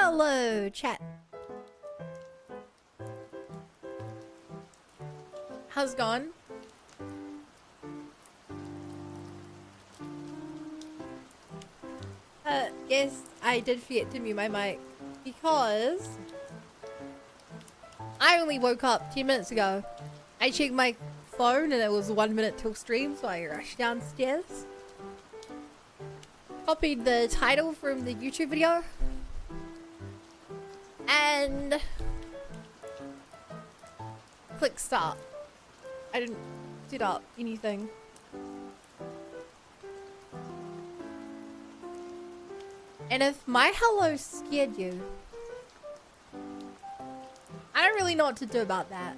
Hello, chat. How's it going? Yes, I did forget to mute my mic because I only woke up 10 minutes ago. I checked my phone and it was 1 minute till stream, so I rushed downstairs. Copied the title from the YouTube video. And click start. I didn't set up anything. And if my hello scared you, I don't really know what to do about that.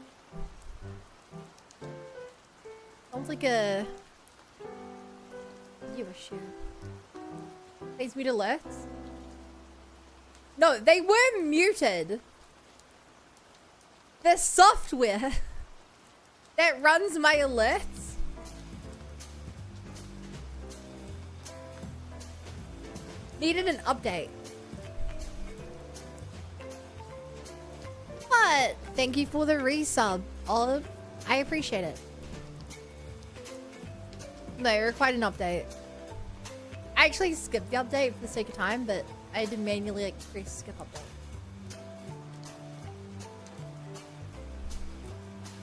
Sounds like a... give a shit. Please mute alerts. No, they were muted. The software that runs my alerts needed an update. But thank you for the resub, Olive. I appreciate it. No, it required an update. I actually skipped the update for the sake of time, but I did manually like press skip update.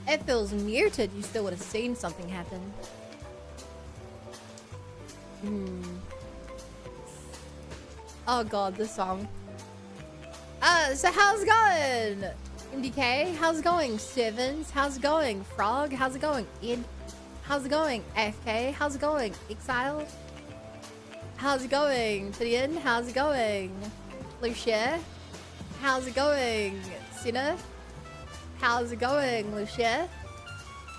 If it was muted, you still would have seen something happen. Oh god, this song. So how's it going? MDK, how's it going? Sevens, how's it going? Frog, how's it going? Ed, how's it going? FK, how's it going? Exile, how's it going? Tidian, how's it going? Lucia, how's it going? Sinner, how's it going? Lucia,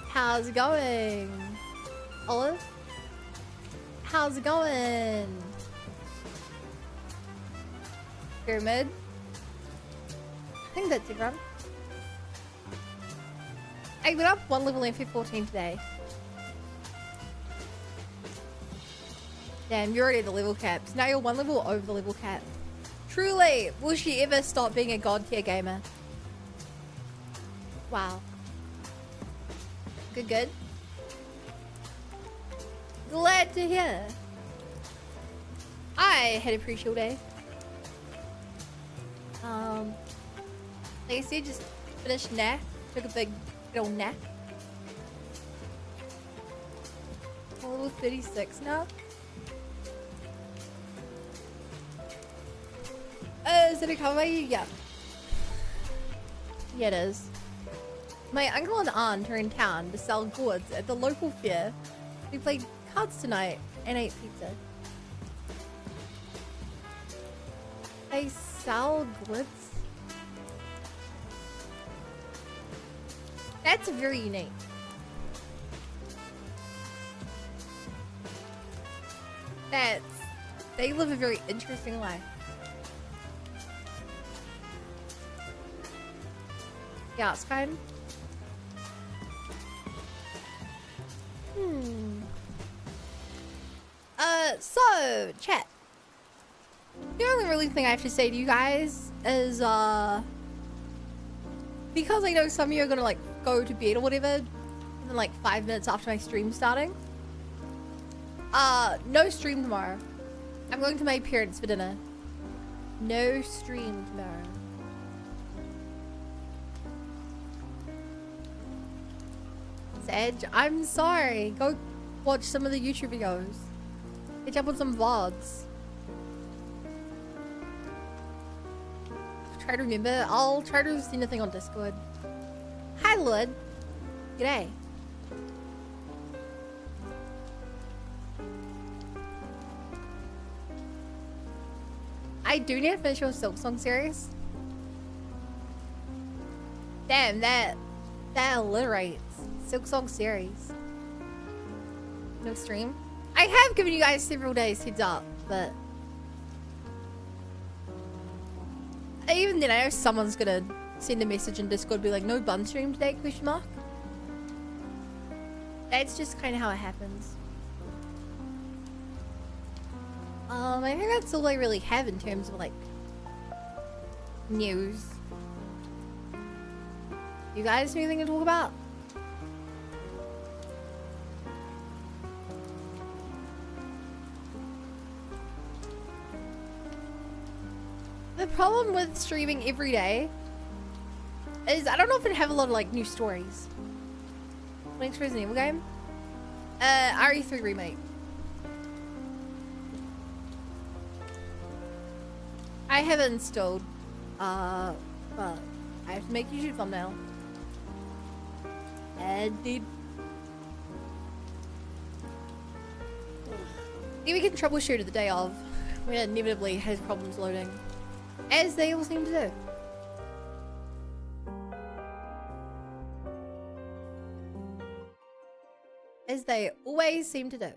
how's it going? Olive, how's it going? Pyramid, I think that's everyone. I went up one level in 14 today. Damn, you're already at the level caps. Now you're one level over the level cap. Truly, will she ever stop being a god tier gamer? Wow. Good, good. Glad to hear. I had a pretty chill day. Like I said, just finished nap. Took a big old nap. I'm level 36 now. Is it a cover? Yeah. Yeah, it is. My uncle and aunt are in town to sell goods at the local fair. We played cards tonight and ate pizza. They sell goods? That's very unique. They live a very interesting life. Yeah, it's kind. So, chat. The only really thing I have to say to you guys is, because I know some of you are gonna, like, go to bed or whatever, within, like, 5 minutes after my stream starting. No stream tomorrow. I'm going to my parents for dinner. No stream tomorrow. Sedge, I'm sorry. Go watch some of the YouTube videos. Catch up on some VODs. Try to remember. I'll try to send a thing on Discord. Hi, Lud. G'day. I do need to finish your Silk Song series. Damn, that alliterates. Silk Song series. No stream. I have given you guys several days heads up, but even then I know someone's gonna send a message in Discord be like, no bun stream today, question mark. That's just kind of how it happens. I think that's all I really have in terms of like news. You guys have anything to talk about? The problem with streaming every day is I don't often have a lot of like new stories. Next Resident Evil game? RE3 remake. I have it installed, but I have to make a YouTube thumbnail. Indeed. Maybe we can troubleshoot it the day of, when it inevitably has problems loading. As they all seem to do. As they always seem to do.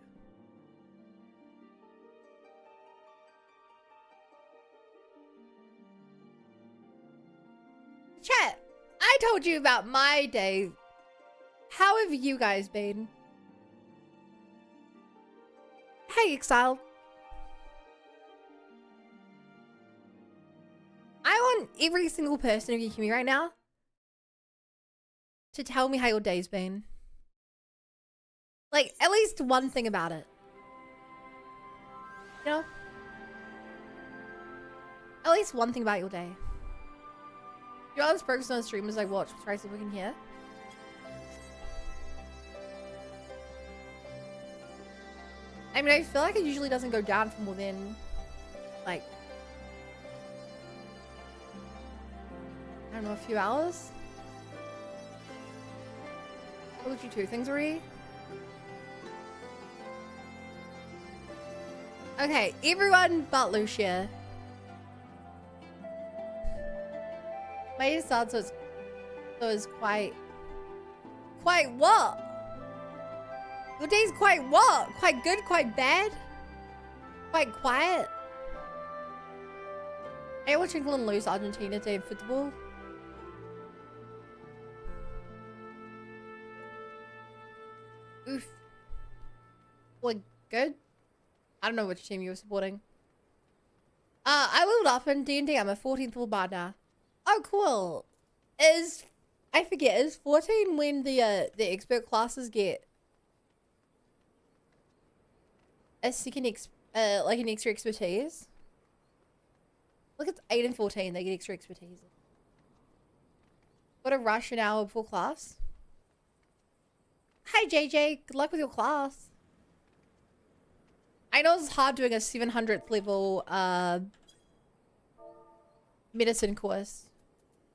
Chat, I told you about my day. How have you guys been? Hey, Exile. I want every single person, if you hear me right now, to tell me how your day's been. Like, at least one thing about it. You know? At least one thing about your day. Your honest person on streamers I watch. Try to see if we can hear. I mean, I feel like it usually doesn't go down for more than, like, I don't know, a few hours? What did you do? Things already? Okay, everyone but Lucia. My day started so it's quite what? Your day's quite what? Quite good, quite bad? Quite quiet? Are you watching England lose Argentina today in football? Oof. Well, good. I don't know which team you were supporting. I leveled up in D&D. I'm a 14th level bard now. Oh, cool. I forget, is 14 when the expert classes get a second like an extra expertise. Look, it's 8 and 14. They get extra expertise. Got a rush an hour before class. Hi JJ, good luck with your class. I know it's hard doing a 700th level medicine course,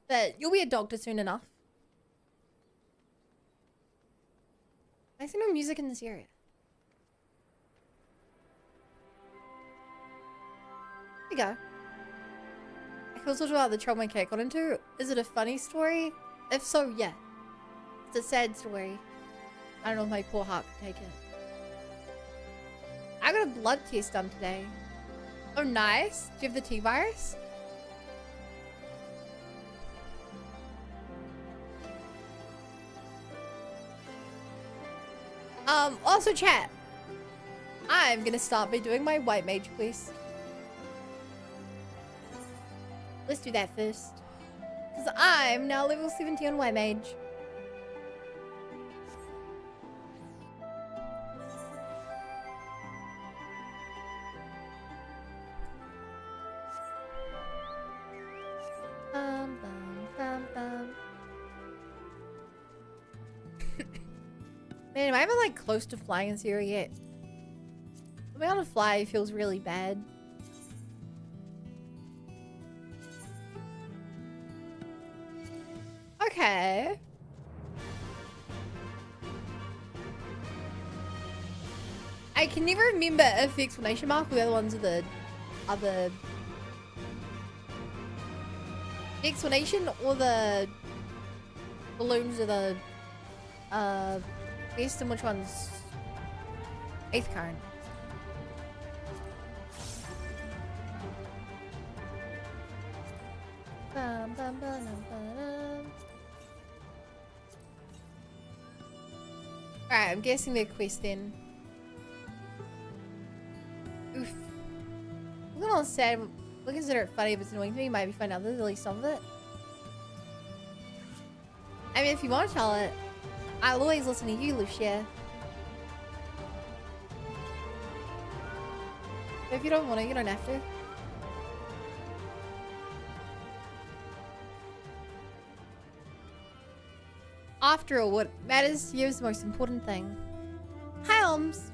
but you'll be a doctor soon enough. I see no music in this area. There you go. I can also talk about the trouble my cat got into. Is it a funny story? If so, yeah. It's a sad story. I don't know if my poor heart can take it. I got a blood test done today. Oh, nice. Do you have the T-virus? Also chat. I'm gonna start by doing my white mage quest. Let's do that first. Because I'm now level 70 on white mage. Man, am I ever like close to flying in Syria yet? Being able to fly feels really bad. Okay. I can never remember if the exclamation mark or the other ones are the other. The explanation or the balloons are the best, and which one's 8th current? Bum, bum, bum, bum. Alright, I'm guessing their quest then. Oof. I'm a little sad. We'll consider it funny if it's annoying to me. Maybe find others, at least some of it. I mean, if you want to tell it, I'll always listen to you, Lucia. But if you don't want to, you don't have to. After all, what matters here is the most important thing. Hi, Holmes.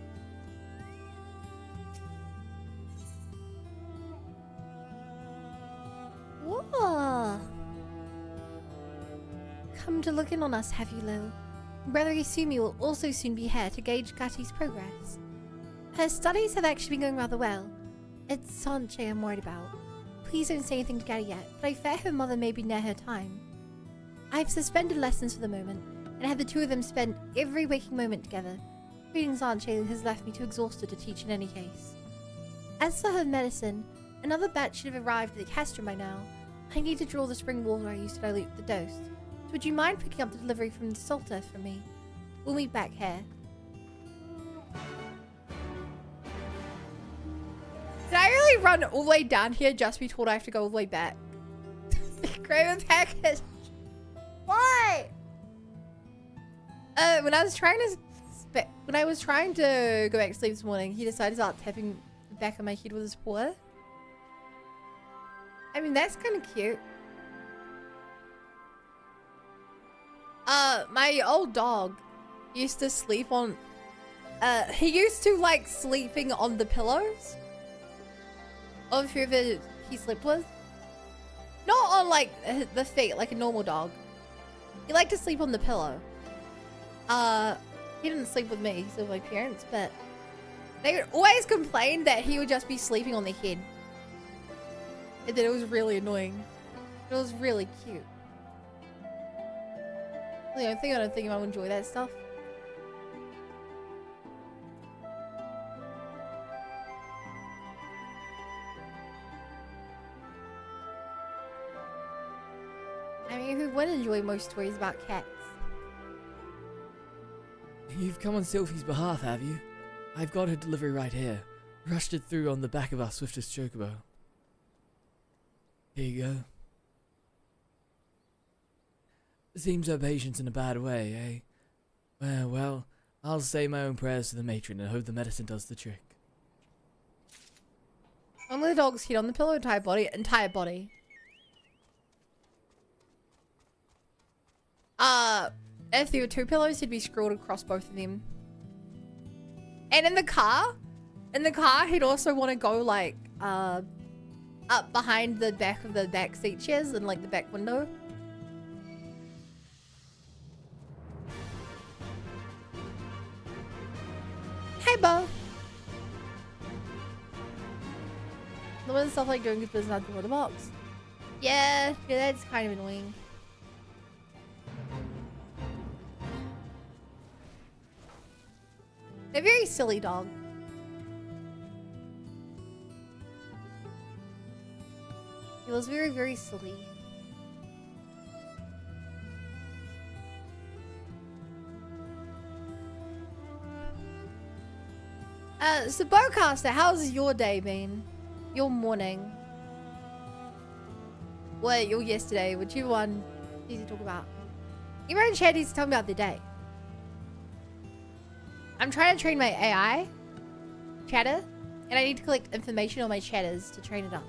Whoa. Come to look in on us, have you, Lil? Brother Yasumi will also soon be here to gauge Gati's progress. Her studies have actually been going rather well. It's Sanche I'm worried about. Please don't say anything to Gati yet, but I fear her mother may be near her time. I've suspended lessons for the moment, and had the two of them spend every waking moment together. Reading Sanche has left me too exhausted to teach in any case. As for her medicine, another batch should have arrived at the castrum by now. I need to draw the spring water I used to dilute the dose. So would you mind picking up the delivery from the Salter for me? We'll meet back here. Did I really run all the way down here just to be told I have to go all the way back? Grab a package. Why? When I was trying to go back to sleep this morning, he decided to start tapping the back of my head with his paw. I mean, that's kind of cute. My old dog used to sleep on, he used to like sleeping on the pillows of whoever he slept with. Not on like the feet, like a normal dog. He liked to sleep on the pillow. He didn't sleep with me, he slept with my parents, but they would always complain that he would just be sleeping on their head. And that it was really annoying. It was really cute. The only thing I don't think I would enjoy that stuff. I mean, who would enjoy most stories about cats? You've come on Sylphie's behalf, have you? I've got her delivery right here. Rushed it through on the back of our swiftest chocobo. Here you go. Seems her patient's in a bad way, eh? Well, I'll say my own prayers to the matron and hope the medicine does the trick. Only the dog's head on the pillow, entire body. Entire body. If there were two pillows, he'd be scrawled across both of them. And in the car, he'd also want to go like, up behind the back of the back seat chairs and like the back window. Hey, Bo. The one stuff like doing his business out the box. Yeah, that's kind of annoying. A very silly dog. He was very, very silly. So Bowcaster, how's your day been? Your morning? Well, your yesterday, whichever one you talk about. Everyone in chat needs to tell me about their day. I'm trying to train my AI chatter, and I need to collect information on my chatters to train it up.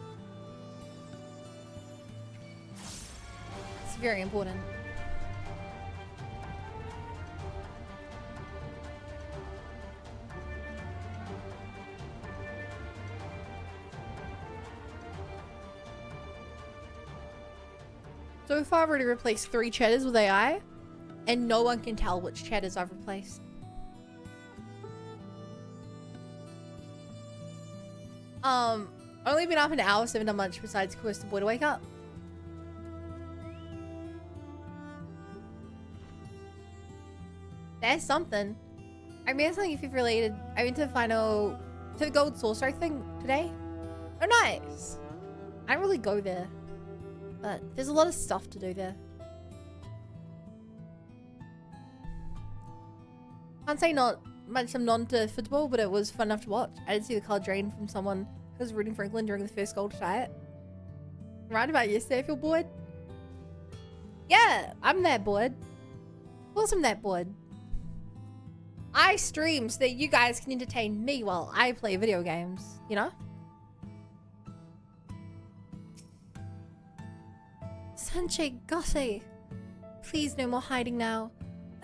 It's very important. So far, I've already replaced 3 chatters with AI, and no one can tell which chatters I've replaced. Only been up an hour, so I haven't done much besides quest the boy to wake up. That's something. I mean, something if you've related. I went to the gold sorcerer thing today. Oh, nice. I don't really go there, but there's a lot of stuff to do there. Can't say not much I'm non to football, but it was fun enough to watch. I did see the card drain from someone who was rooting for England during the first goal to tie it. Right about yesterday, I feel bored. Yeah, I'm that bored. Of course I'm that bored. I stream so that you guys can entertain me while I play video games, you know? Sanche Gosse. Please no more hiding now.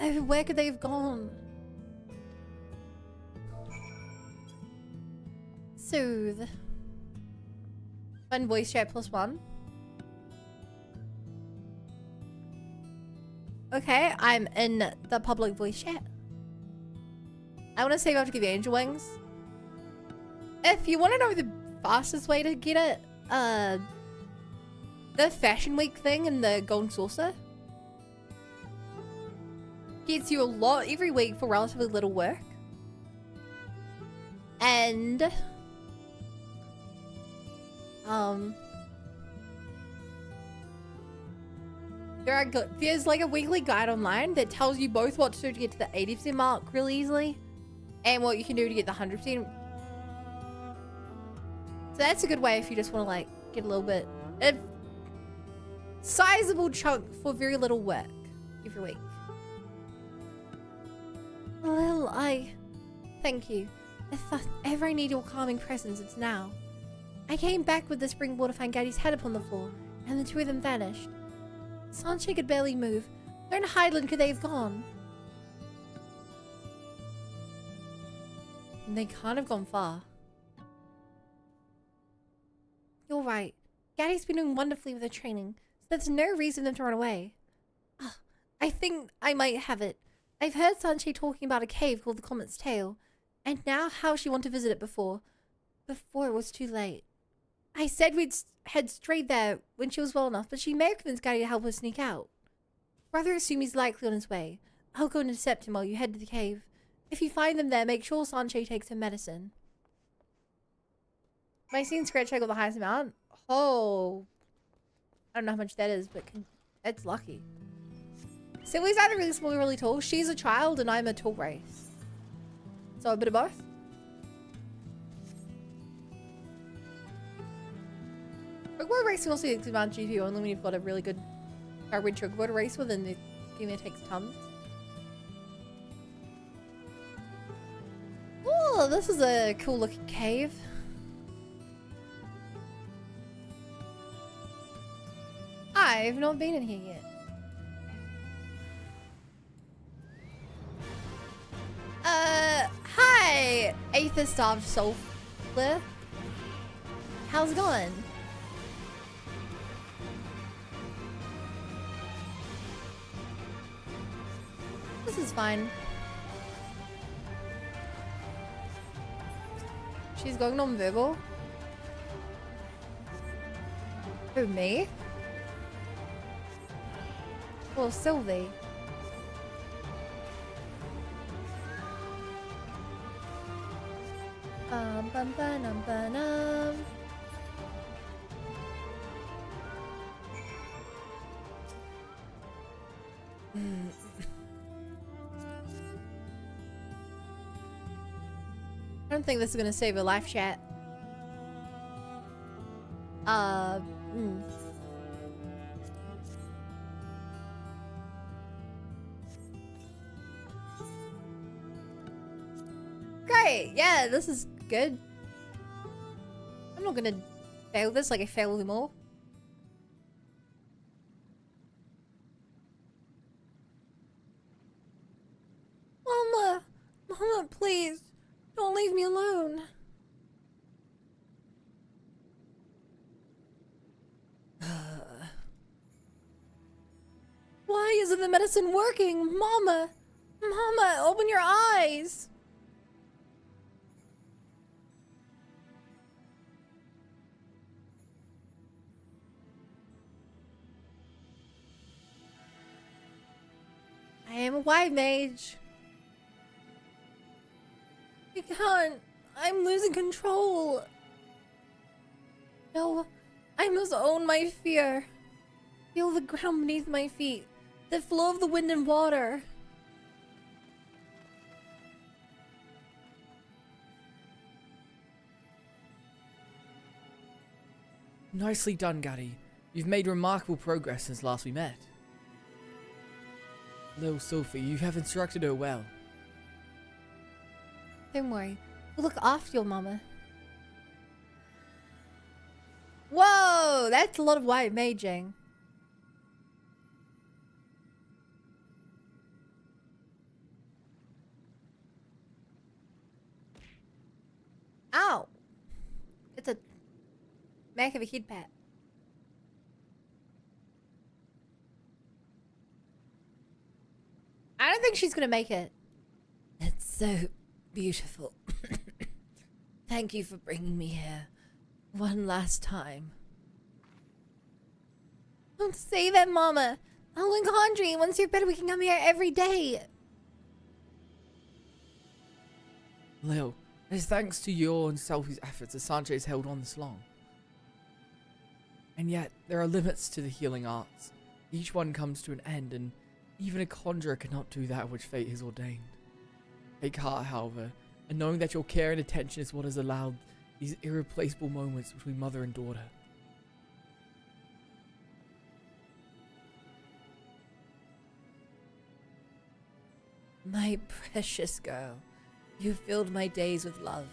Oh, where could they have gone? Soothe. Fun voice chat +1. Okay, I'm in the public voice chat. I want to save up to give you angel wings. If you want to know the fastest way to get it, the Fashion Week thing in the Golden Saucer gets you a lot every week for relatively little work. And there's like a weekly guide online that tells you both what to do to get to the 80% mark really easily and what you can do to get the 100%. So that's a good way if you just want to like get a little bit, a sizable chunk for very little work every week. Well, thank you. If ever I need your calming presence, it's now. I came back with the springboard to find Gaddy's head upon the floor, and the two of them vanished. Sanche could barely move. Where in Highland could they have gone? They can't have gone far. You're right. Gaddy's been doing wonderfully with her training, so there's no reason for them to run away. I think I might have it. I've heard Sanche talking about a cave called the Comet's Tail, and now how she wanted to visit it before it was too late. I said we'd head straight there when she was well enough, but she may have convinced Gaddy to help her sneak out. Rather assume he's likely on his way. I'll go and intercept him while you head to the cave. If you find them there, make sure Sanche takes her medicine. My scene scratch I got the highest amount. Oh, I don't know how much that is, but it's lucky. Silly's either really small or really tall. She's a child and I'm a tall race. So a bit of both. Chocobo racing also gets advanced GPU only when you've got a really good red chocobo to race with and the game that takes tons. Oh, this is a cool looking cave. I've not been in here yet. Hi, Aether Starved Soul. How's it going? This is fine. She's going non-verbal. Who, me? Well, Sylvie. Bum bum ba-num ba-num. I don't think this is gonna save a life chat. Great, yeah, this is good. I'm not gonna fail this like I failed them all. Mama! Mama, please! Don't leave me alone! Why isn't the medicine working? Mama! Mama, open your eyes! I am a white mage. I can't. I'm losing control. No, I must own my fear. Feel the ground beneath my feet. The flow of the wind and water. Nicely done, Gaddy. You've made remarkable progress since last we met. Little Sophie, you have instructed her well. Don't worry. We'll look after your mama. Whoa! That's a lot of white maging. Ow! It's a back of a head pat. I don't think she's gonna make it. It's so beautiful. Thank you for bringing me here one last time. Don't say that, Mama. I'll Condry. Once you're better, we can come here every day. Lil, it's thanks to your and Selfie's efforts that Sanchez held on this long. And yet, there are limits to the healing arts. Each one comes to an end, and even a conjurer cannot do that which fate has ordained. Take heart, however, and knowing that your care and attention is what has allowed these irreplaceable moments between mother and daughter. My precious girl, you filled my days with love.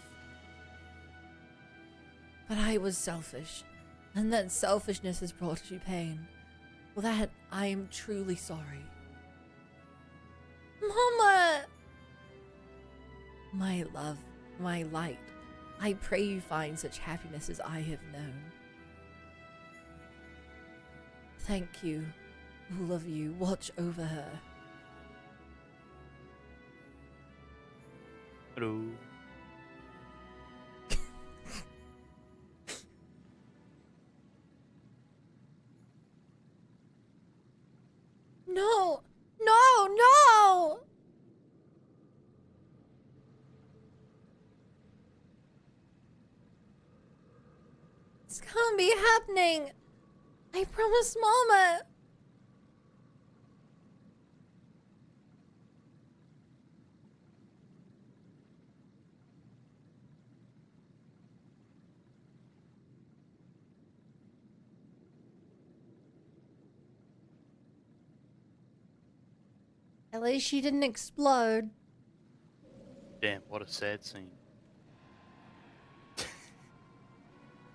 But I was selfish, and that selfishness has brought you pain. For that, I am truly sorry. Mama! My love, my light, I pray you find such happiness as I have known. Thank you, all of you. Watch over her. Hello. No! No! No! This can't be happening. I promised Mama. At least she didn't explode. Damn, what a sad scene.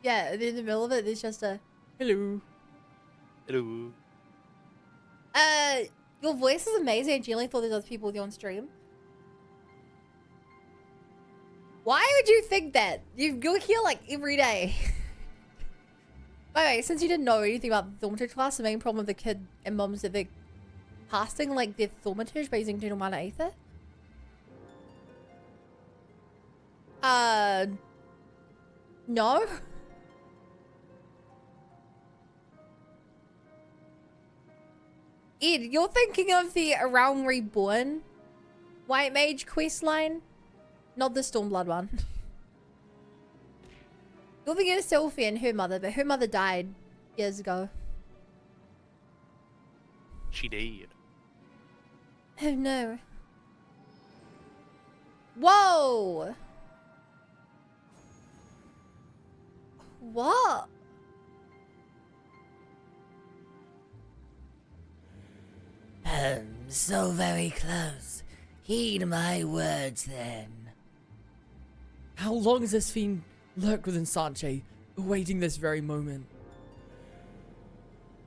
Yeah, in the middle of it, there's just a... Hello. Hello. Your voice is amazing. I genuinely thought there's other people with you on stream. Why would you think that? You're here like every day. By the way, since you didn't know anything about the thaumaturge class, the main problem with the kid and mums that they're casting like their thaumaturge by using Eternal Mana Aether. No. Ed, you're thinking of the Realm Reborn White Mage quest line, not the Stormblood one. You're thinking of Sylvie and her mother, but her mother died years ago. She did. Oh no. Whoa! What? So very close. Heed my words then. How long has this fiend lurked within Sanche, awaiting this very moment?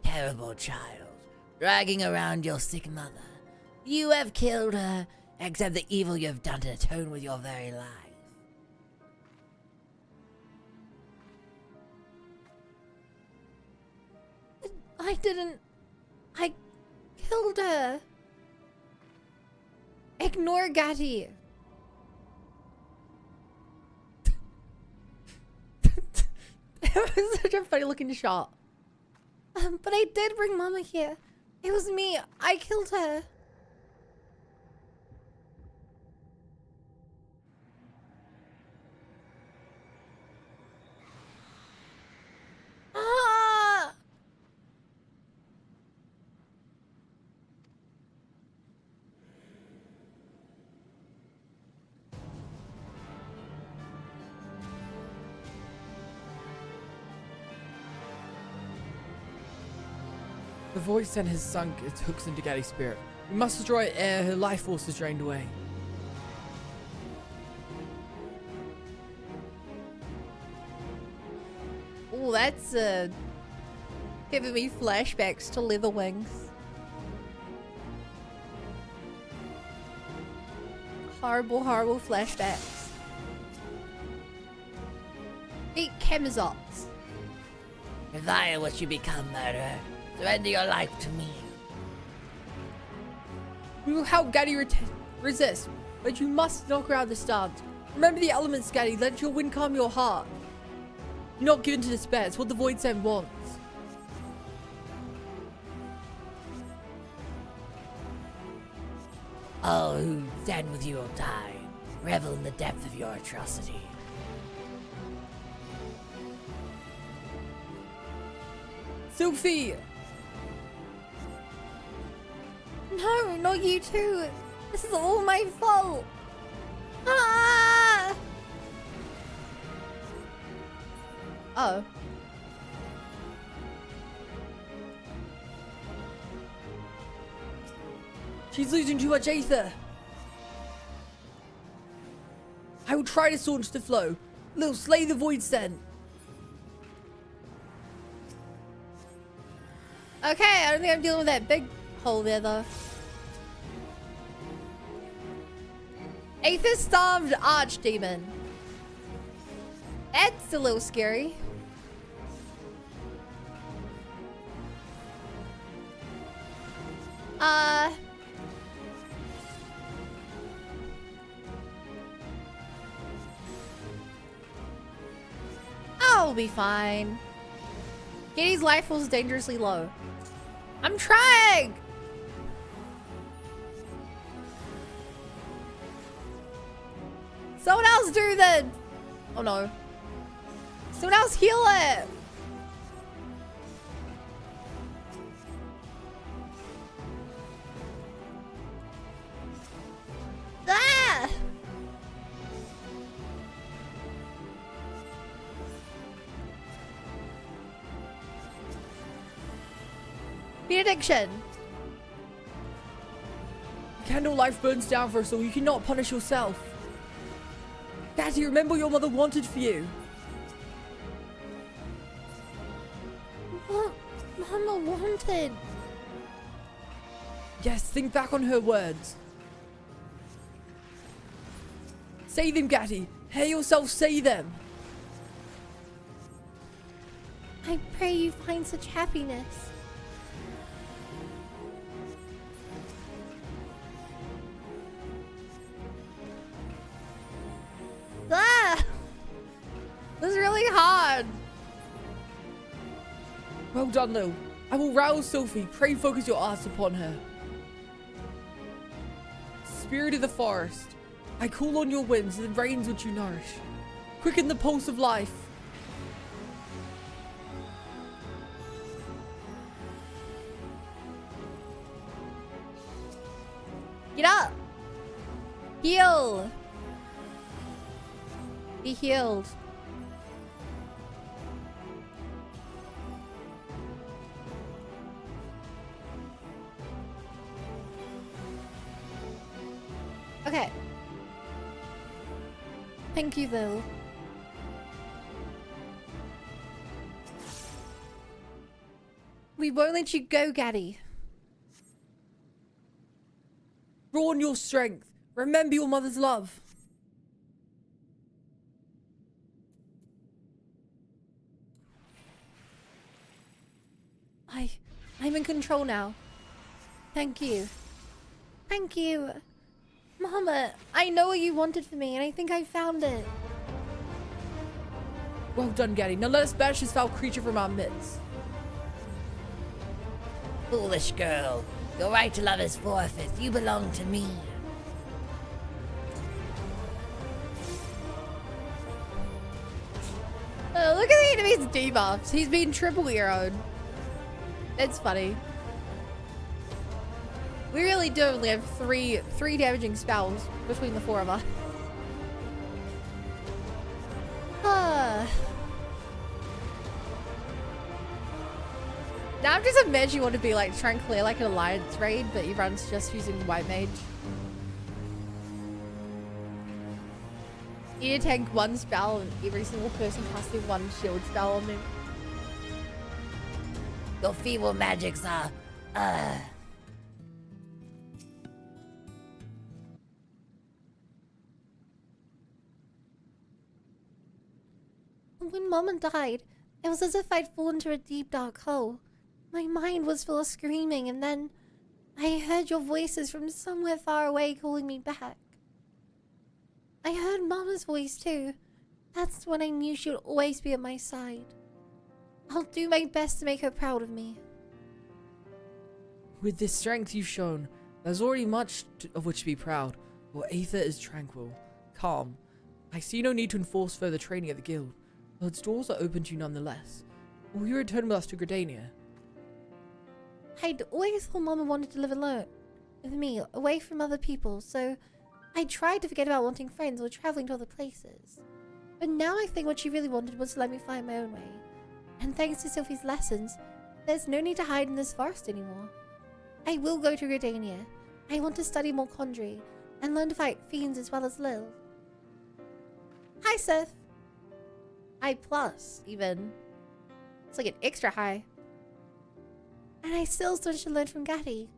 Terrible child, dragging around your sick mother. You have killed her, except the evil you have done to atone with your very life. I didn't. I killed her. Ignore Gatti. It was such a funny looking shot. But I did bring Mama here. It was me. I killed her. Ah! The void sen has sunk its hooks into Gatti's spirit. We must destroy it ere her life force is drained away. Oh, that's giving me flashbacks to Leather Wings. Horrible, horrible flashbacks. Eat Camisots. If I wish you become murderer, surrender your life to me. We will help Gatti resist, but you must knock her out of the stance. Remember the elements, Gatti. Let your wind calm your heart. You're not given to despair. It's what the Void Sen wants. All who stand with you will die. Revel in the depth of your atrocity. Sophie! No, not you too. This is all my fault. Ah! Oh. She's losing too much aether. I will try to staunch the flow. Lil, slay the void sen. Okay, I don't think I'm dealing with that big hole there though. Aether starved archdemon. That's a little scary. I'll be fine. Gatti's life was dangerously low. I'm trying! Someone else do that! Oh no. Someone else heal it! Ah! Benediction! Candle life burns down for us all. You cannot punish yourself. Gatti, remember what your mother wanted for you. What Mama not wanted. Yes, think back on her words. Say them, Gaddy. Hear yourself say them. I pray you find such happiness. Ah! This is really hard. Well done, Lil. I will rouse Sophie. Pray focus your arts upon her. Spirit of the forest, I call on your winds and the rains which you nourish. Quicken the pulse of life. Get up. Heal. Be healed. Okay. Thank you, Lil. We won't let you go, Gaddy. Draw on your strength. Remember your mother's love. I'm in control now. Thank you. Thank you. Mama, I know what you wanted for me, and I think I found it. Well done, Gaddy. Now let us banish this foul creature from our midst. Foolish girl. Your right to love is forfeit. You belong to me. Look at the enemy's debuffs. He's been triple heroed. It's funny. We really do only have three damaging spells between the four of us. Now I'm just imagining you want to be like trying to clear like an alliance raid, but everyone's just using white mage. You need to tank one spell and every single person casting one shield spell on them. Your feeble magics are, When Mama died, it was as if I'd fallen into a deep dark hole. My mind was full of screaming, and then I heard your voices from somewhere far away calling me back. I heard Mama's voice too. That's when I knew she would always be at my side. I'll do my best to make her proud of me. With this strength you've shown, there's already much of which to be proud. Your aether is tranquil, calm. I see no need to enforce further training at the guild, though its doors are open to you nonetheless. Will you return with us to Gridania? I'd always thought Mama wanted to live alone with me, away from other people, so I tried to forget about wanting friends or traveling to other places. But now I think what she really wanted was to let me find my own way. And thanks to Sophie's lessons, there's no need to hide in this forest anymore. I will go to Gridania. I want to study more Condry and learn to fight fiends as well as Lil. Hi, Seth. I plus, even. It's like an extra high. And I still so much to learn from Gaddy.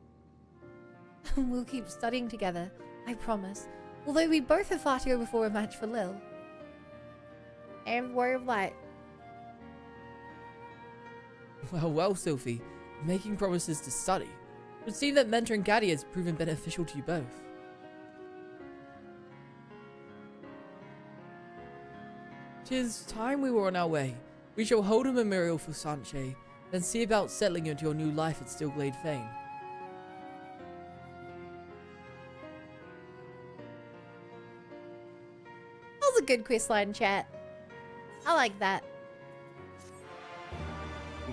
We'll keep studying together, I promise. Although we both have far to go before a match for Lil. And Warrior of Light. Well, Sophie. Making promises to study. It would seem that mentoring Gaddy has proven beneficial to you both. Tis time we were on our way. We shall hold a memorial for Sanche, then see about settling into your new life at Stillglade Fane. That was a good questline, chat. I like that.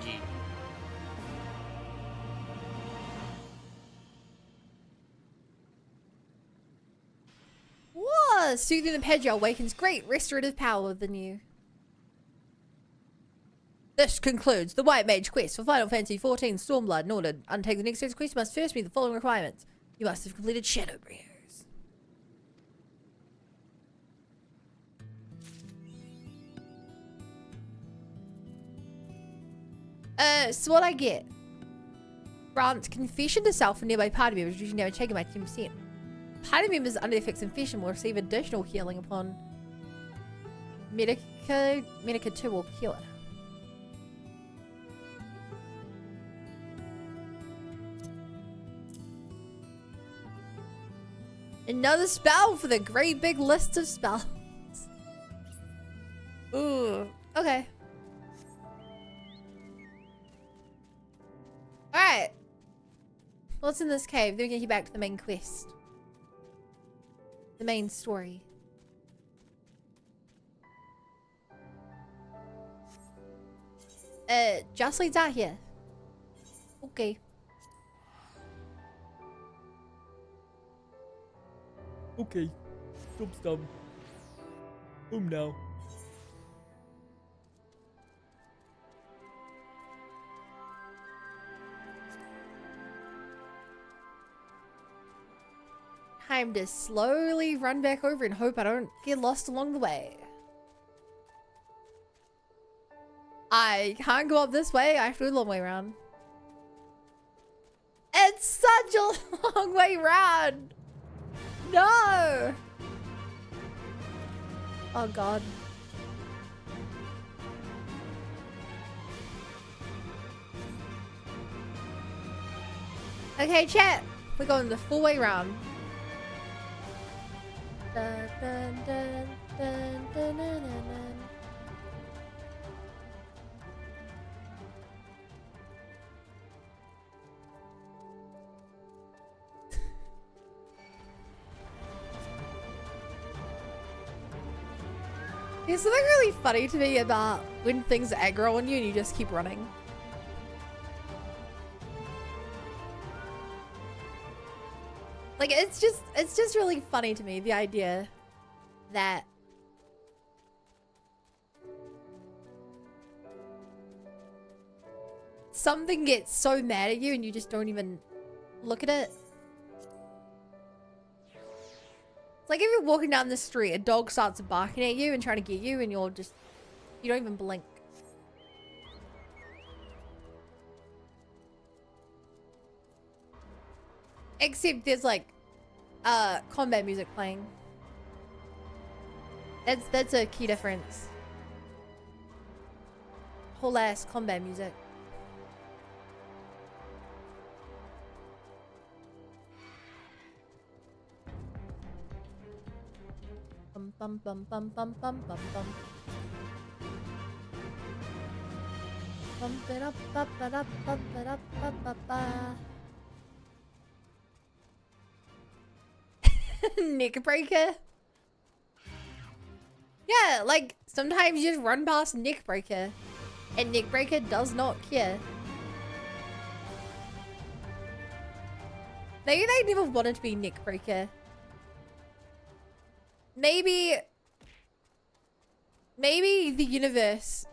Yeah. Whoa! Soothing the Pedro awakens great restorative power of the new. This concludes the White Mage quest for Final Fantasy XIV Stormblood. In order to undertake the next stage quest, you must first meet the following requirements. You must have completed Shadowbringers. So what I get? Grants confession to self and nearby party members, reducing damage taken by 10%. Party members under the effects of confession will receive additional healing upon Medica 2 will kill it. Another spell for the great big list of spells. Ooh, okay. Alright. What's in this cave? Then we can get back to the main quest. The main story. Just leads out here. Okay. Okay. Stop. Now. Time to slowly run back over and hope I don't get lost along the way. I can't go up this way. I have to go the long way around. It's such a long way round. No. Oh God. Okay, chat. We're going the full way round. Dun, dun, dun, dun, dun, dun, dun, dun. There's something really funny to me about when things aggro on you and you just keep running. Like, it's just really funny to me, the idea that something gets so mad at you and you just don't even look at it. It's like if you're walking down the street, a dog starts barking at you and trying to get you and you don't even blink. Except there's like combat music playing. That's a key difference. Whole ass combat music. Bum bum bum bum bum bum bum. Bump it up, bump it up, bump it up, bump it up. Neck breaker. Yeah, like sometimes you just run past neck breaker, and neck breaker does not care. Maybe they never wanted to be neck breaker. Maybe the universe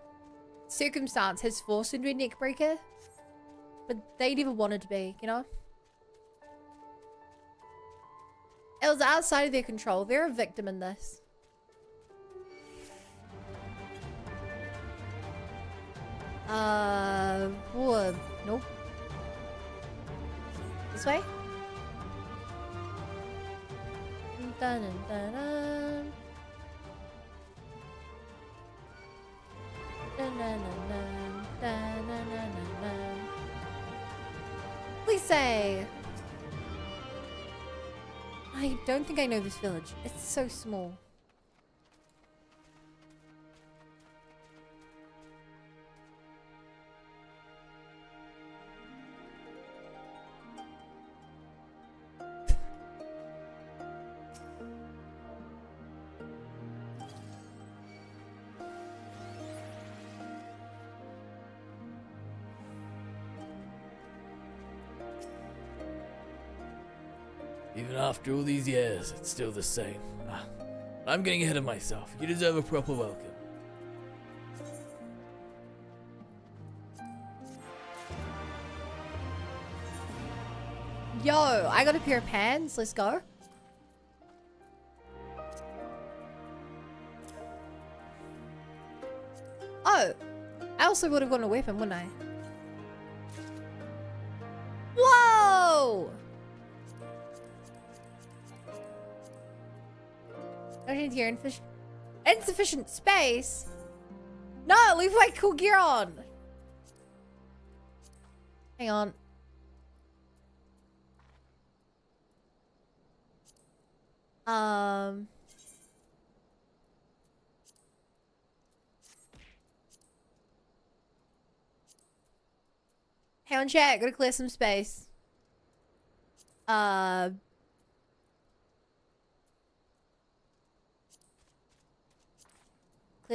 circumstance has forced them to be neck breaker, but they never wanted to be, you know? It was outside of their control. They're a victim in this. Nope. This way? Dun, dun, dun, dun. Dun, dun, dun, dun, dun, dun, dun, dun. Please say. I don't think I know this village. It's so small. Even after all these years, it's still the same. I'm getting ahead of myself. You deserve a proper welcome. Yo, I got a pair of pants. Let's go. Oh, I also would have gotten a weapon, wouldn't I? Don't need here insufficient space. No, leave my cool gear on. Hang on. Hang on, chat. Gotta clear some space. Clear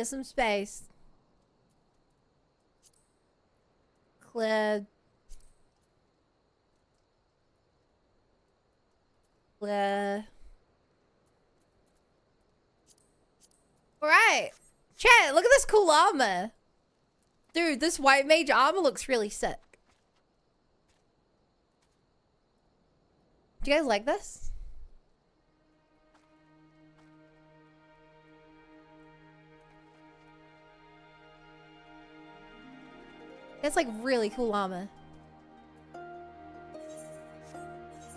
some space. Clear. Clear. Alright. Chat, look at this cool armor. Dude, this white mage armor looks really sick. Do you guys like this? It's like really cool armor.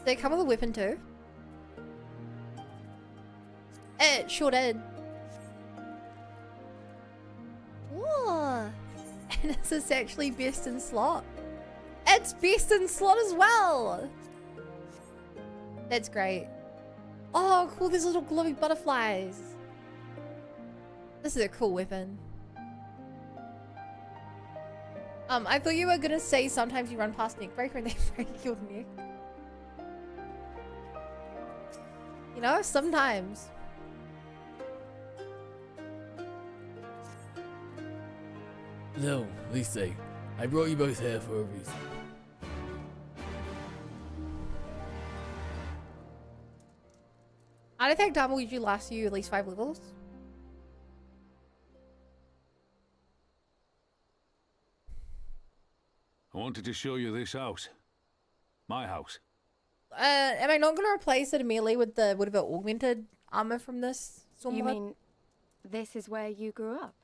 They come with a weapon too. It sure did. Whoa. And is this actually best in slot? It's best in slot as well. That's great. Oh, cool. There's little glowy butterflies. This is a cool weapon. I thought you were gonna say sometimes you run past neckbreaker and they break your neck. You know, sometimes. No, Lisa, I brought you both here for a reason. Artifact armor usually lasts you at least 5 levels. I wanted to show you this house. My house. Am I not gonna replace it immediately with the whatever augmented armor from this? You Stormblood? mean this is where you grew up?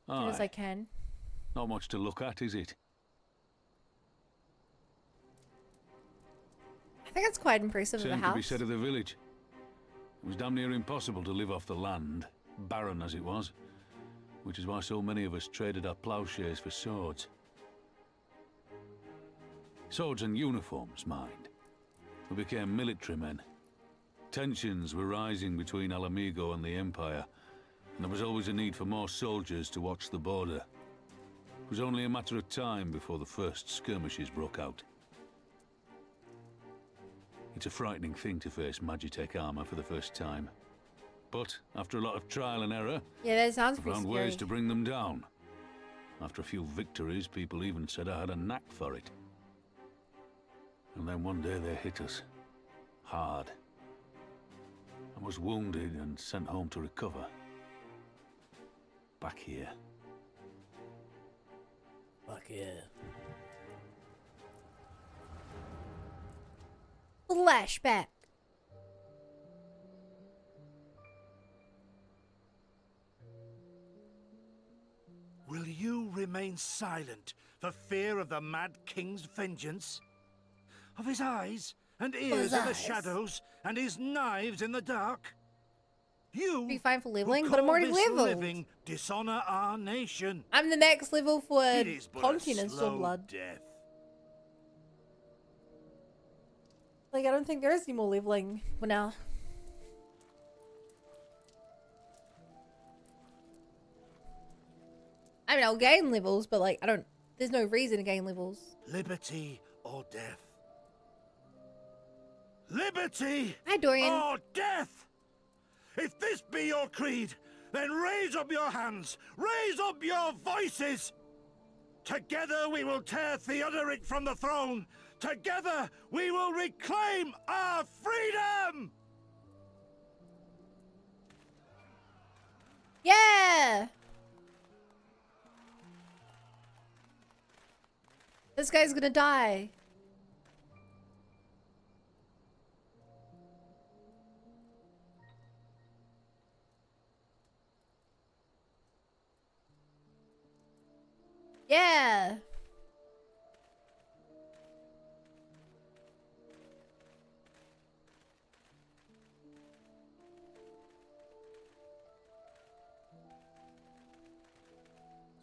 As soon as I Aye. can. Not much to look at, is it? I think that's quite impressive of a Same house. could be said of the village. It was damn near impossible to live off the land, barren as it was, which is why so many of us traded our plowshares for swords. Swords and uniforms, mind. We became military men. Tensions were rising between Alamigo and the Empire, and there was always a need for more soldiers to watch the border. It was only a matter of time before the first skirmishes broke out. It's a frightening thing to face Magitech armor for the first time. But after a lot of trial and error, Yeah, that sounds I pretty found scary. ways to bring them down. After a few victories, people even said I had a knack for it. And then one day they hit us. Hard. I was wounded and sent home to recover. Back here. Fuck yeah. Flashback. Will you remain silent for fear of the Mad King's vengeance? Of his eyes and ears his in the eyes. shadows and his knives in the dark? You Be fine for who leveling, but I'm call already this leveled. living dishonor our nation. I'm the max level for It is but a content in slow Stormblood. death. Like, I don't think there is any more leveling for now. I mean, I'll gain levels, but like, there's no reason to gain levels. Liberty or death? Liberty Hi, Dorian. or death? If this be your creed, then raise up your hands, raise up your voices. Together we will tear Theodoric from the throne. Together we will reclaim our freedom! Yeah! This guy's gonna die. Yeah!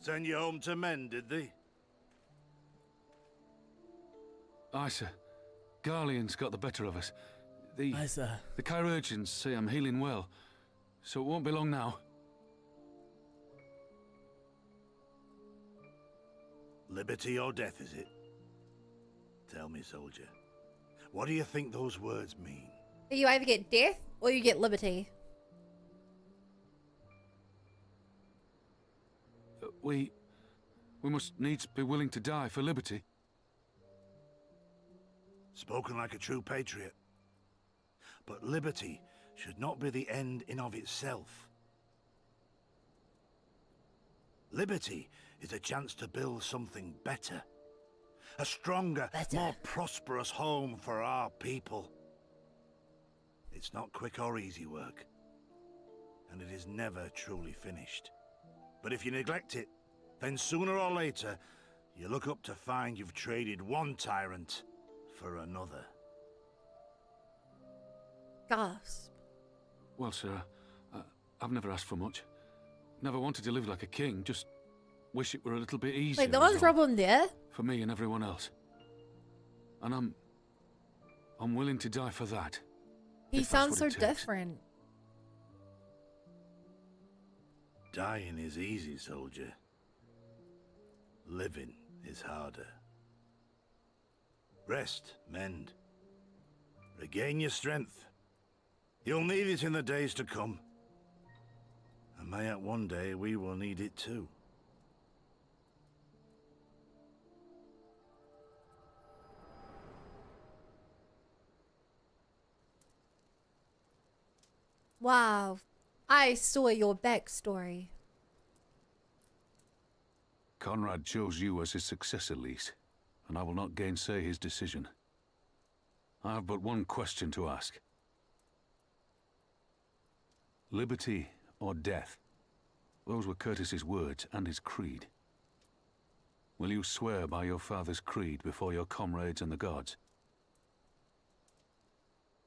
Send you home to men, did they? Aye, sir. Garlean's got the better of us. Aye, sir. The chirurgeons say I'm healing well, so it won't be long now. Liberty or death, is it? Tell me, soldier. What do you think those words mean? You either get death or you get liberty. We must needs be willing to die for liberty. Spoken like a true patriot. But liberty should not be the end in of itself. Liberty is a chance to build something better. A stronger, more prosperous home for our people. It's not quick or easy work. And it is never truly finished. But if you neglect it, then sooner or later, you look up to find you've traded one tyrant for another. Gasp. Well, sir, I've never asked for much. Never wanted to live like a king, just wish it were a little bit easier. Like, no one's problem there. For me and everyone else. And I'm willing to die for that. He if that's sounds what so it takes. different. Dying is easy, soldier. Living is harder. Rest, mend. Regain your strength. You'll need it in the days to come. And mayhap one day we will need it too. Wow. I saw your backstory. Conrad chose you as his successor, Lise, and I will not gainsay his decision. I have but one question to ask. Liberty or death? Those were Curtis's words and his creed. Will you swear by your father's creed before your comrades and the gods?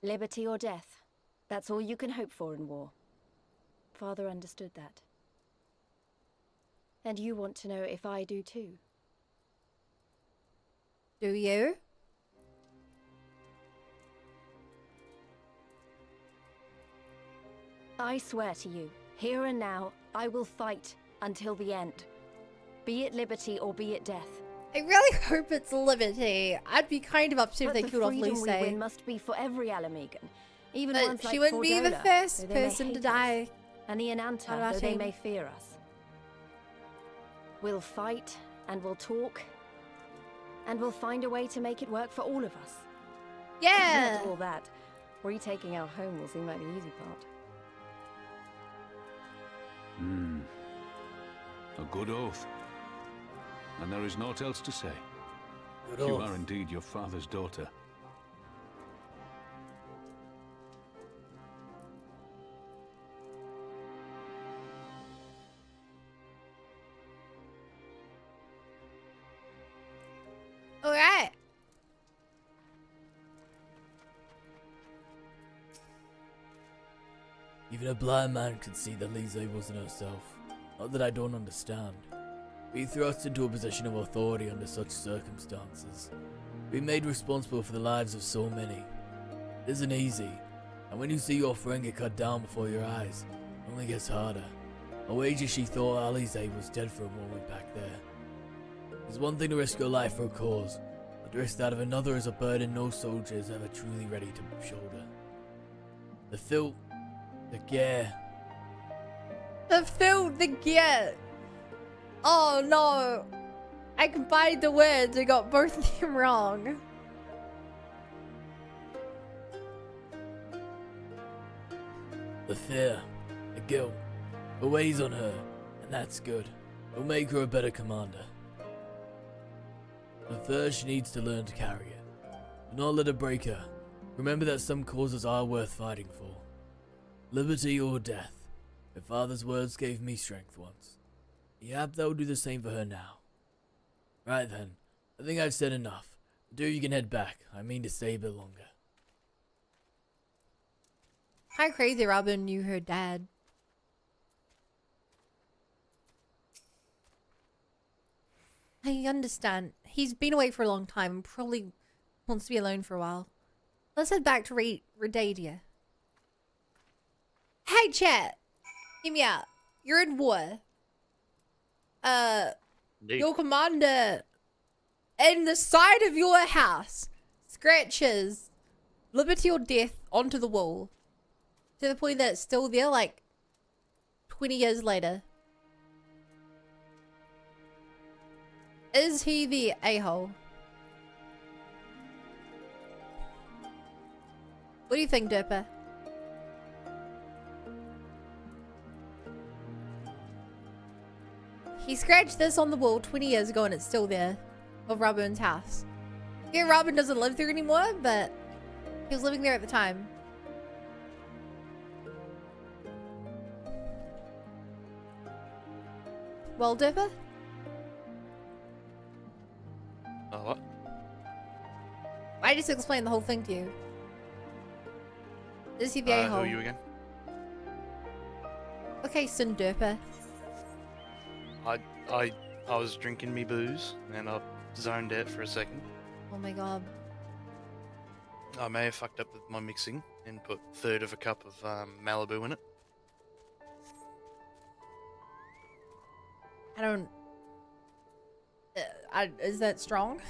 Liberty or death. That's all you can hope for in war. Father understood that. And you want to know if I do too. Do you? I swear to you, here and now, I will fight until the end. Be it liberty or be it death. I really hope it's liberty. I'd be kind of upset if they killed off But the freedom we Lucy. win must be for every Alamegan. Even But ones like she wouldn't be the Fordola, first though they may person to hate us, die. and the on our Ananta, though they team. may fear us. We'll fight, and we'll talk, and we'll find a way to make it work for all of us. Yeah. Not all that. Retaking our home will seem like the easy part. A good oath. And there is naught else to say. Good You oath. are indeed your father's daughter. All right. Even a blind man could see that Lise wasn't herself. Not that I don't understand. Being thrust into a position of authority under such circumstances, being made responsible for the lives of so many, it isn't easy. And when you see your friend get cut down before your eyes, it only gets harder. I wager she thought Alize was dead for a moment back there. It's one thing to risk your life for a cause, but to risk that of another is a burden no soldier is ever truly ready to shoulder. The filth, the gear. The filth, the gear. Oh no. I combined the words and got both of them wrong. The fear, the guilt, it weighs on her, and that's good. It'll make her a better commander. But first she needs to learn to carry it. Do not let it break her. Remember that some causes are worth fighting for. Liberty or death. Her father's words gave me strength once. Yep, that will do the same for her now. Right then, I think I've said enough. Do you can head back. I mean to stay a bit longer. How crazy Robin knew her dad. I understand. He's been away for a long time and probably wants to be alone for a while. Let's head back to Redadia. Hey, chat. Hear me out. You're in war. Indeed. Your commander in the side of your house scratches liberty or death onto the wall to the point that it's still there like 20 years later. Is he the a-hole? What do you think, Derpa? He scratched this on the wall 20 years ago and it's still there. Of Robin's house. Yeah, Robin doesn't live there anymore, but he was living there at the time. Well, Dipper? What? I just explained the whole thing to you. Is he the Who a-hole? are you again? Okay, Sindurpa. I was drinking me booze and I zoned out for a second. Oh my god. I may have fucked up with my mixing and put a third of a cup of Malibu in it. I don't... is that strong?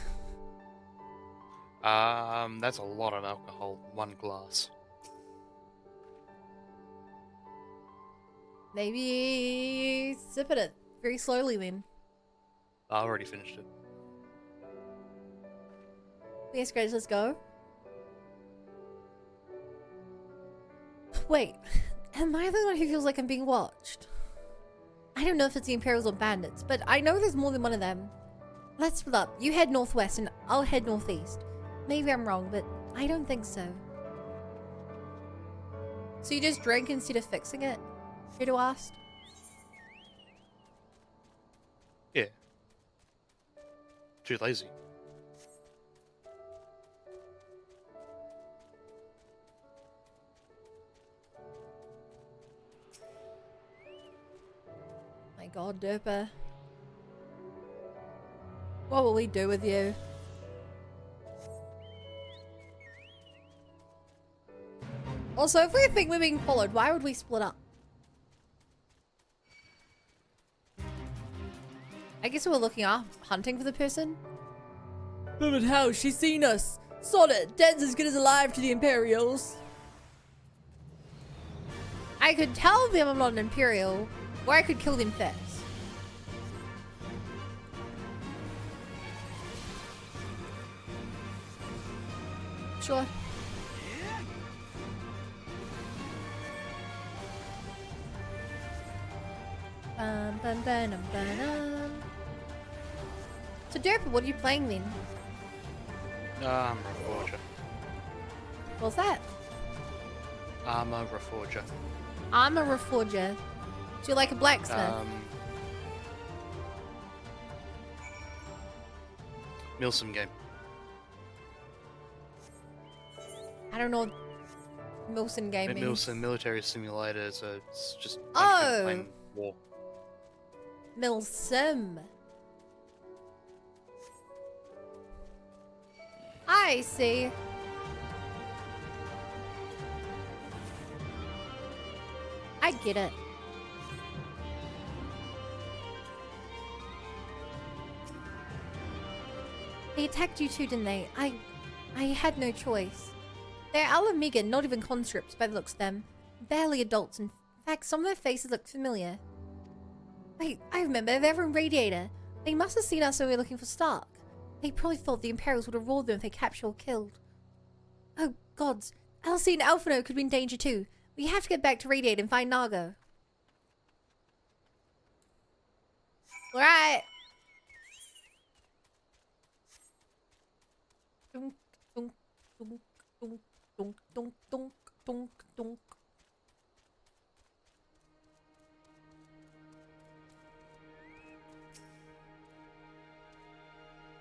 That's a lot of alcohol. 1 glass. Maybe sip at it very slowly then. I already finished it. Yes, Grace, let's go. Wait, am I the one who feels like I'm being watched? I don't know if it's the Imperials or bandits, but I know there's more than one of them. Let's split up. You head northwest and I'll head northeast. Maybe I'm wrong, but I don't think so. So you just drank instead of fixing it? Should have asked. Yeah. Too lazy. My god, Derpa. What will we do with you? Also, if we think we're being followed, why would we split up? I guess we were looking up, hunting for the person. But how? She's seen us. Sod it. Dead's as good as alive to the Imperials. I could tell them I'm not an Imperial, or I could kill them first. Sure. Bum, bum, bum, bum, bum. So Derpa, what are you playing then? Reforger. What's that? Armor Reforger. I'm a reforger. Do you like a blacksmith? Milsim game. I don't know. Milson gaming. Milsim military simulator, so it's just Oh. playing war. Milsim. I see. I get it. They attacked you too, didn't they? I had no choice. They're Alamiga, not even conscripts by the looks of them. Barely adults. In fact, some of their faces look familiar. Wait, I remember. They're from Radiator. They must have seen us when we were looking for Stark. They probably thought the Imperials would have rolled them if they captured or killed. Oh, gods. Elsie and Alphino could be in danger too. We have to get back to Radiator and find Nago. Alright. Dunk, dunk, dunk, dunk, dunk, dunk, dunk, dunk, dunk.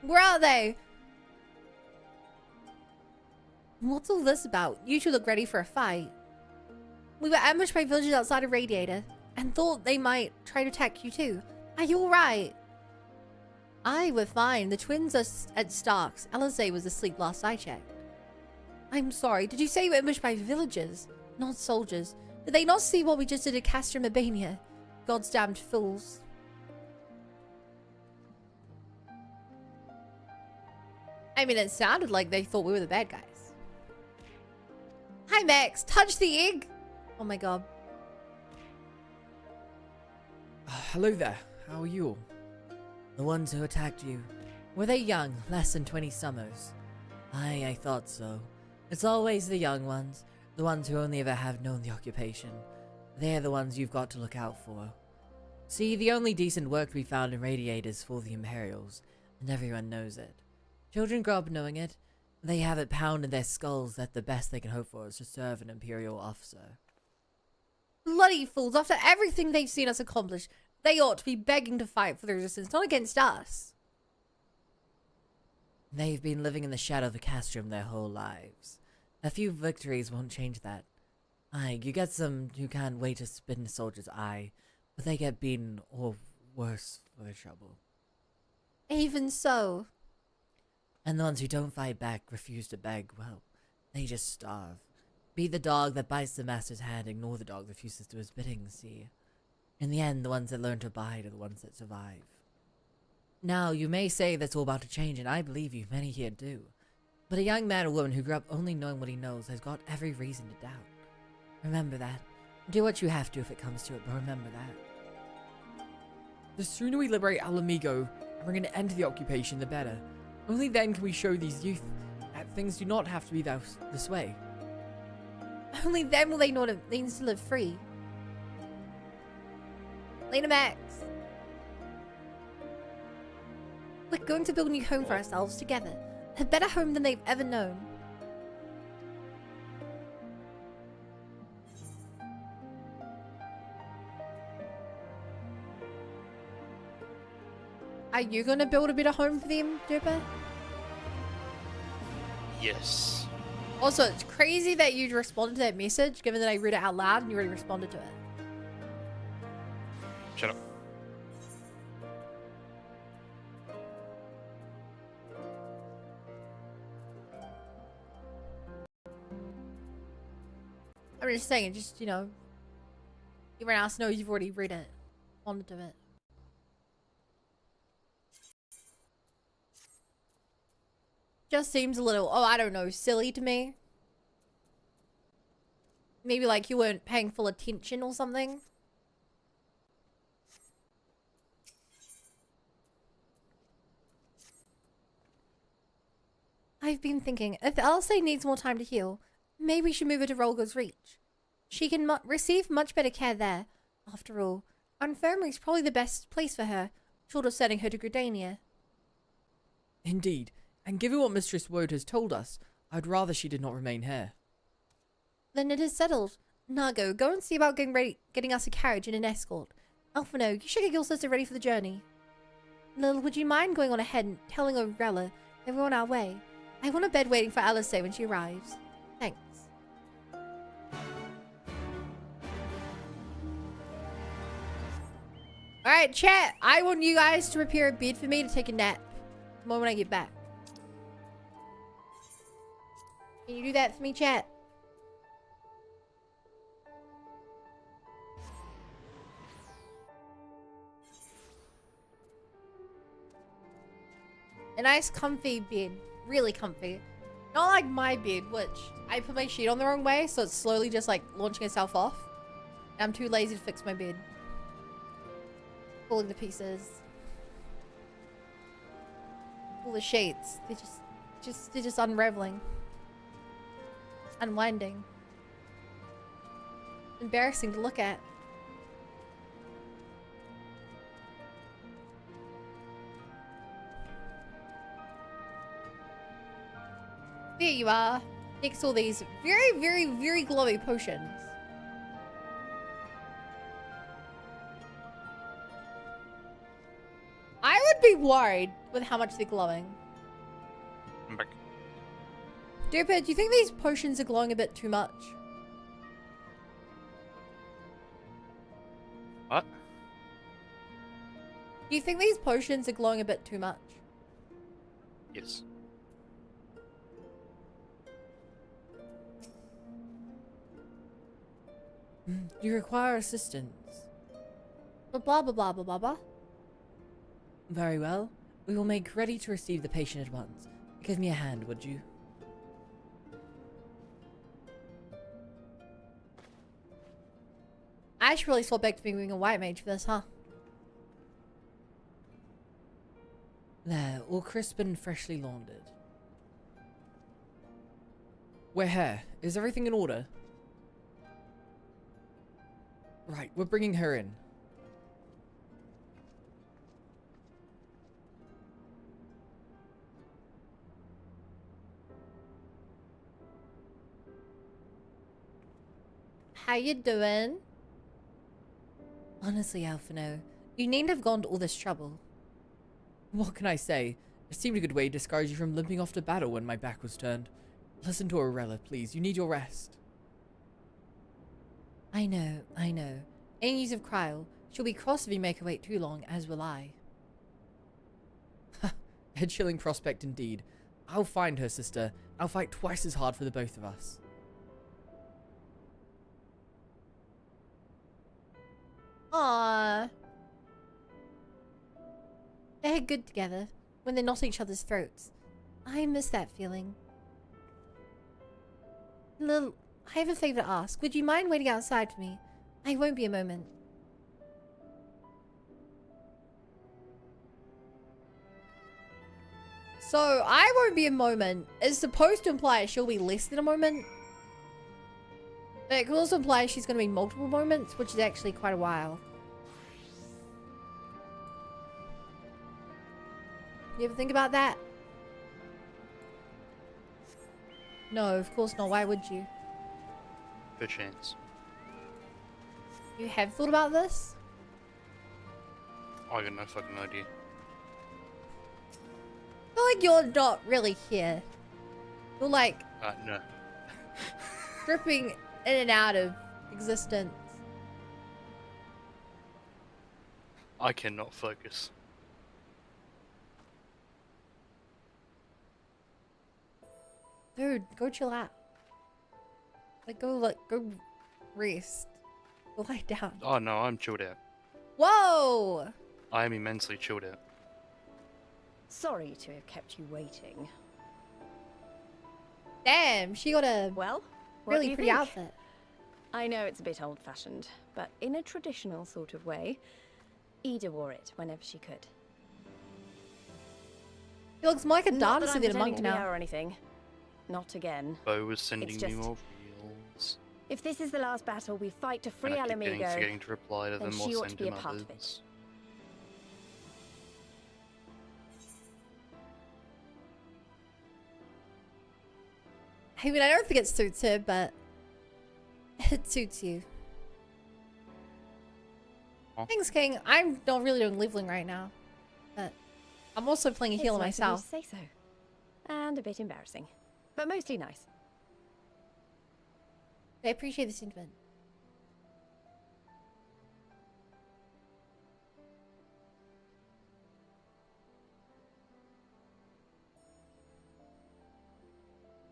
Where are they? What's all this about? You two look ready for a fight. We were ambushed by villagers outside of Radiator and thought they might try to attack you too. Are you alright? Aye, we're fine. The twins are at Stark's. Alizé was asleep last I checked. I'm sorry, did you say you were ambushed by villagers? Not soldiers. Did they not see what we just did at Castrum Albania? God's damned fools. I mean, it sounded like they thought we were the bad guys. Hi, Max. Touch the egg. Oh my god. Hello there. How are you all? The ones who attacked you, were they young, less than 20 summers? Aye, I thought so. It's always the young ones, the ones who only ever have known the occupation. They're the ones you've got to look out for. See, the only decent work to be found in Radiate is for the Imperials, and everyone knows it. Children grow up knowing it. They have it pounded in their skulls that the best they can hope for is to serve an Imperial officer. Bloody fools. After everything they've seen us accomplish, they ought to be begging to fight for the resistance, not against us. They've been living in the shadow of the Castrum their whole lives. A few victories won't change that. Aye, you get some who can't wait to spit in a soldier's eye, but they get beaten or worse for their trouble. Even so. And the ones who don't fight back, refuse to beg, well, they just starve. Be the dog that bites the master's hand, ignore the dog that refuses to do his bidding, see? In the end, the ones that learn to abide are the ones that survive. Now, you may say that's all about to change, and I believe you, many here do. But a young man or woman who grew up only knowing what he knows has got every reason to doubt. Remember that. Do what you have to if it comes to it, but remember that. The sooner we liberate Alamigo and bring an end to the occupation, the better. Only then can we show these youth that things do not have to be this way. Only then will they know what it means to live free. Lena Max. We're going to build a new home for ourselves together. A better home than they've ever known. Are you gonna build a better home for them, Duper? Yes. Also, it's crazy that you responded to that message, given that I read it out loud and you already responded to it. Shut up. I'm just saying, just, you know, everyone else knows you've already read it, responded to it. Just seems a little, oh, I don't know, silly to me. Maybe like you weren't paying full attention or something. I've been thinking, if Elsa needs more time to heal, maybe we should move her to Rolgo's Reach. She can receive much better care there. After all, Infirmary's probably the best place for her, short of sending her to Gridania. Indeed, and given what Mistress Woad has told us, I'd rather she did not remain here. Then it is settled. Nago, go and see about getting us a carriage and an escort. Alphino, you should get your sister ready for the journey. Lil, would you mind going on ahead and telling Orella that we're on our way? I want a bed waiting for Alice when she arrives. Thanks. Alright, chat. I want you guys to prepare a bed for me to take a nap the moment I get back. Can you do that for me, chat? A nice comfy bed. Really comfy. Not like my bed, which I put my sheet on the wrong way, so it's slowly just like launching itself off. I'm too lazy to fix my bed. Falling to pieces. All the sheets. They're just unraveling. Unwinding. Embarrassing to look at. There you are. Next to all these very, very, very glowy potions. I would be worried with how much they're glowing. I'm back. Duper, do you think these potions are glowing a bit too much? What? Do you think these potions are glowing a bit too much? Yes. You require assistance. Blah blah blah blah blah blah blah. Very well. We will make ready to receive the patient at once. Give me a hand, would you? I should really swap back to being a white mage for this, huh? There, all crisp and freshly laundered. We're here. Is everything in order? Right, we're bringing her in. How you doing? Honestly, Alphino, you needn't have gone to all this trouble. What can I say? It seemed a good way to discourage you from limping off to battle when my back was turned. Listen to Aurella, please. You need your rest. I know, I know. Any use of Cryle. She'll be cross if you make her wait too long, as will I. A chilling prospect indeed. I'll find her, sister. I'll fight twice as hard for the both of us. Aww. They're good together when they're not at each other's throats. I miss that feeling. Lil, I have a favor to ask. Would you mind waiting outside for me? I won't be a moment. So, I won't be a moment is supposed to imply she'll be less than a moment. But it could also imply she's going to be multiple moments, which is actually quite a while. You ever think about that? No, of course not. Why would you? Perchance. You have thought about this? I got no fucking idea. I feel like you're not really here. You're like No. dripping in and out of existence. I cannot focus. Dude, go chill out. Go rest. Go lie down. Oh no, I'm chilled out. Whoa! I am immensely chilled out. Sorry to have kept you waiting. Damn, she got a Well, what do really you pretty think? outfit. I know it's a bit old-fashioned, but in a traditional sort of way, Ida wore it whenever she could. She looks more like a Not that dancer I'm than a pretending monk to be now. her or anything. Not again. Bo was sending It's me just- more reels. If this is the last battle we fight to free And I keep Alamigo, forgetting to reply to then them she or ought to send be a him part of it. others. I mean, I don't think it suits her, but it suits you. Huh? Thanks, King. I'm not really doing leveling right now, but I'm also playing a it's healer nice of you myself. to say so. And a bit embarrassing, but mostly nice. I appreciate the sentiment.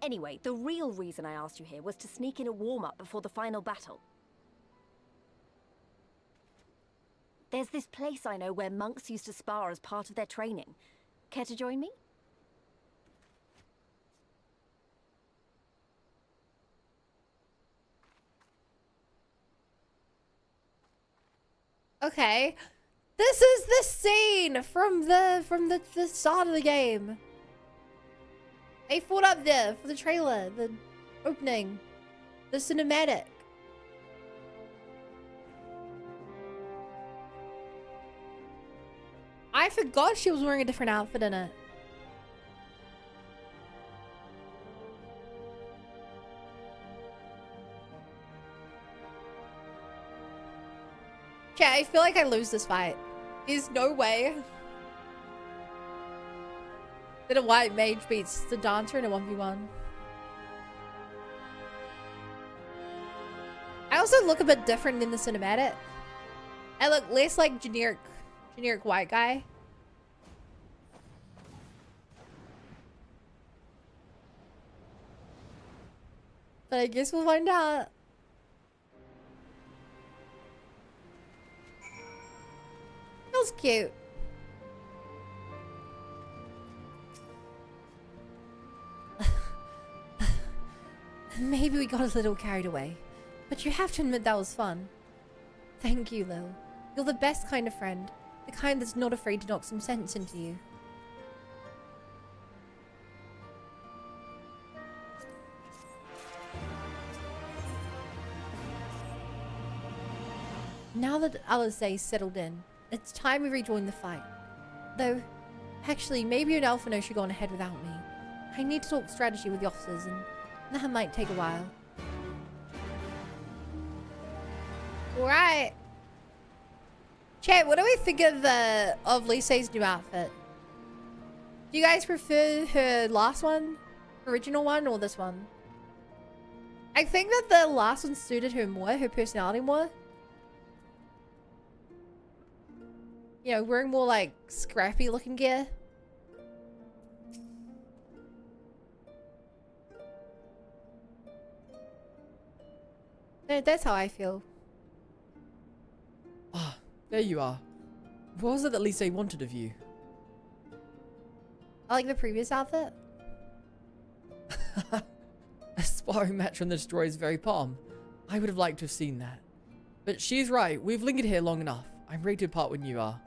Anyway, the real reason I asked you here was to sneak in a warm-up before the final battle. There's this place I know where monks used to spar as part of their training. Care to join me? Okay, this is the scene from the start of the game. They fought up there for the trailer, the opening, the cinematic. I forgot she was wearing a different outfit in it. Okay, I feel like I lose this fight. There's no way that a white mage beats the dancer in a 1v1. I also look a bit different in the cinematic. I look less like generic Generic white guy. But I guess we'll find out. That was cute. Maybe we got a little carried away, but you have to admit that was fun. Thank you, Lil. You're the best kind of friend. The kind that's not afraid to knock some sense into you. Now that Alizé's settled in, it's time we rejoin the fight. Though, actually, maybe you and Alphino should go on ahead without me. I need to talk strategy with the officers, and that might take a while. Alright. Chat, what do we think of Lisey's new outfit? Do you guys prefer her last one? Original one, or this one? I think that the last one suited her more, her personality more. You know, wearing more like scrappy looking gear. That's how I feel. Ah, there you are. What was it that Lisey wanted of you? I like the previous outfit. A sparring match on the Destroyer's very palm. I would have liked to have seen that. But she's right, we've lingered here long enough. I'm ready to depart when you are.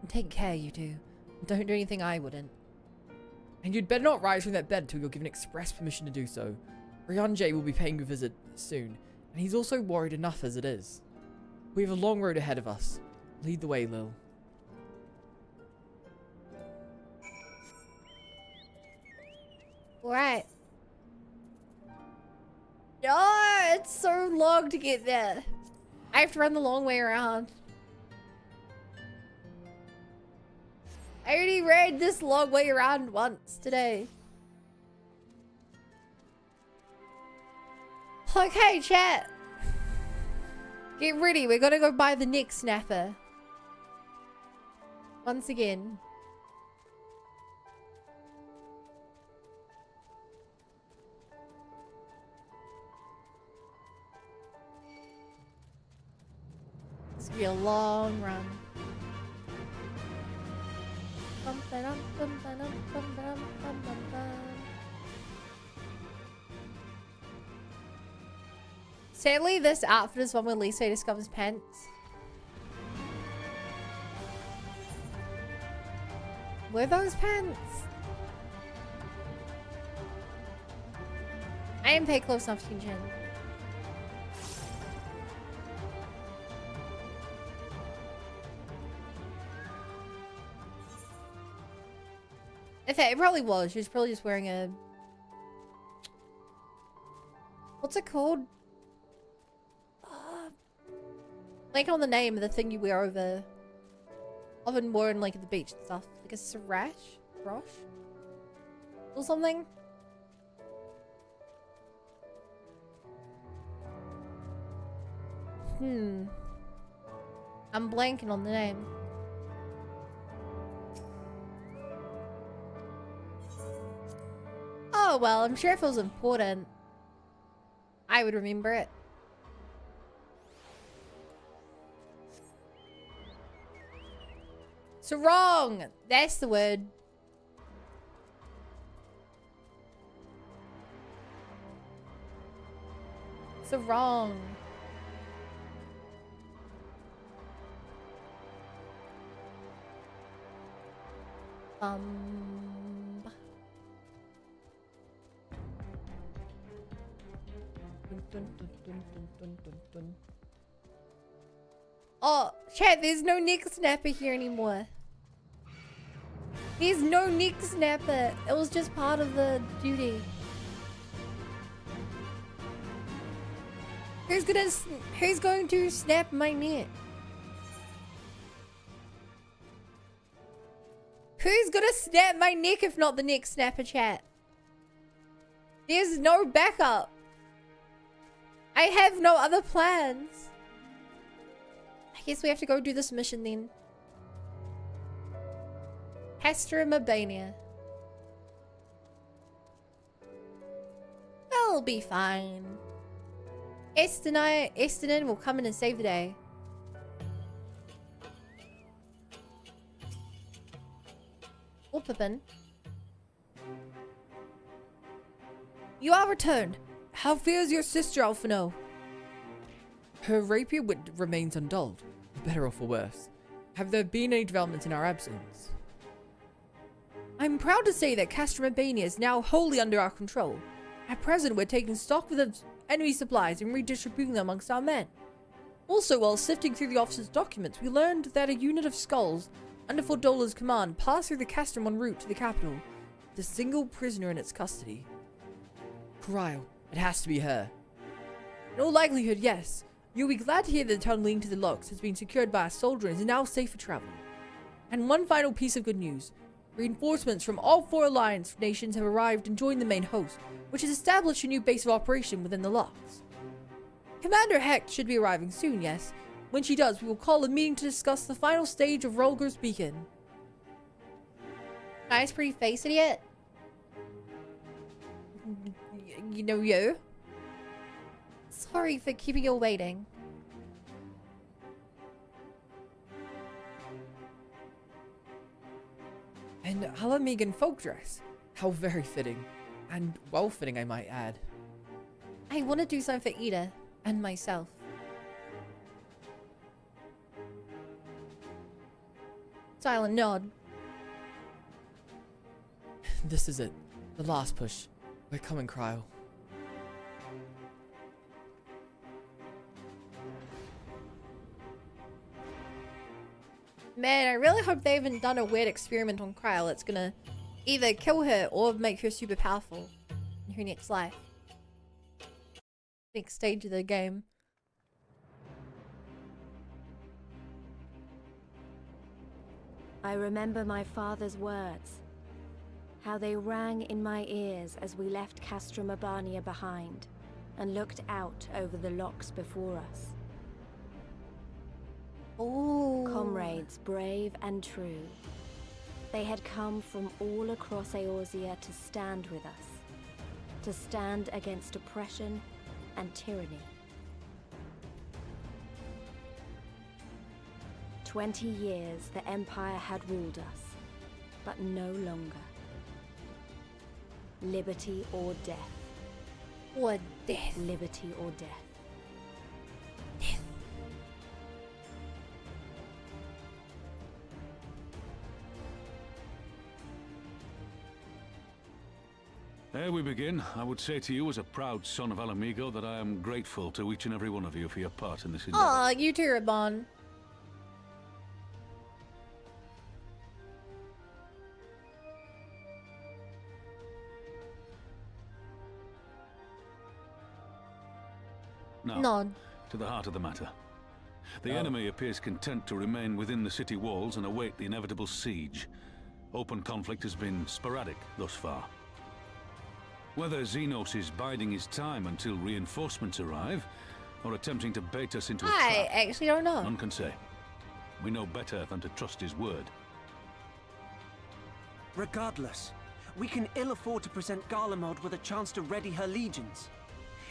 Take care, you two. Don't do anything I wouldn't. And you'd better not rise from that bed till you're given express permission to do so. Ryanje will be paying you a visit soon, and he's also worried enough as it is. We have a long road ahead of us. Lead the way, Lil. Alright. No, it's so long to get there. I have to run the long way around. I already ran this long way around once today. Okay, chat. Get ready. We're gonna go buy the neck snapper. Once again. It's gonna be a long run. Sadly, this outfit is one where Lisey discovers pants. Were those pants? I didn't pay close enough attention. In fact, it probably was. She was probably just wearing a... What's it called? Like on the name of the thing you wear over... Often worn like at the beach and stuff. Like a sarash? Brosh? Or something? I'm blanking on the name. Oh well, I'm sure if it was important, I would remember it. So wrong! That's the word. So wrong. Oh, chat, there's no neck snapper here anymore. There's no neck snapper. It was just part of the duty. Who's going to snap my neck? Who's gonna snap my neck if not the neck snapper, chat? There's no backup. I have no other plans. I guess we have to go do this mission then. Castrum Albania. They'll be fine. Estinin will come in and save the day. Oh, Pippin. You are returned. How fares your sister, Alphino? Her rapier wit remains undulled, for better or for worse. Have there been any developments in our absence? I'm proud to say that Castrum Albania is now wholly under our control. At present, we're taking stock of the enemy supplies and redistributing them amongst our men. Also, while sifting through the officer's documents, we learned that a unit of skulls under Fordola's command passed through the Castrum en route to the capital, with a single prisoner in its custody. Cryle, it has to be her. In all likelihood, yes. You'll be glad to hear that the tunnel leading to the locks has been secured by a soldier and is now safe for travel. And one final piece of good news. Reinforcements from all 4 Alliance nations have arrived and joined the main host, which has established a new base of operation within the locks. Commander Hecht should be arriving soon, yes. When she does, we will call a meeting to discuss the final stage of Rolger's Beacon. Nice pretty face, idiot. You know you. Sorry for keeping you waiting. An Alamegan folk dress. How very fitting. And well-fitting, I might add. I want to do something for Ida and myself. Silent nod. This is it. The last push. We're coming, Cryle. Man, I really hope they haven't done a weird experiment on Cryle that's gonna either kill her or make her super powerful in her next life. Next stage of the game. I remember my father's words, how they rang in my ears as we left Castrum Albania behind and looked out over the locks before us. Oh, Comrades brave and true. They had come from all across Eorzea to stand with us, to stand against oppression and tyranny. 20 years the Empire had ruled us, but no longer. Liberty or death. what death. Liberty or death. Ere we begin, I would say to you as a proud son of Alamigo that I am grateful to each and every one of you for your part in this endeavor. Aw, you too, Rabon. Now, Nod. to the heart of the matter. The enemy appears content to remain within the city walls and await the inevitable siege. Open conflict has been sporadic thus far. Whether Xenos is biding his time until reinforcements arrive, or attempting to bait us into a I trap, actually don't know. none can say. We know better than to trust his word. Regardless, we can ill afford to present Garlemald with a chance to ready her legions.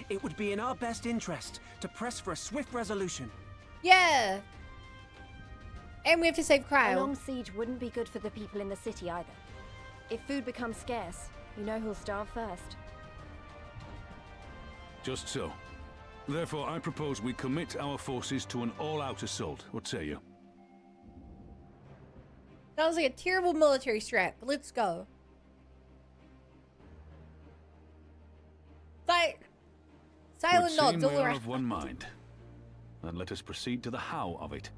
It would be in our best interest to press for a swift resolution. Yeah. And we have to save A Cryo. long siege wouldn't be good for the people in the city either. If food becomes scarce, you know who'll starve first. Just so. Therefore, I propose we commit our forces to an all-out assault. What say you? Sounds like a terrible military strat, but let's go. Silent Would nods seem all we are around. of one mind. Then let us proceed to the how of it.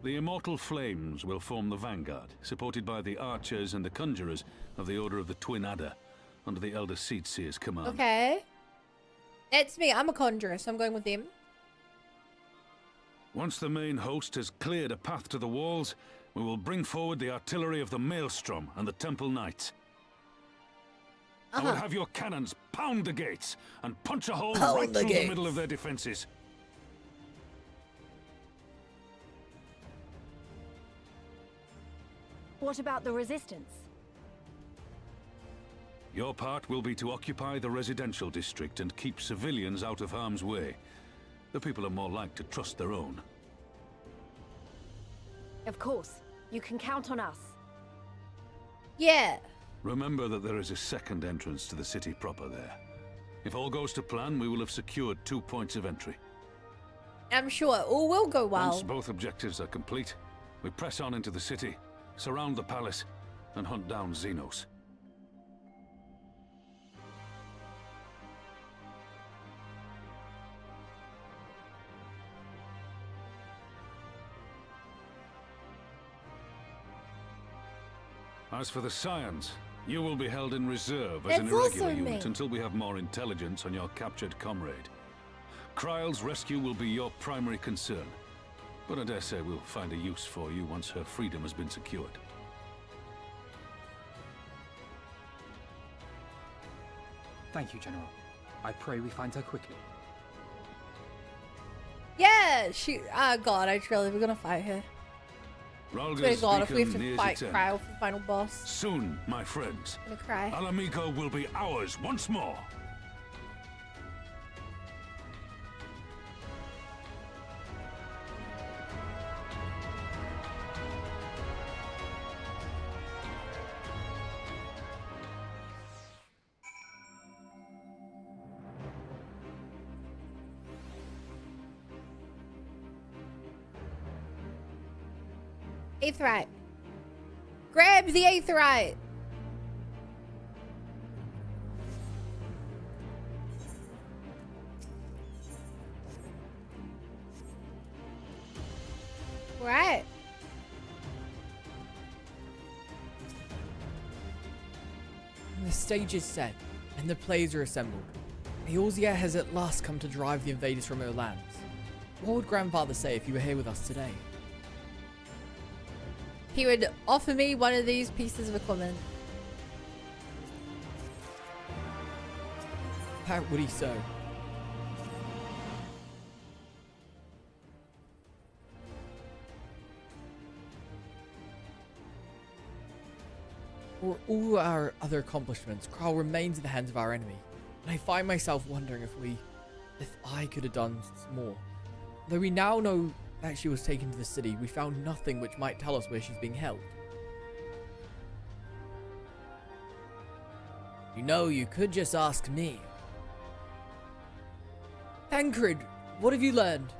The immortal flames will form the vanguard, supported by the archers and the conjurers of the Order of the Twin Adder, under the Elder Seedseer's command. Okay. It's me. I'm a conjurer, so I'm going with them. Once the main host has cleared a path to the walls, we will bring forward the artillery of the Maelstrom and the Temple Knights. I would have your cannons pound the gates and punch a hole right through the middle of their defenses. What about the resistance? Your part will be to occupy the residential district and keep civilians out of harm's way. The people are more like to trust their own. Of course. You can count on us. Yeah. Remember that there is a second entrance to the city proper there. If all goes to plan, we will have secured 2 points of entry. I'm sure all will go well. Once both objectives are complete, we press on into the city, surround the palace, and hunt down Xenos. As for the Scions, you will be held in reserve as an That's irregular also unit me. until we have more intelligence on your captured comrade. Kryle's rescue will be your primary concern, but I dare say we'll find a use for you once her freedom has been secured. Thank you, General. I pray we find her quickly. Yeah, she. Oh god, I truly we're gonna fight her. Swear to Ralga's god, if we have beacon to nears fight its end. Cryo for the final boss, Soon, my friends, I'm gonna cry. Alamigo will be ours once more. Aetheryte. Grab the Aetheryte. Right. The stage is set, and the players are assembled. Eorzea has at last come to drive the invaders from her lands. What would Grandfather say if you were here with us today? He would offer me one of these pieces of equipment. How would he so? For all our other accomplishments, Kral remains in the hands of our enemy, and I find myself wondering if I could have done more. Though we now know that she was taken to the city, we found nothing which might tell us where she's being held. You know, you could just ask me. Tancred, what have you learned?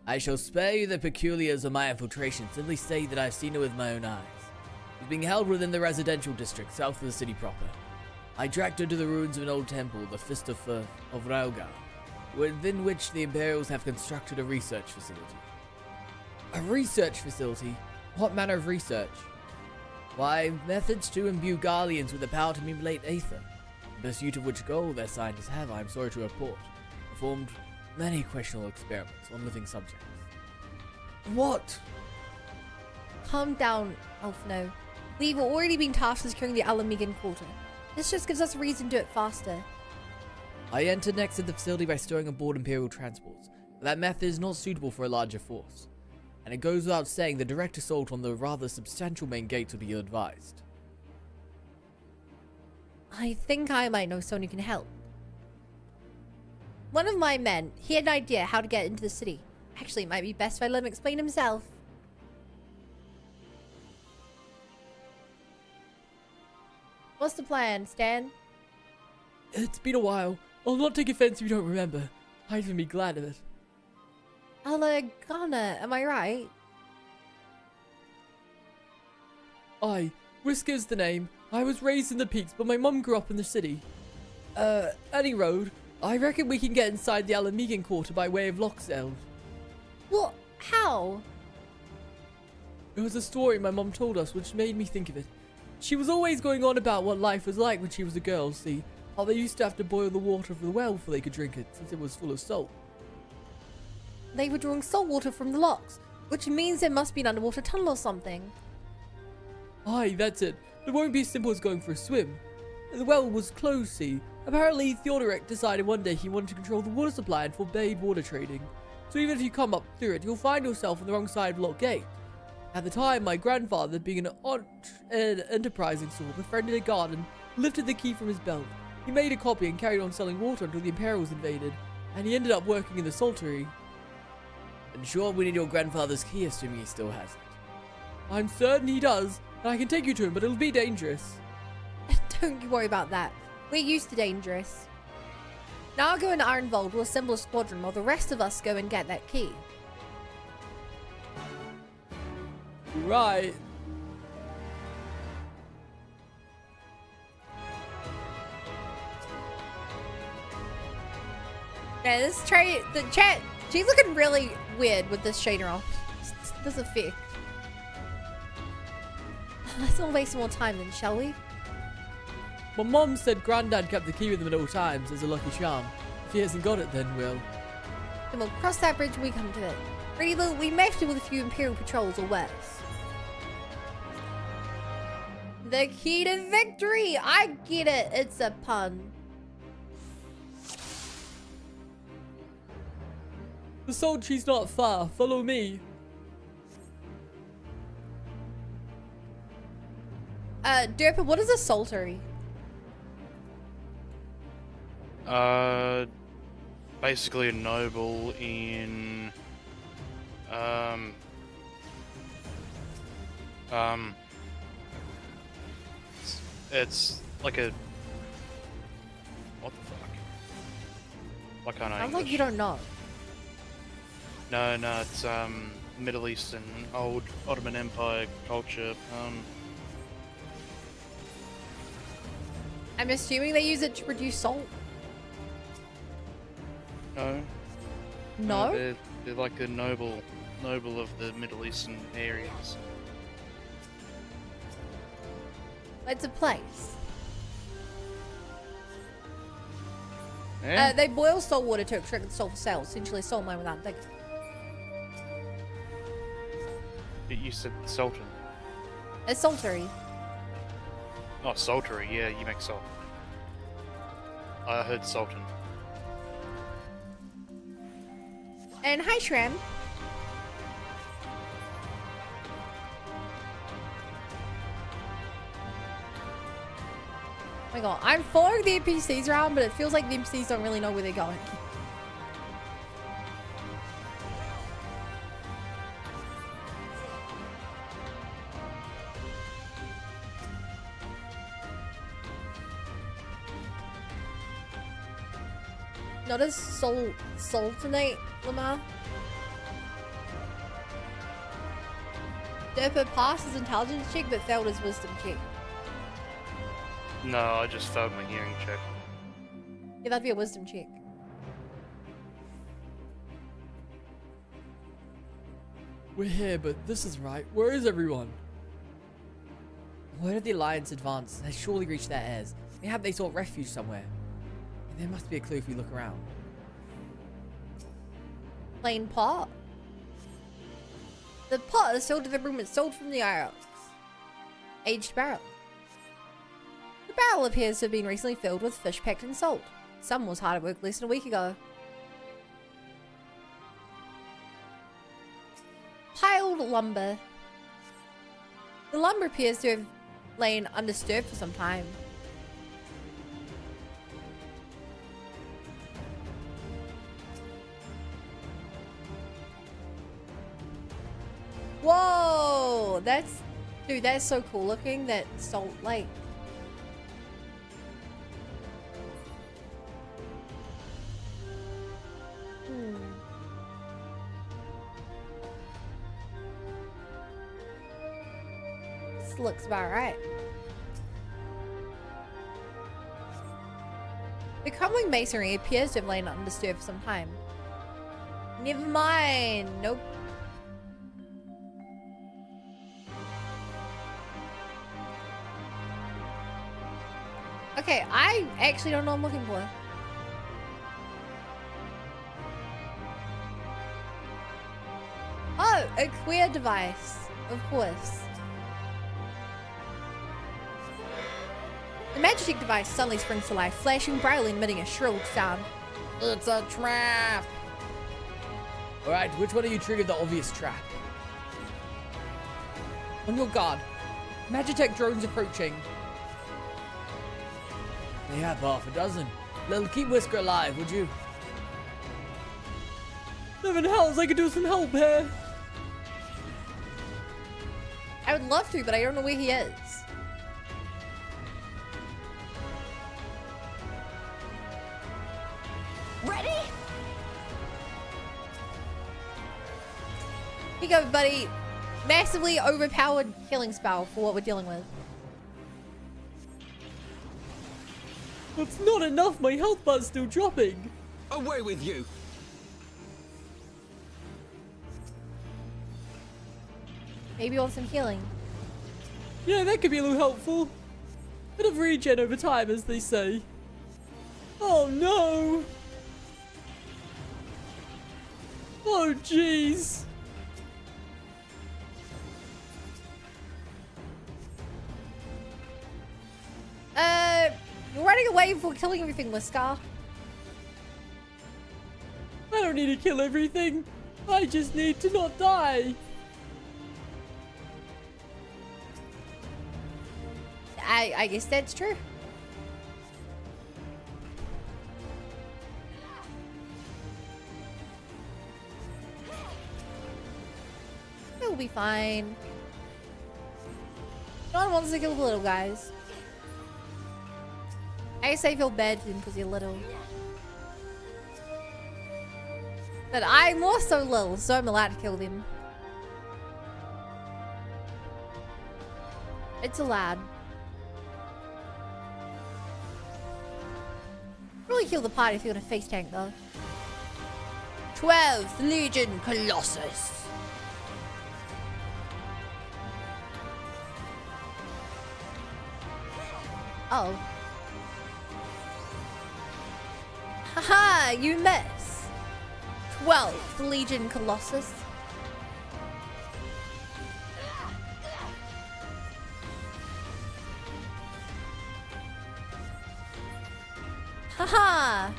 I shall spare you the peculiars of my infiltration, simply say that I've seen her with my own eyes. She's being held within the residential district south of the city proper. I dragged her to the ruins of an old temple, the Fist of Rauga, within which the Imperials have constructed a research facility. A research facility? What manner of research? Why, methods to imbue Garleans with the power to manipulate Aether, in pursuit of which goal their scientists have, I am sorry to report, performed many questionable experiments on living subjects. What? Calm down, Alphino. We've already been tasked with securing the Alamigan quarter. This just gives us a reason to do it faster. I entered and exited the facility by stowing aboard Imperial transports, but that method is not suitable for a larger force. And it goes without saying the direct assault on the rather substantial main gates would be ill-advised. I think I might know someone who can help. One of my men, he had an idea how to get into the city. Actually, it might be best if I let him explain himself. What's the plan, Stan? It's been a while. I'll not take offense if you don't remember. I'd even be glad of it. Alagana, am I right? Aye, Whisker's the name. I was raised in the peaks, but my mum grew up in the city. Any road. I reckon we can get inside the Alamigan quarter by way of Loxeld. What? How? It was a story my mum told us which made me think of it. She was always going on about what life was like when she was a girl, see? How they used to have to boil the water of the well before they could drink it, since it was full of salt. They were drawing salt water from the locks, which means there must be an underwater tunnel or something. Aye, that's it. It won't be as simple as going for a swim. The well was closed, see? Apparently, Theodoric decided one day he wanted to control the water supply and forbade water trading. So even if you come up through it, you'll find yourself on the wrong side of Lock Gate. At the time, my grandfather, being an enterprising soul, befriended a garden, lifted the key from his belt. He made a copy and carried on selling water until the Imperials invaded, and he ended up working in the saltery. And sure, we need your grandfather's key, assuming he still has it. I'm certain he does, and I can take you to him, but it'll be dangerous. Don't you worry about that. We're used to dangerous. Now I'll go into Ironvold, we'll assemble a squadron while the rest of us go and get that key. Right. Yeah, this the chat, she's looking really weird with this shader off. This effect. Let's not waste more time then, shall we? My mom said Granddad kept the key with him at all times as a lucky charm. If he hasn't got it, then we'll... Then we'll cross that bridge when we come to it. Or either we may have to with a few Imperial patrols or worse. The key to victory! I get it, it's a pun. The soldiers not far. Follow me. Derpa, what is a saltery? Basically a noble in it's like a what the fuck? Why can't I? Sounds like English? you don't know. No, it's Middle Eastern, old Ottoman Empire culture. I'm assuming they use it to produce salt. No. No? They're like the noble of the Middle Eastern areas. It's a place. Yeah? They boil salt water to extract the salt for sale, essentially salt mine without digging. You said Sultan. A saltery. Oh, saltery, yeah, you make salt. I heard Sultan. And hi, Shram. Oh my god, I'm following the NPCs around, but it feels like the NPCs don't really know where they're going. Not as sultanate, Lamar. Derpa passed his intelligence check but failed his wisdom check. No, I just failed my hearing check. Yeah, that'd be a wisdom check. We're here, but this is right. Where is everyone? Where did the Alliance advance? They surely reached their heirs. Mayhap they sought refuge somewhere. There must be a clue if we look around. Plain pot. The pot is filled to the brim with salt from the Irons. Aged barrel. The barrel appears to have been recently filled with fish packed in salt. Some was hard at work less than a week ago. Piled lumber. The lumber appears to have lain undisturbed for some time. Whoa! Dude, that's so cool looking, that salt lake. This looks about right. The crumbling masonry appears to have lain undisturbed for some time. Never mind. Nope. Okay, I actually don't know what I'm looking for. Oh, a queer device. Of course. The magic device suddenly springs to life, flashing brightly and emitting a shrill sound. It's a trap! Alright, which one of you triggered the obvious trap? On your guard. Magitech drones approaching. They have half a dozen. Lil, keep Whisker alive, would you? Seven hells, I could do some help here. I would love to, but I don't know where he is. Ready? Here you go, buddy. Massively overpowered healing spell for what we're dealing with. That's not enough, my health bar's still dropping. Away with you! Maybe you want some healing. Yeah, that could be a little helpful. Bit of regen over time, as they say. Oh no! Oh jeez! You're running away before killing everything, Whisker. I don't need to kill everything. I just need to not die. I guess that's true. It'll be fine. No one wants to kill the little guys. I guess I feel bad for them because they're little. But I'm also little, so I'm allowed to kill them. It's allowed. Really heal the party if you're gonna face tank though. 12th Legion Colossus. Oh. Haha, you miss. 12th Legion Colossus. Haha.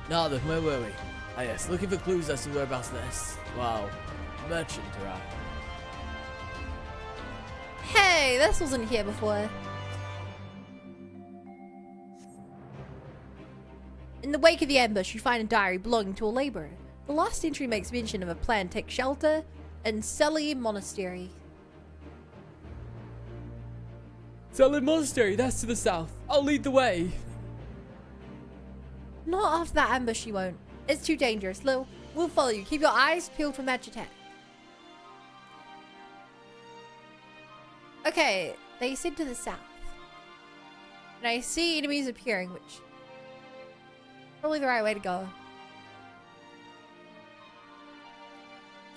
Now then, where were we? Ah yes, looking for clues as to whereabouts this. Wow. Merchant arrived. Hey, this wasn't here before. In the wake of the ambush, you find a diary belonging to a laborer. The last entry makes mention of a plan to take shelter in Selly Monastery. Selin Monastery, that's to the south. I'll lead the way. Not after that ambush, you won't. It's too dangerous. Lil, we'll follow you. Keep your eyes peeled for match attack. Okay, they said to the south. And I see enemies appearing, which... probably the right way to go.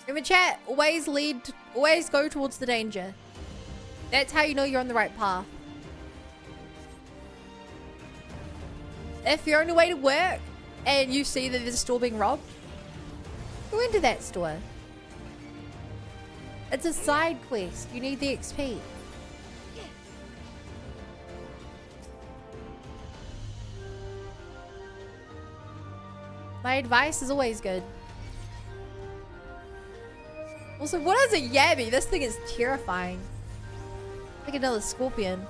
Remember chat, always go towards the danger. That's how you know you're on the right path. If you're on your way to work and you see that there's a store being robbed, go into that store. It's a side quest. You need the XP. My advice is always good. Also, what is a yabby? This thing is terrifying. Like another scorpion.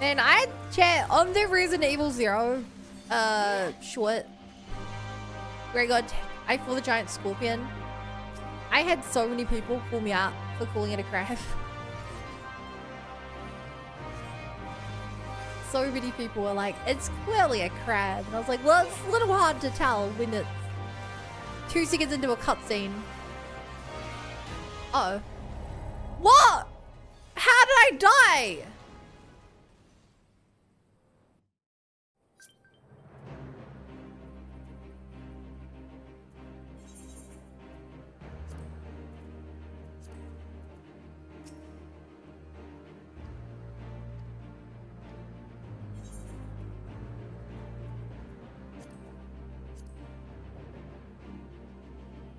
And I chat on the Resident Evil 0 short where I fought the giant scorpion. I had so many people call me out for calling it a crab. So many people were like, it's clearly a crab. And I was like, well, it's a little hard to tell when it's 2 seconds into a cutscene. Uh oh. What? How did I die?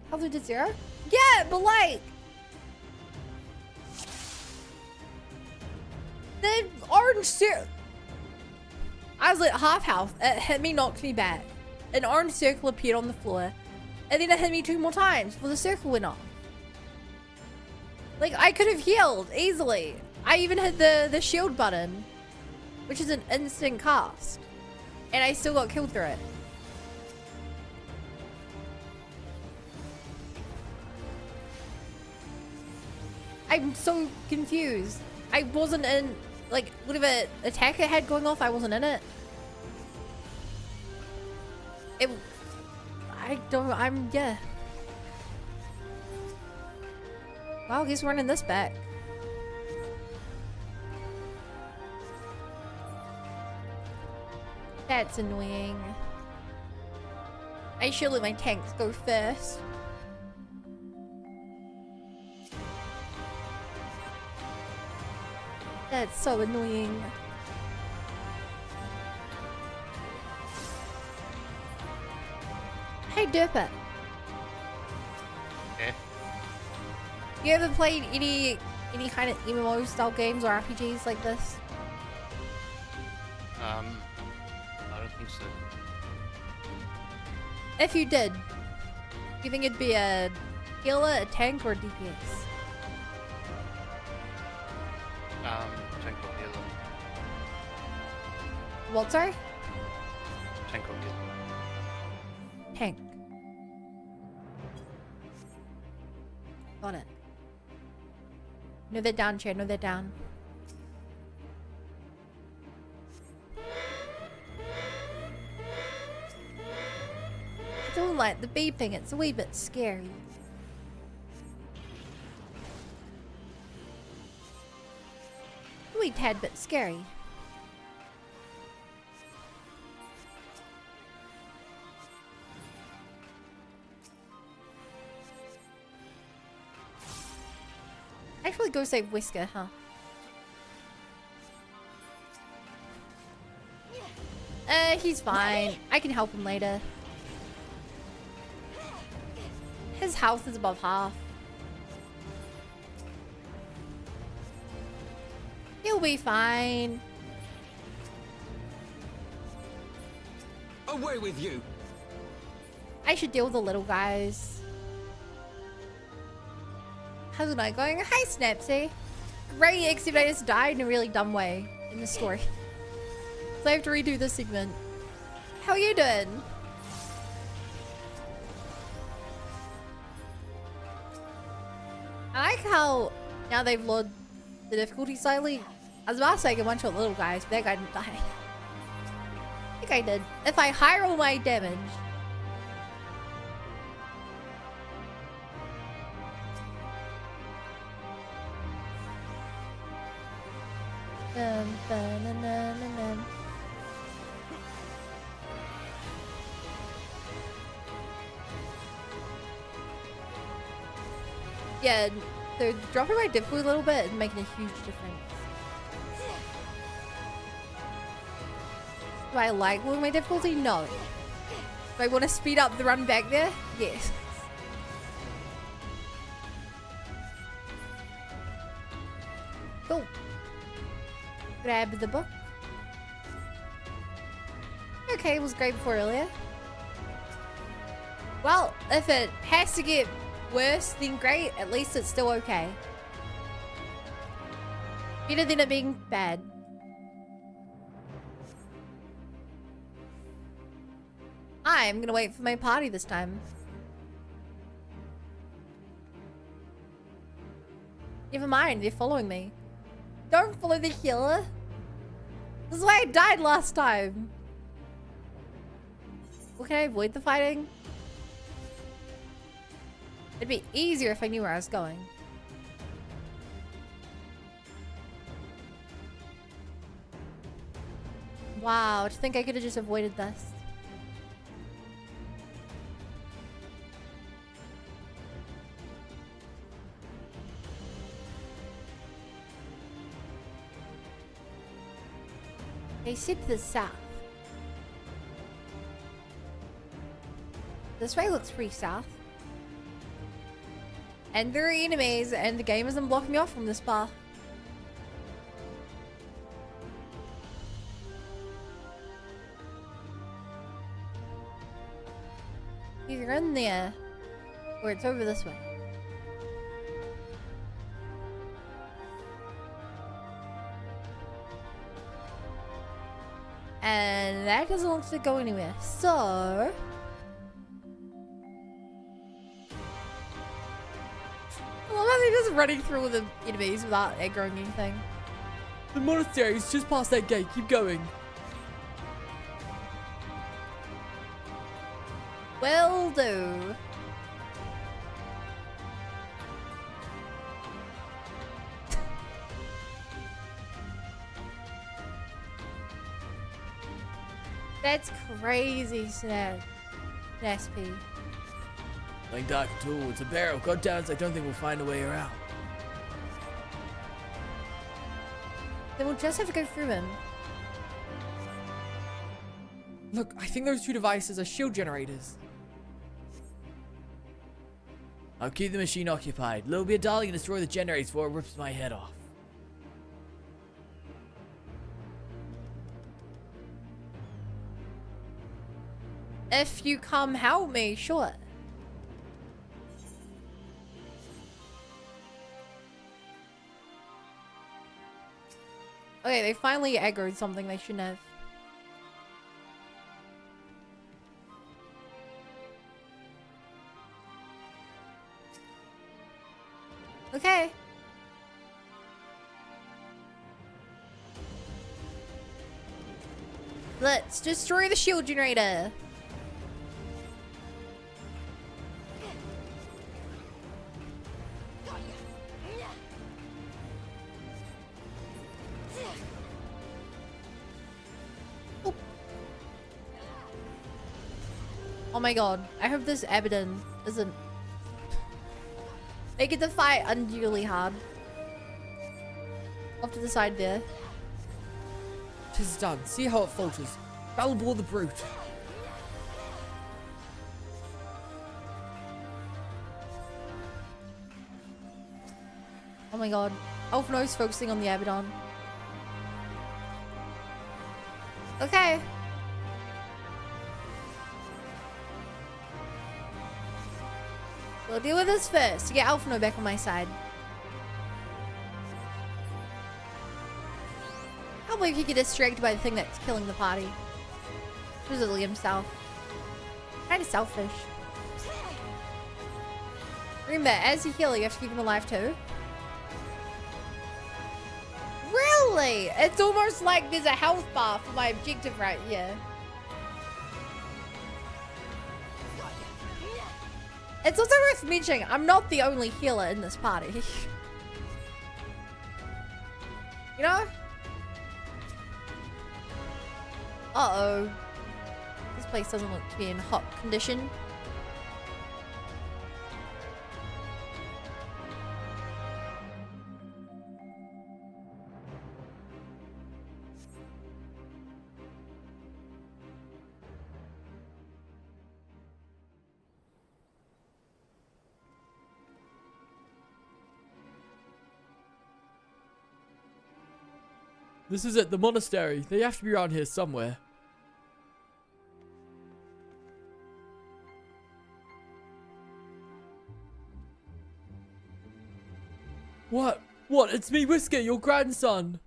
Health to 0? Yeah, but like... the orange circle... I was at half health. It hit me, knocked me back. An orange circle appeared on the floor. And then it hit me 2 more times before the circle went off. Like, I could have healed easily. I even hit the shield button, which is an instant cast. And I still got killed through it. I'm so confused. I wasn't in, like, whatever attack it had going off, I wasn't in it. Yeah. Well, he's running this back. That's annoying. I should let my tanks go first. That's so annoying. Hey, Derpa. Yeah. You ever played any kind of MMO style games or RPGs like this? I don't think so. If you did, do you think it'd be a healer, a tank, or a DPS? Tank or healer. What, sorry? Tank or healer. Tank. Got it. No, they're down, Chair. No, they're down. I don't like the beeping. It's a wee bit scary. A wee tad bit scary. Actually, go save Whisker, huh? He's fine. I can help him later. His health is above half. He'll be fine. Away with you! I should deal with the little guys. How's it not going? Hi, Snapsy. Great, except I just died in a really dumb way in the story. So I have to redo this segment. How are you doing? I like how now they've lowered the difficulty slightly. I was about to say I can one-shot little guys, but that guy didn't die. I think I did. If I higher all my damage. Yeah, they're dropping my difficulty a little bit and making a huge difference. Do I like lowering my difficulty? No. Do I want to speed up the run back there? Yes. Cool. Grab the book. Okay, it was great before earlier. Well, if it has to get worse than great, at least it's still okay. Better than it being bad. I'm gonna wait for my party this time. Never mind, they're following me. Don't follow the healer. This is why I died last time. Well, can I avoid the fighting? It'd be easier if I knew where I was going. Wow, to think I could have just avoided this. They sit to the south. This way looks pretty south. And there are enemies, and the game isn't blocking me off from this path. Either in there. Or it's over this way. And that doesn't look to go anywhere. So... I love how they're just running through the enemies without aggroing anything. The monastery is just past that gate. Keep going. Will do. That's crazy, Snaspy. Like dark at all. It's a barrel. God damn it, I don't think we'll find a way around. Then we'll just have to go through him. Look, I think those two devices are shield generators. I'll keep the machine occupied. Little be a darling and destroy the generators before it rips my head off. If you come help me, sure. Okay, they finally aggroed something they shouldn't have. Okay. Let's destroy the shield generator. Oh my god, I hope this Abaddon isn't making the fight unduly hard. Off to the side there. 'Tis done. See how it falters. Battle bore the brute. Oh my god. Elfno's focusing on the Abaddon. Okay. We'll deal with this first to get Alphino back on my side. I can't believe he get distracted by the thing that's killing the party. Specifically himself. Kinda selfish. Remember, as you heal, you have to keep him alive too. Really? It's almost like there's a health bar for my objective right here. It's also worth mentioning, I'm not the only healer in this party. You know? Uh-oh. This place doesn't look to be in hot condition. This is it, the monastery. They have to be around here somewhere. What? What? It's me, Whisker, your grandson.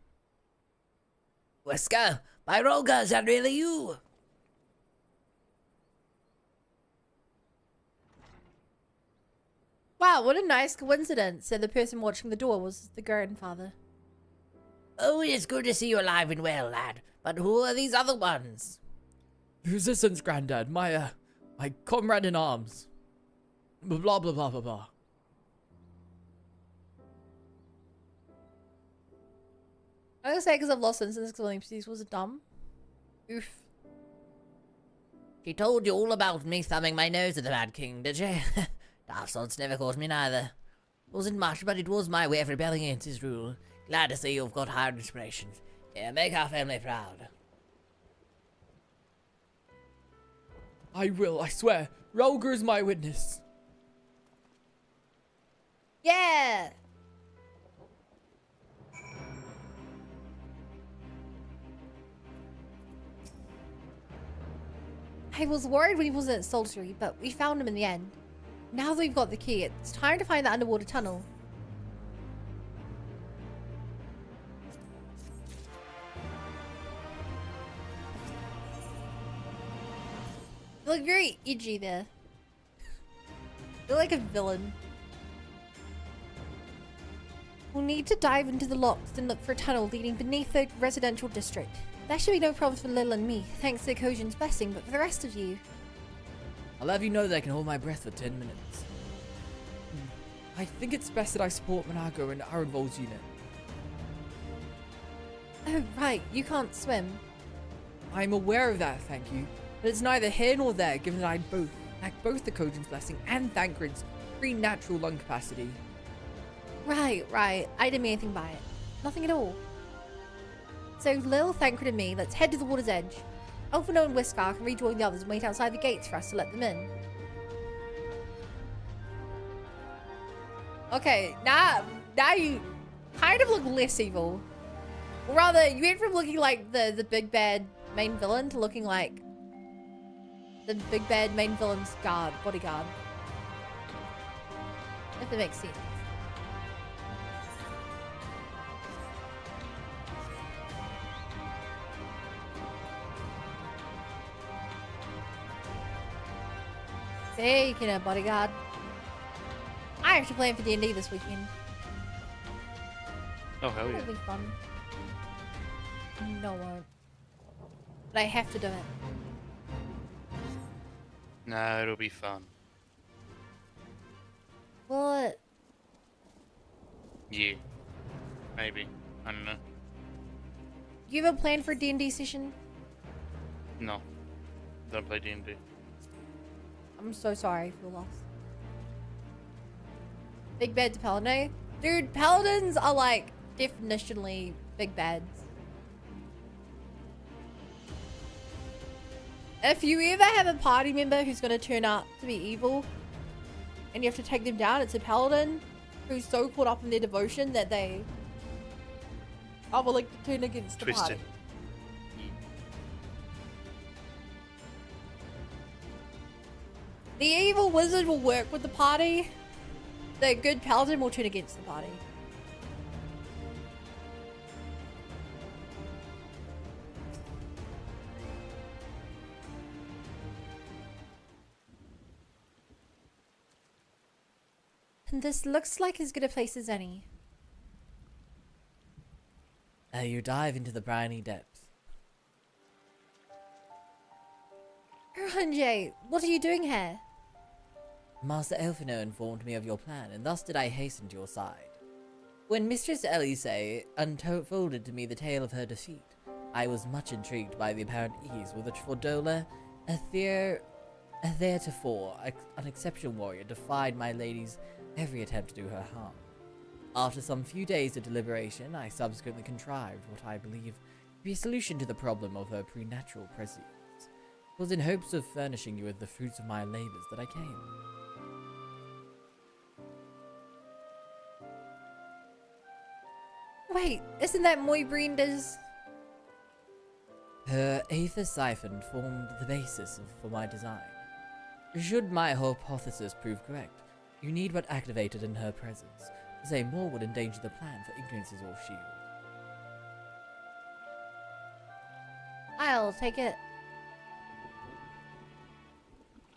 Whisker, my Rolga, is that really you? Wow, what a nice coincidence. And the person watching the door was the grandfather. Oh, it's good to see you alive and well, lad. But who are these other ones? Resistance, Granddad. My comrade in arms. Blah, blah, blah, blah, blah. I'm gonna say because I've lost instance because William Steve was dumb. Oof. She told you all about me thumbing my nose at the Mad King, did she? Dark Swords never caught me neither. Wasn't much, but it was my way of rebelling against his rule. Glad to see you've got higher inspirations. Yeah, make our family proud. I will, I swear. Rolga is my witness. Yeah! I was worried when he wasn't at Sultry, but we found him in the end. Now that we've got the key, it's time to find the underwater tunnel. You look very edgy there. You're like a villain. We'll need to dive into the locks and look for a tunnel leading beneath the residential district. That should be no problem for Lil and me, thanks to Kojin's blessing, but for the rest of you... I'll have you know that I can hold my breath for 10 minutes. I think it's best that I support Monaco and Arenvol's unit. Oh, right, you can't swim. I'm aware of that, thank you. But it's neither here nor there, given that I lack both the Kojin's blessing and Thancred's pre-natural lung capacity. Right. I didn't mean anything by it. Nothing at all. So, Lil, Thancred and me, let's head to the water's edge. Elfino and Whiskar can rejoin the others and wait outside the gates for us to let them in. Okay, now you kind of look less evil. Or rather, you went from looking like the big bad main villain to looking like the big bad main villain's bodyguard. If that makes sense. Speaking of bodyguard, I have to plan for D&D this weekend. Oh, hell yeah. It'll be fun. No, it won't. But I have to do it. No, it'll be fun. What? Yeah. Maybe. I don't know. You have a plan for a D&D session? No. Don't play D&D. I'm so sorry for your loss. Big bad to Paladin? Dude, Paladins are like definitionally big bads. If you ever have a party member who's going to turn out to be evil and you have to take them down, it's a Paladin who's so caught up in their devotion that they are willing to turn against the party. The evil wizard will work with the party. The good paladin will turn against the party. And this looks like as good a place as any. You dive into the briny depths. Ranjay, what are you doing here? Master Elfino informed me of your plan, and thus did I hasten to your side. When Mistress Elise unfolded to me the tale of her defeat, I was much intrigued by the apparent ease with which Fordola, a theretofore unexceptional warrior, defied my lady's every attempt to do her harm. After some few days of deliberation, I subsequently contrived what I believe to be a solution to the problem of her preternatural presence. It was in hopes of furnishing you with the fruits of my labors that I came. Wait, isn't that Moybrinda's? Her aether siphon formed the basis for my design. Should my hypothesis prove correct, you need but activate it in her presence. To say more would endanger the plan for Ignorance's or shield. I'll take it.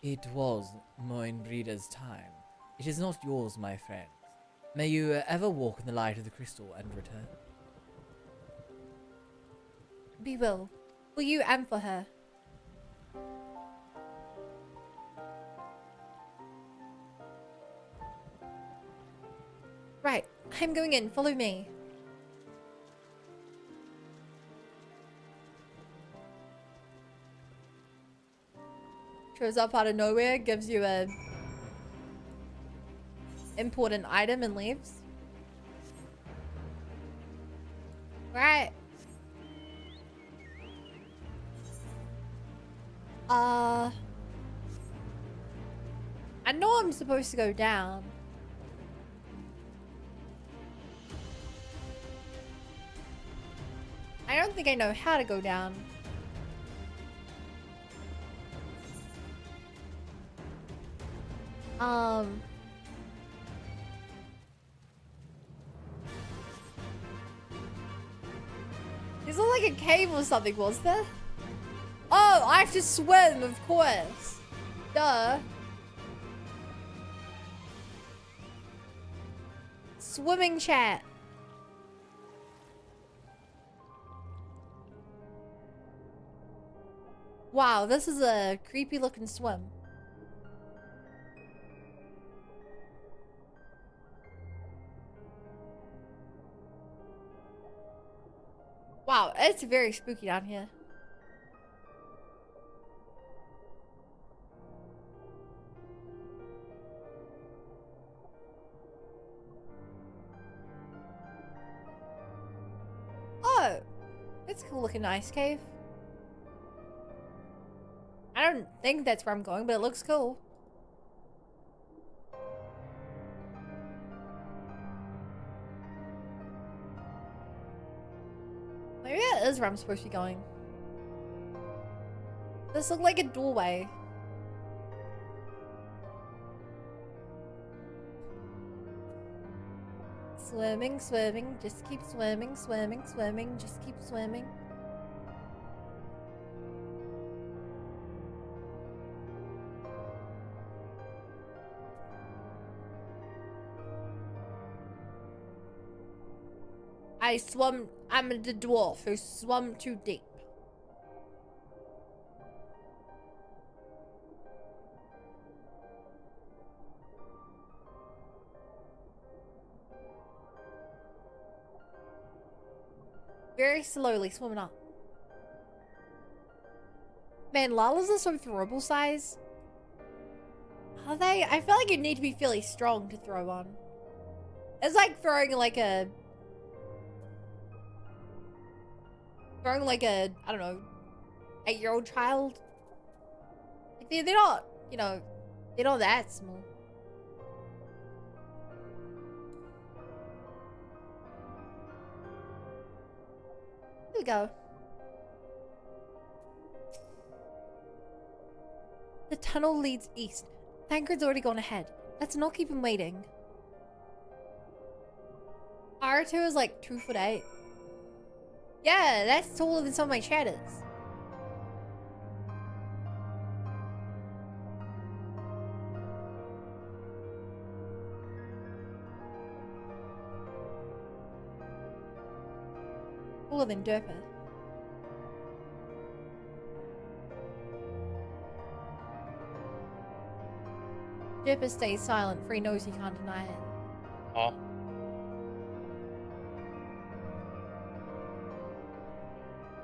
It was Moinbreeder's time. It is not yours, my friend. May you ever walk in the light of the crystal and return. We will. For you and for her. Right, I'm going in. Follow me. Shows up out of nowhere, gives you a important item and leaves. Right. I know I'm supposed to go down. I don't think I know how to go down. There's not like a cave or something, was there? Oh, I have to swim, of course. Duh. Swimming chat. Wow, this is a creepy looking swim. Wow, it's very spooky down here. Oh, it's a cool looking ice cave. I don't think that's where I'm going, but it looks cool. Maybe that is where I'm supposed to be going. This looks like a doorway. Swimming, swimming, just keep swimming, swimming, swimming, just keep swimming. I'm the dwarf who swum too deep. Very slowly swimming up. Man, llamas are so throwable size. Are they? I feel like you need to be fairly strong to throw one. It's like throwing like a, I don't know, 8-year-old child. Like they're not, you know, they're not that small. Here we go. The tunnel leads east. Thancred's already gone ahead. Let's not keep him waiting. R2 is like 2'8". Yeah, that's taller than some of my chatters. Taller than Derpa. Derpa stays silent, for he knows he can't deny it. Oh.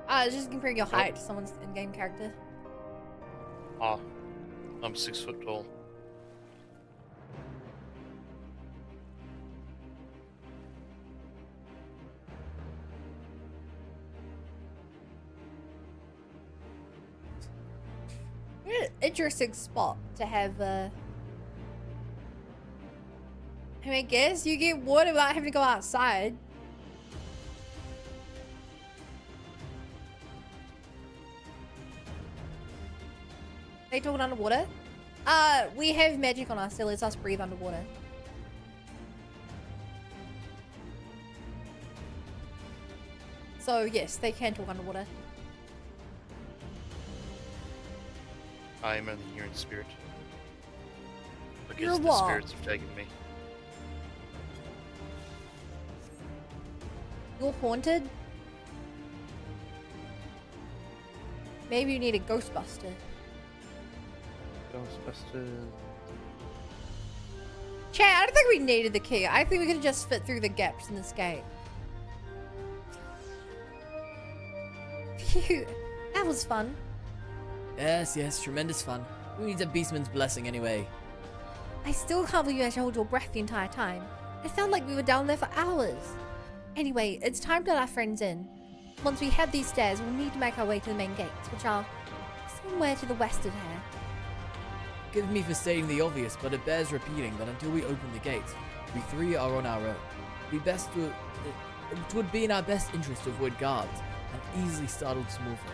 It's just comparing your height to someone's in-game character. Oh. I'm 6 foot tall. What an interesting spot to have, I mean, I guess you get water without having to go outside. They talking underwater? We have magic on us that lets us breathe underwater. So yes, they can talk underwater. I am only here in spirit. Because You're the what? spirits have taken me. You're haunted? Maybe you need a Ghostbuster. Ghostbusters. Chat, I don't think we needed the key. I think we could just fit through the gaps in this gate. Phew, that was fun. Yes, tremendous fun. Who needs a beastman's blessing anyway? I still can't believe you had to hold your breath the entire time. It felt like we were down there for hours. Anyway, it's time to let our friends in. Once we head these stairs, we'll need to make our way to the main gates, which are somewhere to the west of here. Forgive me for stating the obvious, but it bears repeating that until we open the gates, we three are on our own. It would be in our best interest to avoid guards and easily startled small folk.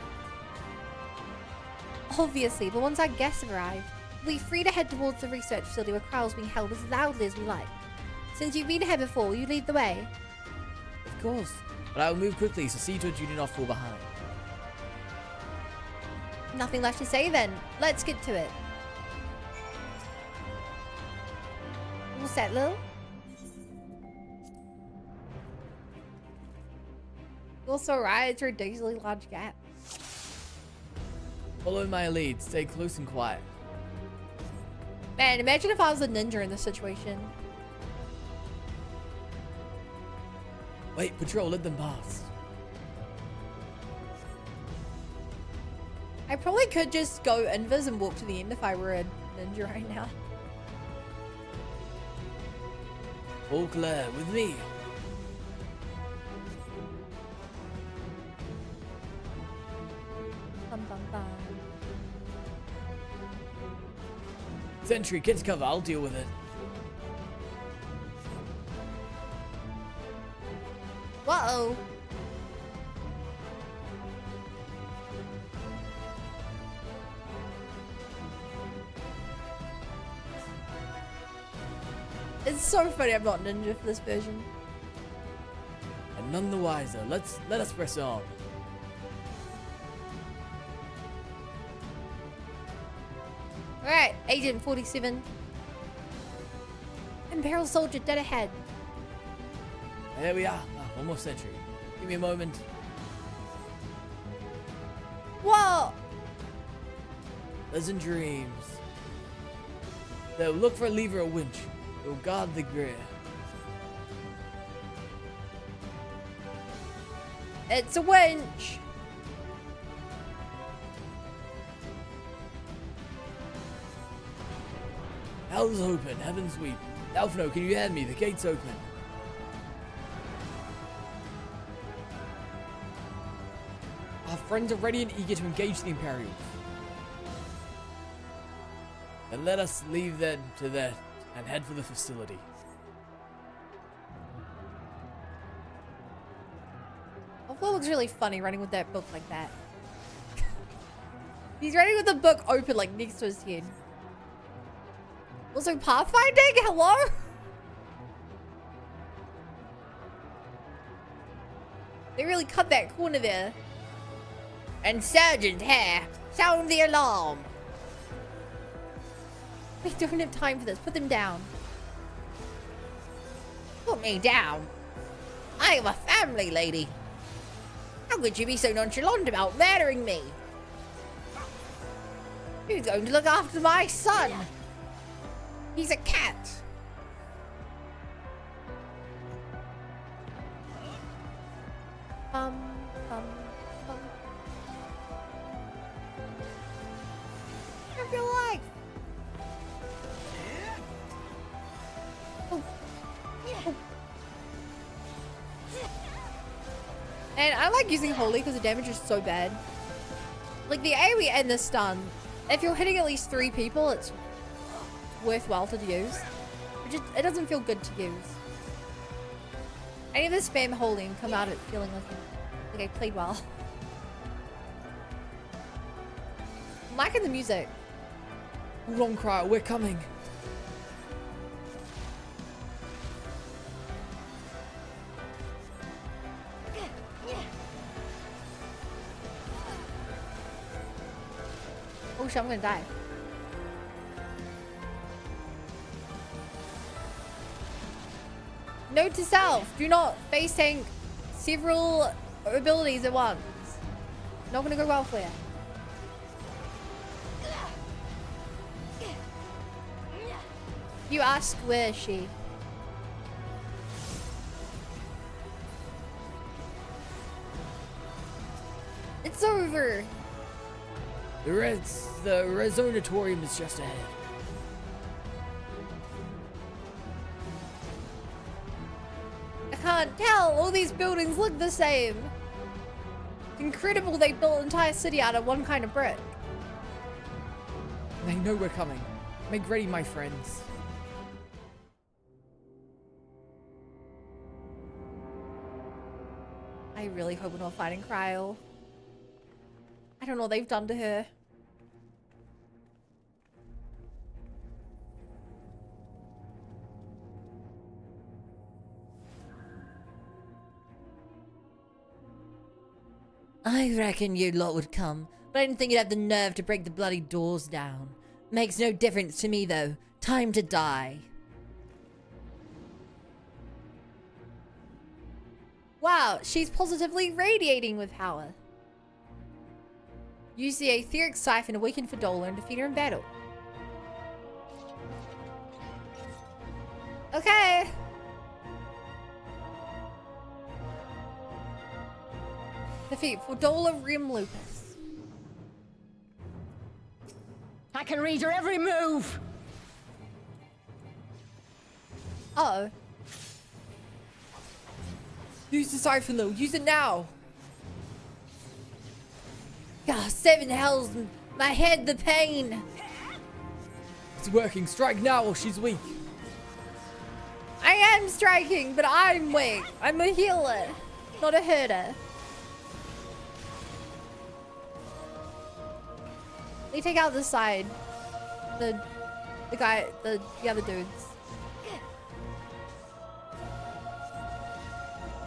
Obviously, but once our guests have arrived, We're free to head towards the research facility where Kryle's being held as loudly as we like. Since you've been here before, will you lead the way? Of course. But I will move quickly, so see to it you do not fall behind. Nothing left to say then. Let's get to it. All set, Lil? Also, right, it's a ridiculously large gap. Follow my lead. Stay close and quiet. Man, imagine if I was a ninja in this situation. Wait, patrol, let them pass. I probably could just go invis and walk to the end if I were a ninja right now. All clear, with me. Bum, bum, bum. Sentry, get to cover. I'll deal with it. Whoa. It's so funny I'm not ninja for this version. And none the wiser. Let us press on. Alright, Agent 47. Imperial soldier dead ahead. There we are. Ah, one more sentry. Give me a moment. Whoa! Pleasant dreams. They'll look for a lever or winch. We'll guard the gear. It's a winch! Hell's open. Heaven's weep. Alphino, can you hear me? The gate's open. Our friends are ready and eager to engage the Imperials. Then let us leave them to that and head for the facility. Although it looks really funny running with that book like that. He's running with the book open like next to his head. Also pathfinding? Hello? They really cut that corner there. And Sergeant here, sound the alarm. We don't have time for this. Put them down. Put me down? I am a family lady. How could you be so nonchalant about murdering me? Who's going to look after my son? He's a cat. Bum, bum. Have your life. Oh. Oh. And I like using Holy because the damage is so bad. Like the AoE and the stun, if you're hitting at least 3 people, it's worthwhile to use. It doesn't feel good to use. I never spam Holy and come out of it feeling like I played well. I'm liking the music. Hold on, Cryer, we're coming. Oh shit, I'm gonna die. Note to self, do not face tank several abilities at once. Not gonna go well for you. You ask, where is she? It's over. The Resonatorium is just ahead. I can't tell. All these buildings look the same. It's incredible they built an entire city out of one kind of brick. They know we're coming. Make ready, my friends. I really hope we're not fighting Cryo. I don't know what they've done to her. I reckon you lot would come, but I didn't think you'd have the nerve to break the bloody doors down. Makes no difference to me, though. Time to die. Wow, she's positively radiating with power. Use the etheric siphon to weaken Fadola and defeat her in battle. Okay. Defeat Fadola Rim Lupus. I can read your every move! Uh oh. Use the siphon though. Use it now. God, 7 hells. My head, the pain. It's working. Strike now or she's weak. I am striking, but I'm weak. I'm a healer, not a herder. They take out the side. The guy, the other dudes.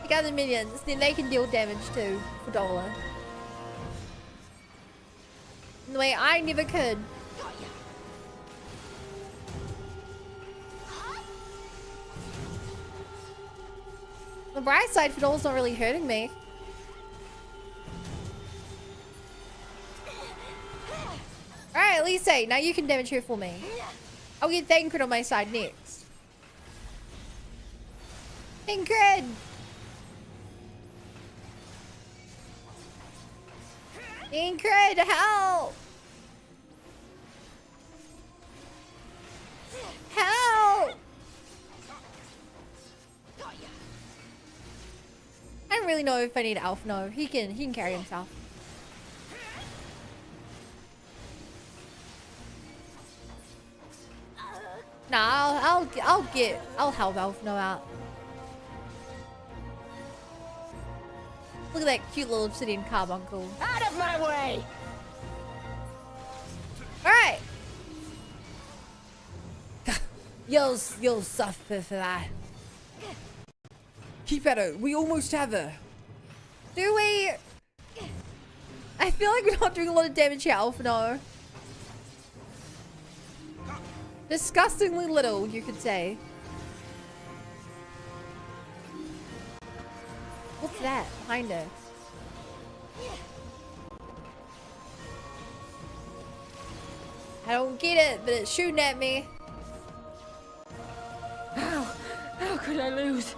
Take out the minions, then they can deal damage to Fadola. In the way I never could. The bright side, Fadola's not really hurting me. Alright, Elise, now you can damage her for me. I'll get Thancred on my side next. Thancred! Thancred, help! Help! I don't really know if I need Alf. No, he can carry himself. Nah, I'll help Alf out. Look at that cute little obsidian carbuncle. Out of my way! Alright. You'll suffer for that. Keep at her. We almost have her. Do we? I feel like we're not doing a lot of damage here, Alf. No. Disgustingly little, you could say. What's that behind her? I don't get it, but it's shooting at me. How could I lose?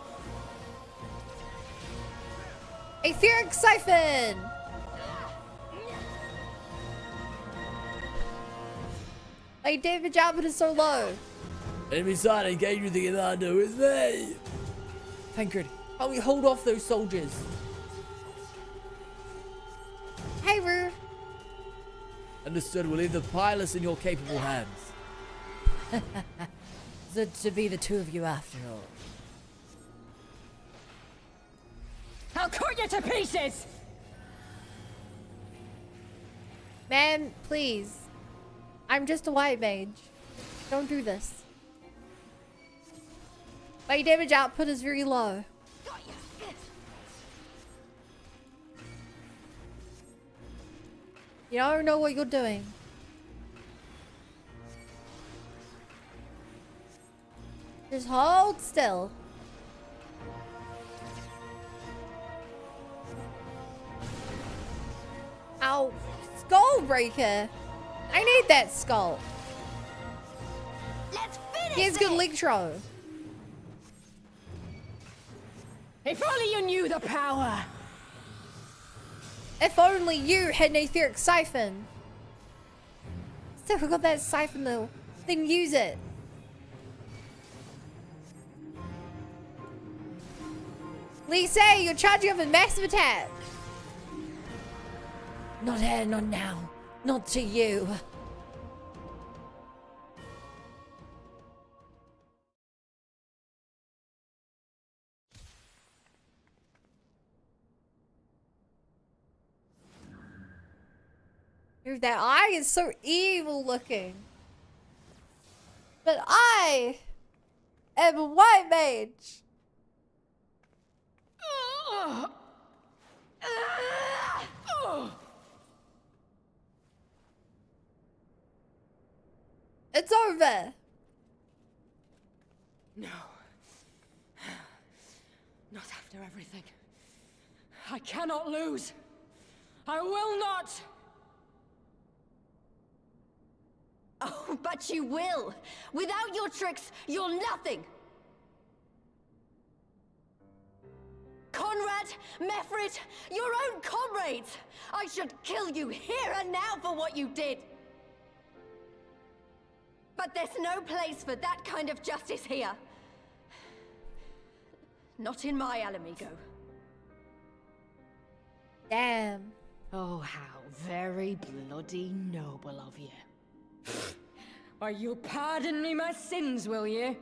Etheric Siphon! My damage output is so low. Enemy side engage with the commander with me. Tancred, help me hold off those soldiers. Hey, Rue. Understood. We'll leave the pilot in your capable hands. So to be the two of you after all. I'll cut you to pieces! Man, please. I'm just a white mage. Don't do this. My damage output is very low. You don't know what you're doing. Just hold still. Ow. Skull breaker. I need that skull. Let's finish He has good electro. If only you knew the power! If only you had an etheric siphon. So we got that siphon though. Then use it. Lisa, you're charging up a massive attack. Not here, not now. Not to you. Dude, that eye is so evil looking. But I am a white mage. It's over. No. Not after everything. I cannot lose. I will not! Oh, but you will! Without your tricks, you're nothing! Conrad, Mefrid, your own comrades! I should kill you here and now for what you did! But there's no place for that kind of justice here. Not in my Alamigo. Damn. Oh, how very bloody noble of you. Why, you'll pardon me my sins, will you?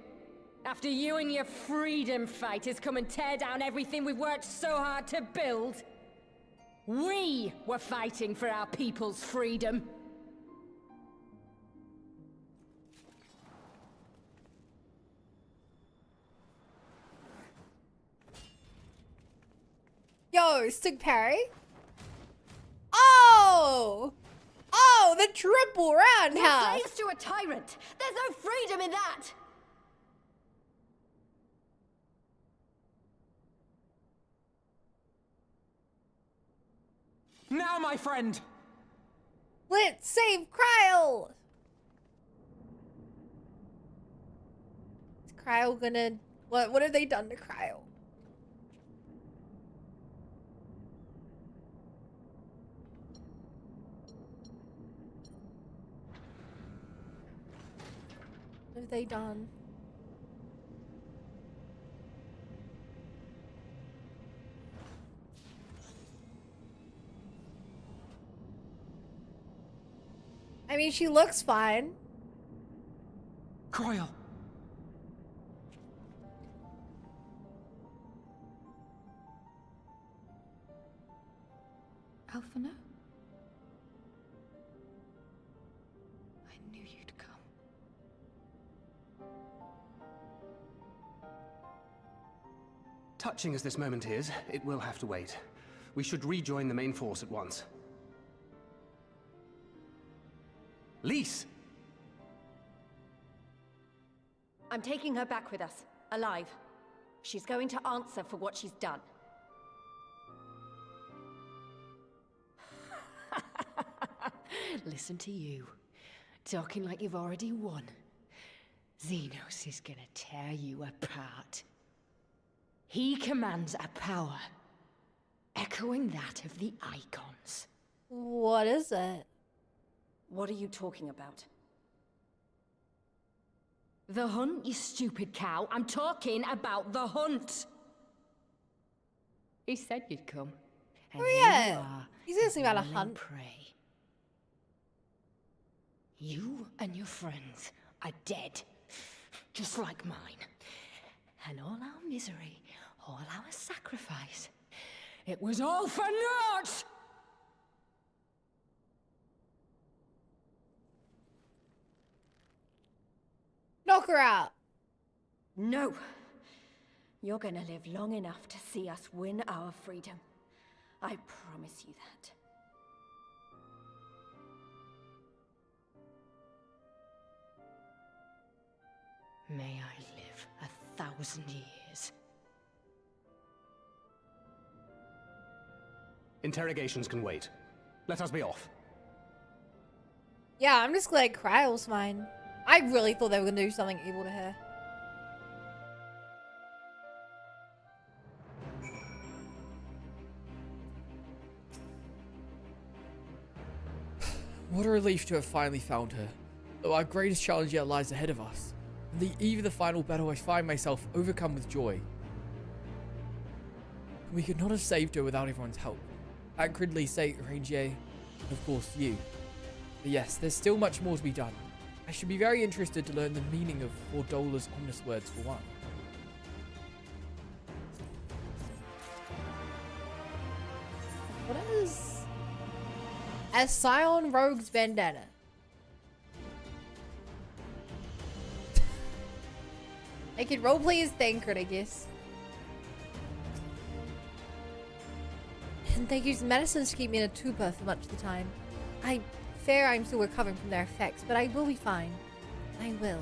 After you and your freedom fighters come and tear down everything we've worked so hard to build? We were fighting for our people's freedom. Yo, stick parry. Oh! Oh, the triple You're roundhouse. slaves to a tyrant! There's no freedom in that! Now, my friend! Let's save Kryl. Is Kryl gonna... What have they done to Kryl? What have they done? I mean, she looks fine. Croyle! Alphina? I knew you'd come. Touching as this moment is, it will have to wait. We should rejoin the main force at once. Lise! I'm taking her back with us, alive. She's going to answer for what she's done. Listen to you, talking like you've already won. Xenos is gonna tear you apart. He commands a power, echoing that of the Icons. What is it? What are you talking about? The hunt, you stupid cow. I'm talking about the hunt. He said you'd come. And Oh, here yeah. you are, He's asking about a willing hunt. prey. You and your friends are dead, just like mine. And all our misery, all our sacrifice, it was all for naught! Knock her out. No! You're gonna live long enough to see us win our freedom. I promise you that. May I live 1,000 years. Interrogations can wait. Let us be off. Yeah, I'm just glad Kryl's fine. I really thought they were gonna do something evil to her. What a relief to have finally found her. Though our greatest challenge yet lies ahead of us. On the eve of the final battle, I find myself overcome with joy. We could not have saved her without everyone's help. Tancred, Lise, Ranger, and of course you. But yes, there's still much more to be done. I should be very interested to learn the meaning of Fordola's ominous words for one. What is a Scion Rogue's bandana? I could roleplay as Thancred, I guess. And they use medicines to keep me in a torpor for much of the time. I'm still recovering from their effects, but I will be fine. I will.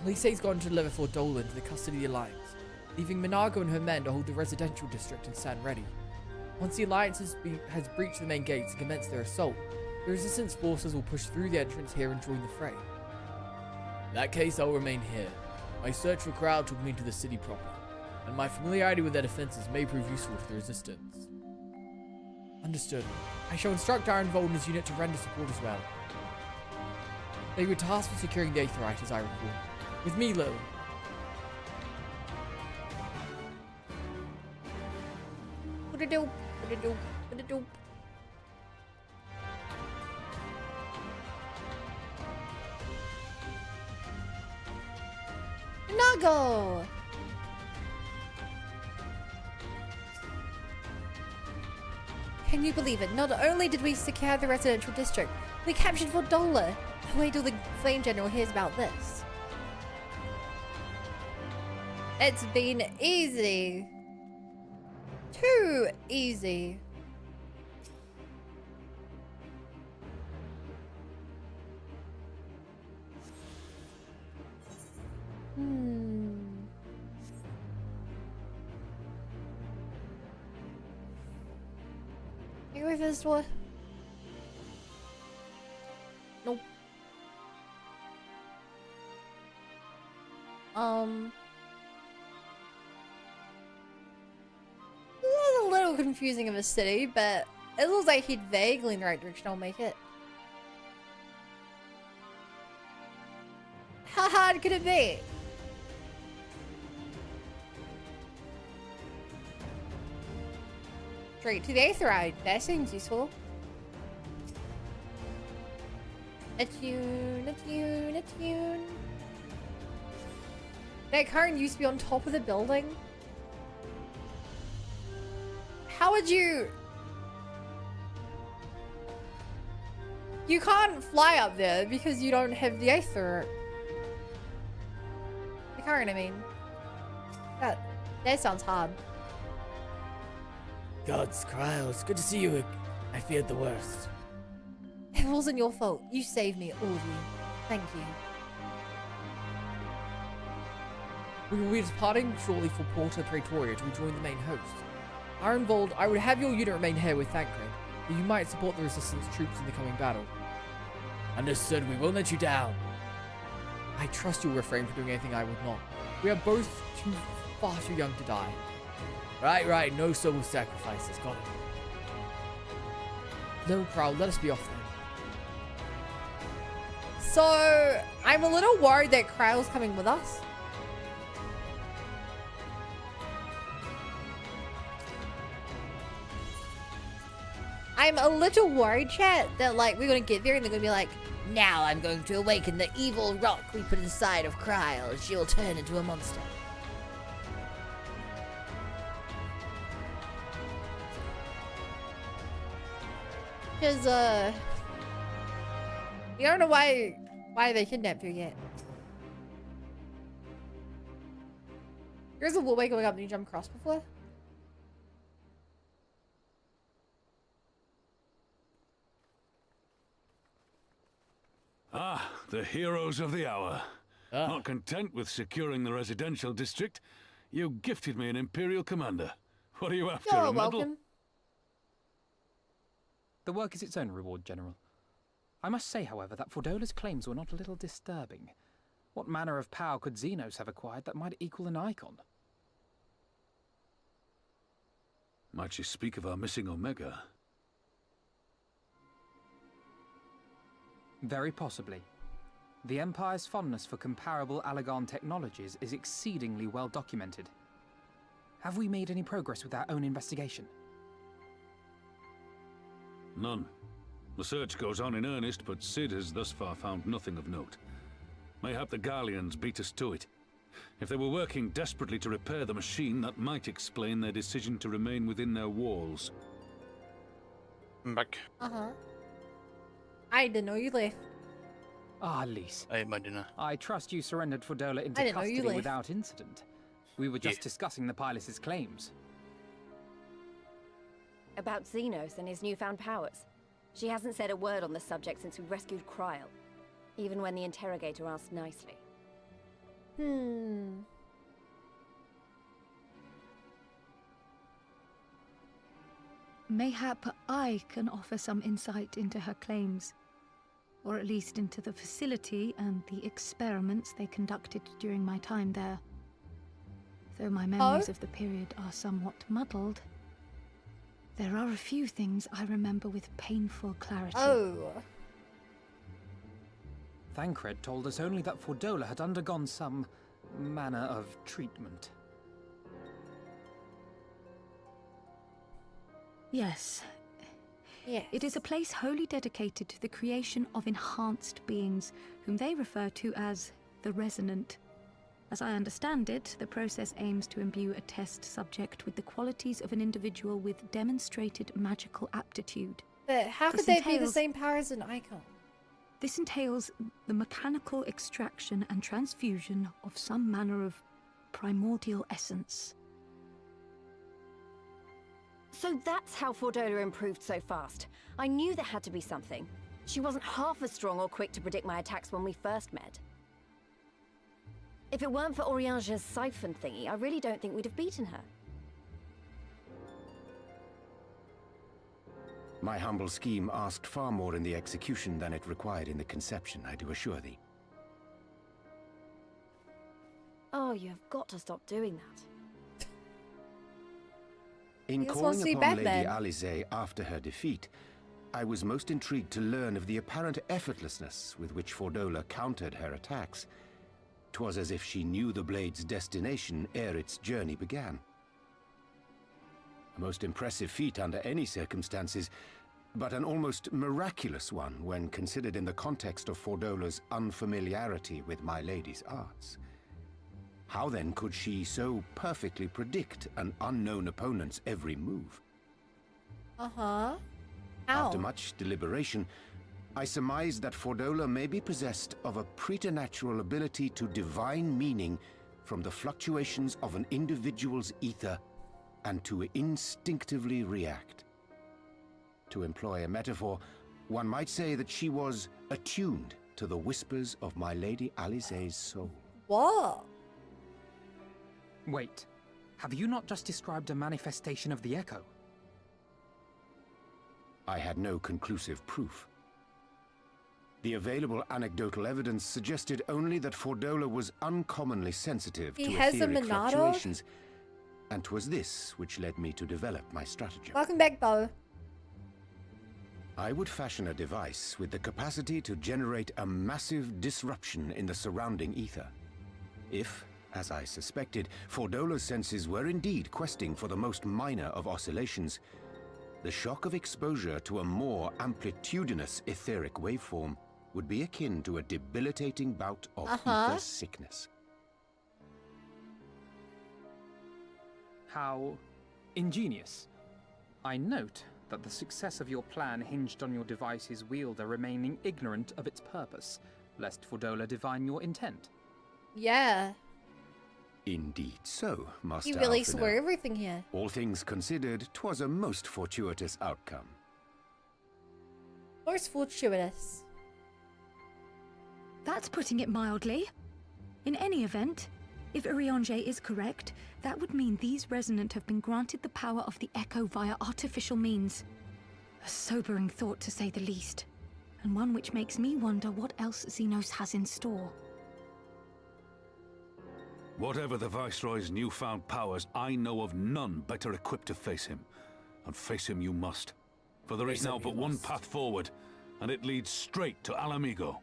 Lisey's gone to deliver Fort Dolan to the custody of the Alliance, leaving Minago and her men to hold the residential district and stand ready. Once the Alliance has breached the main gates and commenced their assault, the Resistance forces will push through the entrance here and join the fray. In that case, I'll remain here. My search for Crowd took me to the city proper, and my familiarity with their defenses may prove useful to the Resistance. Understood. I shall instruct Ironvold and his unit to render support as well. They were tasked with securing the Aetherite, as I recall. With me, Lil. What-a-dope, what-a-dope, what-a-dope. Nago! Can you believe it? Not only did we secure the residential district, we captured Fort Dola. Wait till the Flame General hears about this. It's been easy. Too easy. Can you wait for this door? Nope. This is a little confusing of a city, but it looks like he'd vaguely in the right direction. I'll make it. How hard could it be? Straight to the Aetherite. That seems useful. A tune, a tune, a tune. That current used to be on top of the building. How would you... You can't fly up there because you don't have the Aether. The current, I mean. That sounds hard. Gods, Kryles, good to see you. I feared the worst. It wasn't your fault. You saved me, all of you. Thank you. We will be departing shortly for Porta Praetoria to rejoin the main host. Ironvold, I would have your unit remain here with Thancred, but you might support the Resistance troops in the coming battle. Understood, we won't let you down. I trust you'll refrain from doing anything I would not. We are both far too young to die. Right, no soul sacrifices, got it. Little crowd, let us be off then. So, I'm a little worried that Kryle's coming with us. I'm a little worried, chat, that like we're gonna get there and they're gonna be like, Now I'm going to awaken the evil rock we put inside of Kryle. She will turn into a monster. because you don't know why they kidnapped her yet. Here's a little way going up and you jump across before. Ah, the heroes of the hour. Not content with securing the residential district, you gifted me an Imperial commander. What are you after, You're a medal? welcome. The work is its own reward, General. I must say, however, that Fordola's claims were not a little disturbing. What manner of power could Xenos have acquired that might equal an icon? Might she speak of our missing Omega? Very possibly. The Empire's fondness for comparable Allagan technologies is exceedingly well documented. Have we made any progress with our own investigation? None. The search goes on in earnest, but Cid has thus far found nothing of note. Mayhap the Garleans beat us to it. If they were working desperately to repair the machine, that might explain their decision to remain within their walls. I'm back. I didn't know you left. Ah, Lise. I ate my dinner. I trust you surrendered Fordola into I didn't know you custody left. without incident. We were just discussing the pilot's claims. About Xenos and his newfound powers. She hasn't said a word on the subject since we rescued Kryl, even when the interrogator asked nicely. Mayhap I can offer some insight into her claims, or at least into the facility and the experiments they conducted during my time there. Though my memories of the period are somewhat muddled, there are a few things I remember with painful clarity. Thancred told us only that Fordola had undergone some manner of treatment. Yes. Yes. It is a place wholly dedicated to the creation of enhanced beings, whom they refer to as the Resonant. As I understand it, the process aims to imbue a test subject with the qualities of an individual with demonstrated magical aptitude. But how could they be the same power as an icon? This entails the mechanical extraction and transfusion of some manner of primordial essence. So that's how Fordola improved so fast. I knew there had to be something. She wasn't half as strong or quick to predict my attacks when we first met. If it weren't for Oriange's siphon thingy, I really don't think we'd have beaten her. My humble scheme asked far more in the execution than it required in the conception, I do assure thee. Oh, you've got to stop doing that. In calling upon Lady Alisaie after her defeat, I was most intrigued to learn of the apparent effortlessness with which Fordola countered her attacks. 'Twas as if she knew the blade's destination ere its journey began. A most impressive feat under any circumstances, but an almost miraculous one when considered in the context of Fordola's unfamiliarity with my lady's arts. How then could she so perfectly predict an unknown opponent's every move? How? After much deliberation, I surmised that Fordola may be possessed of a preternatural ability to divine meaning from the fluctuations of an individual's ether and to instinctively react. To employ a metaphor, one might say that she was attuned to the whispers of my Lady Alisaie's soul. What? Wait, have you not just described a manifestation of the Echo? I had no conclusive proof. The available anecdotal evidence suggested only that Fordola was uncommonly sensitive to etheric fluctuations, and 'twas this which led me to develop my stratagem. Welcome back, Bo. I would fashion a device with the capacity to generate a massive disruption in the surrounding ether. If, as I suspected, Fordola's senses were indeed questing for the most minor of oscillations, the shock of exposure to a more amplitudinous etheric waveform would be akin to a debilitating bout of ether sickness. How ingenious. I note that the success of your plan hinged on your device's wielder remaining ignorant of its purpose, lest Fordola divine your intent. Yeah. Indeed so, Master You really Alphinaud. swear everything here. All things considered, 'twas a most fortuitous outcome. Or fortuitous. That's putting it mildly. In any event, if Oriange is correct, that would mean these Resonant have been granted the power of the Echo via artificial means. A sobering thought, to say the least, and one which makes me wonder what else Xenos has in store. Whatever the Viceroy's newfound powers, I know of none better equipped to face him. And face him you must. For there is now but one path forward, and it leads straight to Alamigo.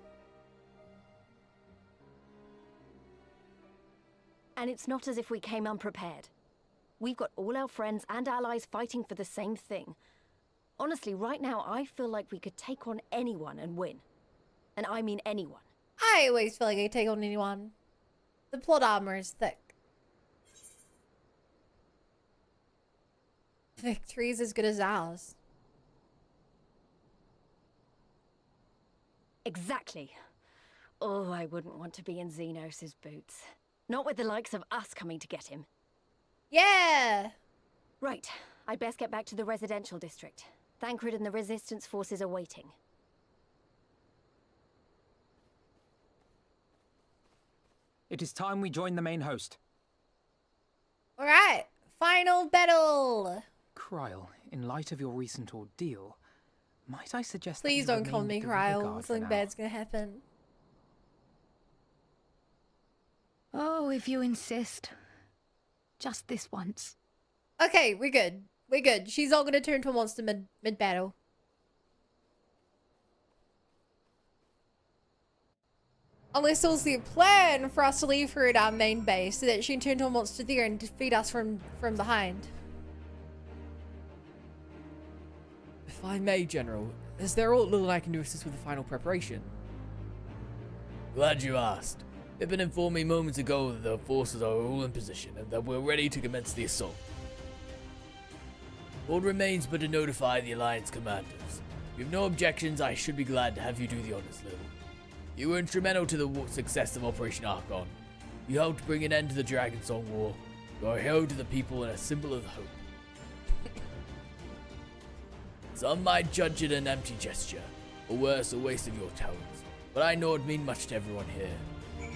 And it's not as if we came unprepared. We've got all our friends and allies fighting for the same thing. Honestly, right now, I feel like we could take on anyone and win. And I mean anyone. I always feel like I take on anyone. The plot armor is thick. Victory is as good as ours. Exactly. Oh, I wouldn't want to be in Xenos' boots. Not with the likes of us coming to get him. Yeah! Right. I'd best get back to the residential district. Thancred and the Resistance forces are waiting. It is time we join the main host. All right, final battle. Kryl, in light of your recent ordeal, might I suggest Please that you don't call remain me with the rear Kryl. guard for Something now? bad's gonna happen. Oh, if you insist. Just this once. Okay, we're good. We're good. She's all gonna turn to a monster mid battle. Unless it was the plan for us to leave her at our main base so that she can turn to a monster there and defeat us from behind. If I may, General, is there aught little I can do to assist with the final preparation? Glad you asked. Pippin informed me moments ago that the forces are all in position and that we're ready to commence the assault. All remains but to notify the Alliance commanders. If you have no objections, I should be glad to have you do the honors, Lil. You were instrumental to the success of Operation Archon. You helped bring an end to the Dragonsong War. You are a hero to the people and a symbol of hope. Some might judge it an empty gesture, or worse, a waste of your talents, but I know it means much to everyone here.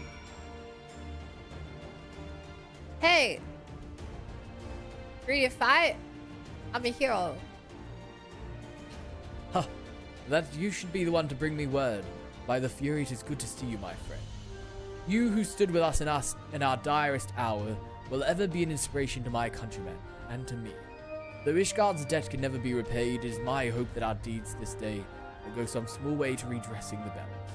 Hey! Ready to fight? I'm a hero. Huh. That you should be the one to bring me word. By the Fury, it is good to see you, my friend. You who stood with us in our direst hour will ever be an inspiration to my countrymen, and to me. Though Ishgard's debt can never be repaid, it is my hope that our deeds this day will go some small way to redressing the balance.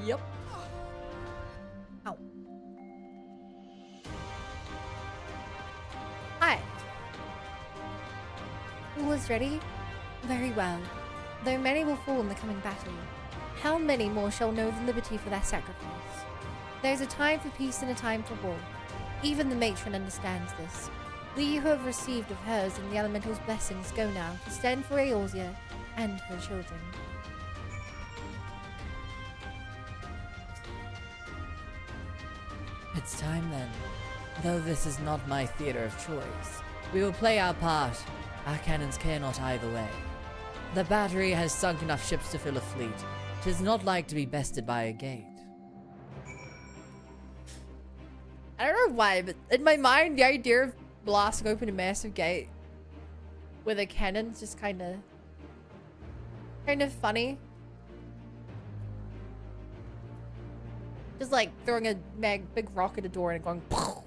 Yep. Ow. Hi. All is ready? Very well. Though many will fall in the coming battle, how many more shall know the liberty for their sacrifice? There is a time for peace and a time for war. Even the matron understands this. We who have received of hers and the elemental's blessings go now to stand for Eorzea and her children. It's time then. Though this is not my theater of choice, we will play our part. Our cannons care not either way. The battery has sunk enough ships to fill a fleet. 'Tis not like to be bested by a gate. I don't know why, but in my mind, the idea of blasting open a massive gate with a cannon is just kind of funny. Just like throwing a big rock at a door and going. Poof.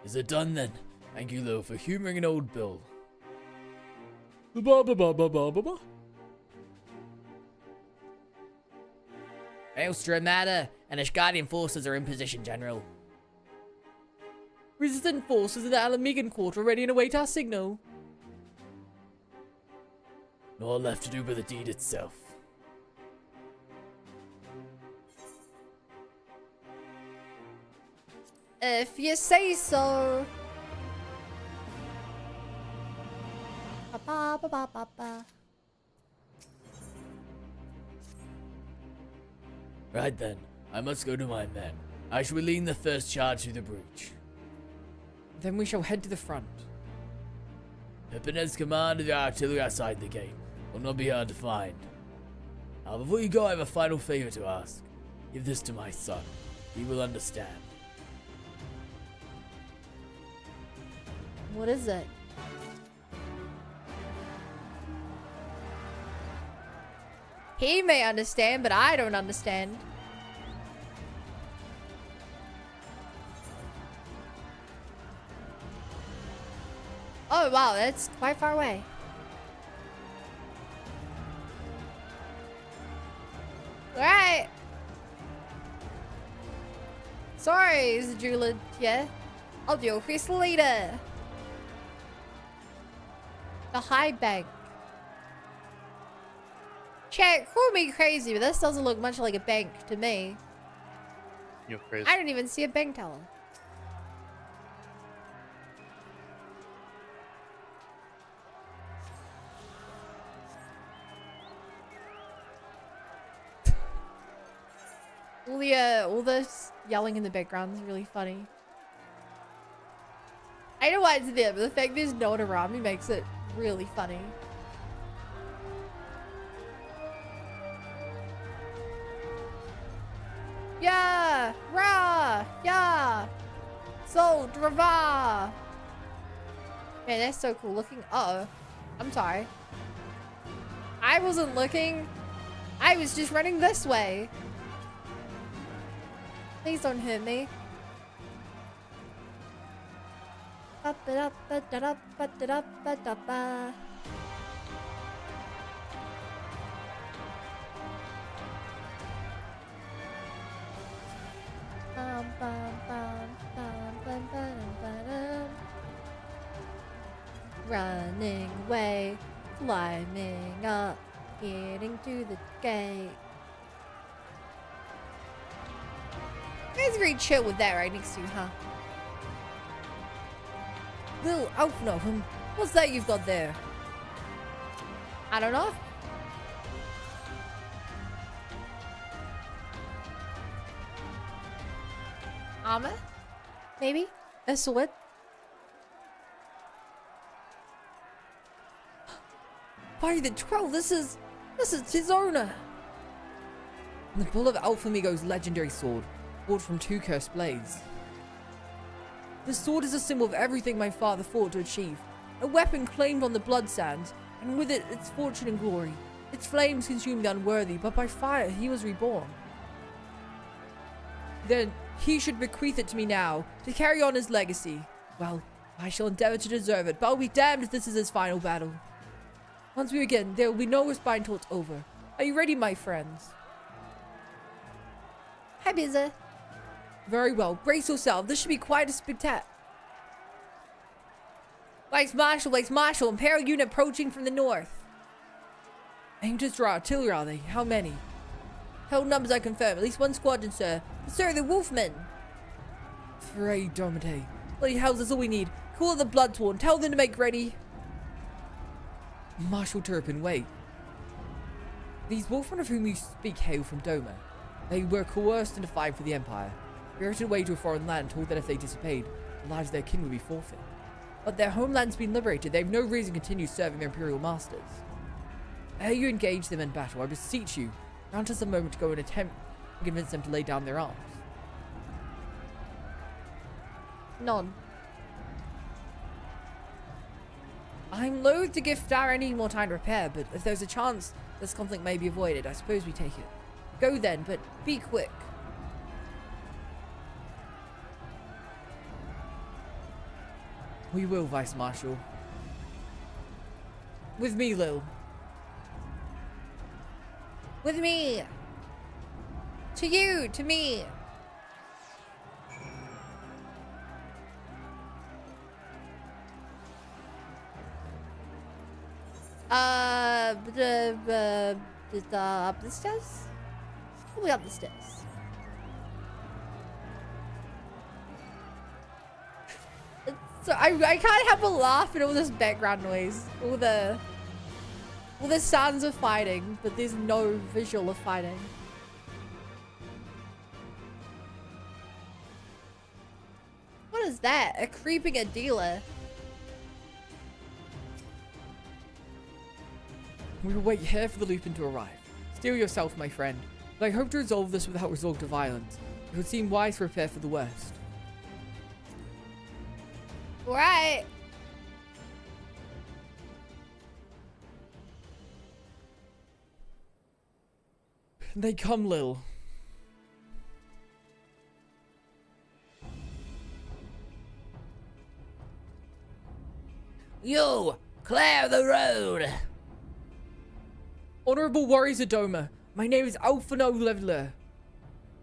Is it done then? Thank you, Lil, for humoring an old bill. Ba-ba-ba-ba-ba-ba-ba. Maelstrom and Ishgardian forces are in position, General. Resistant forces in the Alamigan Quarter ready and await our signal. Not left to do but the deed itself. If you say so. Ba-ba-ba-ba-ba-ba. Right then, I must go to my men. I shall lead the first charge through the breach. Then we shall head to the front. Pippin has command of the artillery outside the gate. Will not be hard to find. Now, before you go, I have a final favor to ask. Give this to my son. He will understand. What is it? He may understand, but I don't understand. Oh wow, that's quite far away. Alright. Sorry, Zajula. Yeah. I'll deal with this later. The high bank. Chat, call me crazy, but this doesn't look much like a bank to me. You're crazy. I don't even see a bank teller. All this yelling in the background is really funny. I know why it's there, but the fact there's no one around me makes it really funny. Yeah! Rah! Yeah! So, Drava! Man, that's so cool looking. Uh-oh. I'm sorry. I wasn't looking. I was just running this way. Please don't hurt me. Running away, climbing up, getting to the gate. You guys are very chill with that right next to you, huh? Little Alphnov, what's that you've got there? I don't know. Armor? Maybe? A sword? By the 12, this is his owner. The bull of Alphamigo's legendary sword, forged from 2 cursed blades. This sword is a symbol of everything my father fought to achieve. A weapon claimed on the blood sands, and with it, its fortune and glory. Its flames consumed the unworthy, but by fire he was reborn. Then, he should bequeath it to me now, to carry on his legacy. Well, I shall endeavor to deserve it, but I'll be damned if this is his final battle. Once we begin, there will be no respite until it's over. Are you ready, my friends? Hi, Bizza. Very well. Brace yourself. This should be quite a spectacle. Vice Marshal, Imperial unit approaching from the north. Aim to draw artillery, are they? How many? Held numbers I confirm. At least 1 squadron, sir. But, sir, the Wolfmen. Frey Domide. Bloody hell, that's all we need. Call the Bloodsworn. Tell them to make ready. Marshal Turpin, wait. These Wolfmen of whom you speak hail from Doma. They were coerced into fighting for the Empire. Spirited away to a foreign land, told that if they disobeyed, the lives of their kin would be forfeit. But their homeland's been liberated. They have no reason to continue serving their imperial masters. Ere you engage them in battle, I beseech you, grant us a moment to go and attempt to convince them to lay down their arms. None. I'm loath to give Star any more time to repair, but if there's a chance this conflict may be avoided, I suppose we take it. Go then, but be quick. We will, Vice Marshal. With me, Lil. With me. To you, to me. Up the stairs? Probably up the stairs. So I can't help but laugh at all this background noise. All the sounds of fighting, but there's no visual of fighting. What is that? A creeping a dealer. We will wait here for the Lupin to arrive. Steel yourself, my friend. But I hope to resolve this without resort to violence. It would seem wise to prepare for the worst. Right. They come, Lil. You! Clear the road! Honorable warriors of Doma, my name is Alphano Leveler,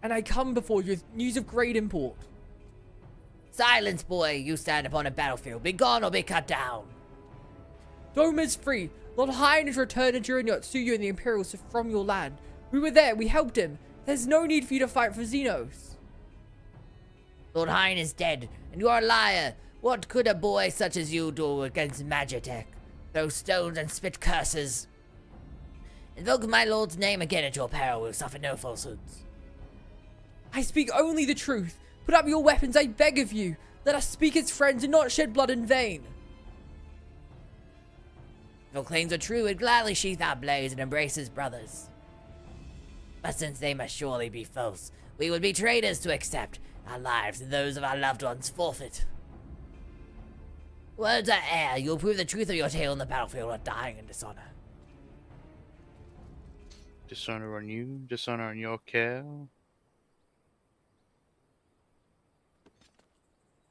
and I come before you with news of great import. Silence, boy! You stand upon a battlefield. Be gone or be cut down! Doma is free. Lord Hine has returned a journey to Tsuyu and the Imperials from your land. We were there. We helped him. There's no need for you to fight for Xenos. Lord Hine is dead, and you are a liar. What could a boy such as you do against Magitech? Throw stones and spit curses. Invoke my lord's name again at your peril. We'll suffer no falsehoods. I speak only the truth. Put up your weapons, I beg of you. Let us speak as friends and not shed blood in vain. If your claims are true, we'd gladly sheath our blades and embrace as brothers. But since they must surely be false, we would be traitors to accept our lives and those of our loved ones forfeit. Words are air. You'll prove the truth of your tale on the battlefield or dying in dishonor. Dishonor on you, dishonor on your care.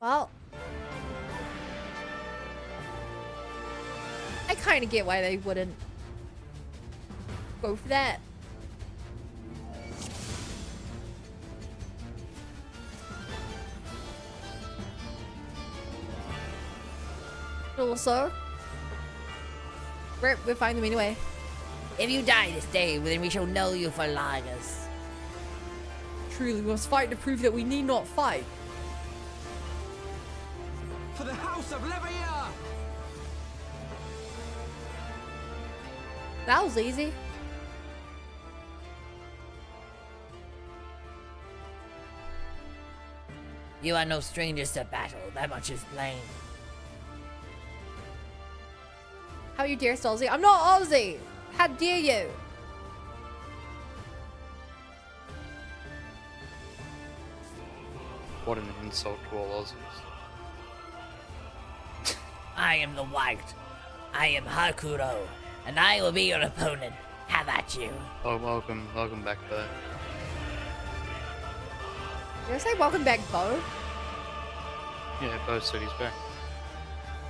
Well, I kind of get why they wouldn't go for that. But also, we're fine them anyway. If you die this day, then we shall know you for liars. Truly, we must fight to prove that we need not fight. For the House of Leveilleur! That was easy. You are no strangers to battle, that much is plain. How you dare, Aussie? I'm not Aussie! How dare you? What an insult to all Aussies. I am the White. I am Hakuro, and I will be your opponent. How about you? Oh, welcome back, Bo. Did I say welcome back, Bo? Yeah, Bo said he's back.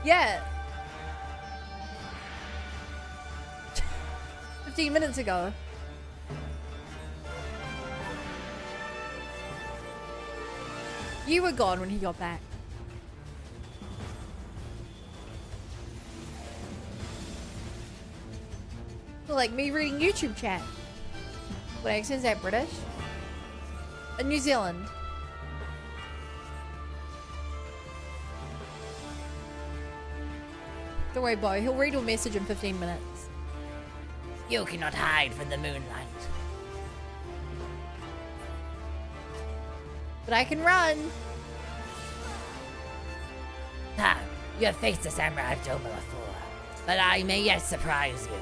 Yeah. 15 minutes ago. You were gone when he got back. Like me reading YouTube chat. What accent is that? British? New Zealand. Don't worry, Bo. He'll read your message in 15 minutes. You cannot hide from the moonlight. But I can run. Ah, you have faced a samurai Doma before, but I may yet surprise you.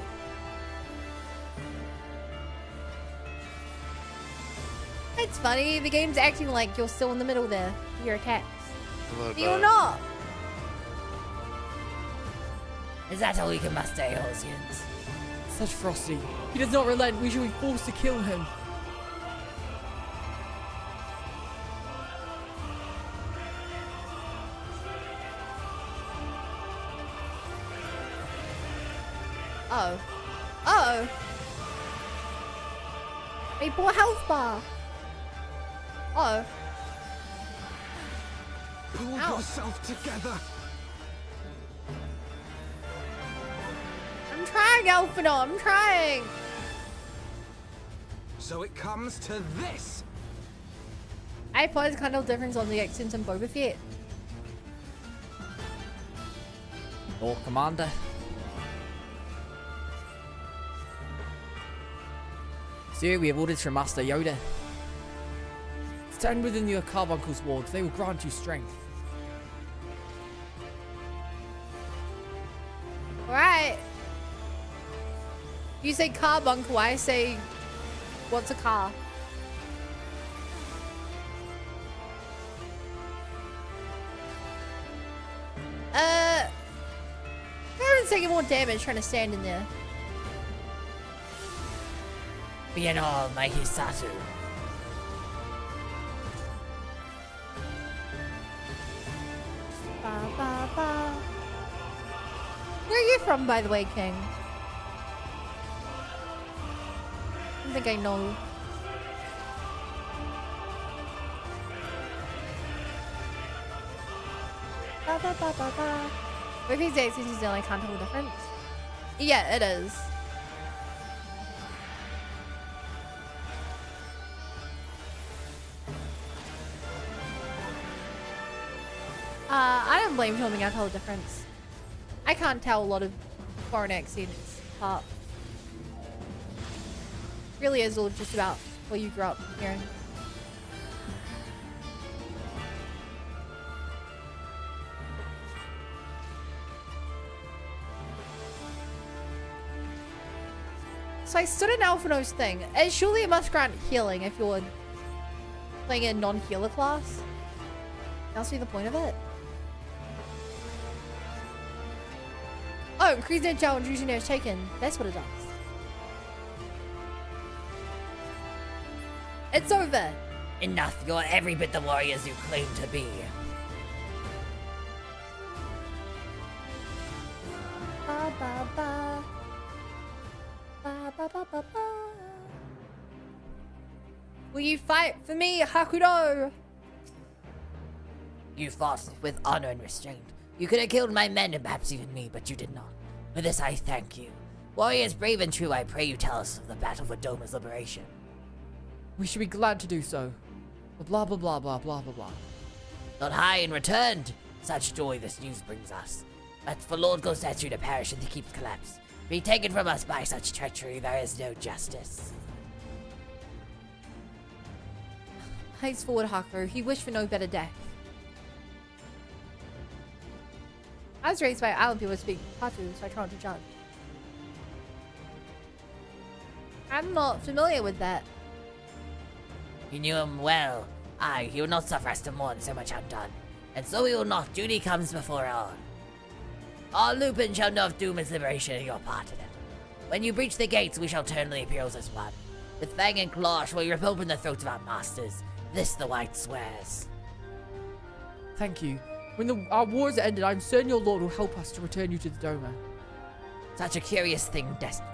It's funny. The game's acting like you're still in the middle there. Your attacks. Hello, You're Bo. not. Is that all you can muster, Eorzeans? Such Frosty. He does not relent. We shall be forced to kill him. Uh-oh. Uh-oh. A poor health bar. Uh-oh. Pull Ow. yourself together. I'm trying, Alphino. I'm trying. So it comes to this. I suppose kind of difference on the accent in Boba Fett. Lord Commander. Sir, we have orders from Master Yoda. Stand within your carbuncle's wards. They will grant you strength. Alright. You say carbuncle, I say... What's a car? Everyone's taking more damage trying to stand in there. Be an almighty Satu. Ba, ba, ba. Where are you from, by the way, King? I don't think I know. Ba, ba, ba, ba, ba. With these days, since I can't tell the difference. Yeah, it is. I don't blame Tommy, I can't tell the difference. I can't tell a lot of foreign accents apart. Really is all just about what you grew up hearing. I stood in Alphino's thing. And surely it must grant healing if you're playing a non-healer class. I'll see the point of it. Oh, increase their challenge using their taken. That's what it does. It's over. Enough. You're every bit the warriors you claim to be. Ba ba ba. Ba ba ba ba ba. Will you fight for me, Hakudo? You fought with honor and restraint. You could have killed my men and perhaps even me, but you did not. For this I thank you. Warriors brave and true, I pray you tell us of the battle for Doma's liberation. We should be glad to do so. Blah blah blah blah blah blah blah. Lord High returned. Such joy this news brings us. But for Lord Gosetsu to perish in the keep's collapse, be taken from us by such treachery, there is no justice. Henceforward, Haku, he wished for no better death. I was raised by island people who speak Patu, so I try not to judge. I'm not familiar with that. You knew him well. Aye, he will not suffer us to mourn so much undone. And so we will not. Duty comes before all. All Lupin shall know of Doom's liberation and your part in it. When you breach the gates, we shall turn the Imperials as one. With fang and claw shall we rip open the throats of our masters. This the White swears. Thank you. When our wars are ended, I'm certain your lord will help us to return you to the Doma. Such a curious thing, destiny.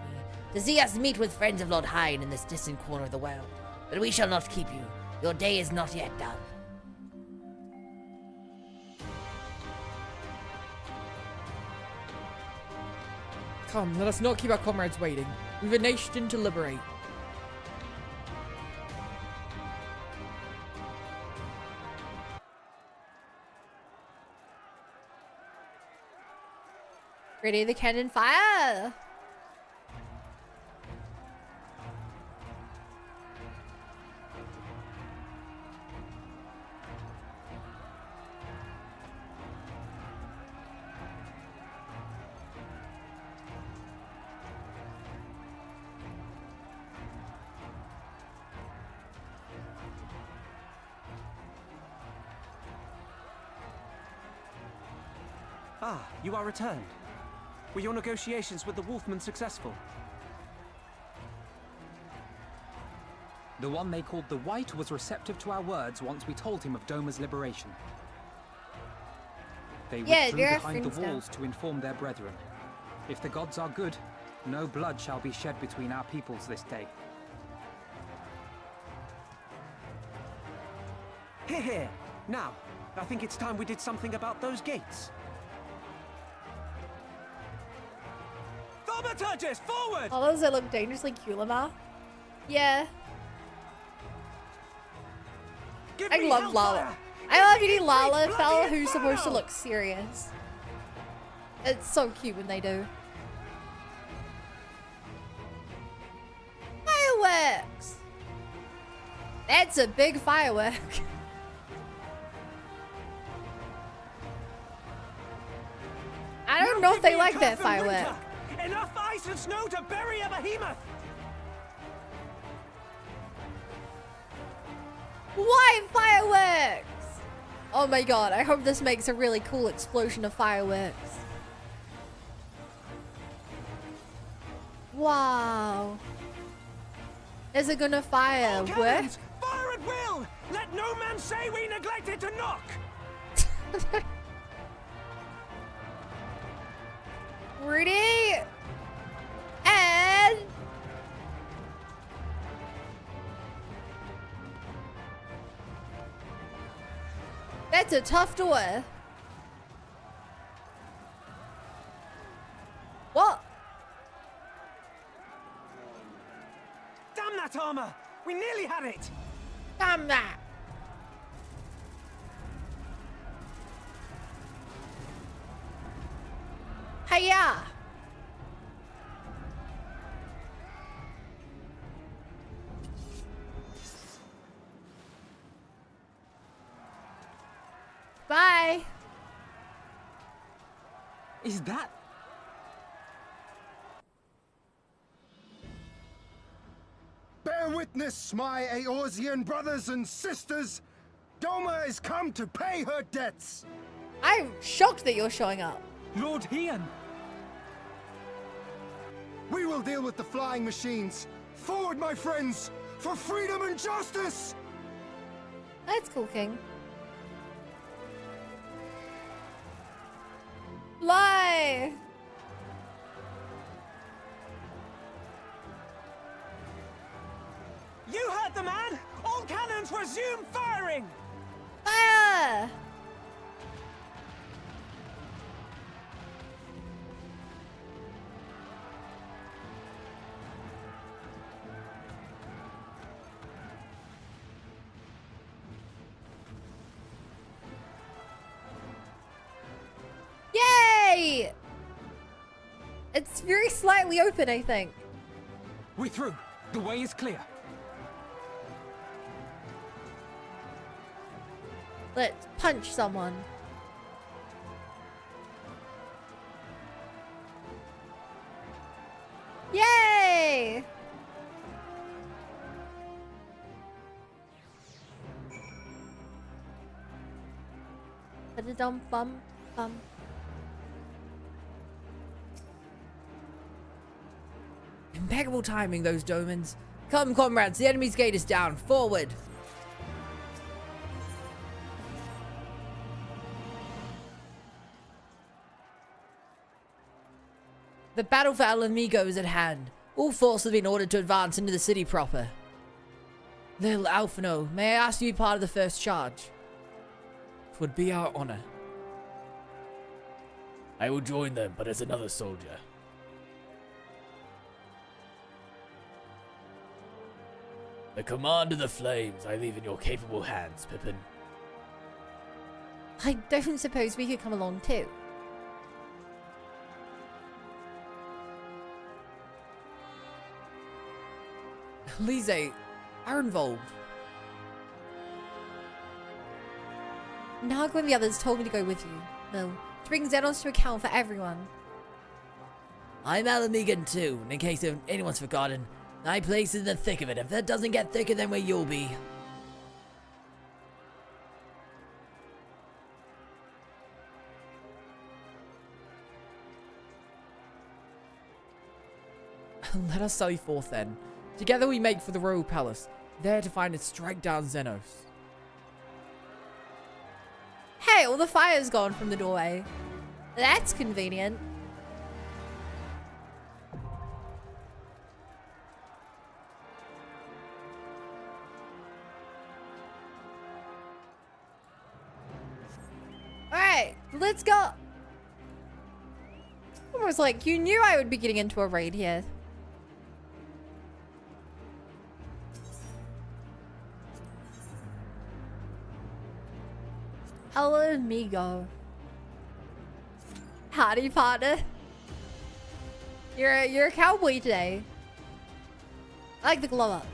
To see us meet with friends of Lord Hyde in this distant corner of the world. But we shall not keep you. Your day is not yet done. Come, let us not keep our comrades waiting. We've a nation to liberate. Ready the cannon fire! Ah, you are returned. Were your negotiations with the Wolfmen successful? The one they called the White was receptive to our words once we told him of Doma's liberation. They withdrew behind the walls to inform their brethren. If the gods are good, no blood shall be shed between our peoples this day. Hear, hear. Now, I think it's time we did something about those gates. Thaumaturgis, forward! Oh, those that look dangerously cute, Lamar. Yeah. I love Lala. I love eating Lala fella who's supposed to look serious. It's so cute when they do. Fireworks! That's a big firework. I don't know if they like that firework. Enough ice and snow to bury a behemoth! Why fireworks? Oh my god, I hope this makes a really cool explosion of fireworks. Wow. Is it gonna firework? Fire at will! Let no man say we neglected to knock! Ready? And... That's a tough door. What? Damn that armor! We nearly had it! Damn that! Hiya! Bye! Is that... Witness, my Eorzean brothers and sisters. Doma is come to pay her debts. I'm shocked that you're showing up. Lord Hian! We will deal with the flying machines. Forward, my friends, for freedom and justice! That's cool, King. Fly! You heard the man! All cannons resume firing! Fire! Yay! It's very slightly open, I think. We're through. The way is clear. Let's punch someone. Yay! Ba-da-dum bum bum. Impeccable timing, those Domans. Come, comrades, the enemy's gate is down. Forward! The battle for Alamigo is at hand. All forces have been ordered to advance into the city proper. Little Alphino, may I ask you to be part of the first charge? 'Twould be our honor. I will join them, but as another soldier. The command of the flames I leave in your capable hands, Pippin. I don't suppose we could come along too. Lise, are involved. Naga and the others told me to go with you, Mil, to bring Xenos to account for everyone. I'm Alamigan too, and in case anyone's forgotten, my place is in the thick of it. If that doesn't get thicker, then where you'll be. Let us sally forth then. Together we make for the royal palace, there to find and strike down Xenos. Hey, all the fire's gone from the doorway. That's convenient. Alright, let's go. Almost like you knew I would be getting into a raid here. Hello, amigo. Howdy, partner. You're a cowboy today. I like the glow up.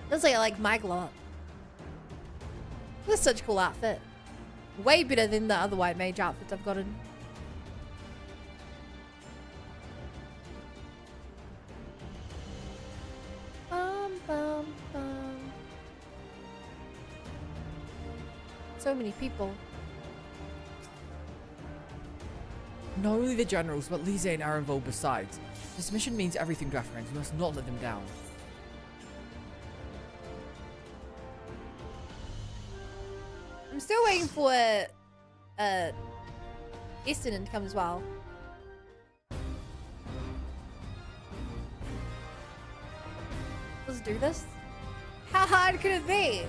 Looks like my glow up. That's such a cool outfit. Way better than the other white mage outfits I've gotten. Bum, bum, bum. So many people. Not only the generals, but Lise and are involved besides. This mission means everything to our friends. We must not let them down. I'm still waiting for Easton to come as well. Let's do this. How hard could it be?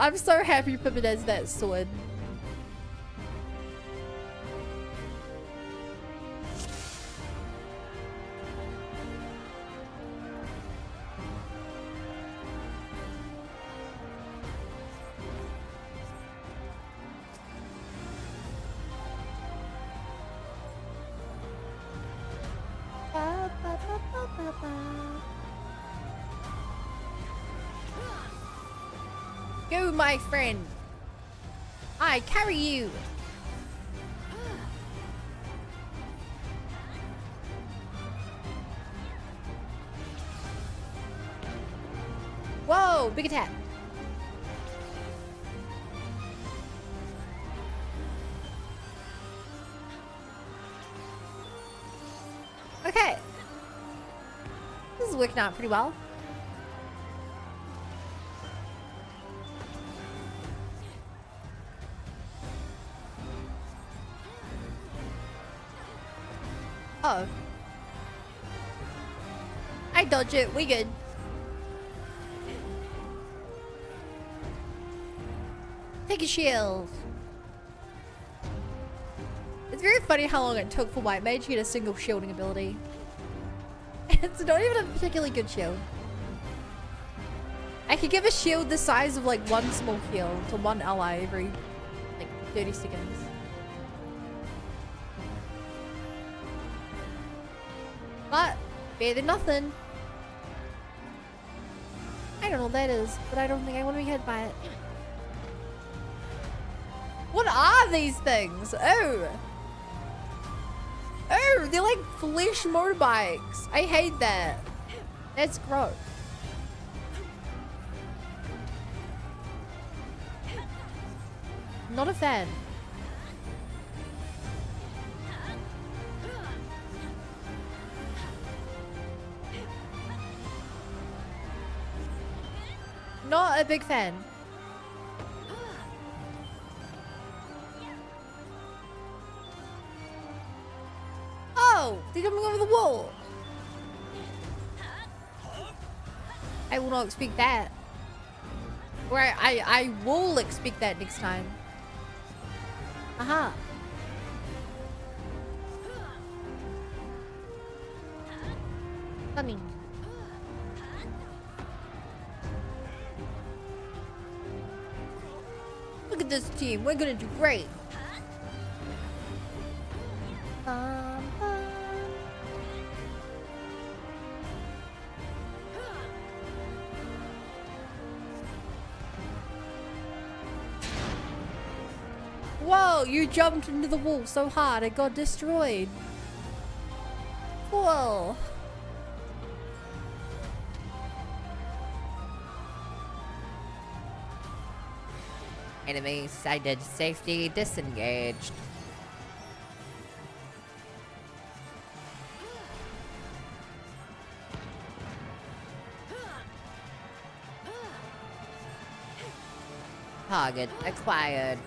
I'm so happy Pippin has that sword. Go, my friend. I carry you. Whoa, big attack. Okay. This is working out pretty well. Oh. I dodge it. We good. Take a shield. It's very funny how long it took for White Mage to get a single shielding ability. It's not even a particularly good shield. I could give a shield the size of like one small heal to one ally every like 30 seconds. But better than nothing. I don't know what that is, but I don't think I want to be hit by it. What are these things? Oh. Oh, they're like flesh motorbikes. I hate that. That's gross. Not a fan. Not a big fan. Oh, they're jumping over the wall. I will not expect that. Or I will expect that next time. Aha. Stunning. Look at this team. We're gonna do great. Whoa, you jumped into the wall so hard it got destroyed. Cool. Enemy sighted, safety disengaged. Target acquired.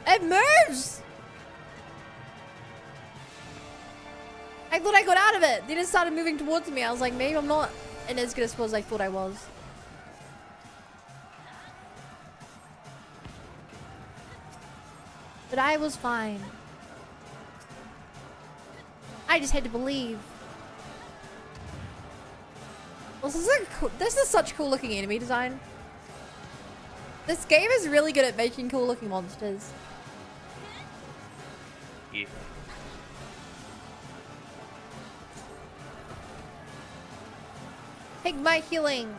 It moves! I thought I got out of it. Then it started moving towards me. I was like, maybe I'm not in as good a spot as I thought I was. But I was fine. I just had to believe. Well, this is such cool looking enemy design. This game is really good at making cool looking monsters. Yeah. Take my healing.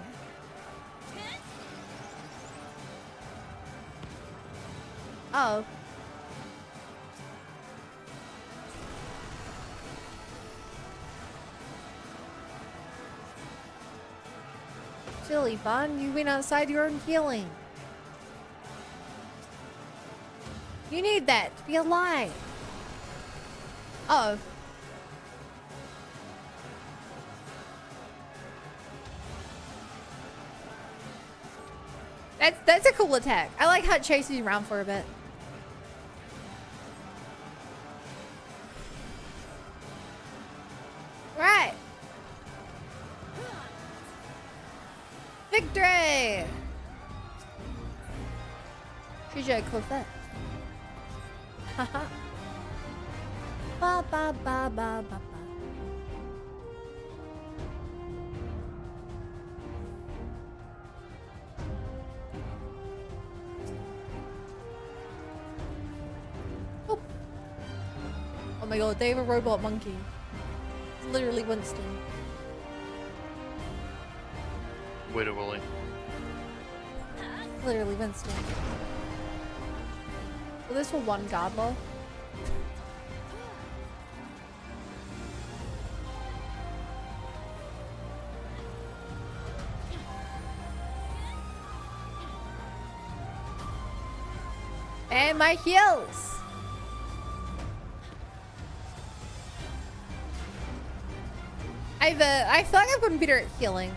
Oh. Silly bun, you went outside your own healing. You need that to be alive. Oh. That's a cool attack. I like how it chases you around for a bit. Right. Victory! Treasure Cliffet. Haha. Ba ba ba ba ba ba. Oh my god, they have a robot monkey. Literally Winston. Literally. Literally Winston. Well, this for one guard lol. And my heals! I feel like I've gotten better at healing.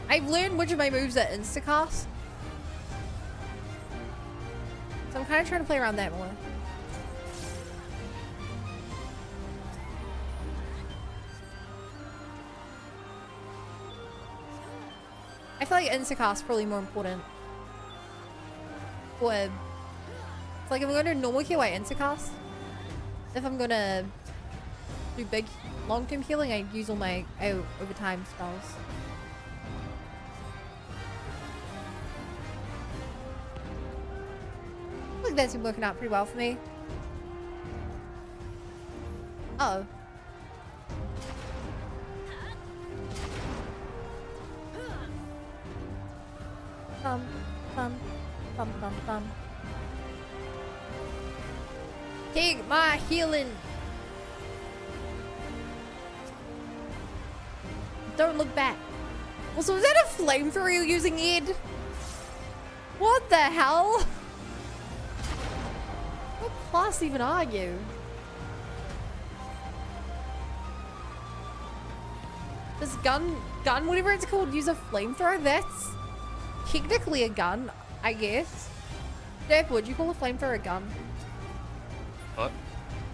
I've learned which of my moves are instacast. So I'm kind of trying to play around that more. I feel like instacast is probably more important. For, it's like if I'm going to normal heal, I instacast. If I'm gonna do big long-term healing, I use all my overtime spells. I feel like that's been working out pretty well for me. Uh oh. Bum, bum, bum, bum, bum. Take my healing. Don't look back. Also, is that a flamethrower you're using, Ed? What the hell? What class even are you? This gun, whatever it's called, use a flamethrower? That's technically a gun, I guess. Deb, would you call a flamethrower a gun? What?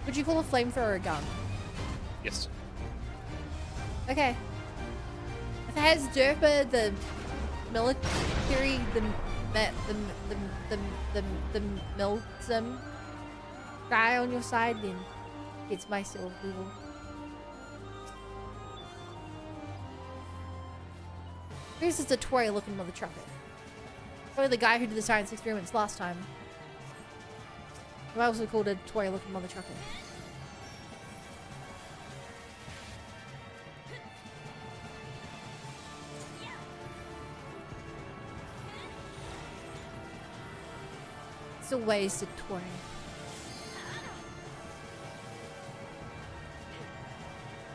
Would you call a flamethrower a gun? Yes. Okay. If it has Derpa, the military, the milsim guy on your side, then it's my seal of approval. This is the Tory looking mother trucker. Probably the guy who did the science experiments last time. I also called a Tory looking mother trucker. It's a wasted Tory.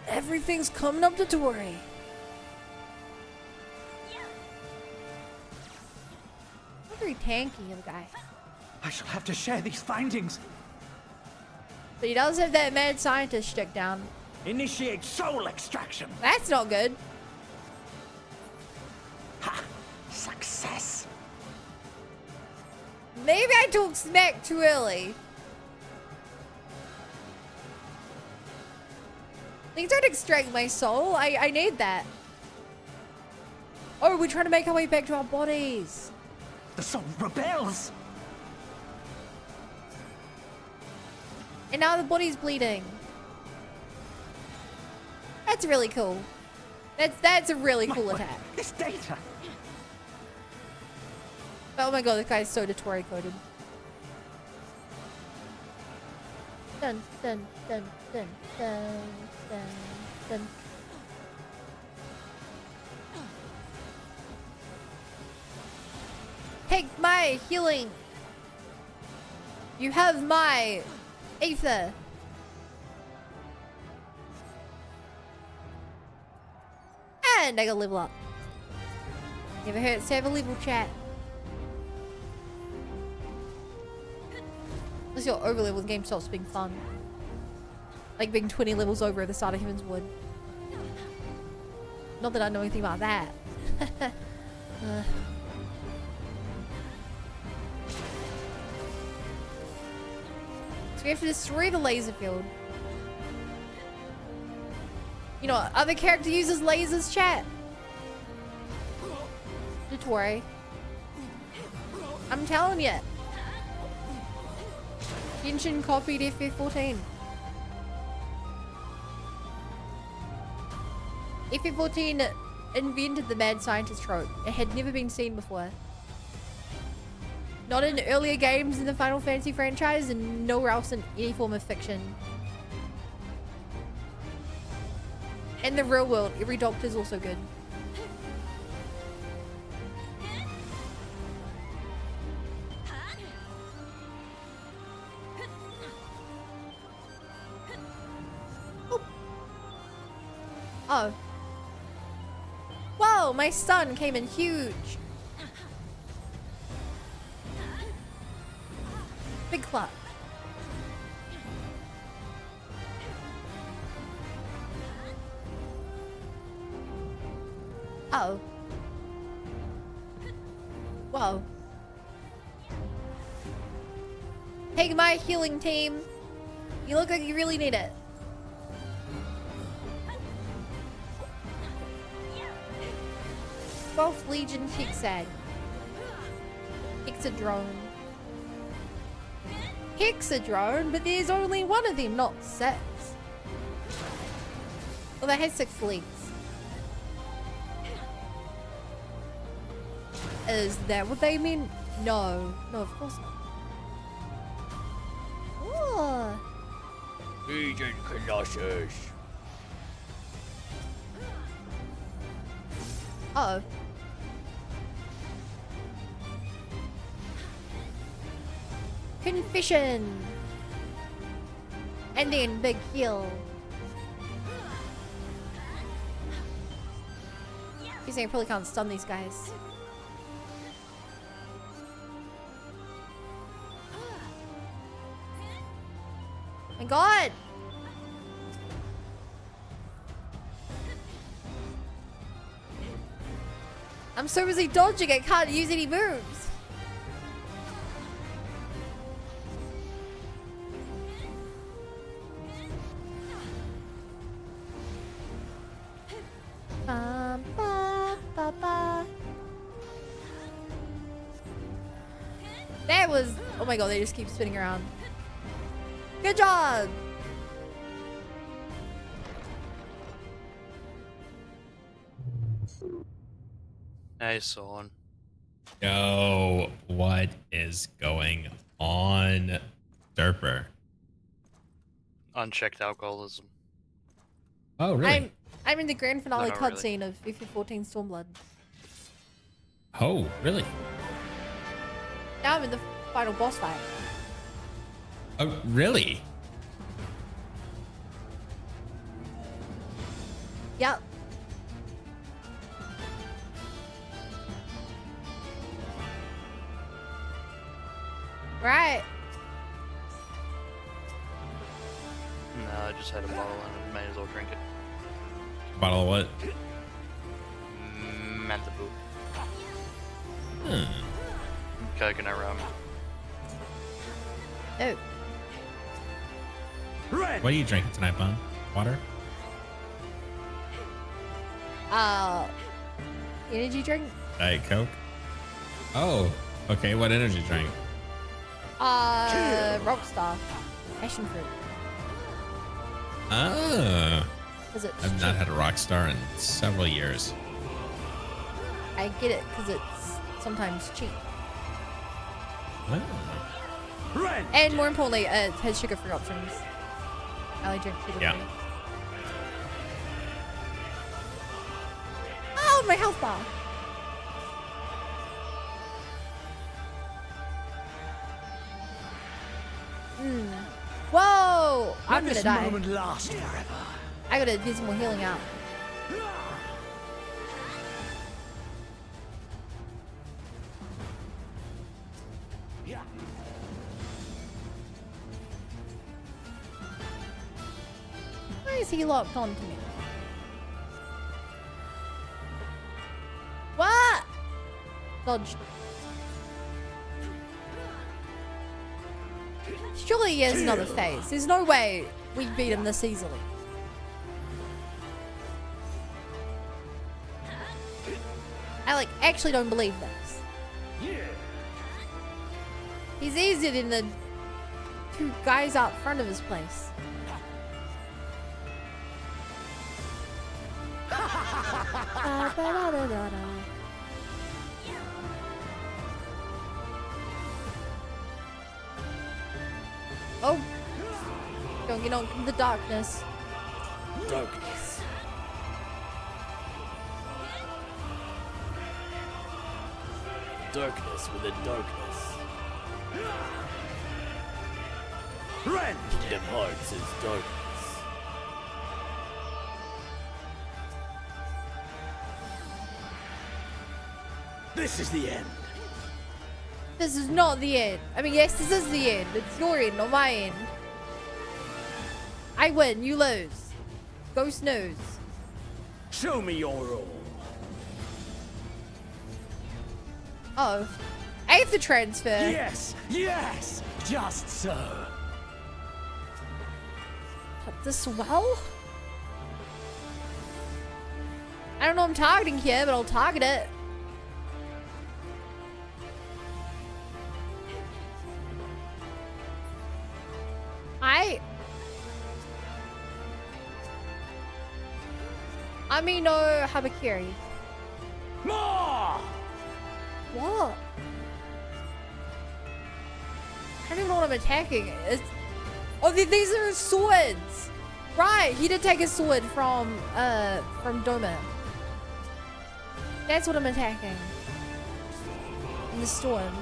Everything's coming up to Tory. Not very tanky of a guy. I shall have to share these findings. But he does have that mad scientist shtick down. Initiate soul extraction. That's not good. Ha! Success. Maybe I talked smack too early. Please don't extract my soul. I need that. Oh, we're trying to make our way back to our bodies. The soul rebels. And now the body's bleeding. That's really cool. That's a really cool attack. This data. Oh my god, this guy's so Tory coded. Dun dun dun dun dun dun dun. Take my healing. You have my Aether. And I got level up. Never hurts to have a level, chat. Unless you're over level, the game stops being fun. Like being 20 levels over at the start of Heaven's Wood. Not that I know anything about that. So we have to destroy the laser field. You know, other character uses lasers, chat. Dotori. I'm telling you. Genshin copied FF14. FF14 invented the mad scientist trope. It had never been seen before. Not in earlier games in the Final Fantasy franchise and nowhere else in any form of fiction. In the real world, every doctor's also good. Oh. Whoa, my stun came in huge. Big clutch. Oh. Whoa. Take my healing team. You look like you really need it. Both Legion Hexad. Hexadrone. Hexadrone, but there's only one of them, not 6. Well, they had 6 legs. Is that what they mean? No. No, of course not. Ooh. Legion Colossus. Uh oh. Confession. And then big heal. He's saying I probably can't stun these guys. My god! I'm so busy dodging, I can't use any moves. Ba, ba, ba. That was... Oh my god, they just keep spinning around. Good job! Nice on. Yo, what is going on, Derper? Unchecked alcoholism. Oh, really? I'm in the grand finale No, cutscene of FF14 Stormblood. Oh, really? Now I'm in the final boss fight. Oh, really? Yep. Right. No, I just had a bottle and may as well drink it. Bottle of what? Mantaboo. Hmm. Coconut rum. Oh. What are you drinking tonight, Bun? Water? Energy drink? Diet Coke? Oh, okay. What energy drink? Rockstar. Passion fruit. Oh. Because it's I've not cheap. had a Rockstar in several years. I get it because it's sometimes cheap. Oh. And more importantly, it has sugar-free options. I only drink sugar-free. Yeah. Oh, my health bar. Whoa! I'm gonna die. moment last forever. I gotta do some more healing out. Why is he locked onto me? What? Dodged. Surely he has another phase. There's no way we beat him this easily. I like actually don't believe this. He's easier than the 2 guys out front of his place. Oh, don't get on the darkness. Darkness. darkness within darkness. Rend! Kingdom Hearts is darkness. This is the end. This is not the end. I mean, yes, this is the end. It's your end, not my end. I win, you lose. Go snooze. Show me your role. Oh. I have to transfer. Yes, yes, just so. This well? I don't know I'm targeting here, but I'll target it. I mean, no Habakiri. More! What? I don't even know what I'm attacking. Oh, these are his swords. Right, he did take a sword from Doma. That's what I'm attacking. In the storm.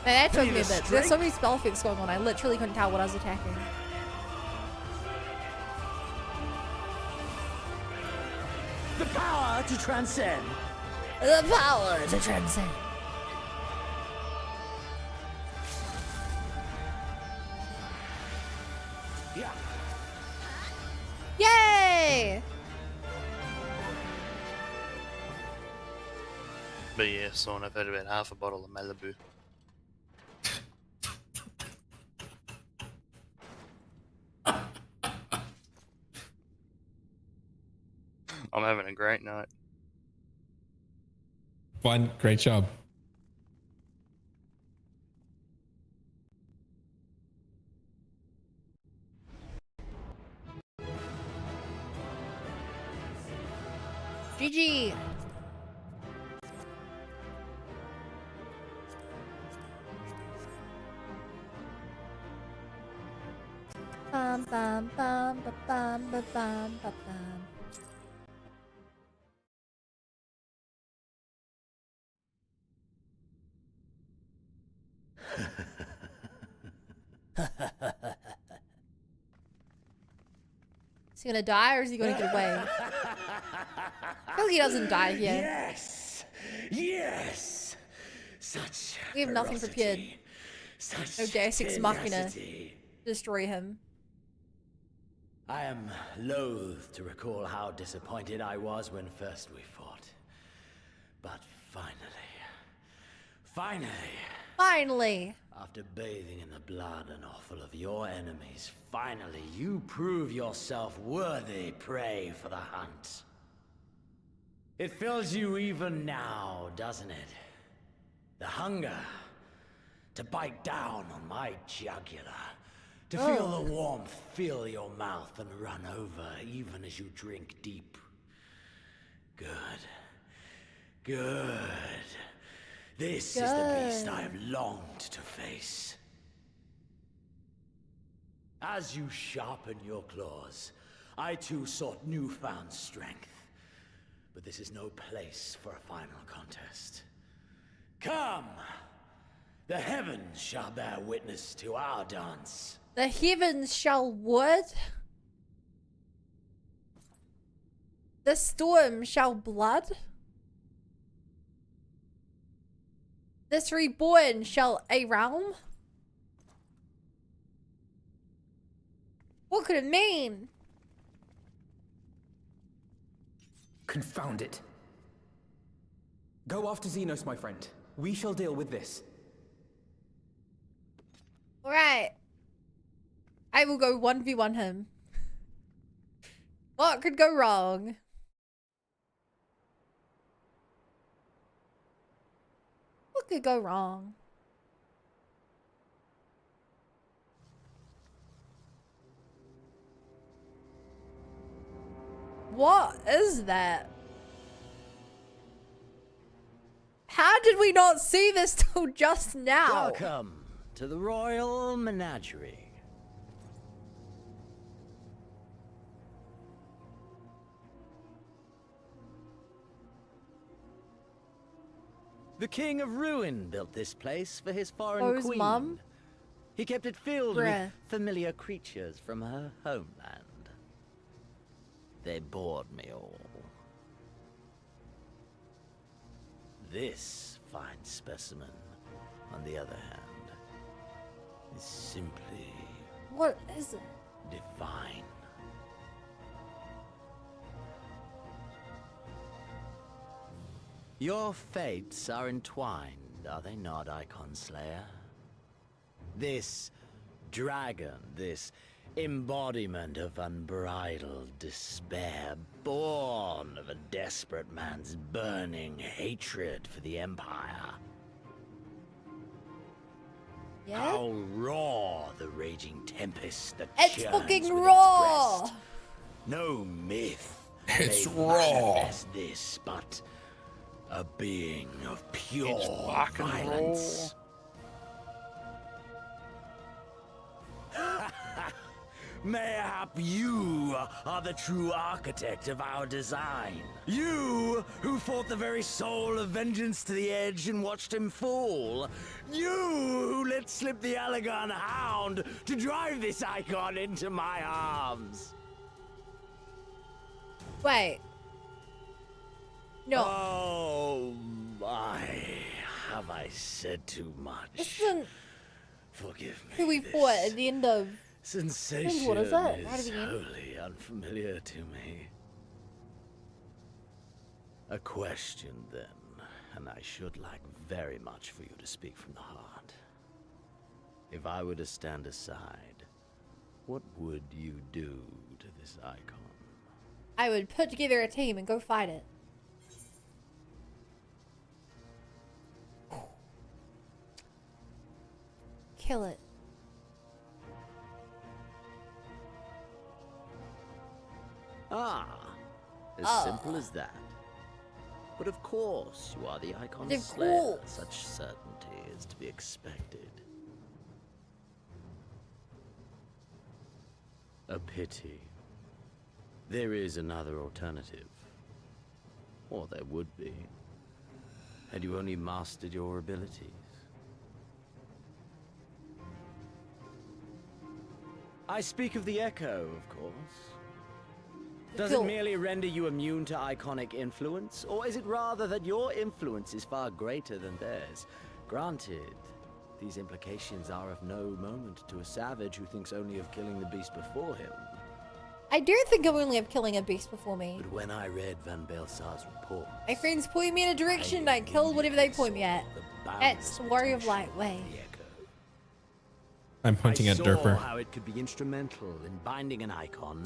Man, that took me a bit. There's so many spell effects going on, I literally couldn't tell what I was attacking. The power to transcend. The power to transcend. Yeah. Yay! But yeah, son, I've had about half a bottle of Malibu. I'm having a great night. Fun. Great job. GG. Bum bum bum ba bum ba bum ba bum. Is he gonna die or is he gonna get away? I feel like he doesn't die here. Yes, yes. Such. We have nothing prepared. Such No Deus Ex Machina tenacity. to destroy him. I am loath to recall how disappointed I was when first we fought. But Finally! After bathing in the blood and offal of your enemies, finally you prove yourself worthy prey for the hunt. It fills you even now, doesn't it? The hunger to bite down on my jugular. To feel the warmth fill your mouth and run over even as you drink deep. Good. Good. This is the beast I have longed to face. As you sharpen your claws, I too sought newfound strength. But this is no place for a final contest. Come! The heavens shall bear witness to our dance. The heavens shall what? The storm shall blood? This reborn shall a realm? What could it mean? Confound it. Go after Xenos, my friend. We shall deal with this. Alright. I will go 1v1 him. What could go wrong? What could go wrong? What is that? How did we not see this till just now? Welcome to the Royal Menagerie. The King of Ruin built this place for his foreign Oh, his queen. mum? He kept it filled Bruh. with familiar creatures from her homeland. They bored me all. This fine specimen, on the other hand, is simply What is it? divine. Your fates are entwined, are they not, Icon Slayer? This dragon, this embodiment of unbridled despair, born of a desperate man's burning hatred for the Empire. Yeah? How raw the raging tempest that It's churns fucking within its raw! breast. No myth It's may raw. manifest this, but a being of pure It's fucking violence. Mayhap you are the true architect of our design. You who fought the very soul of vengeance to the edge and watched him fall. You who let slip the Allegan hound to drive this icon into my arms. Wait. No. Oh my, have I said too much? This isn't Forgive me. who we fought at the end of. Sensation What is that? Right at is the end? wholly unfamiliar to me. A question, then, and I should like very much for you to speak from the heart. If I were to stand aside, what would you do to this icon? I would put together a team and go fight it. Kill it. Ah, as simple as that. But of course, you are the Icon's Of slayer. course. Such certainty is to be expected. A pity. There is another alternative. Or there would be. Had you only mastered your abilities. I speak of the Echo, of course. Does it merely render you immune to iconic influence, or is it rather that your influence is far greater than theirs? Granted, these implications are of no moment to a savage who thinks only of killing the beast before him. I do think of only of killing a beast before me. But when I read Van Belsar's report, My friends point me in a direction and I kill whatever they point me at. That's the Warrior of Light way. I'm pointing at I Derper. saw how it could be instrumental in binding an icon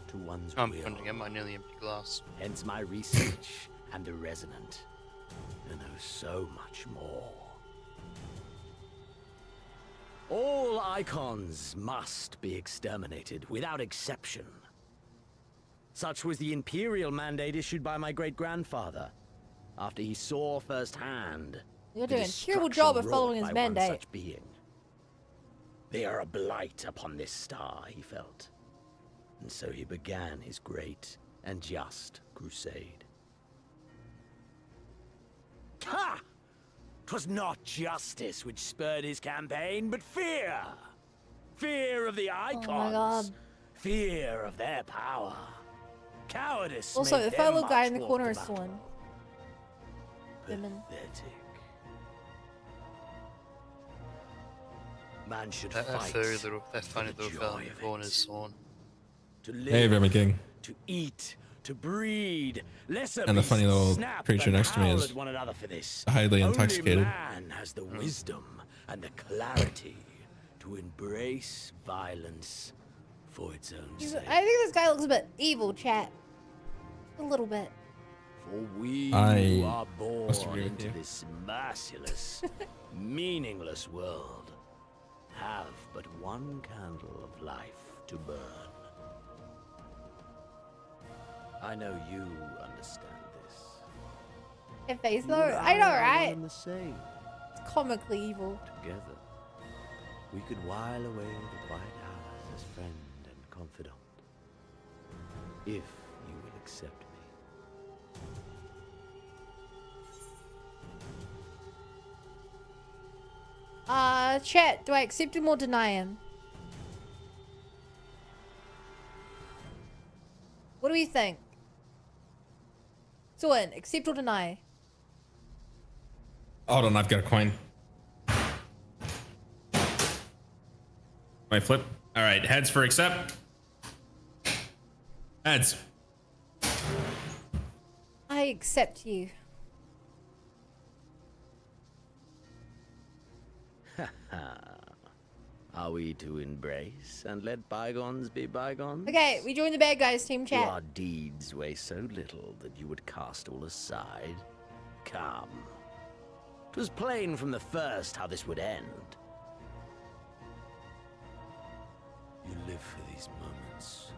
to one's I'm will. pointing at my nearly empty glass. Hence my research and the resonant. And there's so much more. All icons must be exterminated without exception. Such was the imperial mandate issued by my great-grandfather after he saw firsthand You're the doing a terrible destruction job of wrought following his by one mandate. such being. They are a blight upon this star, he felt. And so he began his great and just crusade. Ha! 'Twas not justice which spurred his campaign, but fear! Fear of the icons! Oh my God. Fear of their power. Cowardice Also, made the them fellow guy in the march corner forth is to battle. Swan. Women. Pathetic. Man should That fight. funny little fella in the corner is Swan. To Hey, live, Vermin King. to eat, to breed. Lesser And the funny beasts little snap creature and next to me howl is at one another for this. highly Only intoxicated. man has the wisdom and the clarity to embrace violence for its own I sake. think this guy looks a bit evil, chat. A little bit. For we I who are must born agree with into you. this merciless, meaningless world have but one candle of life to burn. I know you understand this. If face You though, and I know, are one right? and the same. It's comically evil. Together, we could while away the quiet hours as friend and confidant. If you will accept me. Chat, do I accept him or deny him? What do we think? Swin, accept or deny? Hold on, I've got a coin. My flip. All right, heads for accept. Heads. I accept you. Are we to embrace and let bygones be bygones? Okay, we joined the bad guys team Do chat. our deeds weigh so little that you would cast all aside? Come. 'Twas plain from the first how this would end. You live for these moments,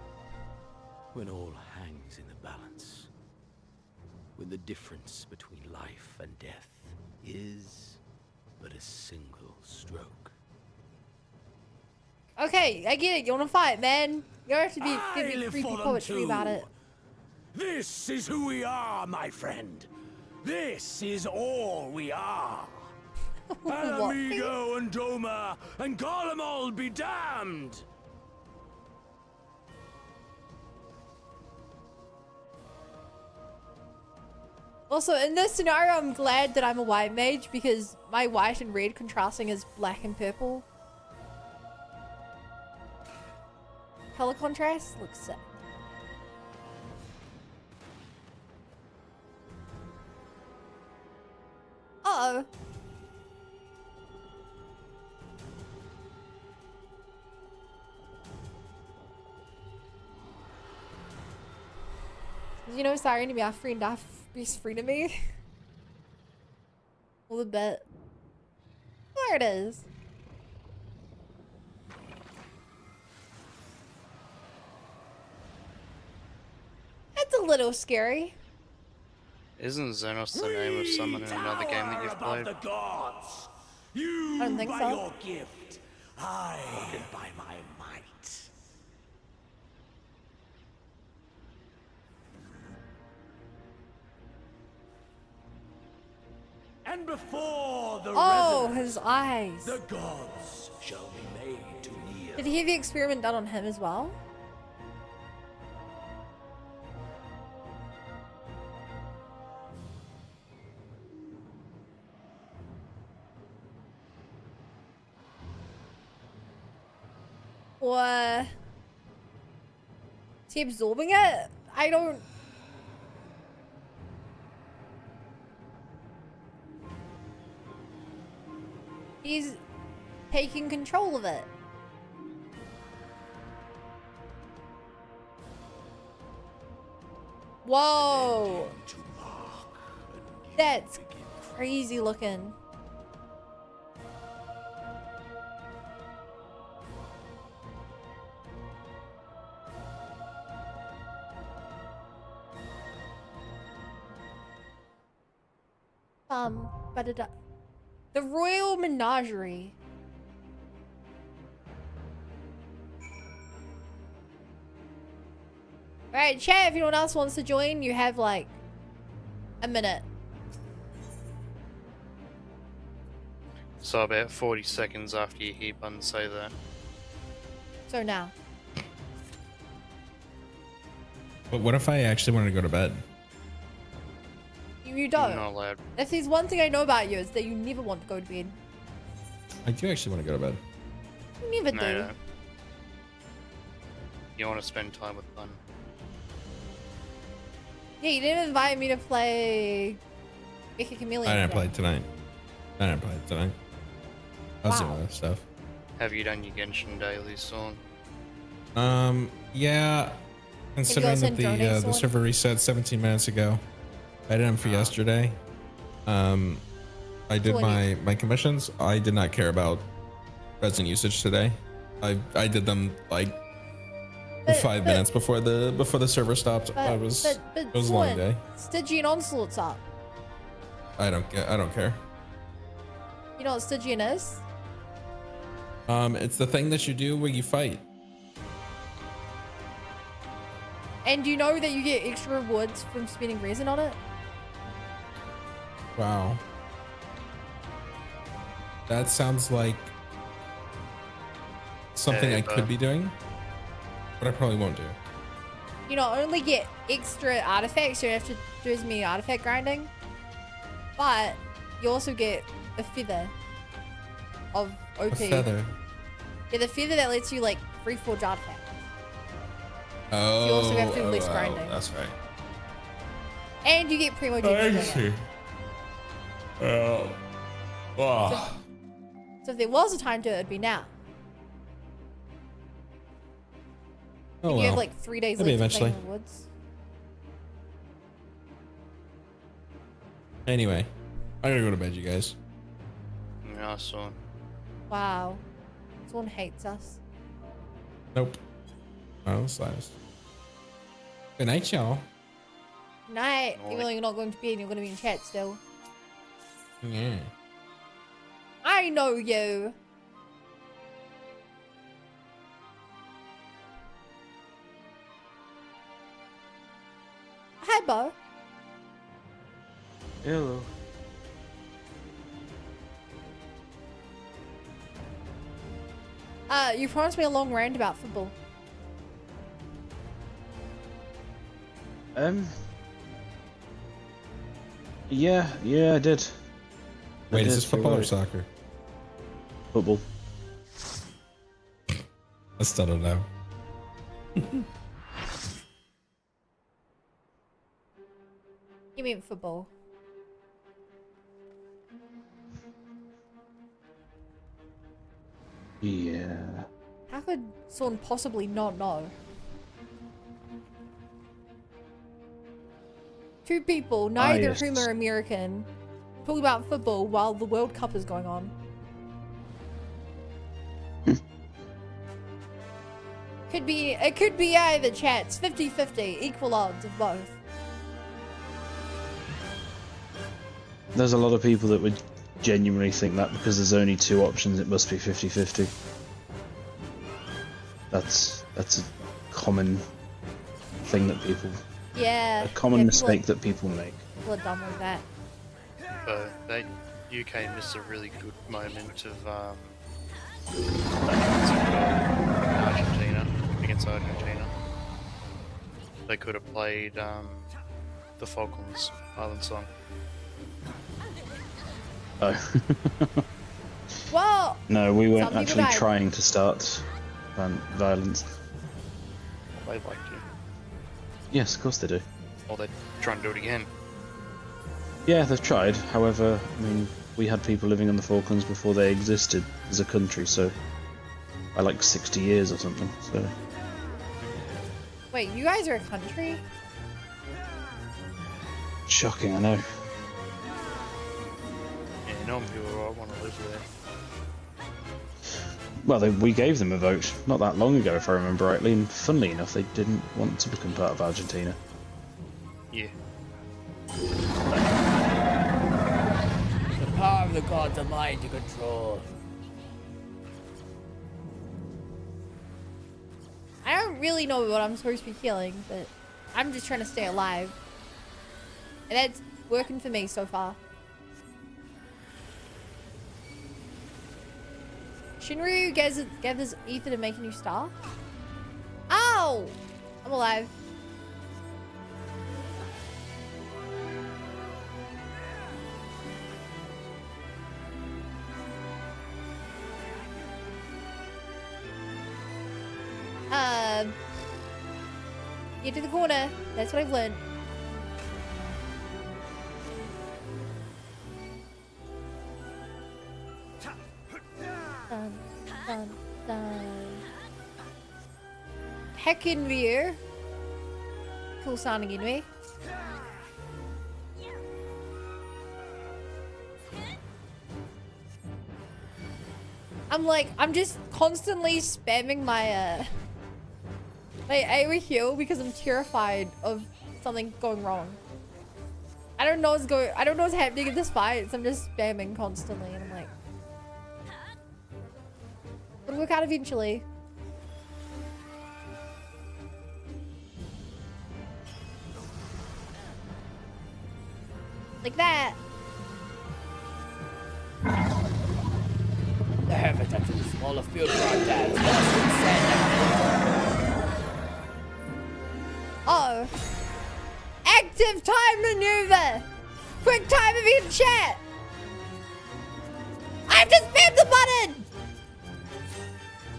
when all hangs in the balance, when the difference between life and death is but a single stroke. Okay, I get it. You want to fight, man. You don't have to be I give me live creepy for them poetry about too. it. This is who we are, my friend. This is all we are. Alamigo and Doma and Garlemald be damned! Also, in this scenario, I'm glad that I'm a white mage because my white and red contrasting is black and purple. Color contrast looks sick. Uh-oh. You know, sorry to be our friend, our best friend of me. A little bit. There it is. That's a little scary. Isn't Xenos the name of someone in another game that you've played? The gods. You I don't think by so. your gift, I by my might. And before the Oh, resonance, his eyes. the gods shall be made to kneel. Did he have the experiment done on him as well? Or is he absorbing it? I don't. He's taking control of it. Whoa. That's crazy looking. The Royal Menagerie. Alright, chat, if anyone else wants to join, you have like a minute. So about 40 seconds after you hear Bun say that. So now. But what if I actually wanted to go to bed? You don't. You're not allowed. If there's one thing I know about you, is that you never want to go to bed. I do actually want to go to bed. You never No, do. you don't. You want to spend time with Bun. Yeah, you didn't invite me to play Icky Chameleon. I didn't today. play tonight. I didn't play tonight. I was doing Wow. other stuff. Have you done your Genshin daily, Sawn? Yeah. Considering also that in the Drone server reset 17 minutes ago, I did them for yesterday. I did So what my commissions. I did not care about resin usage today. I did them like But- 5 but- minutes before the server stopped. It was a long Swan, day. Stygian Onslaught's up. I don't care. You know what Stygian is? It's the thing that you do where you fight. And you know that you get extra rewards from spending resin on it? Wow. That sounds like something I could be doing, but I probably won't do. You not only get extra artifacts, you don't have to do as many artifact grinding, but you also get a feather of OP. A feather? Yeah, the feather that lets you like reforge artifacts. Oh, You also have to do less grinding. That's right. And you get primogeniture. Oh. Wow. So if there was a time to it, it'd be now. Oh, You have like 3 days Maybe left to play eventually. in the woods. Anyway, I gotta go to bed, you guys. Yeah, I saw. Wow. Someone hates us. Nope. Oh, sliced. Good night, y'all. Night. Even though you're not going to bed, you're going to be in chat still. Yeah. I know you. Hi, Bo. Hello. You promised me a long rant about football. Yeah, I did. Wait, is this football or soccer? Football. I still don't know. You mean football? Yeah. How could someone possibly not know? Two people, neither of whom are American, talking about football while the World Cup is going on. It could be either, chats. 50-50, equal odds of both. There's a lot of people that would genuinely think that because there's only two options, it must be 50-50. That's a common thing that people... Yeah. A common yeah, mistake that people make. People are dumb with that. They UK missed a really good moment of Argentina against Argentina. They could have played the Falklands Island song. Oh. Well, No, we weren't some people actually died. trying to start violence. They like to. Yes, of course they do. Or they're trying to do it again. Yeah, they've tried. However, I mean, we had people living in the Falklands before they existed as a country, so by like 60 years or something. So Wait, you guys are a country? shocking, I know. Yeah, normal people want to live there. Well, we gave them a vote not that long ago, if I remember rightly, and funnily enough, they didn't want to become part of Argentina. Yeah. The power of the gods are mine to control. I don't really know what I'm supposed to be killing, but I'm just trying to stay alive. And that's working for me so far. Shinryu gathers ether to make a new star? Ow! I'm alive. Get to the corner. That's what I've learned. Dun, dun, dun. Heckin' Veer. Cool sounding anyway. I'm just constantly spamming my AoE heal because I'm terrified of something going wrong. I don't know what's happening in this fight, so I'm just spamming constantly, and I'm like, it'll work out eventually. Like that. touches a smaller field for our dads. Oh. Active time maneuver. Quick time event chat. I have to spam the button.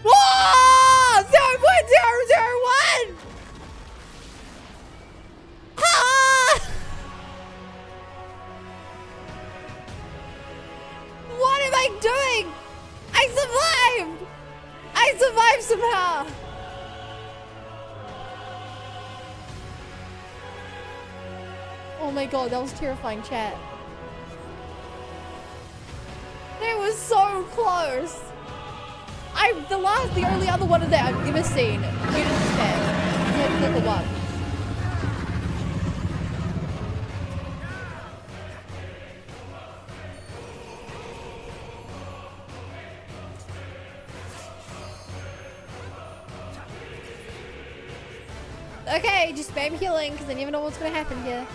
Whoa! 0.001. Ah! What am I doing? I survived! I survived somehow! Oh my god, that was terrifying, chat. It was so close! The only other one of that I've ever seen. You understand? Click the one. Okay, just spam healing because I never know what's going to happen here.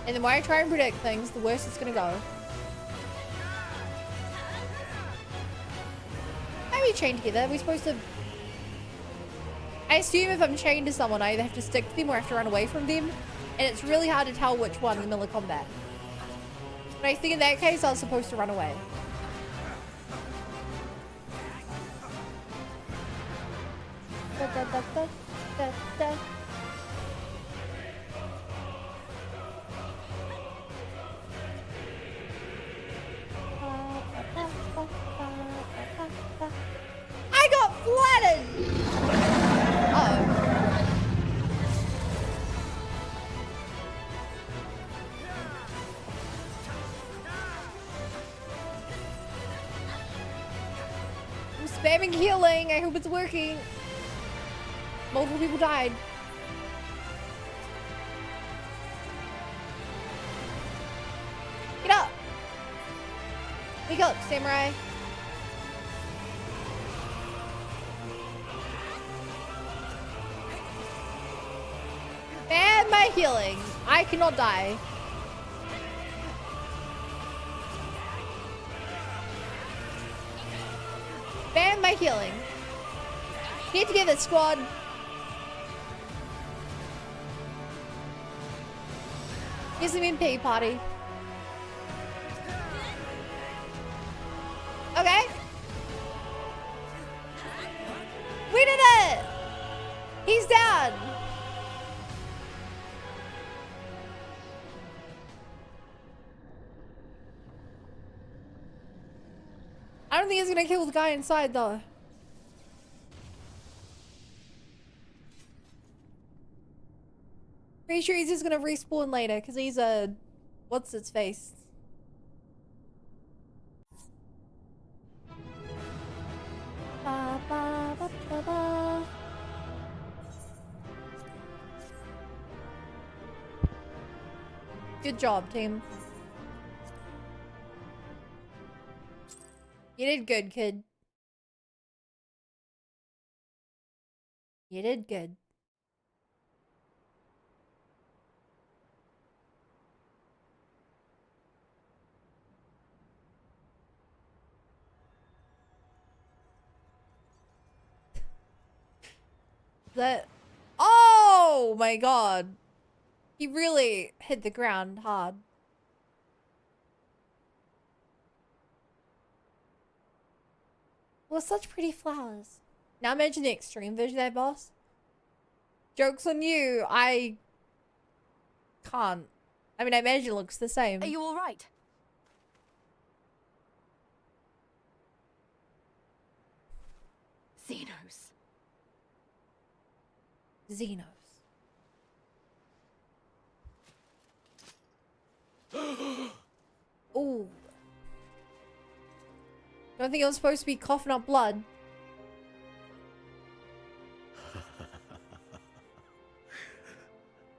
And the more I try and predict things, the worse it's going to go. How are we chained together? Are we supposed to... I assume if I'm chained to someone, I either have to stick to them or have to run away from them. And it's really hard to tell which one in the middle of combat. But I think in that case, I was supposed to run away. Da, da, da, da, da, da. I got flattened! Uh-oh. I'm spamming healing. I hope it's working. Multiple people died. Get up! Wake up, samurai. And my healing. I cannot die. Ban my healing. Get together, squad. Here's the MP party. Okay. We did it! He's down! I don't think he's gonna kill the guy inside though. Pretty sure he's just gonna respawn later because he's a... what's its face? Ba, ba, ba, ba, ba. Good job, team. You did good, kid. You did good. That... oh my god. He really hit the ground hard. Well, such pretty flowers. Now imagine the extreme version of that, boss. Joke's on you. I can't. I mean, I imagine it looks the same. Are you alright? Xenos. Xenos. Ooh. Don't think I was supposed to be coughing up blood.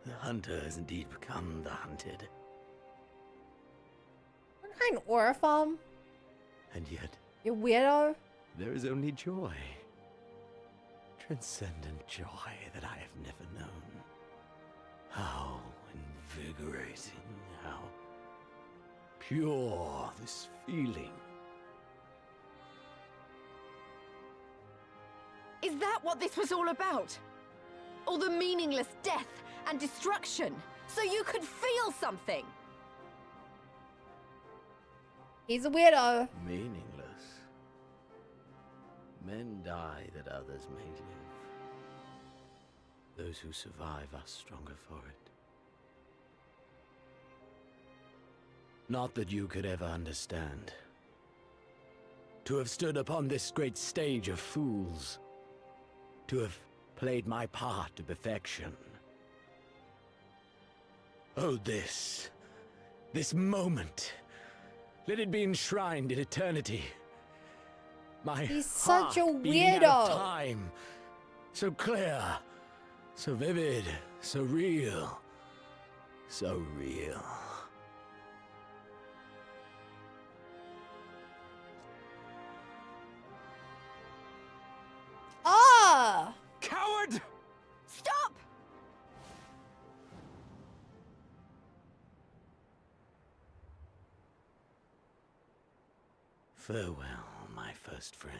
The hunter has indeed become the hunted. What kind of aura farm? And yet, You weirdo. there is only joy. Transcendent joy that I have never known. How invigorating, how pure this feeling. Is that what this was all about? All the meaningless death and destruction, so you could feel something? He's a weirdo. Meaningless. Men die that others may live. Those who survive are stronger for it. Not that you could ever understand. To have stood upon this great stage of fools. To have played my part to perfection. Oh, this moment. Let it be enshrined in eternity. He's such a beating out of weirdo. time. So clear, so vivid, so real. So real. Ah! Coward! Stop! Farewell, my first friend.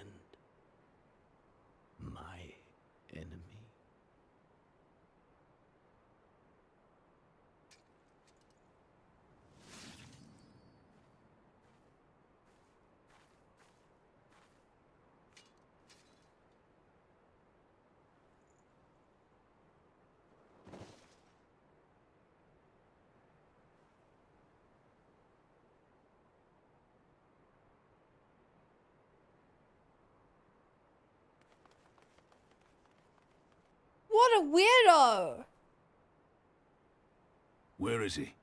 My enemy. What a weirdo! Where is he?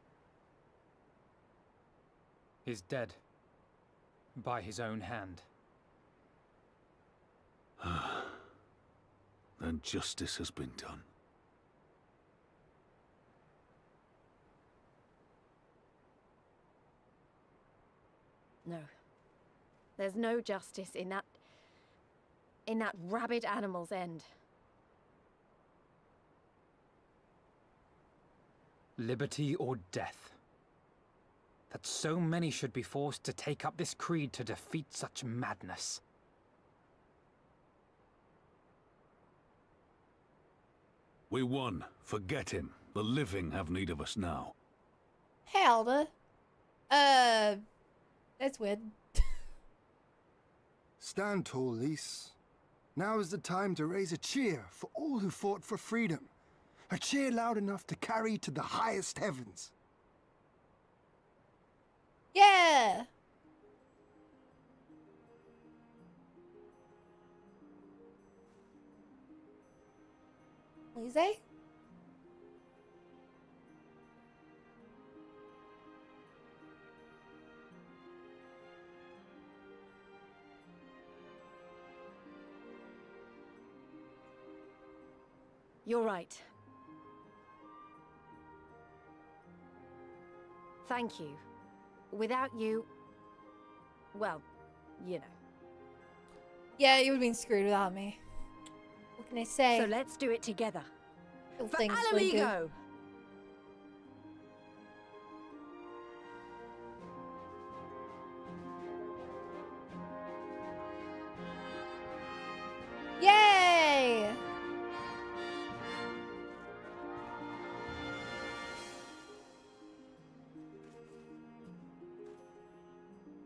He's dead. By his own hand. Then justice has been done. No. There's no justice in that rabid animal's end. Liberty or death. That so many should be forced to take up this creed to defeat such madness. We won. Forget him. The living have need of us now. Hey, Alda. That's weird. Stand tall, Lys. Now is the time to raise a cheer for all who fought for freedom. A cheer loud enough to carry to the highest heavens. Yeah! Lise? You're right. Thank you. Without you, well, you know. Yeah, you would have been screwed without me. What can I say? So let's do it together. Little For things we do. Alamigo! Yay!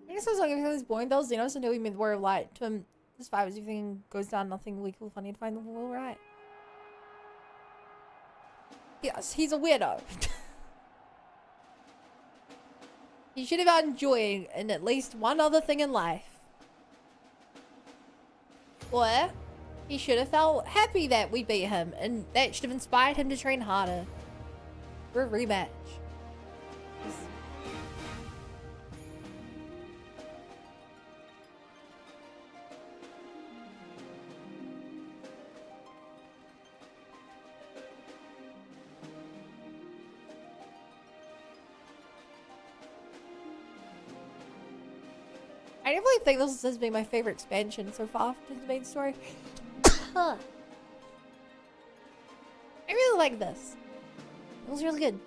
I guess I was like, if it's boring, those Xenos until we made the word of light. To him, this vibe is everything goes down, nothing weak will funny to find the world right. Yes, he's a weirdo. He should have been enjoying in at least one other thing in life. Or he should have felt happy that we beat him, and that should have inspired him to train harder for a rematch. I definitely think this has been my favorite expansion so far to the main story. I really like this. It was really good.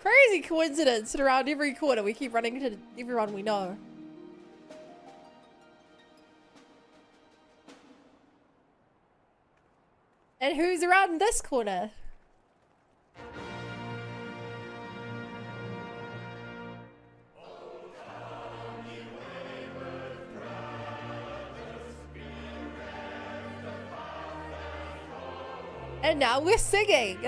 Crazy coincidence that around every corner we keep running into everyone we know. And who's around this corner? And now we're singing.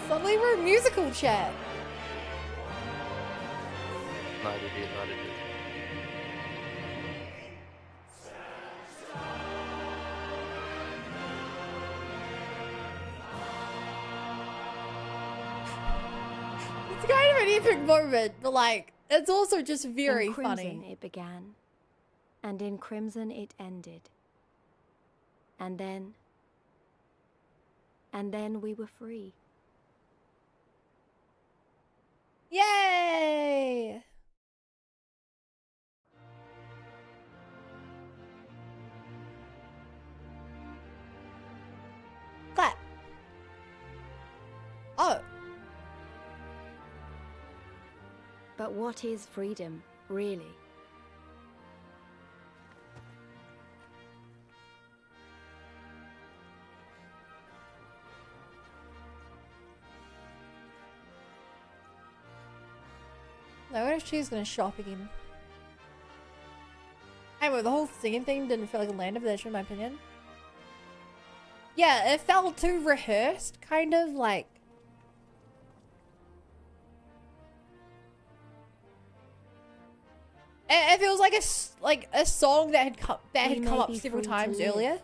Suddenly we're musical chat. Neither did, neither did. It's kind of an epic moment, but like, it's also just very in crimson funny. It began, and in crimson it ended. And then we were free. Yay! Clap. Oh. But what is freedom, really? I wonder if she's gonna shop again. Anyway, the whole singing thing didn't feel like a land of this, in my opinion. Yeah, it felt too rehearsed, kind of like. It feels like a song that had come up several times earlier.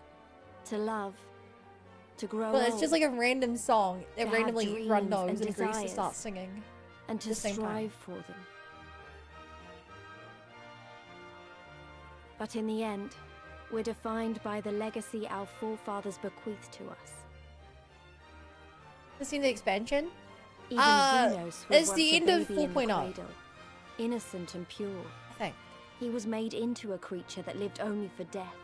To love, to grow. But it's just like a random song that to randomly have everyone dreams knows and agrees to desires, start singing. and to at the same time. strive for them. But in the end, we're defined by the legacy our forefathers bequeathed to us. Have you seen the expansion? Even Xenos was it's once the a end of baby in the 4.0. cradle, innocent and pure. I think. He was made into a creature that lived only for death,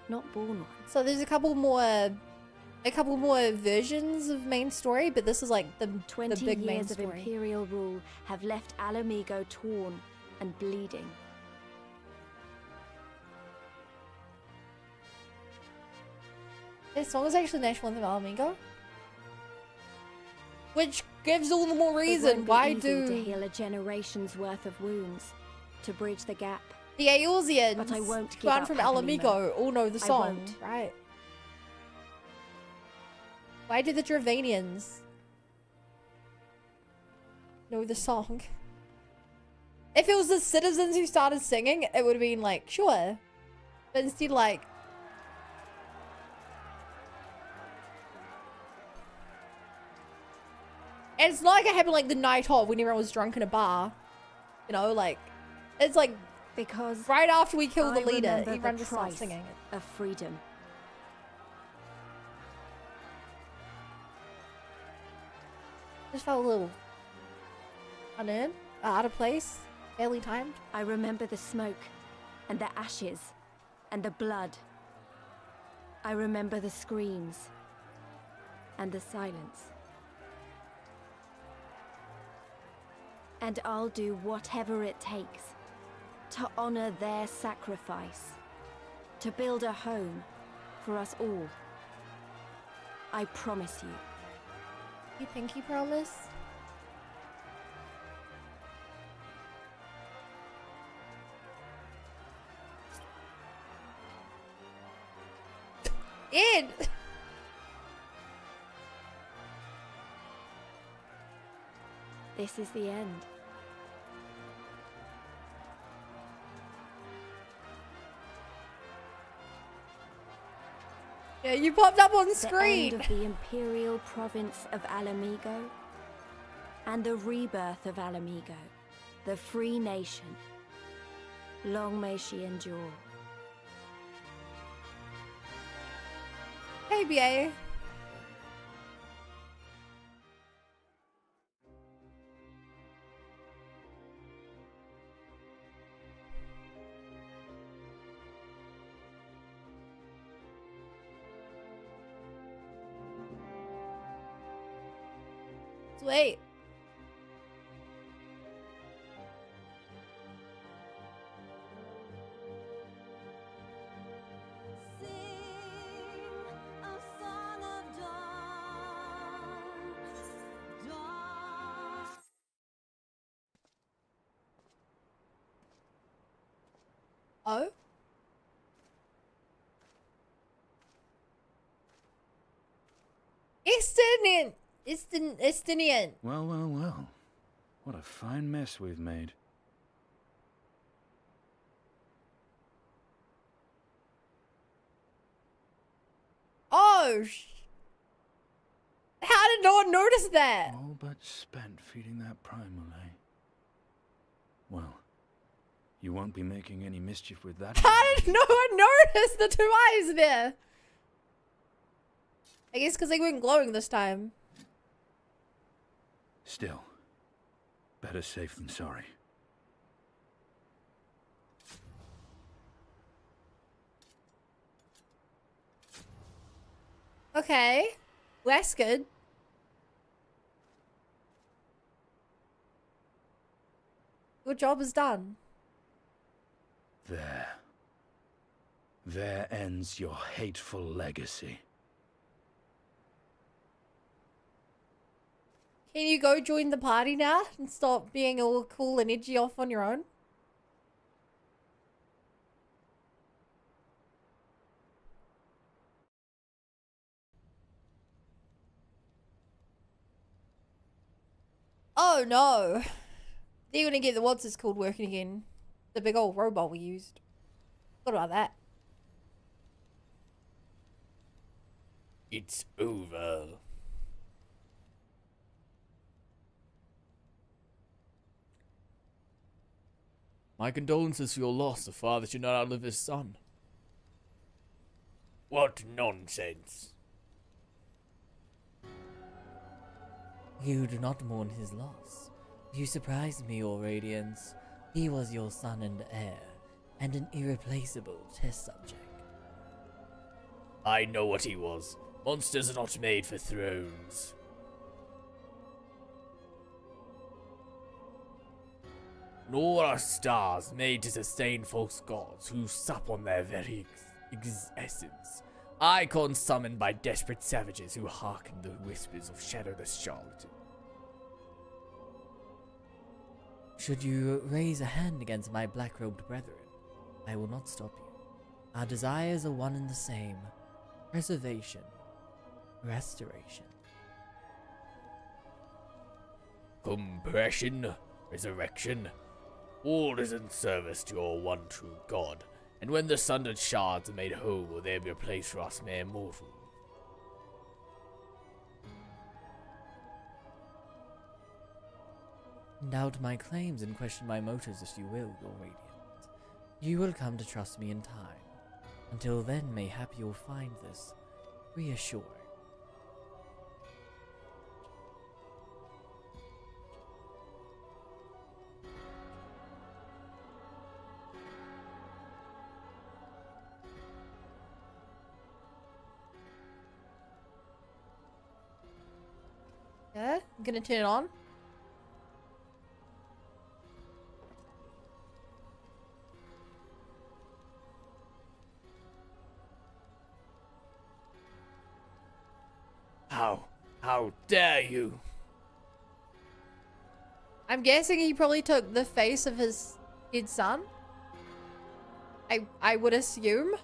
not born one. So there's a couple more versions of main story, but this is like the 20 big main years of story. imperial rule have left Alamigo torn and bleeding. This song is actually the national anthem of Alamigo, which gives all the more It reason won't be why easy do to heal a generation's worth of wounds, to bridge the gap. the Eorzeans, But I won't give gone up, from Happily Alamigo, Mo. all know the I song, won't. right? Why do the Dravanians know the song? If it was the citizens who started singing, it would have been like, sure. But instead, like, and it's not like it happened like the night of when everyone was drunk in a bar. You know, like, it's like, because right after we killed the I leader, remember the everyone just starts price singing it. of freedom. Just felt a little unearned, out of place, barely timed. I remember the smoke, and the ashes, and the blood. I remember the screams, and the silence. And I'll do whatever it takes to honor their sacrifice, to build a home for us all. I promise you. You pinky promise? In! This is the end. Yeah, you popped up on The screen! end of the imperial province of Alamigo, and the rebirth of Alamigo, the free nation. Long may she endure. Hey, BA. Sweet. Oh? Estonian. Well, well, well. What a fine mess we've made. Oh, how did no one notice that? All but spent feeding that primal, eh? Well, you won't be making any mischief with that. How did no one notice the 2 eyes there? I guess because they weren't glowing this time. Still, better safe than sorry. Okay, that's good. Your job is done. There. There ends your hateful legacy. Can you go join the party now and stop being all cool and edgy off on your own? Oh no. They're gonna get the what's it's called working again. The big old robot we used. What about that? It's over. My condolences for your loss. The father should not outlive his son. What nonsense. You do not mourn his loss. You surprised me, Your Radiance. He was your son and heir, and an irreplaceable test subject. I know what he was. Monsters are not made for thrones. Nor are stars made to sustain false gods who sup on their very essence. Icons summoned by desperate savages who hearken the whispers of shadowless charlatan. Should you raise a hand against my black-robed brethren, I will not stop you. Our desires are one and the same. Preservation. Restoration. Compression. Resurrection. All is in service to your one true God, and when the sundered shards are made whole, will there be a place for us mere mortals? Doubt my claims and question my motives as you will, Your Radiant. You will come to trust me in time. Until then, mayhap you'll find this reassuring. Yeah, I'm gonna turn it on. How dare you? I'm guessing he probably took the face of his dead son. I would assume.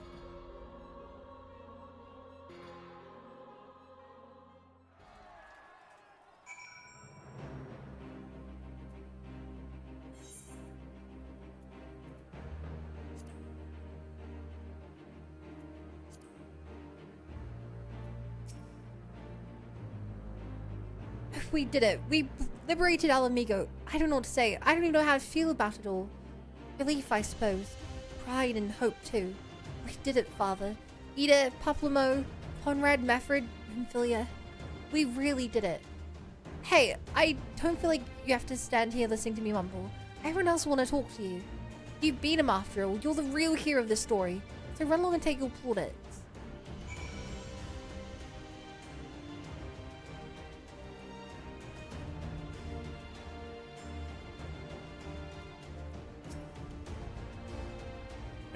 We did it. We liberated Alamigo. I don't know what to say. I don't even know how to feel about it all. Relief, I suppose. Pride and hope, too. We did it, Father. Ida, Paplamo, Conrad, Meffred, Remphilia. We really did it. Hey, I don't feel like you have to stand here listening to me mumble. Everyone else want to talk to you. You beat him after all. You're the real hero of this story. So run along and take your plaudits.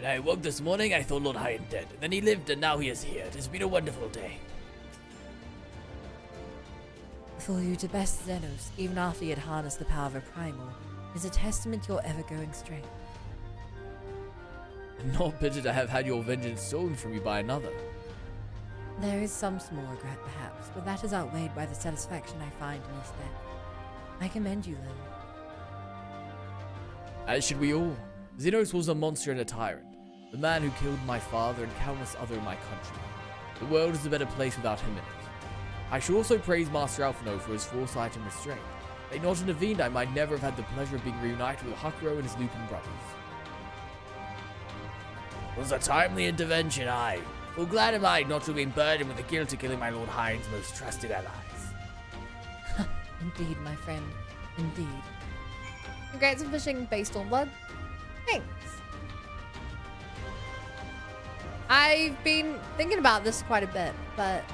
When I woke this morning, I thought Lord Hyan dead, and then he lived, and now he is here. It has been a wonderful day. For you to best Xenos, even after you had harnessed the power of a primal, is a testament to your ever-growing strength. Not bitter to have had your vengeance stolen from you by another. There is some small regret, perhaps, but that is outweighed by the satisfaction I find in his death. I commend you, Lil. As should we all. Xenos was a monster and a tyrant. The man who killed my father and countless other in my country. The world is a better place without him in it. I should also praise Master Alphino for his foresight and restraint. Had he not intervened, I might never have had the pleasure of being reunited with Hakuro and his Lupin brothers. It was a timely intervention, aye. Well, glad am I not to have been burdened with the guilt of killing my Lord Hyan's most trusted allies. Indeed, my friend. Indeed. Congrats on finishing Base Stormblood. Thanks. I've been thinking about this quite a bit, but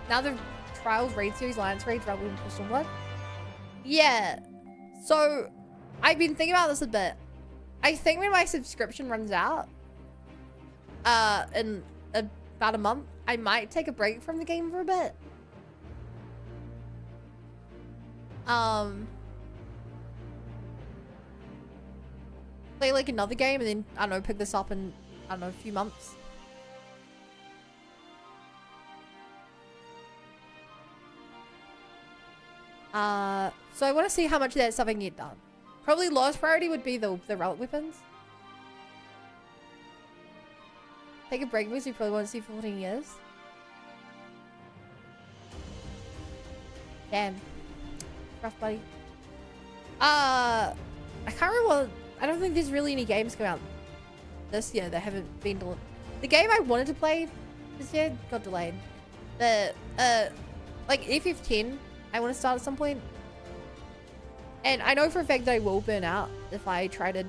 now the Trials Raid Series Alliance Raids rather than Stormblood. Yeah. So I've been thinking about this a bit. I think when my subscription runs out, in about a month, I might take a break from the game for a bit. Play like another game and then, I don't know, pick this up in, I don't know, a few months. So I want to see how much of that stuff I can get done. Probably lowest priority would be the relic weapons. Take a break because we probably won't see for 14 years. Damn. Rough, buddy. I can't remember what... I don't think there's really any games coming out this year that haven't been delayed. The game I wanted to play this year got delayed. The, like FF10, I want to start at some point. And I know for a fact that I will burn out if I try to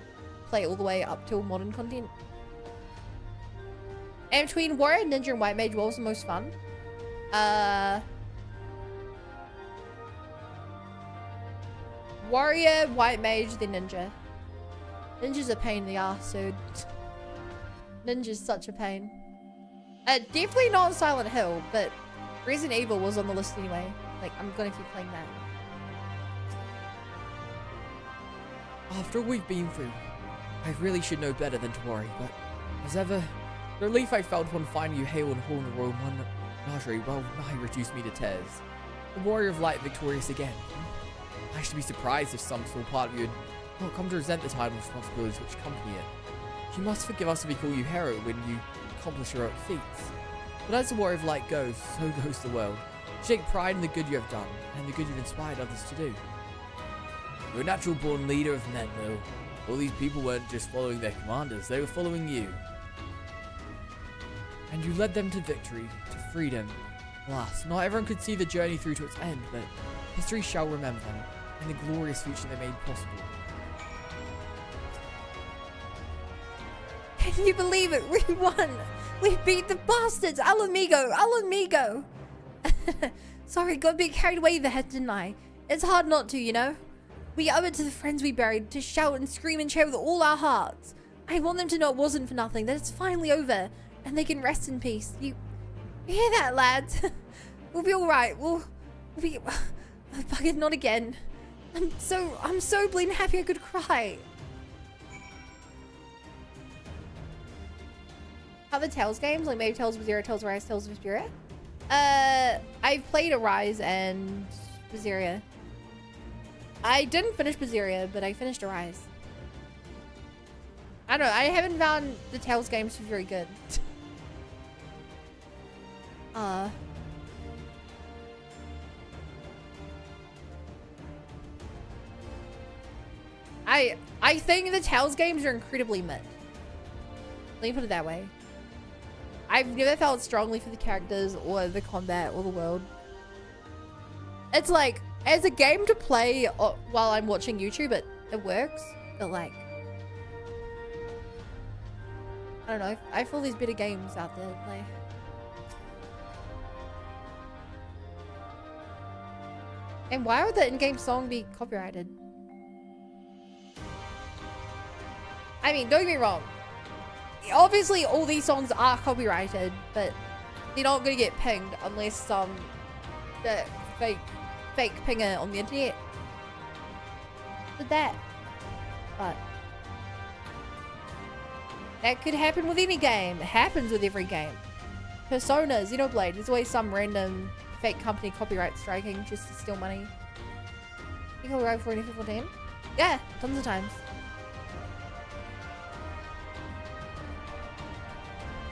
play all the way up till modern content. And between Warrior, Ninja, and White Mage, what was the most fun? Warrior, White Mage, then Ninja. Ninja's a pain in the ass, dude. Ninja's such a pain. Definitely not Silent Hill, but Resident Evil was on the list anyway. Like, I'm gonna keep playing that. After all we've been through, I really should know better than to worry, but as ever, the relief I felt upon finding you hale and whole in the royal menagerie well nigh reduced me to tears. The warrior of light victorious again. I should be surprised if some small part of you had not come to resent the title and responsibilities which accompany it. You must forgive us if we call you hero when you accomplish heroic feats. But as the warrior of light goes, so goes the world. You take pride in the good you have done, and the good you've inspired others to do. You're a natural born leader of men, though. All these people weren't just following their commanders, they were following you. And you led them to victory, to freedom. Alas, not everyone could see the journey through to its end, but history shall remember them, and the glorious future they made possible. Can you believe it? We won! We beat the bastards! Al amigo! Al amigo! Sorry, got a bit carried away there, didn't I? It's hard not to, you know? We owe it to the friends we buried to shout and scream and cheer with all our hearts. I want them to know it wasn't for nothing, that it's finally over, and they can rest in peace. You hear that, lads? We'll be alright. We'll be... Buggered, not again. I'm so bleeding happy I could cry. Other Tales games, like maybe Tales of Zero, Tales of Rise, Tales of Vesperia. I've played Arise and Berseria. I didn't finish Berseria, but I finished Arise. I don't know, I haven't found the Tales games to be very good. I think the Tales games are incredibly mid. Let me put it that way. I've never felt strongly for the characters or the combat or the world. It's like, as a game to play while I'm watching YouTube, it works, but like, I don't know, I feel there's better games out there. Like, and why would the in-game song be copyrighted? I mean, don't get me wrong. Obviously, all these songs are copyrighted, but they're not gonna get pinged unless the fake pinger on the internet did that. But that could happen with any game. It happens with every game. Persona, Xenoblade, there's always some random fake company copyright striking just to steal money. You can arrive for an F14? Yeah, tons of times.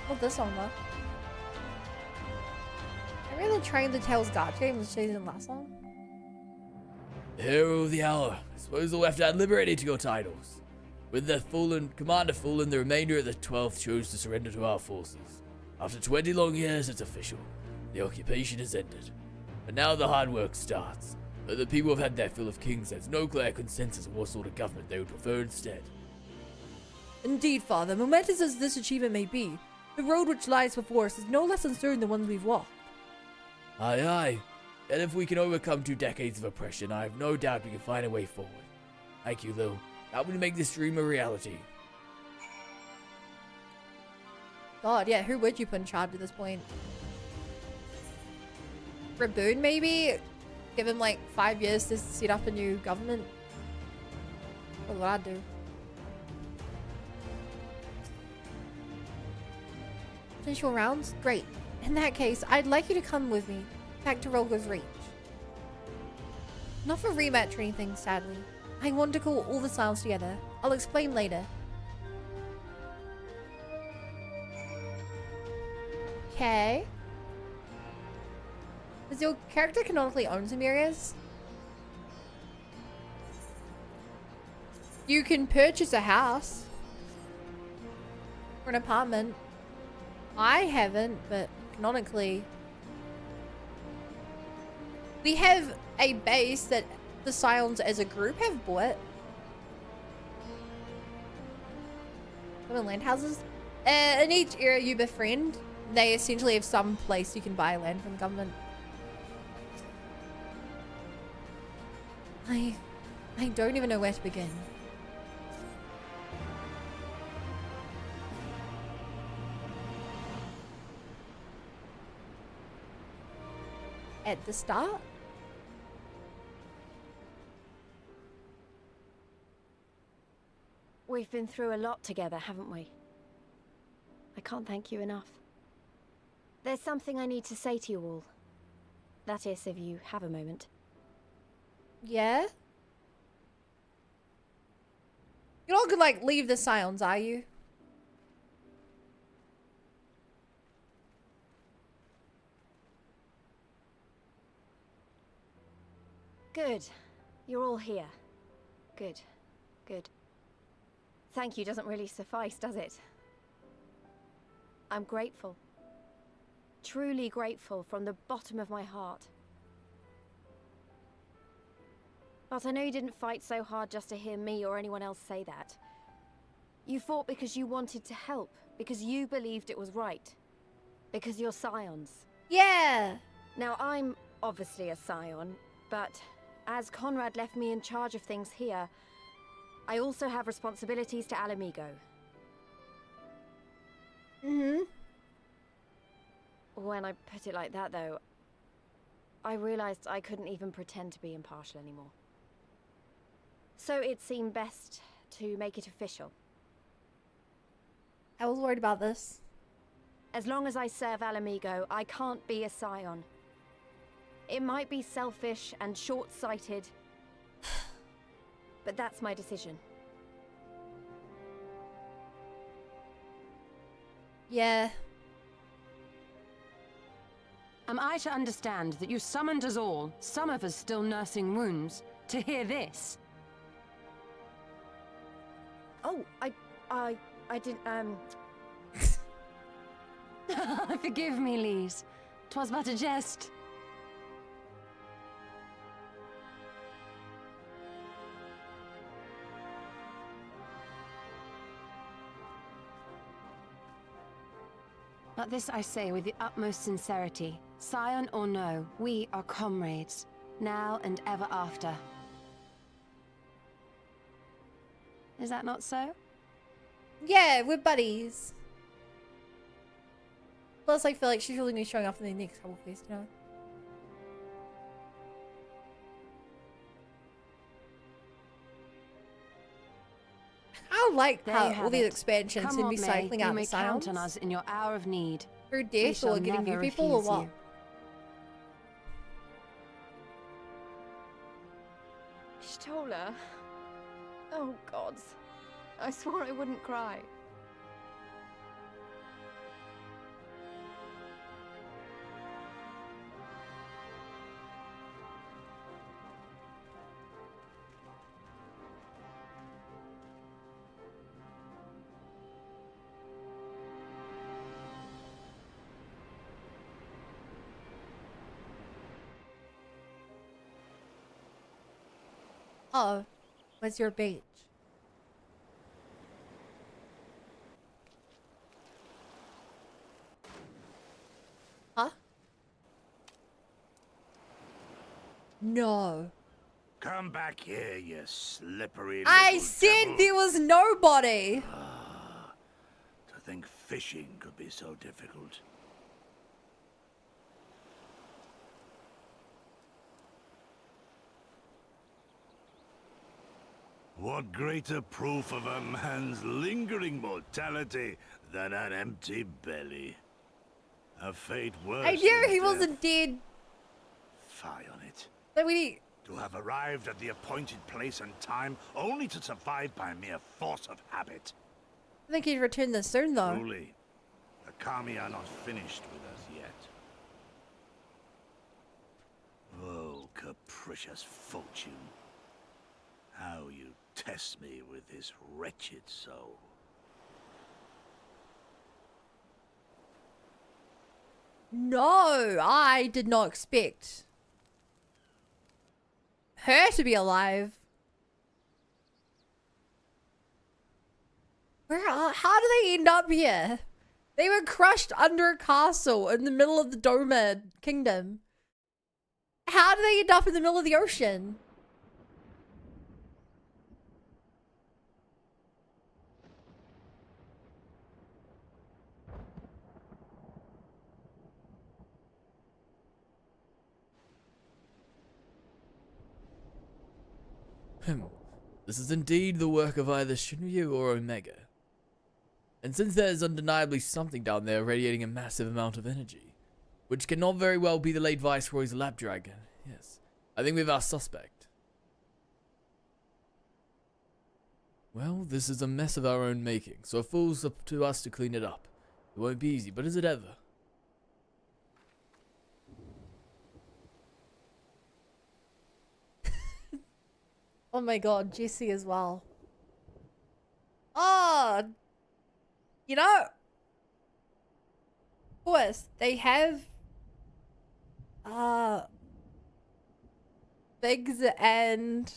Not this song though. I really trained the Tales Guard game was chasing the last song. Hero of the hour. I suppose we'll have to add liberated to your titles. With the commander fallen, the remainder of the 12th chose to surrender to our forces. After 20 long years, it's official. The occupation has ended. But now the hard work starts. Though the people have had their fill of kings, there's no clear consensus on what sort of government they would prefer instead. Indeed, Father, momentous as this achievement may be, the road which lies before us is no less uncertain than one we've walked. Aye, aye. Yet if we can overcome 2 decades of oppression, I have no doubt we can find a way forward. Thank you, Lil. Help me to make this dream a reality. God, yeah, who would you put in charge at this point? Raboon, maybe? Give him like 5 years to set up a new government? What would I do? Finish your rounds? Great. In that case, I'd like you to come with me back to Rolgo's Reach. Not for rematch or anything, sadly. I want to call all the Scions together. I'll explain later. Okay. Does your character canonically own some areas? You can purchase a house. Or an apartment. I haven't, but canonically. We have a base that the Scions as a group have bought. Common land houses. In each area you befriend, they essentially have some place you can buy land from the government. I don't even know where to begin. At the start? We've been through a lot together, haven't we? I can't thank you enough. There's something I need to say to you all. That is, if you have a moment. Yeah? You're not gonna, like, leave the Scions, are you? Good. You're all here. Good. Good. Thank you doesn't really suffice, does it? I'm grateful. Truly grateful from the bottom of my heart. But I know you didn't fight so hard just to hear me or anyone else say that. You fought because you wanted to help, because you believed it was right. Because you're Scions. Yeah! Now, I'm obviously a Scion, but as Conrad left me in charge of things here, I also have responsibilities to Alamigo. Mm-hmm. When I put it like that, though, I realized I couldn't even pretend to be impartial anymore. So it seemed best to make it official. I was worried about this. As long as I serve Alamigo, I can't be a Scion. It might be selfish and short-sighted, but that's my decision. Yeah. Am I to understand that you summoned us all, some of us still nursing wounds, to hear this? Oh, I didn't, Forgive me, Lise. 'Twas but a jest. But this I say with the utmost sincerity. Scion or no, we are comrades, now and ever after. Is that not so? Yeah, we're buddies. Plus, I feel like she's really going to be showing off in the next couple of days, you know? I like There how you all have these it. expansions Come seem to what be may, cycling you out may the count sounds. on us in your hour of need. Through We death shall or getting new never people or refuse what? you. Stola? Oh, gods. I swore I wouldn't cry. Oh, what's your beach? Huh? No. Come back here, you slippery I little said devil. there was nobody. To think fishing could be so difficult. What greater proof of a man's lingering mortality than an empty belly? A fate worse I knew than he death. wasn't dead. Fie on it. But we need... To have arrived at the appointed place and time only to survive by mere force of habit. I think he'd return this soon, though. Truly, the Kami are not finished with us yet. Oh, capricious fortune. How you test me with this wretched soul. No, I did not expect her to be alive. How do they end up here? They were crushed under a castle in the middle of the Doma kingdom. How do they end up in the middle of the ocean? This is indeed the work of either Shinryu or Omega. And since there is undeniably something down there radiating a massive amount of energy, which cannot very well be the late Viceroy's lab dragon, yes, I think we have our suspect. Well, this is a mess of our own making, so it falls up to us to clean it up. It won't be easy, but is it ever? Oh my god, Jesse as well. Oh, you know, of course, they have Biggs and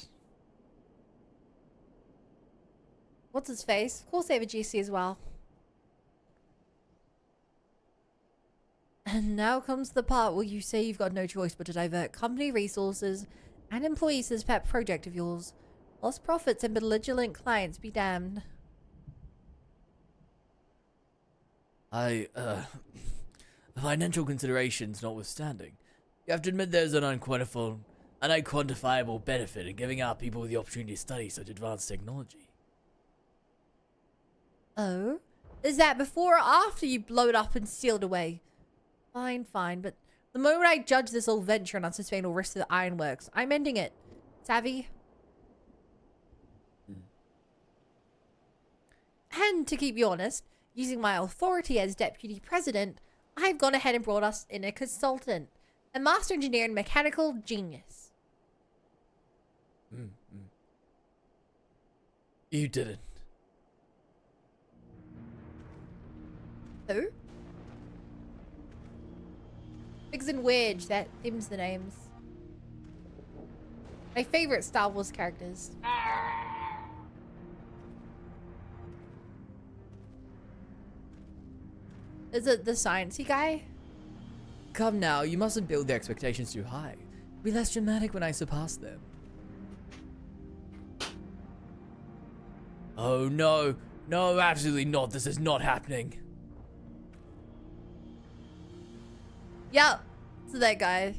what's his face? Of course they have a Jesse as well. And now comes the part where you say you've got no choice but to divert company resources and employees to this pet project of yours. Lost profits and belligerent clients be damned. Financial considerations notwithstanding, you have to admit there's an unquantifiable benefit in giving our people the opportunity to study such advanced technology. Oh? Is that before or after you blow it up and seal it away? Fine, fine, but the moment I judge this whole venture and unsustainable risk to the ironworks, I'm ending it. Savvy? And to keep you honest, using my authority as deputy president, I've gone ahead and brought us in a consultant, a master engineer and mechanical genius. You didn't. Who? Biggs and Wedge, them's the names. My favorite Star Wars characters. Is it the sciencey guy? Come now, you mustn't build their expectations too high. Be less dramatic when I surpass them. Oh no, No, absolutely not. This is not happening. Yep. It's that guy.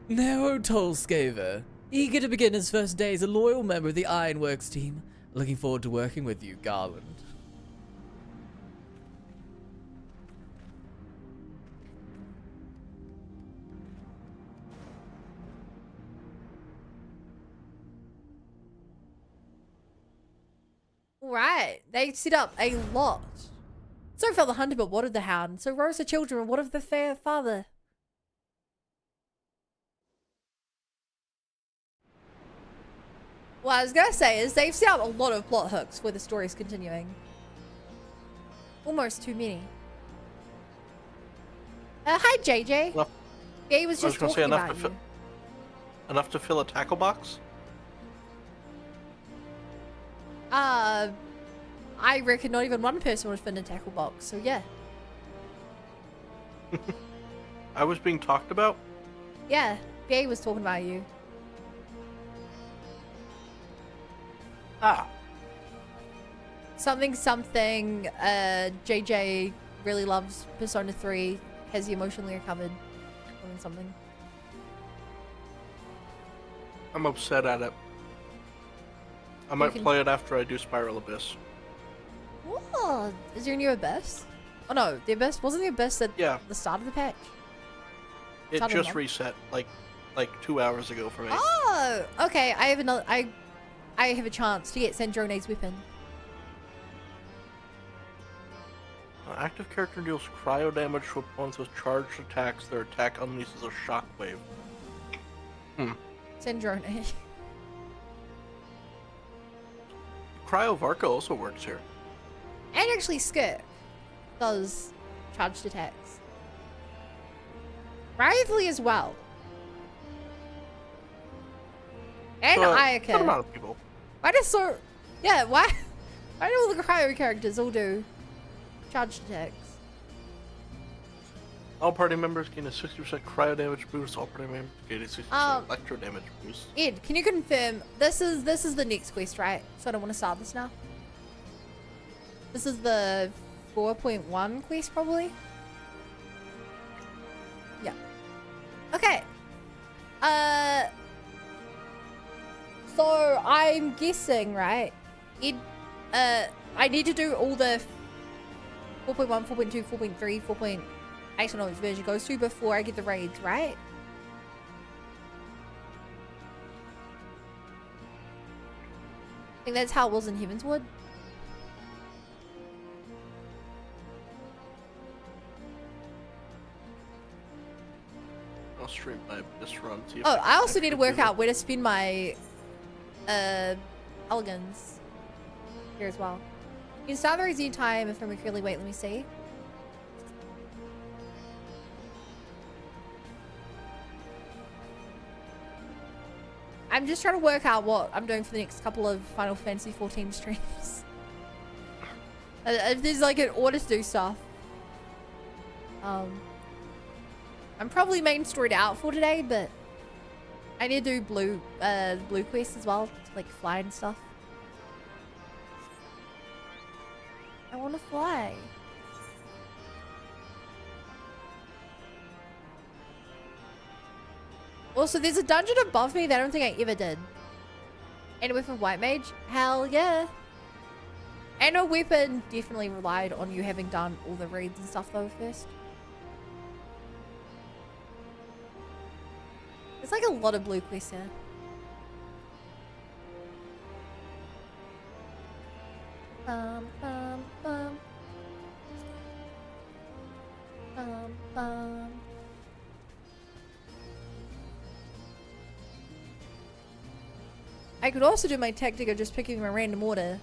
Nero Tolskaver, eager to begin his first day as a loyal member of the Ironworks team. Looking forward to working with you, Garland. Right. They set up a lot. So fell the hunter, but what of the hound? So rose the children, what of the fair father? What I was gonna say is they've set up a lot of plot hooks where the story's continuing. Almost too many. Hi JJ. Well, Yeah, he was just talking about you. Enough to fill a tackle box? I reckon not even one person would fit in a tackle box, so yeah. I was being talked about? Yeah, BA was talking about you. Ah. Something, JJ really loves Persona 3, has he emotionally recovered, something. I'm upset at it. I might play it after I do Spiral Abyss. Oh, is there a new Abyss? Oh no, the Abyss, wasn't the Abyss at the start of the patch? It just reset like 2 hours ago for me. Oh, okay, I have another, I have a chance to get Sandrone's weapon. Active character deals cryo damage to opponents with charged attacks. Their attack unleashes a shockwave. Sandrone. Cryo Varka also works here. And actually Skirk does charged attacks. Wraithly as well. And So, Ayaka. good amount of people. Why do all the cryo characters all do charged attacks? All party members gain a 60% cryo damage boost. All party members gain a 60% electro damage boost. Ed, can you confirm this is the next quest, right? So I don't want to start this now. This is the 4.1 quest probably. Yeah. Okay. So I'm guessing, right? Ed, I need to do all the 4.1, 4.2, 4.3, 4.8, I don't know which version it goes to before I get the raids, right? I think that's how it was in Heavenswood. I'll stream my this run. See if Oh, I can also need to actually work do it. out where to spin my elegance here as well. You can start the raids anytime if I'm curly. Wait, let me see. I'm just trying to work out what I'm doing for the next couple of Final Fantasy 14 streams. If there's like an order to do stuff. I'm probably main storied out for today, but I need to do blue quest as well, to like fly and stuff. I want to fly. Also, there's a dungeon above me that I don't think I ever did. And a weapon white mage? Hell yeah. And a weapon definitely relied on you having done all the raids and stuff though first. There's like a lot of blue quests here. Bum, bum, bum. Bum, bum. I could also do my tactic of just picking a random order.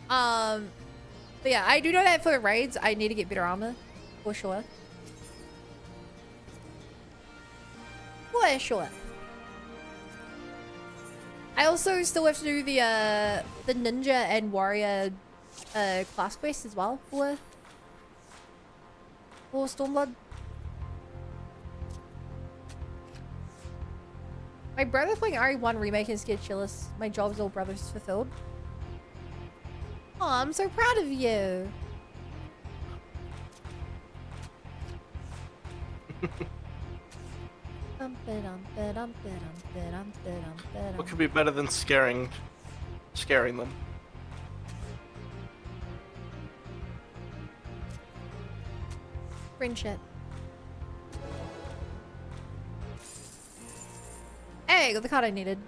But yeah, I do know that for the raids, I need to get better armor. For sure. For sure. I also still have to do the ninja and warrior class quest as well for Stormblood. My brother playing RE1 Remake and Scared Shitless. My job's all brothers fulfilled. Oh, I'm so proud of you. What could be better than scaring them? Friendship. Hey, got the card I needed.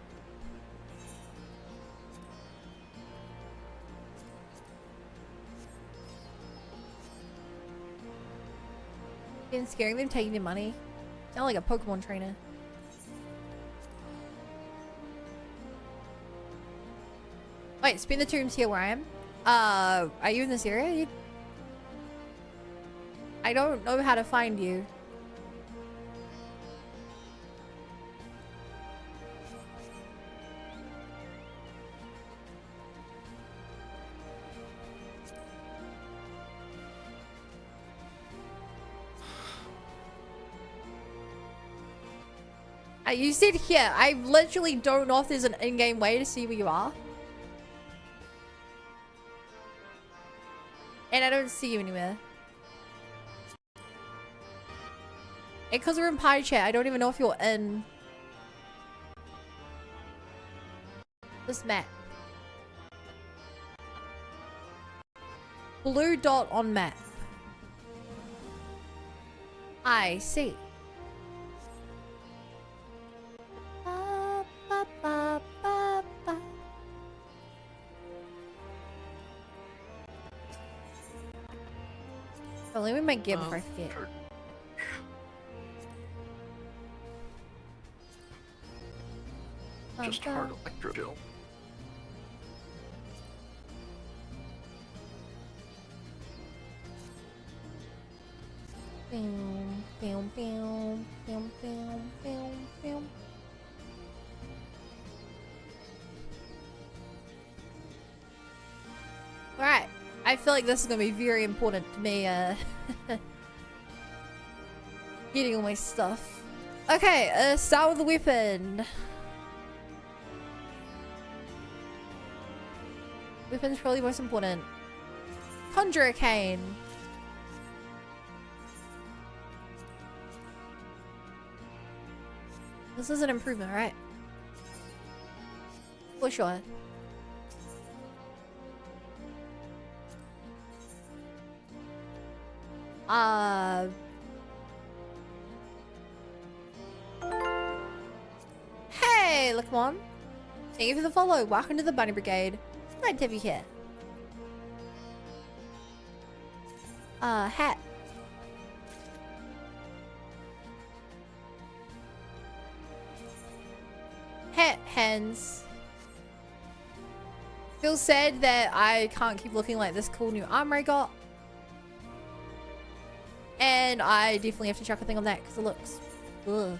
Been scaring them, taking their money. Sound like a Pokemon trainer. Wait, spin the tombs here where I am. Are you in this area? I don't know how to find you. You said here. I literally don't know if there's an in-game way to see where you are. And I don't see you anywhere. And because we're in pie chat, I don't even know if you're in this map. Blue dot on map. I see. Oh, let me make gear before I forget. Just hard electro gel. Boom, boom, boom, boom, boom, boom, boom. Alright, I feel like this is gonna be very important to me, getting all my stuff. Okay, start with the weapon. Weapon's probably most important. Conjurer Cane. This is an improvement, right? For sure. Hey, look, come on. Thank you for the follow. Welcome to the Bunny Brigade. Glad to have you here. Hat. Hat, hands. Feels sad that I can't keep looking like this cool new armor I got. And I definitely have to chuck a thing on that because it looks... Ugh.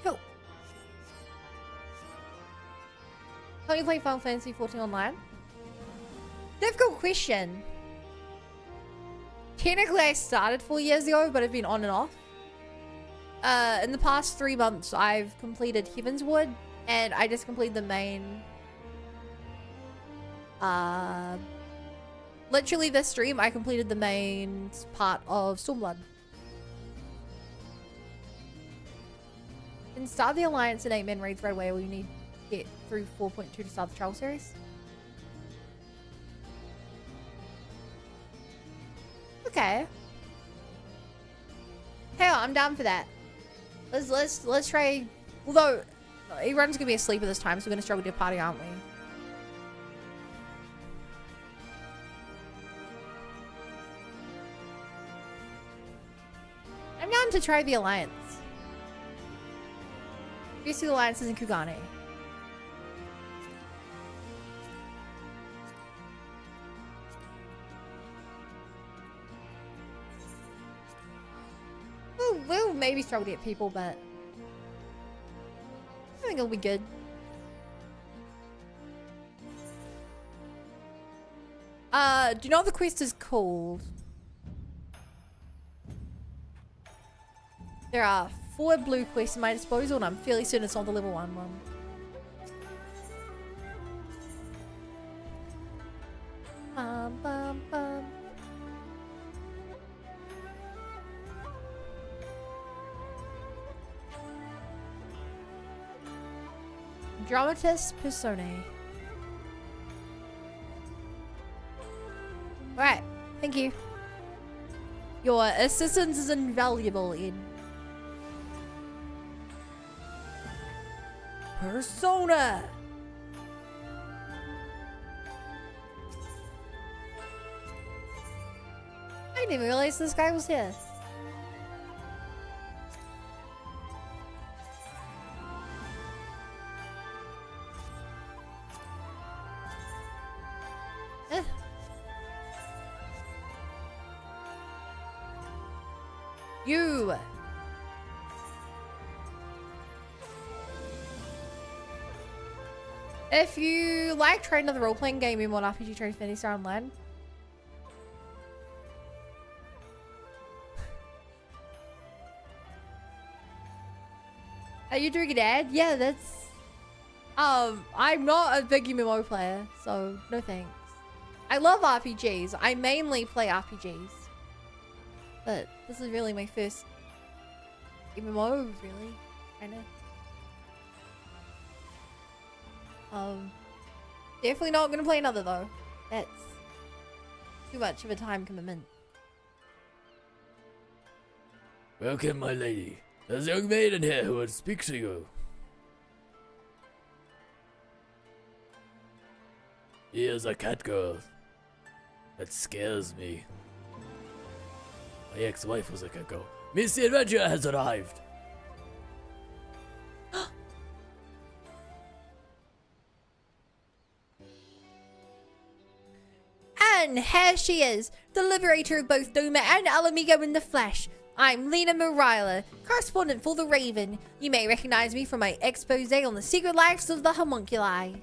Cool. Can't you play Final Fantasy 14 online? Difficult question. Technically I started 4 years ago, but I've been on and off. In the past 3 months, I've completed Heavenswood, and I just completed the main... Literally this stream, I completed the main part of Stormblood. And start the Alliance and 8-man raids right away, or you need to get through 4.2 to start the Trial Series. Okay. Hell, I'm down for that. Let's try. Although everyone's gonna be asleep at this time, so we're gonna struggle to party, aren't we? I'm down to try the Alliance. Basically, the Alliance is in Kugane. We'll maybe struggle to get people, but I think it'll be good. Do you know what the quest is called? There are 4 blue quests at my disposal, and I'm fairly certain it's not the level 1 one. Bum, bum, bum. Dramatis Personae. Alright, thank you. Your assistance is invaluable in Persona. I didn't even realize this guy was here. You. If you like trying another role-playing game in one RPG Trade Infinity Star Online, are you doing an ad? Yeah, that's I'm not a big MMO player, so no thanks. I love RPGs. I mainly play RPGs. But this is really my first MMO, really, kinda. Definitely not gonna play another though. That's too much of a time commitment. Welcome, my lady. There's a young maiden here who would speak to you. Here's a cat girl. That scares me. My ex-wife was a cat girl. Miss the Adventurer has arrived. And here she is, the liberator of both Doma and Alamigo in the flesh. I'm Lena Morila, correspondent for The Raven. You may recognize me from my expose on the secret lives of the homunculi.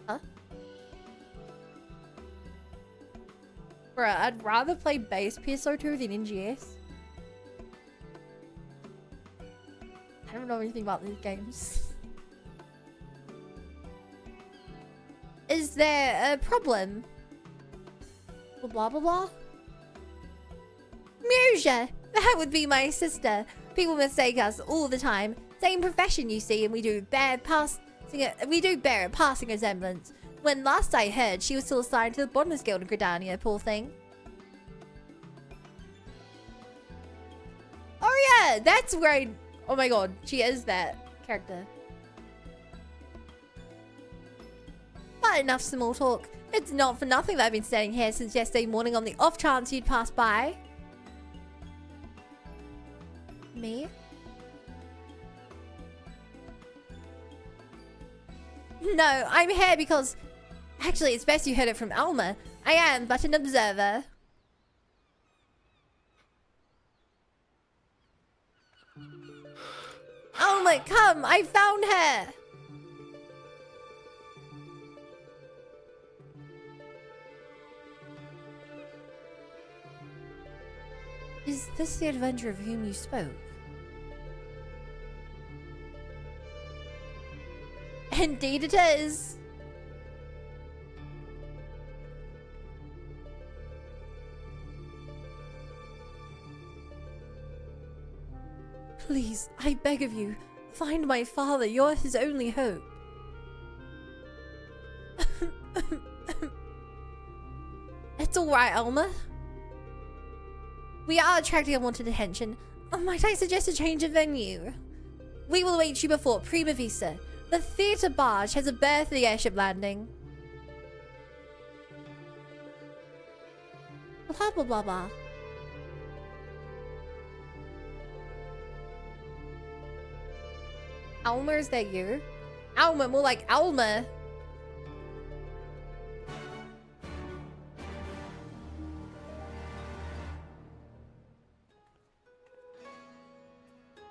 Huh? Bruh, I'd rather play base PSO2 than NGS. I don't know anything about these games. Is there a problem? Blah blah blah. Musia, that would be my sister. People mistake us all the time. Same profession, you see, and we do bear at passing resemblance. When last I heard, she was still assigned to the Bottomless Guild in Gridania, poor thing. Oh yeah, that's where I... Oh my god, she is that character. But enough small talk. It's not for nothing that I've been standing here since yesterday morning on the off chance you'd pass by. Me? No, I'm here because... Actually, it's best you heard it from Alma. I am but an observer. Alma, come! I found her! Is this the adventurer of whom you spoke? Indeed it is! Please, I beg of you, find my father. You're his only hope. It's alright, Alma. We are attracting unwanted attention. Might I suggest a change of venue? We will await you before Prima Vista. The theatre barge has a berth at the airship landing. Blah blah blah blah. Alma, is that you? Alma, more like Alma.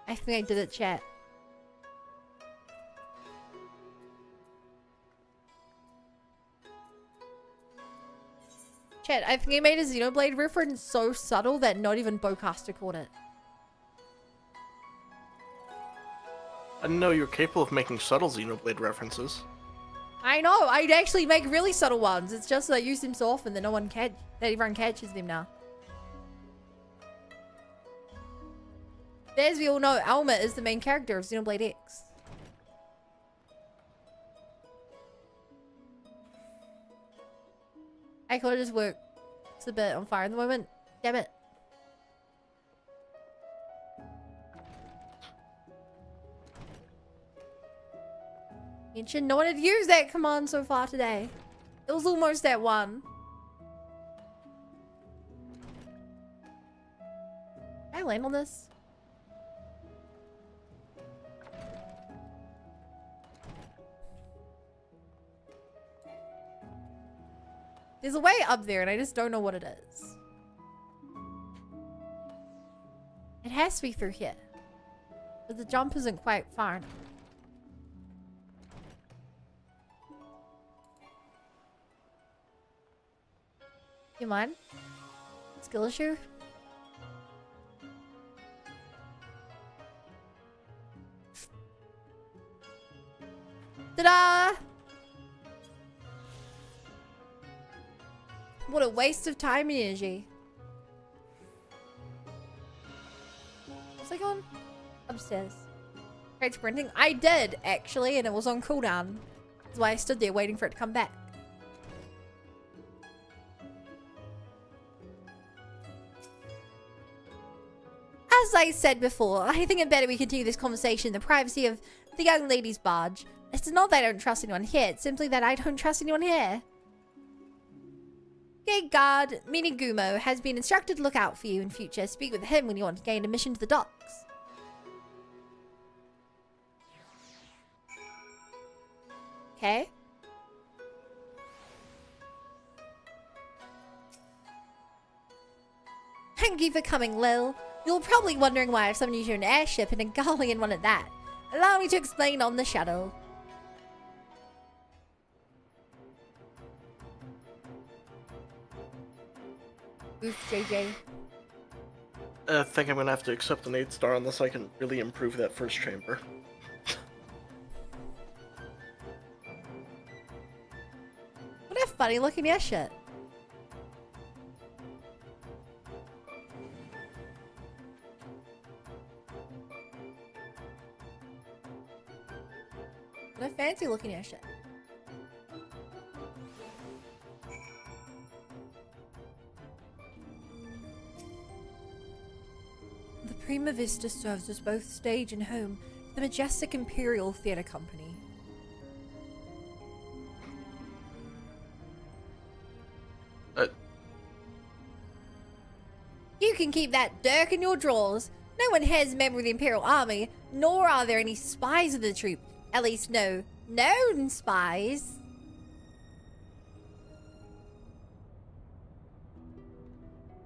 I think I did it, chat. Shit, I think he made a Xenoblade reference so subtle that not even Bowcaster caught it. I didn't know you were capable of making subtle Xenoblade references. I know, I'd actually make really subtle ones. It's just that I use them so often that that everyone catches them now. As we all know, Alma is the main character of Xenoblade X. I could have just worked. It's a bit on fire at the moment. Damn it. Mentioned no one had used that command so far today. It was almost at 1. Can I land on this? There's a way up there and I just don't know what it is. It has to be through here. But the jump isn't quite far enough. You mind? Skill issue? Ta-da! What a waste of time and energy. What's I going? Upstairs. Great sprinting. I did, actually, and it was on cooldown. That's why I stood there waiting for it to come back. As I said before, I think it better we continue this conversation in the privacy of the young lady's barge. It's not that I don't trust anyone here, it's simply that I don't trust anyone here. Gate guard Minigumo has been instructed to look out for you in future. Speak with him when you want to gain admission to the docks. Okay. Thank you for coming, Lil. You're probably wondering why I've summoned you to an airship and a Garlean one at that. Allow me to explain on the shuttle. Oof, JJ. I think I'm gonna have to accept an 8-star unless I can really improve that first chamber. What a funny looking airship. What a fancy looking airship. The Prima Vista serves as both stage and home for the majestic Imperial Theatre Company. You can keep that dirk in your drawers. No one here is a member of the Imperial Army, nor are there any spies of the troop. At least no known spies.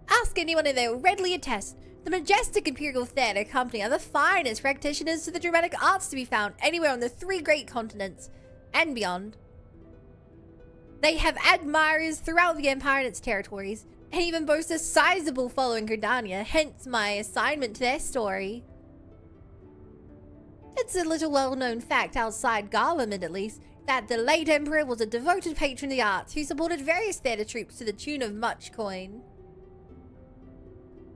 Ask anyone and they will readily attest. The majestic Imperial Theatre Company are the finest practitioners to the dramatic arts to be found anywhere on the 3 great continents and beyond. They have admirers throughout the Empire and its territories, and even boast a sizable following in Gridania, hence my assignment to their story. It's a little well-known fact outside Garlemald at least, that the late Emperor was a devoted patron of the arts who supported various theatre troupes to the tune of much coin.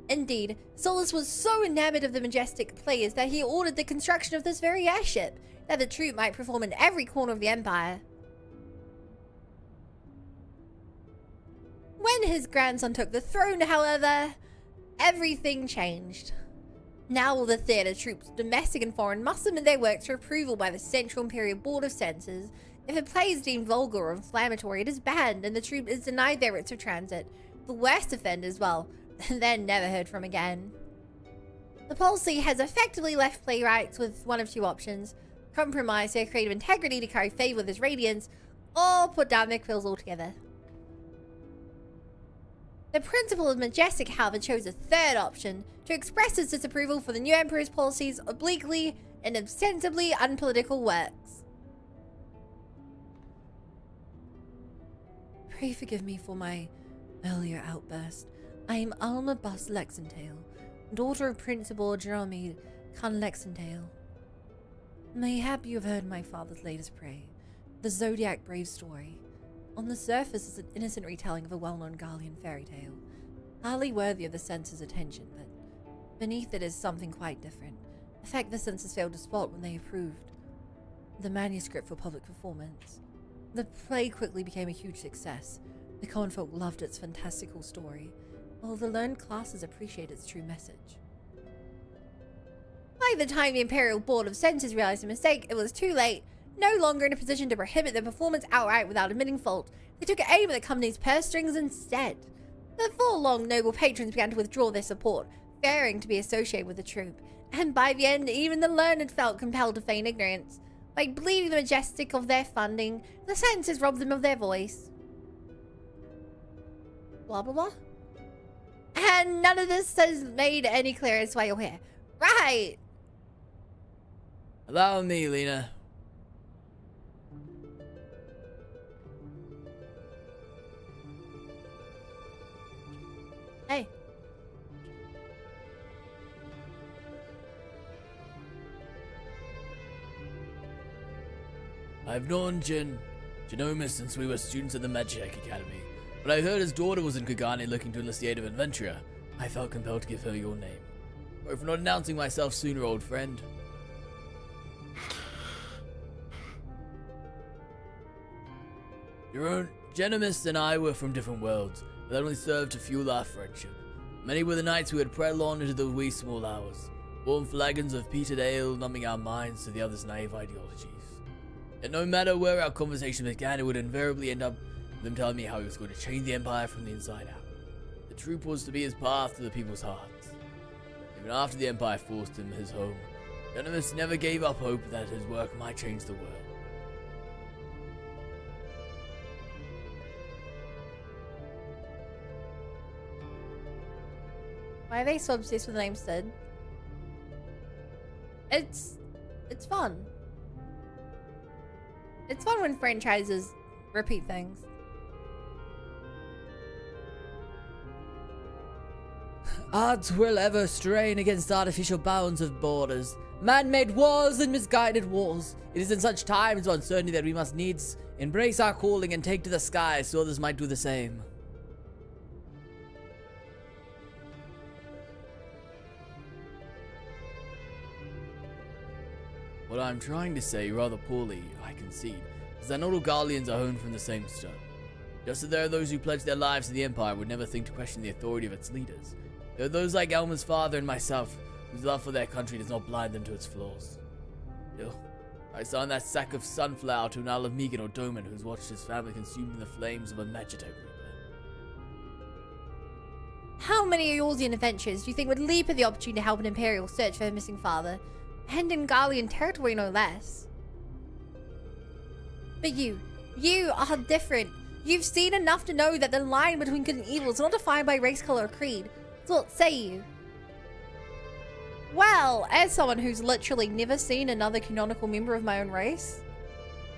Indeed, Solus was so enamored of the majestic players that he ordered the construction of this very airship, that the troupe might perform in every corner of the Empire. When his grandson took the throne, however, everything changed. Now all the theatre troops, domestic and foreign, must submit their works for approval by the Central Imperial Board of Censors. If a play is deemed vulgar or inflammatory, it is banned and the troupe is denied their writs of transit. The worst offenders, well, they're never heard from again. The policy has effectively left playwrights with one of 2 options: compromise their creative integrity to curry favour with his radiance, or put down their quills altogether. The principal of Majestic, however, chose a third option, to express his disapproval for the new Emperor's policies obliquely and ostensibly unpolitical works. Pray forgive me for my earlier outburst. I am Alma Bus Lexentale, daughter of Principal Jeremy Khan Lexentale. Mayhap you have heard my father's latest prey, the Zodiac Brave story. On the surface, it's an innocent retelling of a well-known Garlean fairy tale, hardly worthy of the sense's attention, but beneath it is something quite different. A fact the censors failed to spot when they approved the manuscript for public performance. The play quickly became a huge success. The common folk loved its fantastical story, while the learned classes appreciated its true message. By the time the Imperial Board of Censors realized the mistake, it was too late. No longer in a position to prohibit the performance outright without admitting fault, they took aim at the company's purse strings instead. Before long, noble patrons began to withdraw their support, fearing to be associated with the troupe, and by the end, even the learned felt compelled to feign ignorance. By bleeding the majestic of their funding, the censors robbed them of their voice. Blah blah blah. And none of this has made any clearer as to why you're here. Right! Allow me, Lena. Hey. I've known Genomus since we were students at the Magic Academy, but I heard his daughter was in Kagani looking to enlist the aid of an adventurer. I felt compelled to give her your name. Or if not announcing myself sooner, old friend. Your own Genomus and I were from different worlds, but that only served to fuel our friendship. Many were the nights we would prattle on into the wee small hours, warm flagons of peated ale numbing our minds to the other's naive ideologies. Yet no matter where our conversation began, it would invariably end up with him telling me how he was going to change the Empire from the inside out. The troop was to be his path to the people's hearts. Even after the Empire forced him his home, Genomus never gave up hope that his work might change the world. Why are they so obsessed with the name Sid? It's fun. It's fun when franchises repeat things. Odds will ever strain against artificial bounds of borders, man-made wars and misguided wars. It is in such times of uncertainty that we must needs embrace our calling and take to the skies so others might do the same. What I'm trying to say, rather poorly, I concede, is that not all Garleans are honed from the same stone. Just as there are those who pledge their lives to the Empire would never think to question the authority of its leaders, there are those like Elma's father and myself, whose love for their country does not blind them to its flaws. Still, I saw in that sack of sunflower to an Alamegan or Doman who's watched his family consumed in the flames of a Magitech Reaper. How many Eorzean adventurers do you think would leap at the opportunity to help an Imperial search for her missing father? And in Garlean territory, no less. But you are different. You've seen enough to know that the line between good and evil is not defined by race, color, or creed. So what say you? Well, as someone who's literally never seen another canonical member of my own race,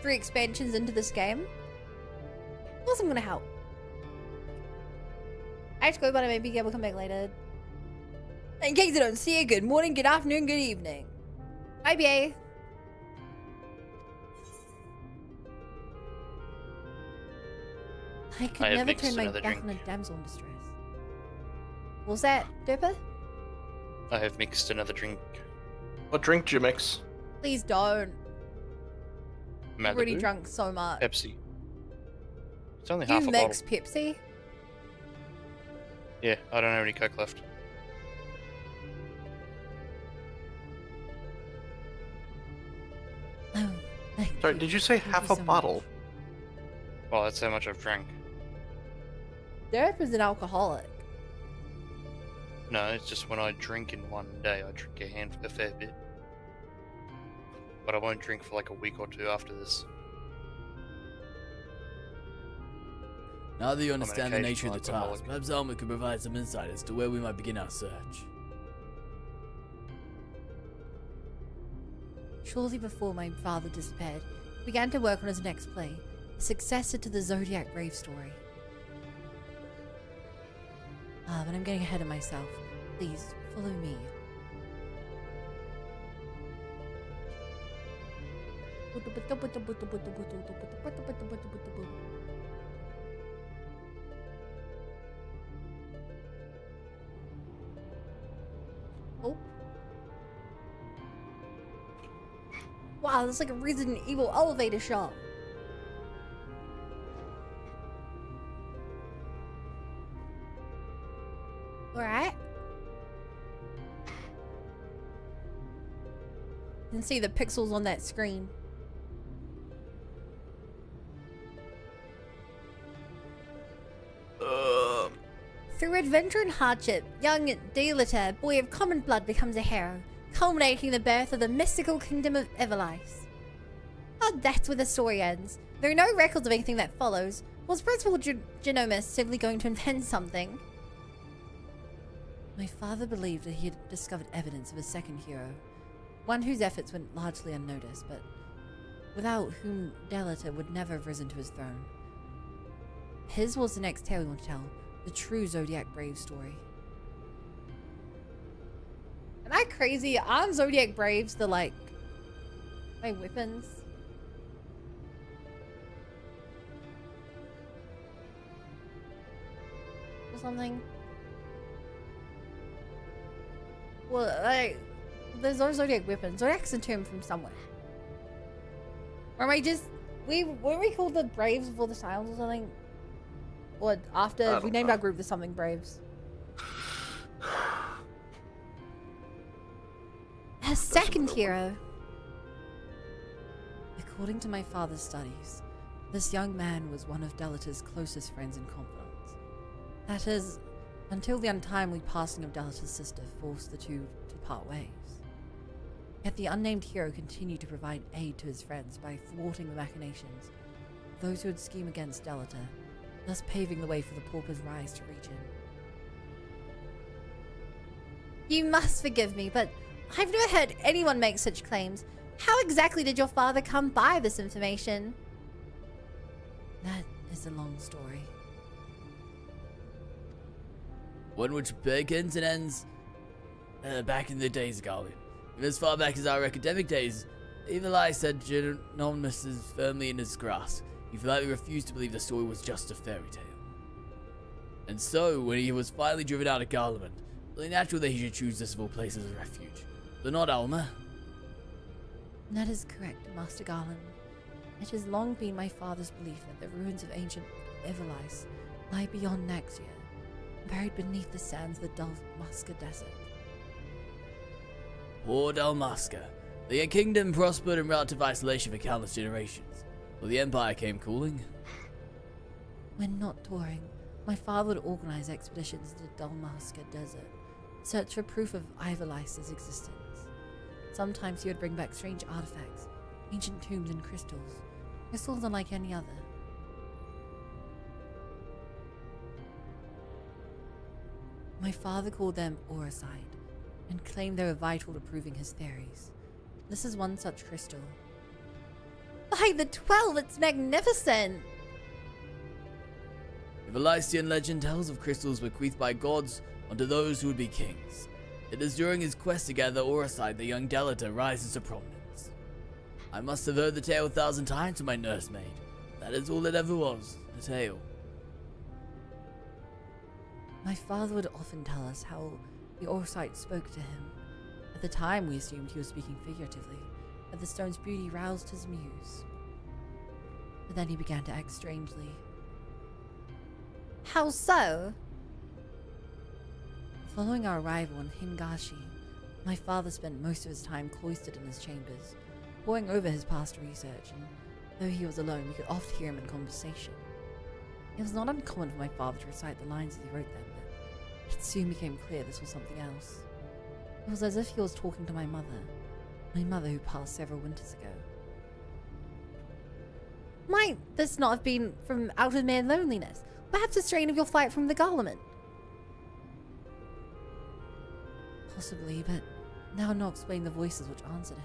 3 expansions into this game, of course I'm gonna help. I have to go, but I may be able to come back later. In case I don't see you, good morning, good afternoon, good evening. Bye, BA. I could never turn my back on a damsel in distress. What was that, Derpa? I have mixed another drink. What drink do you mix? Please don't. I've already Malibu? drunk so much. Pepsi. It's only Do half you a mix bottle. Pepsi? Yeah, I don't have any Coke left. Oh, Sorry, did you say half a bottle? Well, that's how much I've drank. Derpa's an alcoholic. No, it's just when I drink in one day, I drink a fair bit. But I won't drink for like a week or 2 after this. Now that you I'm an understand the nature of the occasional task, perhaps Alma could provide some insight as to where we might begin our search. Shortly before my father disappeared, he began to work on his next play, a successor to the Zodiac Brave story. But I'm getting ahead of myself. Please, follow me. Oh. Wow, that's like a Resident Evil elevator shot. Alright. You can see the pixels on that screen. Through adventure and hardship, young Deleter, boy of common blood, becomes a hero, culminating the birth of the mystical kingdom of Everlice. Oh, that's where the story ends. There are no records of anything that follows. Was Principal Genomist simply going to invent something? My father believed that he had discovered evidence of a second hero, one whose efforts went largely unnoticed, but without whom Deleter would never have risen to his throne. His was the next tale we want to tell, the true Zodiac Brave story. Am I crazy? Aren't Zodiac Braves the, like, my weapons? Or something? Well, like, there's no Zodiac weapons. Zodiac's a term from somewhere. Or am I just... weren't we called the Braves before the Silence or something? Or after we named our group the something Braves. A second hero. According to my father's studies, this young man was one of Deleter's closest friends and confidants. That is, until the untimely passing of Deleter's sister forced the two to part ways. Yet the unnamed hero continued to provide aid to his friends by thwarting the machinations of those who would scheme against Deleter, thus paving the way for the pauper's rise to region. You must forgive me, but I've never heard anyone make such claims. How exactly did your father come by this information? That is a long story. One which begins and ends back in the days, Garland. Even as far back as our academic days, Evil Eye said Genomimus is firmly in his grasp. He flatly refused to believe the story was just a fairy tale. And so, when he was finally driven out of Garland, it was natural that he should choose this of all places as refuge. But not Alma. That is correct, Master Garland. It has long been my father's belief that the ruins of ancient Everlice lie beyond Naxia, buried beneath the sands of the Dalmasca Desert. Poor Dalmasca. The kingdom prospered in relative isolation for countless generations, while the Empire came cooling. When not touring, my father would organize expeditions into the Dalmasca Desert, search for proof of Everlice's existence. Sometimes he would bring back strange artifacts, ancient tombs and crystals unlike any other. My father called them Auracide, and claimed they were vital to proving his theories. This is one such crystal. By the 12, it's magnificent! The Lycian legend tells of crystals bequeathed by gods unto those who would be kings. It is during his quest to gather Auracide that young Deleter rises to prominence. I must have heard the tale 1,000 times from my nursemaid. That is all it ever was, a tale. My father would often tell us how the Auracide spoke to him. At the time, we assumed he was speaking figuratively, that the stone's beauty roused his muse. But then he began to act strangely. How so? Following our arrival in Hingashi, my father spent most of his time cloistered in his chambers, poring over his past research, and though he was alone, we could oft hear him in conversation. It was not uncommon for my father to recite the lines as he wrote them, but it soon became clear this was something else. It was as if he was talking to my mother who passed several winters ago. Might this not have been from out of mere loneliness? Perhaps a strain of your flight from the Garlement? Possibly, but now I'll explain the voices which answered him.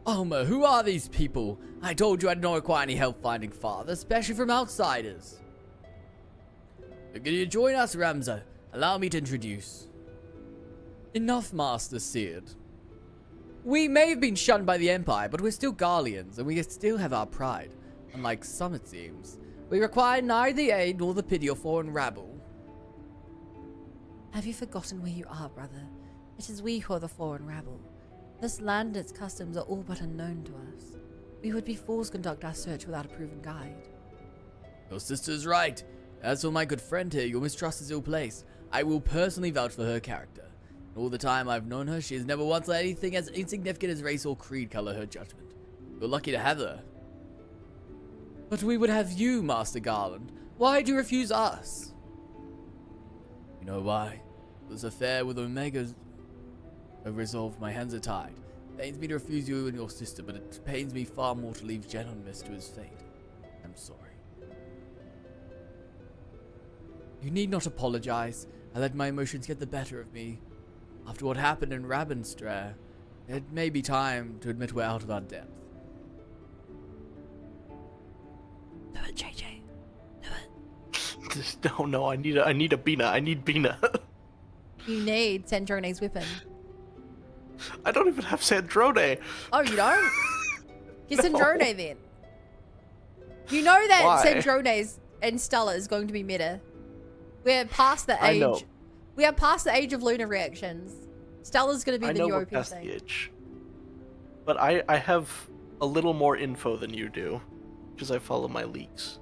Alma, who are these people? I told you I don't require any help finding father, especially from outsiders. Can you join us, Ramza? Allow me to introduce. Enough, Master Seared. We may have been shunned by the Empire, but we're still Garleans, and we still have our pride. Unlike some, it seems. We require neither the aid nor the pity of foreign rabble. Have you forgotten where you are, brother? It is we who are the foreign rabble. This land and its customs are all but unknown to us. We would be fools to conduct our search without a proven guide. Your sister's right. As for my good friend here, your mistrust is ill-placed. I will personally vouch for her character. All the time I've known her, she has never once let anything as insignificant as race or creed color her judgment. You're lucky to have her. But we would have you, Master Garland. Why do you refuse us? You know why? This affair with Omega's resolved. My hands are tied. It pains me to refuse you and your sister, but it pains me far more to leave Jen unmissed to his fate. I'm sorry. You need not apologize. I let my emotions get the better of me. After what happened in Rabenstrae, it may be time to admit we're out of our depth. Do it, JJ. Do it. No, I need a Bina. I need Bina. You need Sandrone's weapon. I don't even have Sandrone. Oh, you don't? Get No. Sandrone then. You know that Why? Sandrone's and Stella is going to be meta. We're past the I age. know. We are past the age of lunar reactions. Stella's going to be I the know new we're OP past thing. the age. But I have a little more info than you do, because I follow my leaks.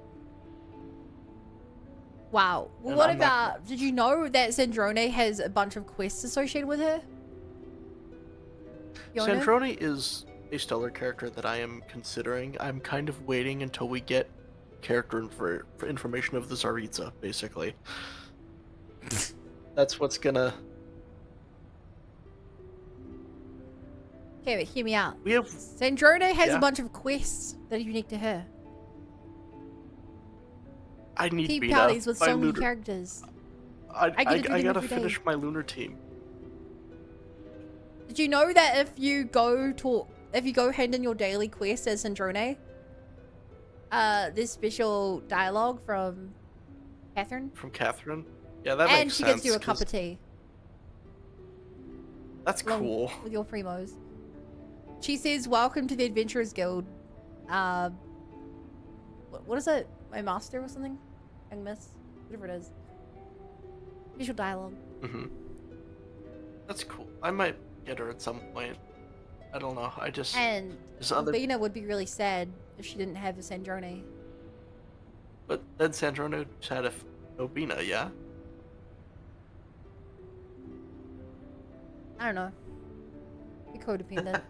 Wow. Well, And what I'm not about, did you know that Sandrone has a bunch of quests associated with her? Fiona? Sandrone is a stellar character that I am considering. I'm kind of waiting until we get character for information of the Tsaritsa, basically. That's what's gonna... Okay, but hear me out. We have... Sandrone has Yeah. a bunch of quests that are unique to her. I need Team Bina. parties with My so many lunar- characters. I get to do them gotta every day. finish my lunar team. Did you know that if you go hand in your daily quest as Sandrone, this special dialogue from Catherine? From Catherine? Yeah, that And makes she sense. gets you a cup 'cause of tea. That's along cool. With your primos. She says, "Welcome to the Adventurers Guild." What is it? My master or something? Young Miss? Whatever it is. Special dialogue. Mm-hmm. That's cool. I might get her at some point. I don't know. I just... And there's other... Albina would be really sad if she didn't have a Sandrone. But then Sandrone had a Obina, yeah? I don't know. Be codependent.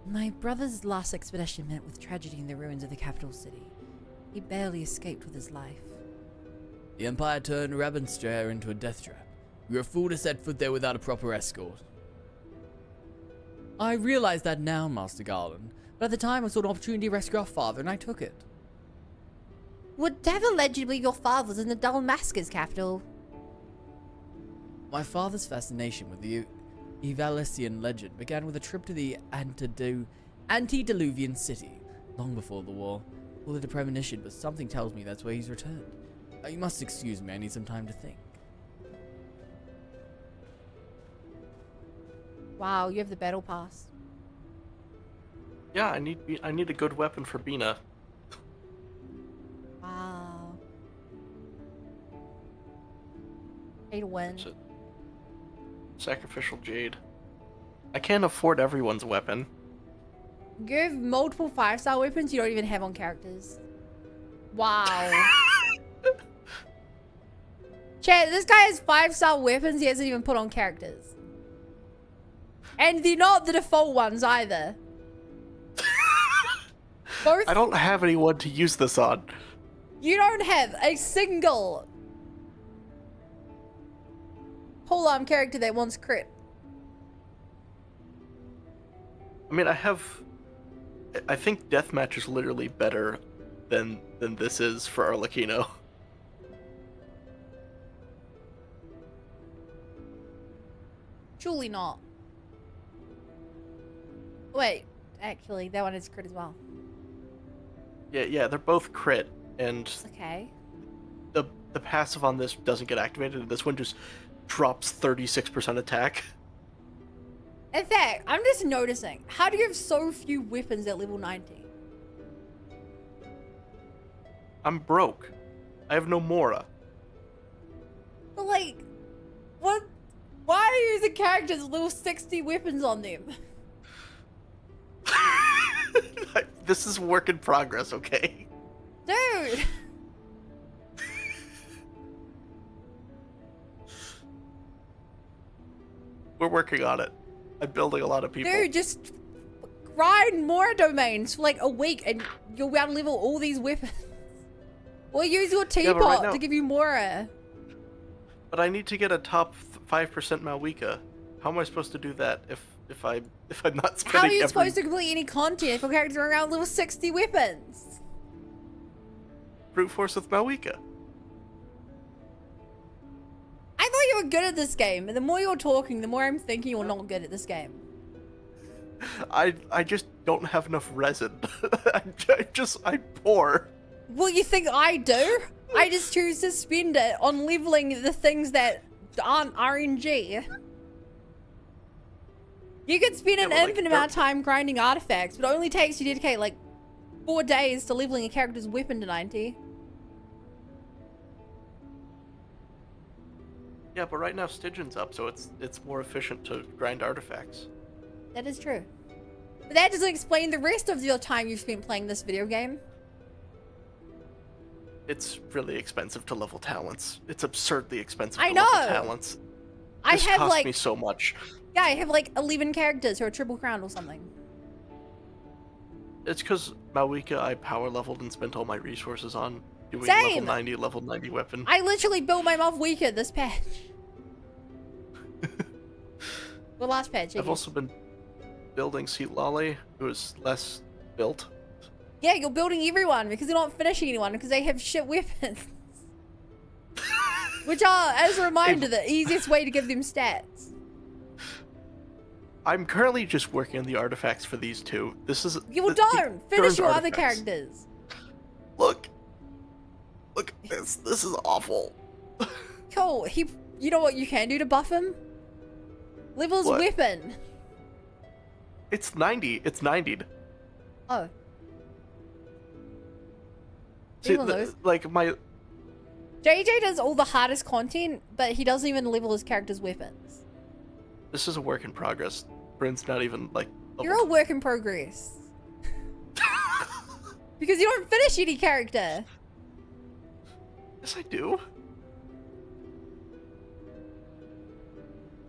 My brother's last expedition met with tragedy in the ruins of the capital city. He barely escaped with his life. The Empire turned Rabenstrae into a death trap. We were a fool to set foot there without a proper escort. I realize that now, Master Garland, but at the time I saw an opportunity to rescue our father and I took it. Would have allegedly your father's in the Dalmasca's capital. My father's fascination with the Evalesian legend began with a trip to the antediluvian city, long before the war. Call it a premonition, but something tells me that's where he's returned. You must excuse me, I need some time to think. Wow, you have the battle pass. Yeah, I need a good weapon for Bina. Wow. Pay to win. Sacrificial Jade. I can't afford everyone's weapon. You have multiple 5-star weapons you don't even have on characters. Wow. Chat, this guy has 5-star weapons he hasn't even put on characters. And they're not the default ones either. Both. I don't have anyone to use this on. You don't have a single polearm character that wants crit. I mean, I think deathmatch is literally better than this is for Arlecchino. Surely not. Wait, actually, that one is crit as well. Yeah, they're both crit, and Okay. the passive on this doesn't get activated, and this one just drops 36% attack. In fact, I'm just noticing, how do you have so few weapons at level 90? I'm broke. I have no Mora. But like, what? Why are you using characters with level 60 weapons on them? This is work in progress, okay? Dude! We're working on it. I'm building a lot of people. Dude, just grind more domains for like a week and you'll be able to level all these weapons. Or use your teapot right now- to give you more. But I need to get a top 5% Malwika. How am I supposed to do that if I'm not spending How are you supposed to complete any content if your characters are around level 60 weapons? brute force with Malwika? I thought you were good at this game, and the more you're talking, the more I'm thinking you're not good at this game. I just don't have enough resin. I'm poor. Well, you think I do? I just choose to spend it on leveling the things that aren't RNG. You could spend an infinite amount of time grinding artifacts, but it only takes you to dedicate like 4 days to leveling a character's weapon to 90. Yeah, but right now Stygian's up, so it's more efficient to grind artifacts. That is true. But that doesn't explain the rest of your time you've spent playing this video game. It's really expensive to level talents. It's absurdly expensive I to know. level talents. I This have costs like me so much. Yeah, I have like 11 characters who are triple crowned or something. It's because Malwika I power leveled and spent all my resources on doing Same. level 90 weapon. I literally built my mouth weaker this patch. The last patch. I've also been building Seat Lolly, who is less built. Yeah, you're building everyone because you're not finishing anyone because they have shit weapons. Which are, as a reminder, the easiest way to give them stats. I'm currently just working on the artifacts for these two. This is You don't! Finish your other artifacts. characters. Look at this. This is awful. Cool. You know what you can do to buff him? Level his What? weapon. It's 90. It's 90'd. Oh. See, Level those. like my JJ does all the hardest content, but he doesn't even level his character's weapons. this is a work in progress. Bryn's not even like You're a work in progress. Because you don't finish any character. Yes, I do.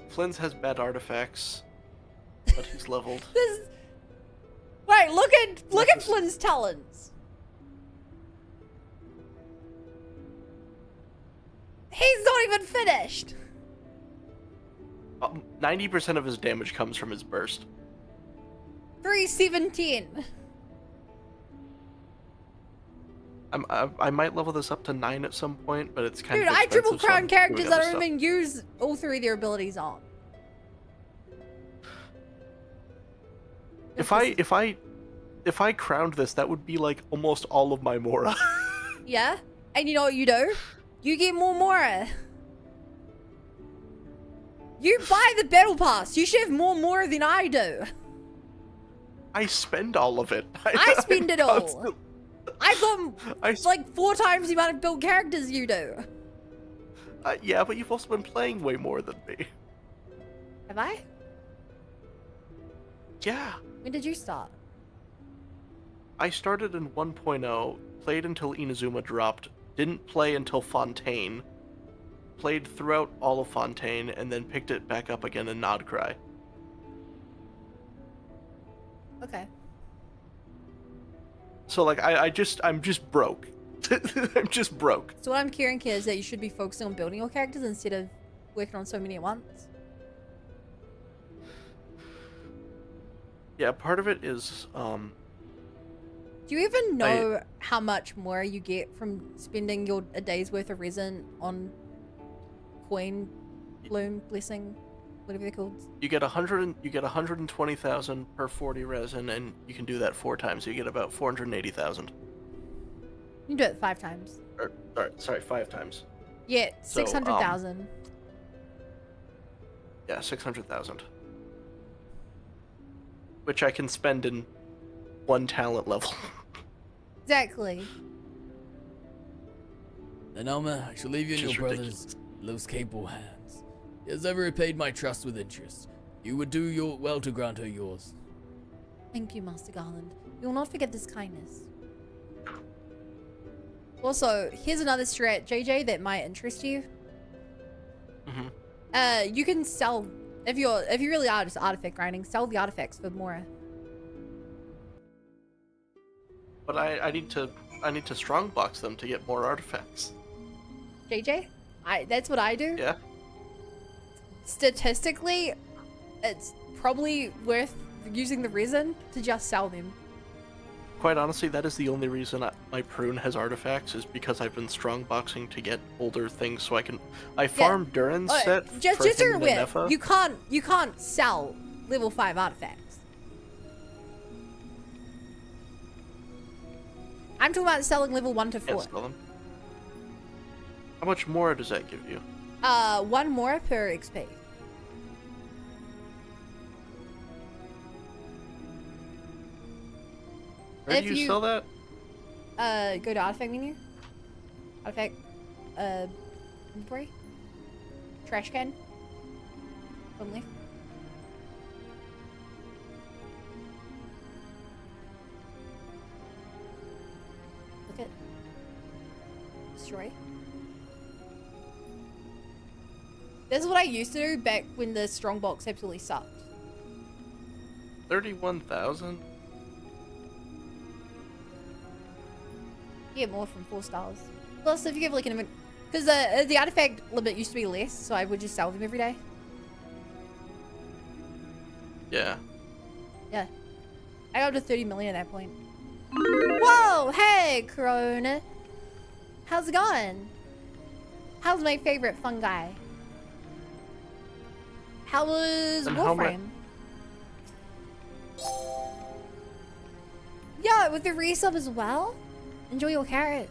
Flynn's has bad artifacts, but he's leveled. Wait, look at Flynn's talents. He's not even finished. 90% of his damage comes from his burst. 3, 7, 10. I might level this up to 9 at some point, but it's kind Dude, of I expensive, triple so crown I'm characters doing that other don't stuff. even use all 3 of their abilities on. If I crowned this, that would be like almost all of my Mora. Yeah? And you know what you do? You get more Mora. You buy the battle pass. You should have more Mora than I do. I spend all of it. I spend it all. I've got like 4 times the amount of built characters you do. Yeah, but you've also been playing way more than me. Have I? Yeah. When did you start? I started in 1.0, played until Inazuma dropped, didn't play until Fontaine, played throughout all of Fontaine, and then picked it back up again in Nodcry. Okay. So like I'm just broke. I'm just broke. So what I'm hearing here is that you should be focusing on building your characters instead of working on so many at once. Yeah, part of it is Do you even know how much more you get from spending a day's worth of resin on Coin Bloom Blessing? whatever they're called. You get 120,000 per 40 resin, and you can do that 4 times. So you get about 480,000. You can do it 5 times. Or sorry, 5 times. Yeah, So, 600,000. Yeah, 600,000. Which I can spend in 1 talent level. Exactly. Then Alma, I shall leave you in Which your is brother's most capable hands. He has ever repaid my trust with interest. You would do well to grant her yours. Thank you, Master Garland. We will not forget this kindness. Also, here's another strat, JJ, that might interest you. You can sell if you really are just artifact grinding, sell the artifacts for more. But I need to strongbox them to get more artifacts. JJ, that's what I do. Yeah. Statistically, it's probably worth using the resin to just sell them. Quite honestly, that is the only reason my prune has artifacts, is because I've been strongboxing to get older things so I farm Durin's set Just for so him you're and aware, Nefa. you can't sell level 5 artifacts. I'm talking about selling level 1 to 4. Can't sell them. How much more does that give you? 1 more per XP. Where do you sell that? Go to artifact menu. Artifact, inventory. Trash can. Bottom left. Look at. Destroy. This is what I used to do back when the strongbox absolutely sucked. 31,000? You get more from 4 stars. Plus, if you give like an because the artifact limit used to be less, so I would just sell them every day. Yeah. Yeah. I got up to 30 million at that point. Whoa! Hey, Corona. How's it going? How's my favorite fungi? How was And how Warframe? Yeah, with the resub as well. Enjoy your carrot.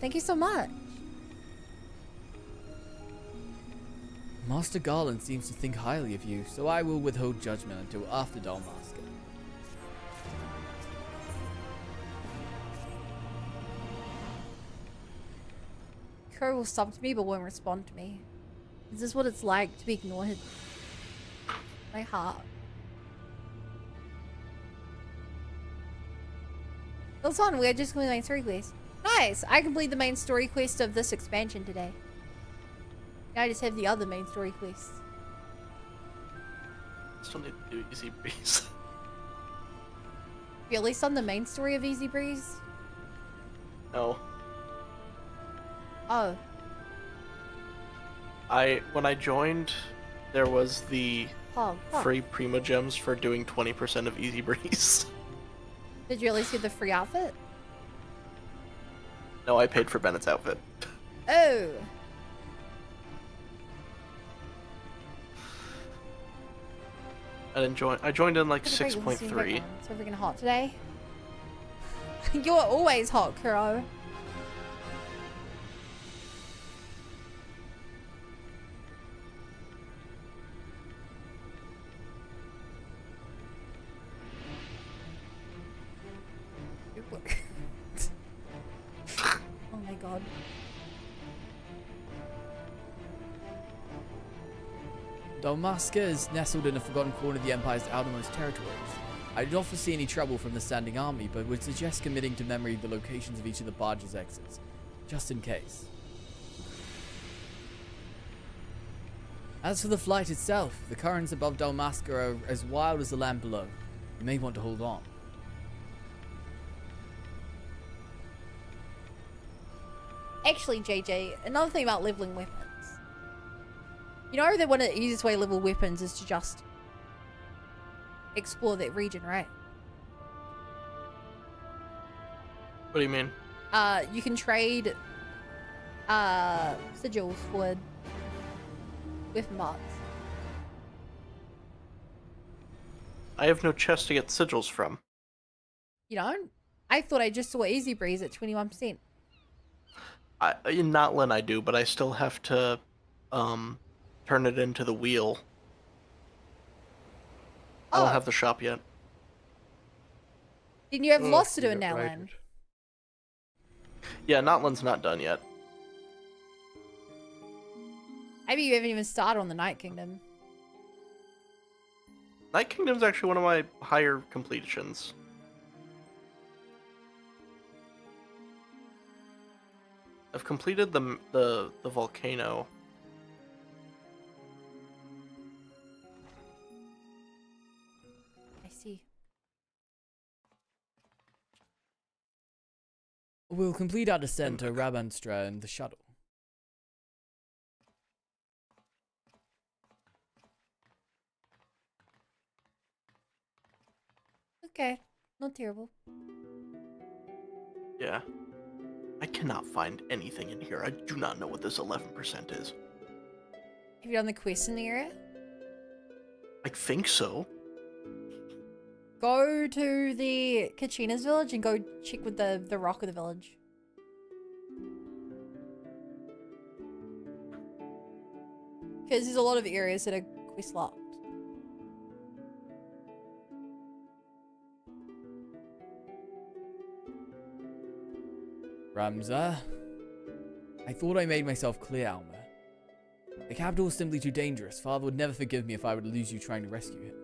Thank you so much. Master Garland seems to think highly of you, so I will withhold judgment until after Dalmasca. Crow will sub to me but won't respond to me. Is this what it's like to be ignored? My heart. It's on, we're just going to main story quest. Nice! I completed the main story quest of this expansion today. Now I just have the other main story quests. Still need to do Easy Breeze. You at least on the main story of Easy Breeze? No. Oh. When I joined, there was the Oh, free Prima Gems for doing 20% of Easy Breeze. Did you at least get the free outfit? No, I paid for Bennett's outfit. Oh. I joined in like It's a great 6.3. background. It's so freaking hot today. You're always hot, Kuro. Oh my god. Dalmasca is nestled in a forgotten corner of the Empire's outermost territories. I do not foresee any trouble from the standing army, but would suggest committing to memory the locations of each of the barge's exits, just in case. As for the flight itself, the currents above Dalmasca are as wild as the land below. You may want to hold on. Actually, JJ, another thing about leveling weapons. You know that one of the easiest way to level weapons is to just explore that region, right? What do you mean? You can trade sigils for weapon bots. I have no chest to get sigils from. You don't? I thought I just saw Easy Breeze at 21%. In Notlin I do, but I still have to turn it into the wheel. I don't have the shop yet. Didn't you have lots to do in Nowland? Yeah, Notland's not done yet. Maybe you haven't even started on the Night Kingdom. Night Kingdom's actually one of my higher completions. I've completed the volcano. I see. We'll complete our descent to Rabanstra in the shuttle. Okay, not terrible. Yeah. I cannot find anything in here. I do not know what this 11% is. Have you done the quest in the area? I think so. Go to the Kachina's village and go check with the rock of the village. Because there's a lot of areas that are quest locked. Ramza, I thought I made myself clear, Alma. The capital is simply too dangerous. Father would never forgive me if I would lose you trying to rescue him.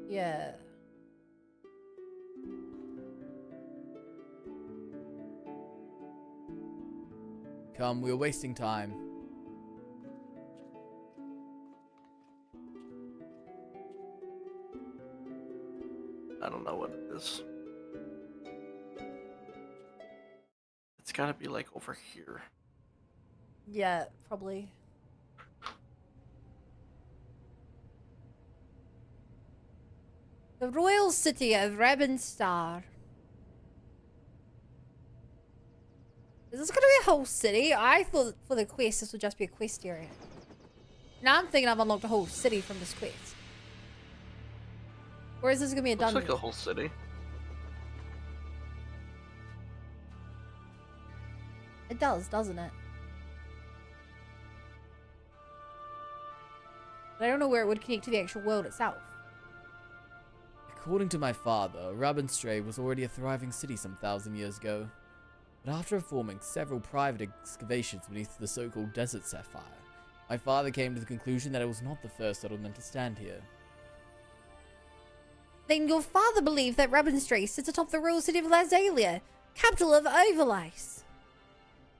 Yeah. Come, we are wasting time. I don't know what it is. It's gotta be like over here. Yeah, probably. The royal city of Ravenstar. Is this gonna be a whole city? I thought for the quest this would just be a quest area. Now I'm thinking I've unlocked a whole city from this quest. Or is this gonna be a dungeon? Looks like a whole city. It does, doesn't it? But I don't know where it would connect to the actual world itself. According to my father, Rabenstray was already a thriving city some 1,000 years ago. But after performing several private excavations beneath the so-called Desert Sapphire, my father came to the conclusion that it was not the first settlement to stand here. Then your father believed that Rabenstray sits atop the royal city of Lazalia, capital of Overlice.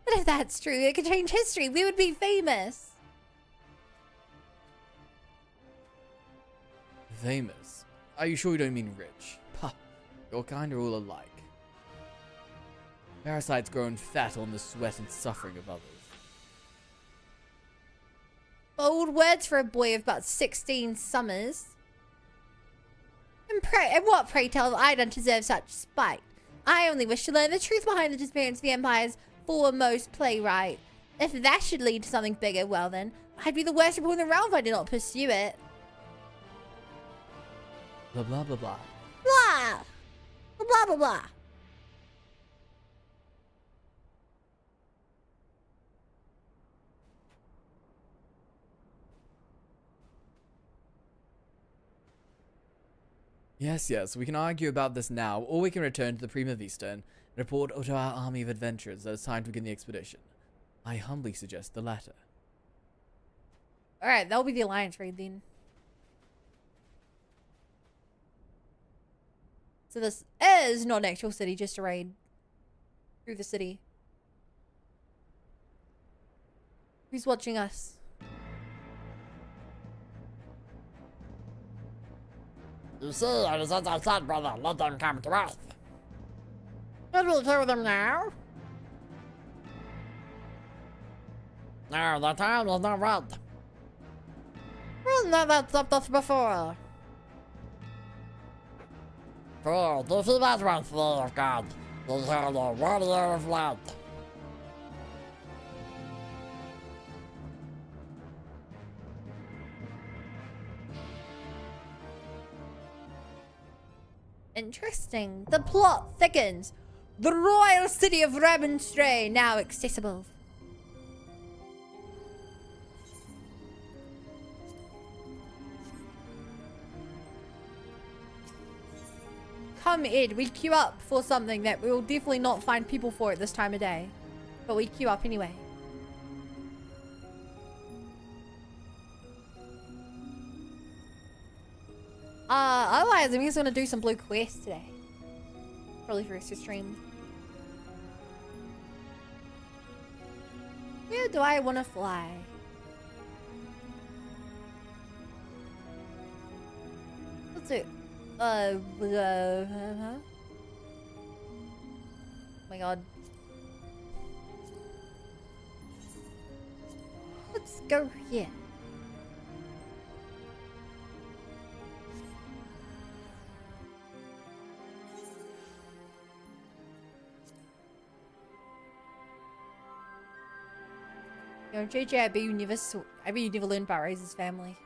But if that's true, it could change history. We would be famous. Famous? Are you sure you don't mean rich? Pah, your kind are all alike. Parasites grown fat on the sweat and suffering of others. Bold words for a boy of but 16 summers. And what, pray tell, I don't deserve such spite. I only wish to learn the truth behind the disappearance of the Empire's foremost playwright. If that should lead to something bigger, well then, I'd be the worst reporter in the realm if I did not pursue it. Blah blah blah blah. Blah! Blah blah blah. Yes, we can argue about this now, or we can return to the Prima Vista and report to our army of adventurers that it's time to begin the expedition. I humbly suggest the latter. Alright, that'll be the Alliance raid then. So this is not an actual city, just a raid through the city. Who's watching us? You see, it is as I said, brother. Let them come to us. Should we kill them now? No, the time is not right. Well, never stopped us before. For this is that one, slave of God. These are the warrior of light. Interesting. The plot thickens. The royal city of Ravenstray now accessible. Come Ed, we queue up for something that we will definitely not find people for at this time of day. But we queue up anyway. Otherwise, I'm just gonna do some blue quests today. Probably for extra stream. Where do I want to fly? Let's do. Oh my god. Let's go here. You know, JJ, I bet you never learned about Raiser's family.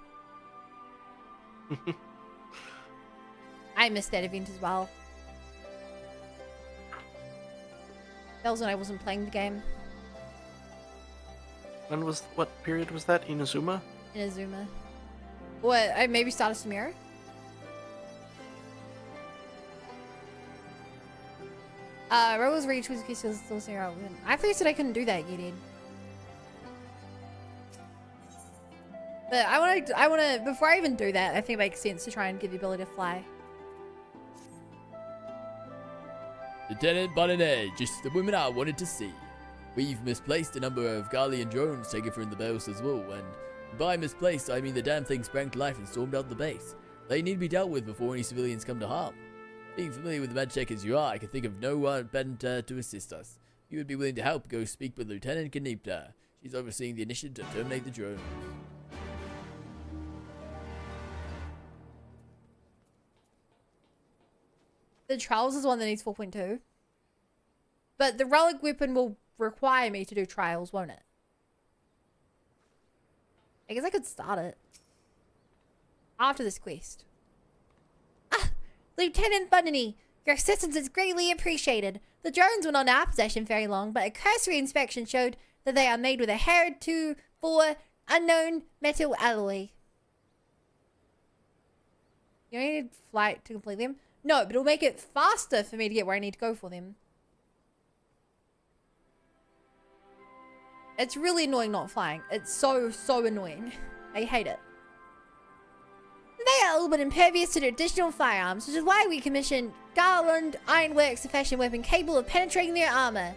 I missed that event as well. That was when I wasn't playing the game. What period was that? Inazuma? Inazuma. What? I maybe started Samira? Rose reach was still zero. I thought you said I couldn't do that, you did. But I wanna, before I even do that, I think it makes sense to try and get the ability to fly. Lieutenant Bonnet, just the women I wanted to see. We've misplaced a number of Garlean drones taken from the base as well, and by misplaced, I mean the damn thing sprang to life and stormed out the base. They need to be dealt with before any civilians come to harm. Being familiar with the MedTech as you are, I can think of no one better to assist us. If you would be willing to help, go speak with Lieutenant Ganipta. She's overseeing the initiative to terminate the drones. The Trials is one that needs 4.2. But the relic weapon will require me to do trials, won't it? I guess I could start it. After this quest. Ah! Lieutenant Bunny, your assistance is greatly appreciated. The drones were not in our possession very long, but a cursory inspection showed that they are made with a heretofore unknown metal alloy. You need flight to complete them? No, but it'll make it faster for me to get where I need to go for them. It's really annoying not flying. It's so annoying. I hate it. They are a little bit impervious to traditional firearms, which is why we commissioned Garland Ironworks, a fashion weapon capable of penetrating their armor.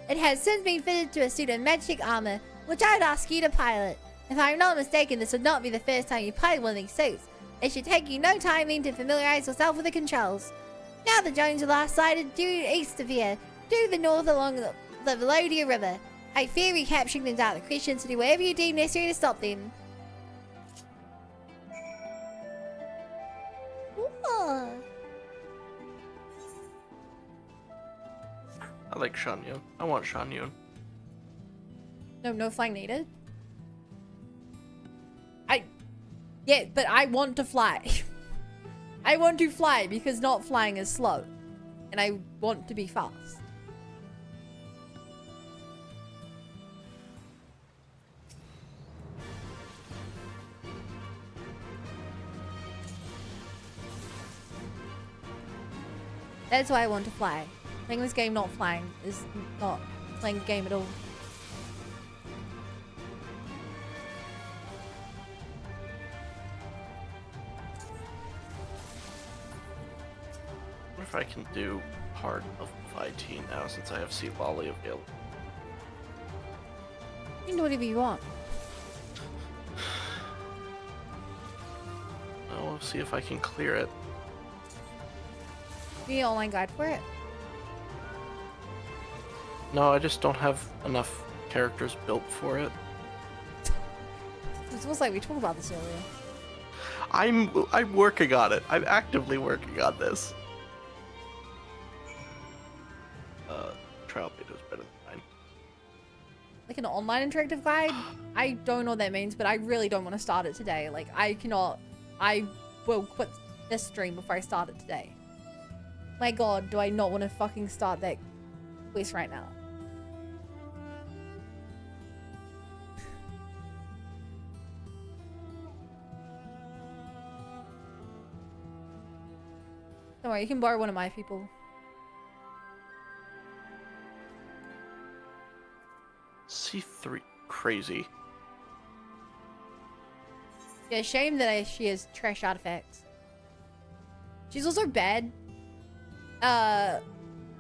It has since been fitted to a suit of magic armor, which I'd ask you to pilot. If I'm not mistaken, this would not be the first time you pilot one of these suits. It should take you no time then to familiarize yourself with the controls. Now the drones are last sighted due east of here, due the north along the Velodia River. I fear recapturing them is out of the question, so do whatever you deem necessary to stop them. Ooh. I like Shan Yun. I want Shan Yun. No flying needed. Yeah, but I want to fly. I want to fly because not flying is slow. And I want to be fast. That's why I want to fly. Playing this game not flying is not playing a game at all. What if I can do part of IT now since I have Sea Lolly available? You can do whatever you want. I'll see if I can clear it. Do you need an online guide for it? No, I just don't have enough characters built for it. It's almost like we talked about this earlier. I'm working on it. I'm actively working on this. Trial beta is better than mine. Like an online interactive guide? I don't know what that means, but I really don't want to start it today. Like, I will quit this stream before I start it today. My god, do I not want to fucking start that quest right now. Don't worry, you can borrow one of my people. C3. Crazy. Yeah, shame that she has trash artifacts. She's also bad.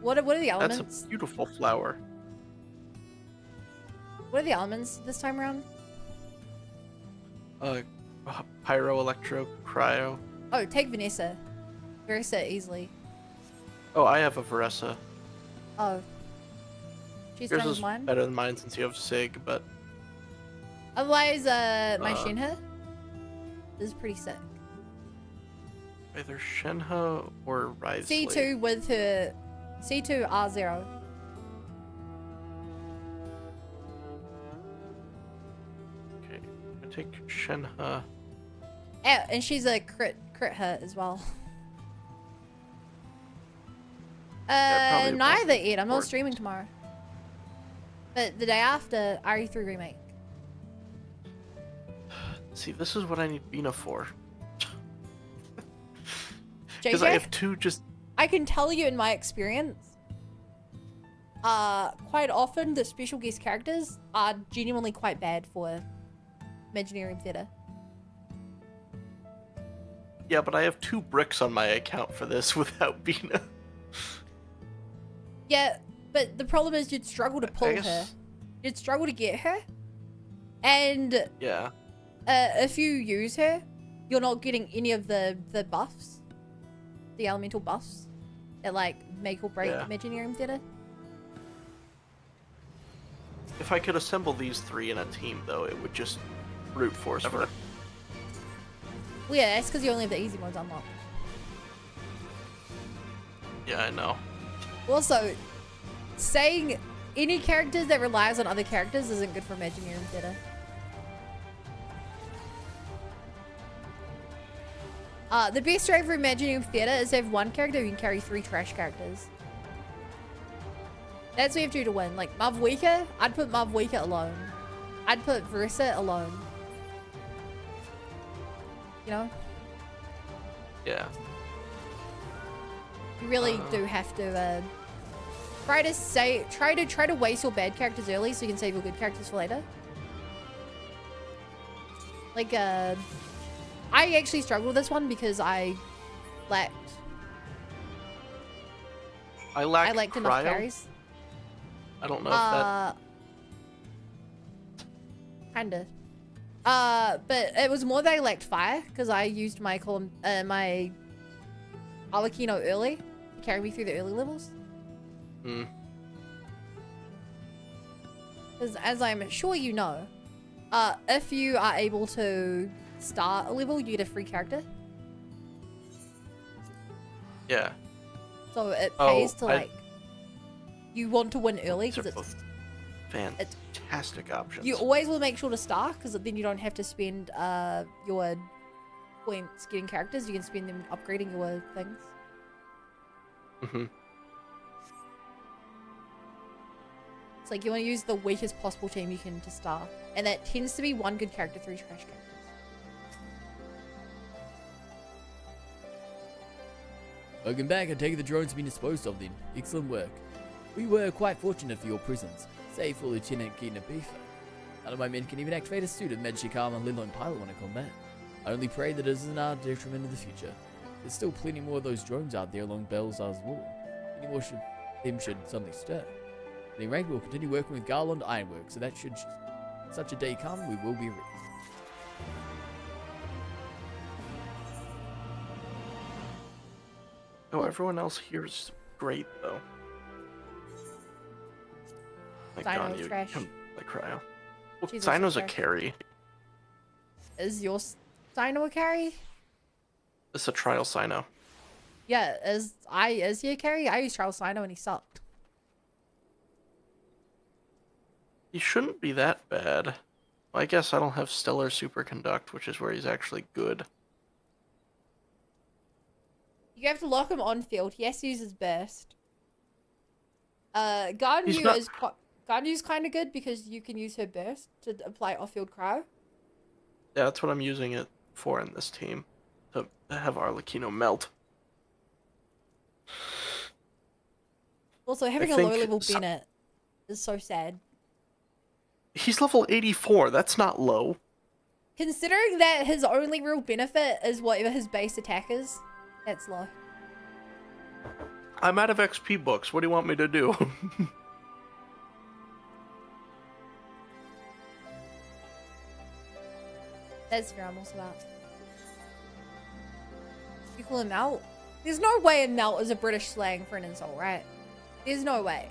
What are the elements? That's a beautiful flower. What are the elements this time around? Pyro, Electro, Cryo. Oh, take Vanessa. Vanessa easily. Oh, I have a Veressa. Oh. She's Yours strong is as mine? better than mine since you have Sig, but... Otherwise, my Shenhe is pretty sick. Either Shenhe or Wriothesley. C2 with her... C2 R0. Okay, I take Shenhe. And she's a crit hit as well. Yeah, neither yet. I'm not streaming tomorrow. But the day after, RE3 remake. See, this is what I need Bina for. JJ, Because I have two just... I can tell you in my experience, quite often the special guest characters are genuinely quite bad for Imagineering Theatre. Yeah, but I have 2 bricks on my account for this without Bina. Yeah, but the problem is you'd struggle to pull her. You'd struggle to get her. And Yeah. if you use her, you're not getting any of the buffs. The elemental buffs that like make or break Imagineering Theatre. If I could assemble these 3 in a team, though, it would just brute force her. Well, yeah, that's because you only have the easy modes unlocked. Yeah, I know. Also, saying any characters that relies on other characters isn't good for Imagineering Theatre. The best way for Imagineering Theatre is to have one character who can carry 3 trash characters. That's what you have to do to win. Like, Mavwika, I'd put Mavwika alone. I'd put Versa alone. You know? Yeah. You really do have to try to waste your bad characters early so you can save your good characters for later. Like I actually struggled with this one because I lacked enough Cryo? carries. I don't know if that... Kinda. But it was more that I lacked fire because I used my my Alakino early to carry me through the early levels. Hmm. Because as I'm sure you know, if you are able to start a level, you get a free character. Yeah. So it pays to like... You want to win early because it's... Fantastic options. You always will make sure to start because then you don't have to spend your points getting characters. You can spend them upgrading your things. Mm-hmm. It's like you want to use the weakest possible team you can to start. And that tends to be 1 good character, 3 trash characters. Welcome back. I take it the drones have been disposed of then. Excellent work. We were quite fortunate for your presence, save for Lieutenant Keena Beefer. None of my men can even activate a suit of Magic Armor, let alone pilot one in combat. I only pray that it isn't our detriment in the future. There's still plenty more of those drones out there along Belzar's wall. Any more should suddenly stir. At any rate, we'll continue working with Garland Ironworks, so that should such a day come, we will be ready. Oh, everyone else here is great, though. My God, Dino's you trash. come like Cryo. Well, She's also Dino's a trash. carry. Is your Dino a carry? It's a trial Sino. Yeah, is he a carry? I used Trial Sino and he sucked. He shouldn't be that bad. Well, I guess I don't have Stellar Superconduct, which is where he's actually good. You have to lock him on field. He has to use his burst. Garden not- is kind of good because you can use her burst to apply off-field cryo. Yeah, that's what I'm using it for in this team. To have Arlecchino melt. Also, having a think low-level Bennett is so sad. He's level 84. That's not low. Considering that his only real benefit is whatever his base attack is, that's low. I'm out of XP books. What do you want me to do? That's fair, I'm also out. You call him out? There's no way a melt is a British slang for an insult, right? There's no way.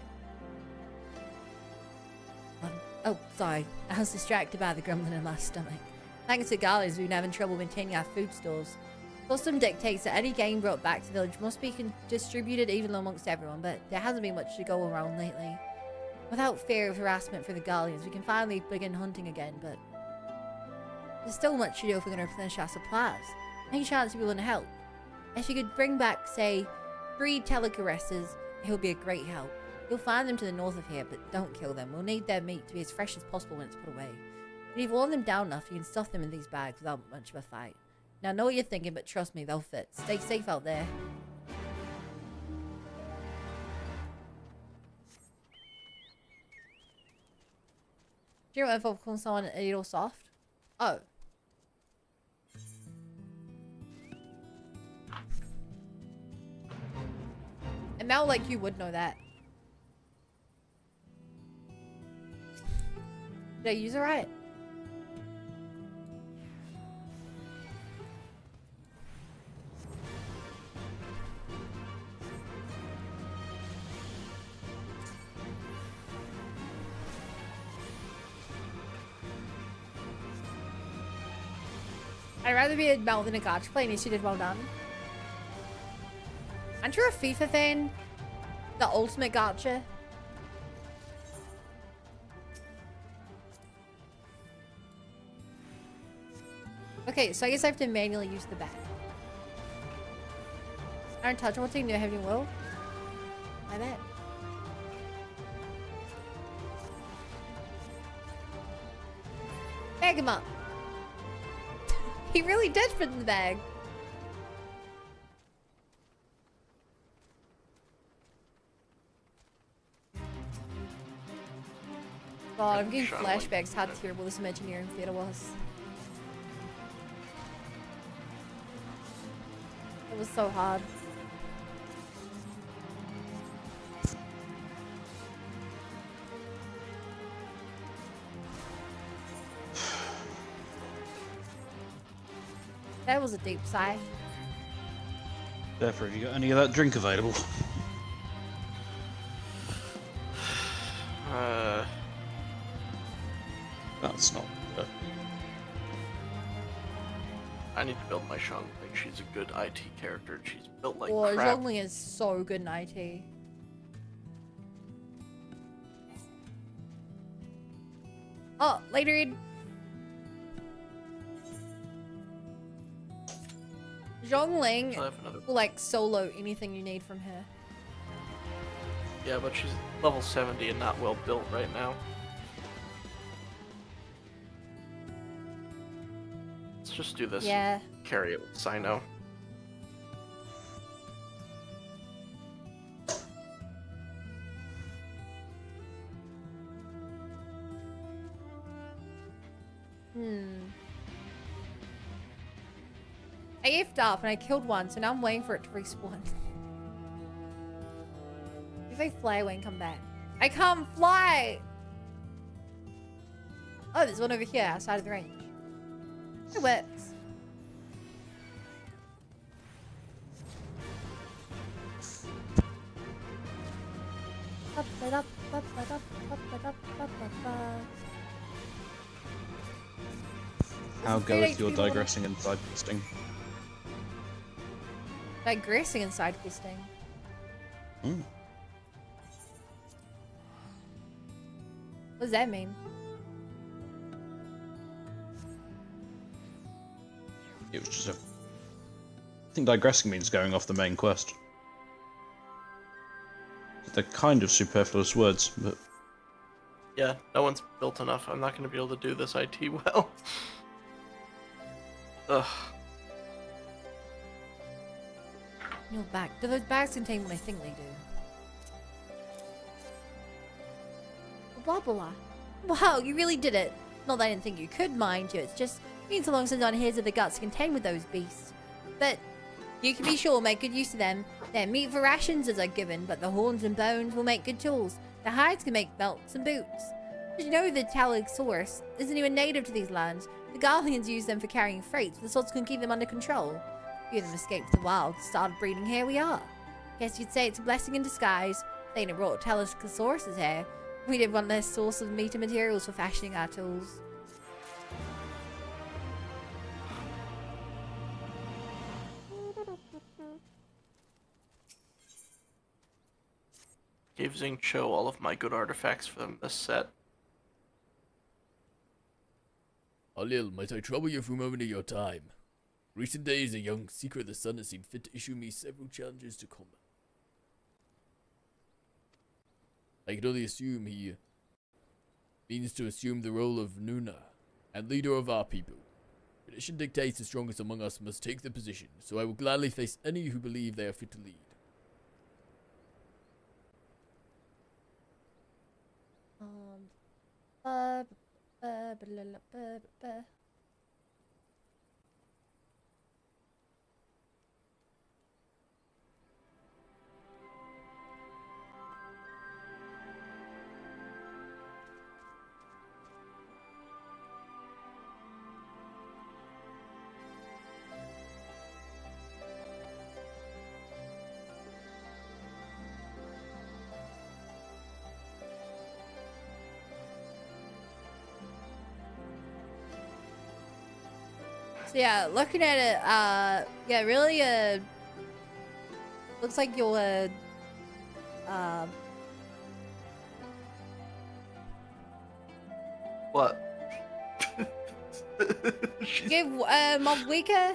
Oh, sorry. I was distracted by the grumbling in my stomach. Thanks to Garlies, we've been having trouble maintaining our food stores. Custom dictates that any game brought back to the village must be distributed evenly amongst everyone, but there hasn't been much to go around lately. Without fear of harassment for the Guardians, we can finally begin hunting again, but there's still much to do if we're going to replenish our supplies. Any chance you'd be willing to help? If you could bring back, say, 3 telecaresses, it would be a great help. You'll find them to the north of here, but don't kill them. We'll need their meat to be as fresh as possible when it's put away. If you've worn them down enough, you can stuff them in these bags without much of a fight. Now, I know what you're thinking, but trust me, they'll fit. Stay safe out there. Do you know if I've called someone an idiot or soft? Oh. And now, like, you would know that. Did I use it right? I'd rather be a melt than a gacha play, and she did well done. Aren't you a FIFA fan? The ultimate gacha? Okay, so I guess I have to manually use the bag. Untouchable thing, no heavy will. I bet. Bag him up. He really did fit in the bag. God, I'm getting flashbacks how terrible this Imagineering theater was. It was so hard. That was a deep sigh. Therefore, have you got any of that drink available? That's not. I need to build my Xiangling. She's a good IT character. She's built like Well, crap. Xiangling is so good in IT. Oh, later read. Xiangling will like solo anything you need from her. Yeah, but she's level 70 and not well built right now. Let's just do this. Yeah. Carry it with Sino. I effed up and I killed one, so now I'm waiting for it to respawn. If I fly away and come back. I can't fly! Oh, there's one over here outside of the range. It works. How goeth your digressing and side questing? Digressing and side questing. Hmm. What does that mean? It was just a think digressing means going off the main quest. They're kind of superfluous words, but... Yeah, no one's built enough. I'm not going to be able to do this IT well. Ugh. Your bag. Do those bags contain what I think they do? Blah blah. Wow, you really did it. Not that I didn't think you could, mind you. It's just been so long since on here's of the guts contained with those beasts. But you can be sure make good use of them. Their meat for rations as are given, but the horns and bones will make good tools. The hides can make belts and boots. Did you know the Talaxorus isn't even native to these lands? The Garleans use them for carrying freight, so the swords can keep them under control. Few of them escaped the wild, started breeding, here we are. Guess you'd say it's a blessing in disguise. They ain't brought Talaxorus here. We did want less source of meat and materials for fashioning our tools. Gave Xing Cho all of my good artifacts from this set. Halil, might I trouble you for a moment of your time? Recent days, a young seeker of the sun has seen fit to issue me several challenges to combat. I can only assume he means to assume the role of Nuna and leader of our people. Tradition dictates the strongest among us must take the position, so I will gladly face any who believe they are fit to lead. So yeah, looking at it, yeah, really, looks like you'll, What? give, Mobweka,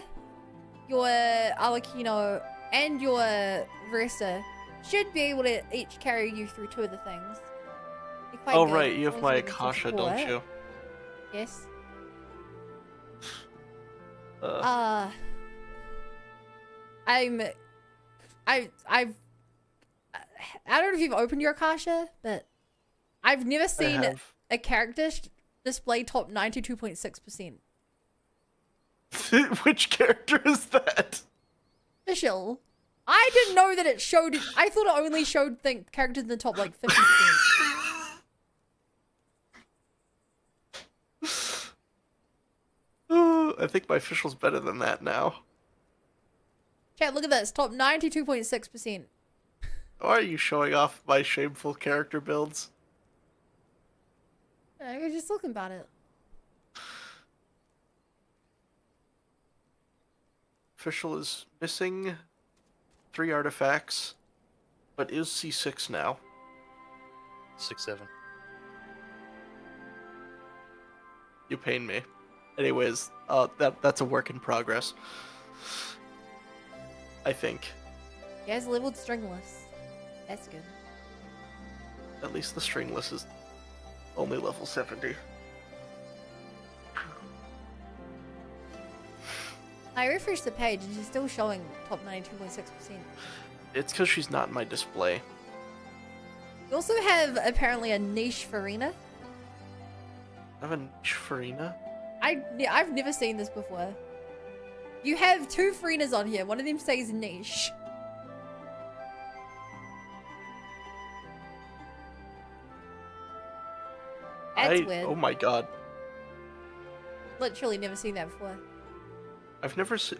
your Alakino, and your Versa should be able to each carry you through two of the things. They're quite Oh good, right, you as have long my as you can Akasha, support. don't you? Yes. I don't know if you've opened your Akasha, but I've never seen a character display top 92.6%. Which character is that? Official. I didn't know that it showed. I thought it only showed characters in the top like 50%. I think my official's better than that now. Chat, look at this. Top 92.6%. Why are you showing off my shameful character builds? You're just looking about it. Official is missing 3 artifacts, but is C6 now. 6-7. You pain me. Anyways, that's a work in progress. I think. He has leveled stringless. That's good. At least the stringless is only level 70. I refreshed the page and she's still showing top 92.6%. It's because she's not in my display. You also have apparently a niche Farina. I have a niche Farina? I've never seen this before. You have 2 Farinas on here. One of them says niche. That's weird. Oh my god. Literally never seen that before. I've never seen...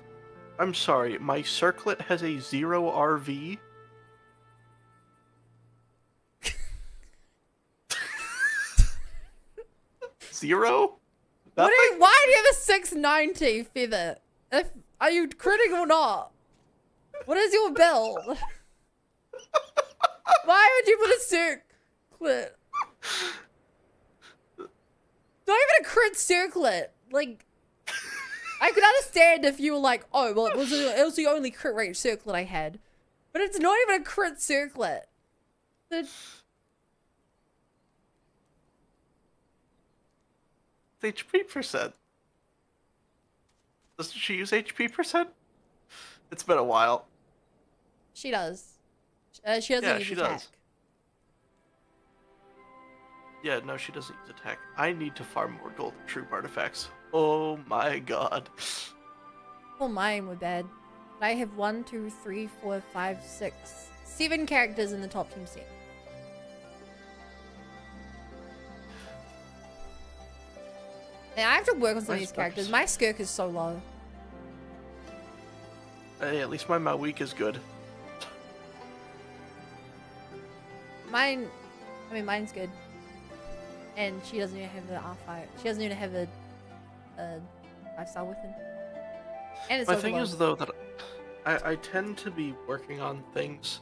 I'm sorry, my circlet has a 0 RV? Zero? Why do you have a 690 feather? Are you critting or not? What is your build? Why would you put a circlet? Not even a crit circlet. Like, I could understand if you were like, oh, well, it was the only crit rate circlet I had. But it's not even a crit circlet. HP percent. Doesn't she use HP percent? It's been a while. She does. She doesn't use attack. Does. Yeah, no, she doesn't use attack. I need to farm more golden troop artifacts. Oh my god. Oh, mine were bad. I have 1, 2, 3, 4, 5, 6, 7 characters in the top team set. Now I have to work on some of these characters. My Skirk is so low. Hey, at least my Mawick is good. Mine's good. And she doesn't even have the R5. She doesn't even have a 5-star weapon. And it's My thing is though that I tend to be working on things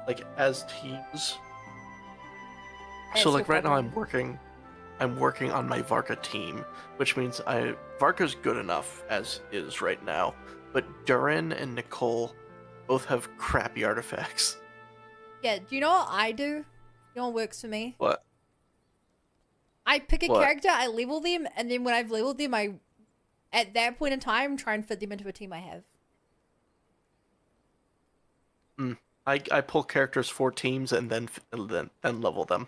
like as teams. So like right now I'm working on my Varka team, which means Varka's good enough as is right now, but Durin and Nicole both have crappy artifacts. Yeah, do you know what I do? You know what works for me? What? I pick a character, I level them, and then when I've leveled them, at that point in time, try and fit them into a team I have. I pull characters for teams and then level them.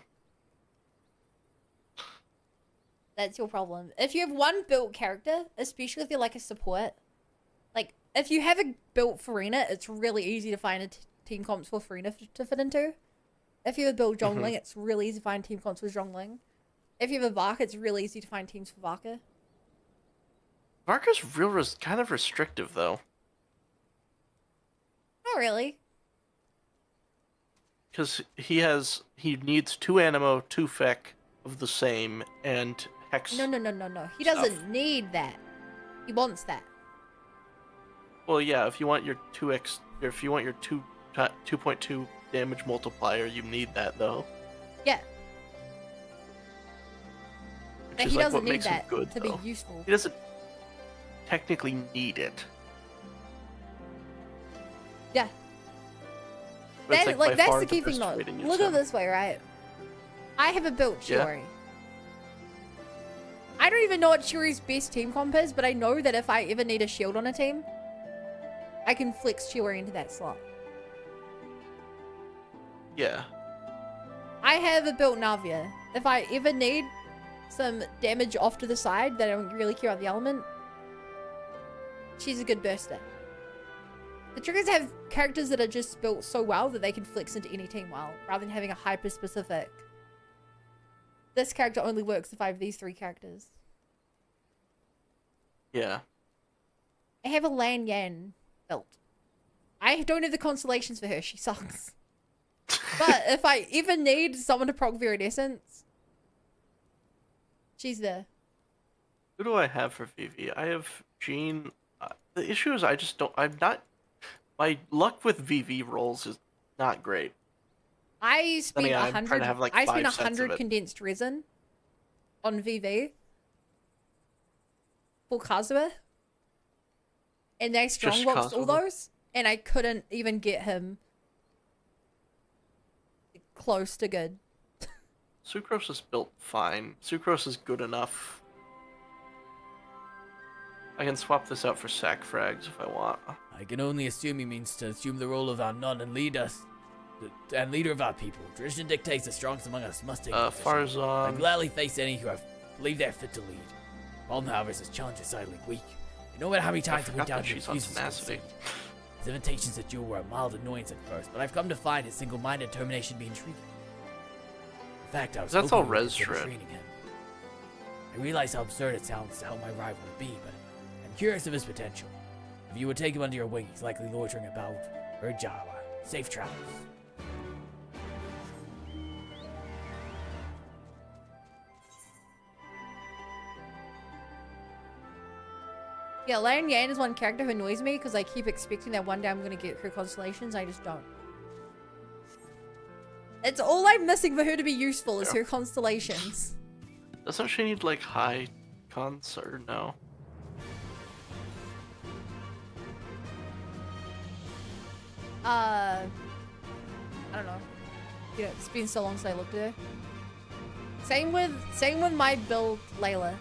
That's your problem. If you have one built character, especially if they're like a support, like if you have a built Farina, it's really easy to find a team comps for Farina to fit into. If you have a built Zhongling, it's really easy to find team comps for Zhongling. If you have a Varka, it's really easy to find teams for Varka. Varka's kind of restrictive though. Not really. Because he needs 2 Animo, 2 Feck of the same, and Hex. No. He doesn't need that. He wants that. Well, yeah, if you want your 2x, or if you want your 2.2 damage multiplier, you need that though. Yeah. Which but is he like doesn't what need makes him that good, to though. be useful. He doesn't technically need it. Yeah. But That, it's by that's far the key best thing though. way to use Look at him. it this way, right? I have a built Yeah. Chiori. I don't even know what Chiori's best team comp is, but I know that if I ever need a shield on a team, I can flex Chiori into that slot. Yeah. I have a built Navia. If I ever need some damage off to the side that I don't really care about the element, she's a good burster. The triggers have characters that are just built so well that they can flex into any team well, rather than having a hyper-specific. This character only works if I have these 3 characters. Yeah. I have a Lan Yan built. I don't have the constellations for her. She sucks. But if I ever need someone to proc Viridescence, she's there. Who do I have for VV? I have Jean. The issue is my luck with VV rolls is not great. I spent I'm trying 100. to have, like, I 5 spent sets of 100 it. condensed resin on VV for Kazuha, and I strongboxed all Kazuha? those, and I couldn't even get him close to good. Sucrose is built fine. Sucrose is good enough. I can swap this out for sack frags if I want. I can only assume he means to assume the role of our nun and lead us, and leader of our people. Tradition dictates the strongest among us must take position. Farzan. I gladly face any who believe they're fit to lead. Problem, however, is his challenge is silently weak. And no matter how many times I went down, he she's on refuses to tenacity. concede. His invitations at duel were a mild annoyance at first, but I've come to find his single-minded determination to be intriguing. In fact, I was That's hoping all you would res consider shred. training him. I realize how absurd it sounds to help my rival to be, but I'm curious of his potential. If you would take him under your wing, he's likely loitering about Urjawa. Safe travels. Yeah, Lan Yan is one character who annoys me because I keep expecting that one day I'm going to get her constellations. I just don't. It's all I'm missing for her to be useful is her constellations. Doesn't she need like high cons or no? I don't know. Yeah, it's been so long since I looked at her. Same with my build, Layla.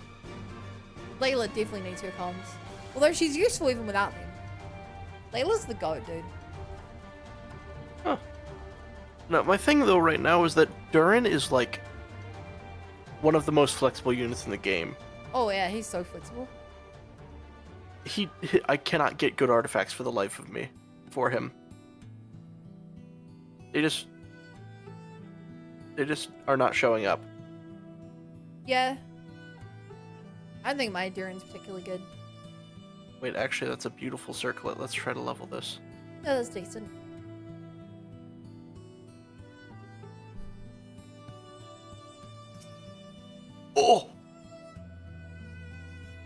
Layla definitely needs her comms. Although she's useful even without them. Layla's the goat, dude. Huh. No, my thing though right now is that Durin is like one of the most flexible units in the game. Oh yeah, he's so flexible. I cannot get good artifacts for the life of me for him. They just are not showing up. Yeah. I think my Durin's particularly good. Wait, actually that's a beautiful circlet. Let's try to level this. Yeah, that's decent. Oh!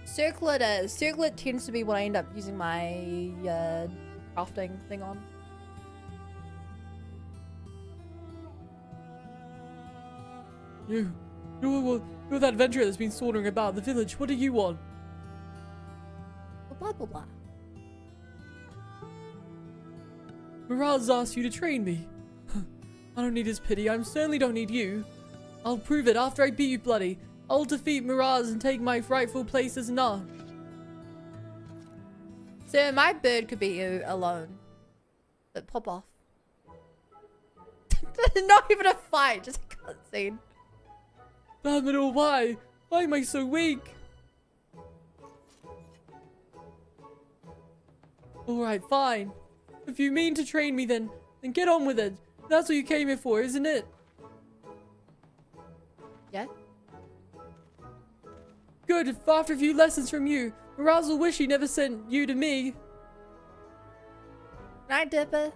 Circlet tends to be what I end up using my crafting thing on. You're that adventurer that's been sauntering about the village. What do you want? Blah blah blah. Miraz asked you to train me. I don't need his pity. I certainly don't need you. I'll prove it after I beat you bloody. I'll defeat Miraz and take my rightful place as Nah. So my bird could beat you alone. But pop off. Not even a fight, just a cutscene. Damn it all, why? Why am I so weak? Alright, fine. If you mean to train me then get on with it. That's what you came here for, isn't it? Yeah? Good, after a few lessons from you, Miraz will wish he never sent you to me. Night, Dipper.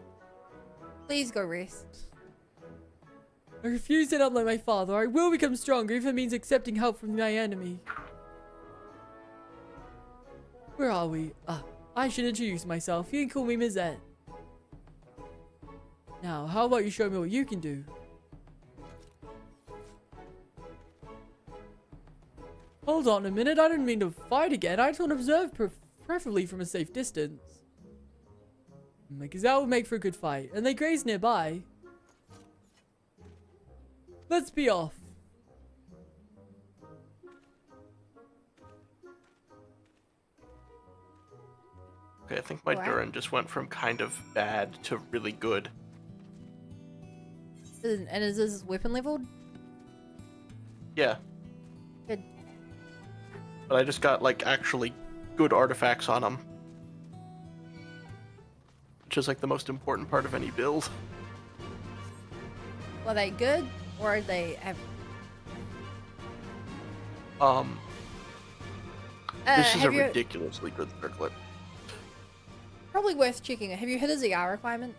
Please go rest. I refuse to end up like my father. I will become stronger if it means accepting help from my enemy. Where are we? I should introduce myself. You can call me Mizette. Now, how about you show me what you can do? Hold on a minute. I didn't mean to fight again. I just want to observe, preferably from a safe distance. Because that would make for a good fight. And they graze nearby. Let's be off. Okay, I think my Durin just went from kind of bad to really good. And is this weapon leveled? Yeah. Good. But I just got like actually good artifacts on him. Which is like the most important part of any build. Were they good? Or are they this is a ridiculously good circlet. Probably worth checking. Have you hit his ER requirement?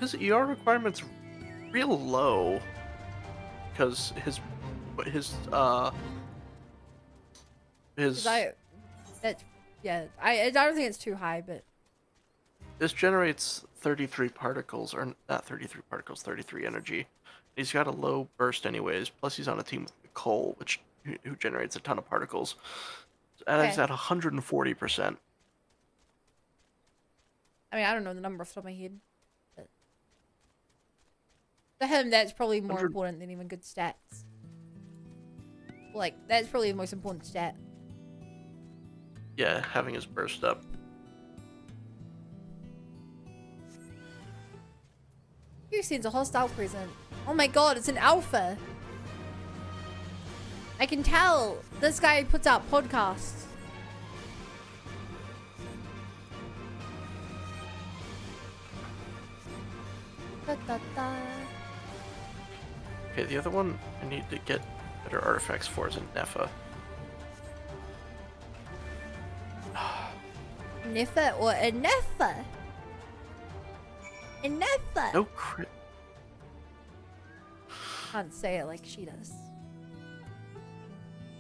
His ER requirement's real low. Because his I don't think it's too high, but this generates 33 particles, or not 33 particles, 33 energy. He's got a low burst anyways, plus he's on a team with Nicole, who generates a ton of particles. And he's at 140%. I mean, I don't know the number off the top of my head. But to him, that's probably more important than even good stats. Like, that's probably the most important stat. Yeah, having his burst up. You sends a hostile present. Oh my god, it's an alpha. I can tell. This guy puts out podcasts. Da, da, da. Okay, the other one I need to get better artifacts for is a Nepha. Neffa or a Neffa? A Neffa? No crit. Can't say it like she does.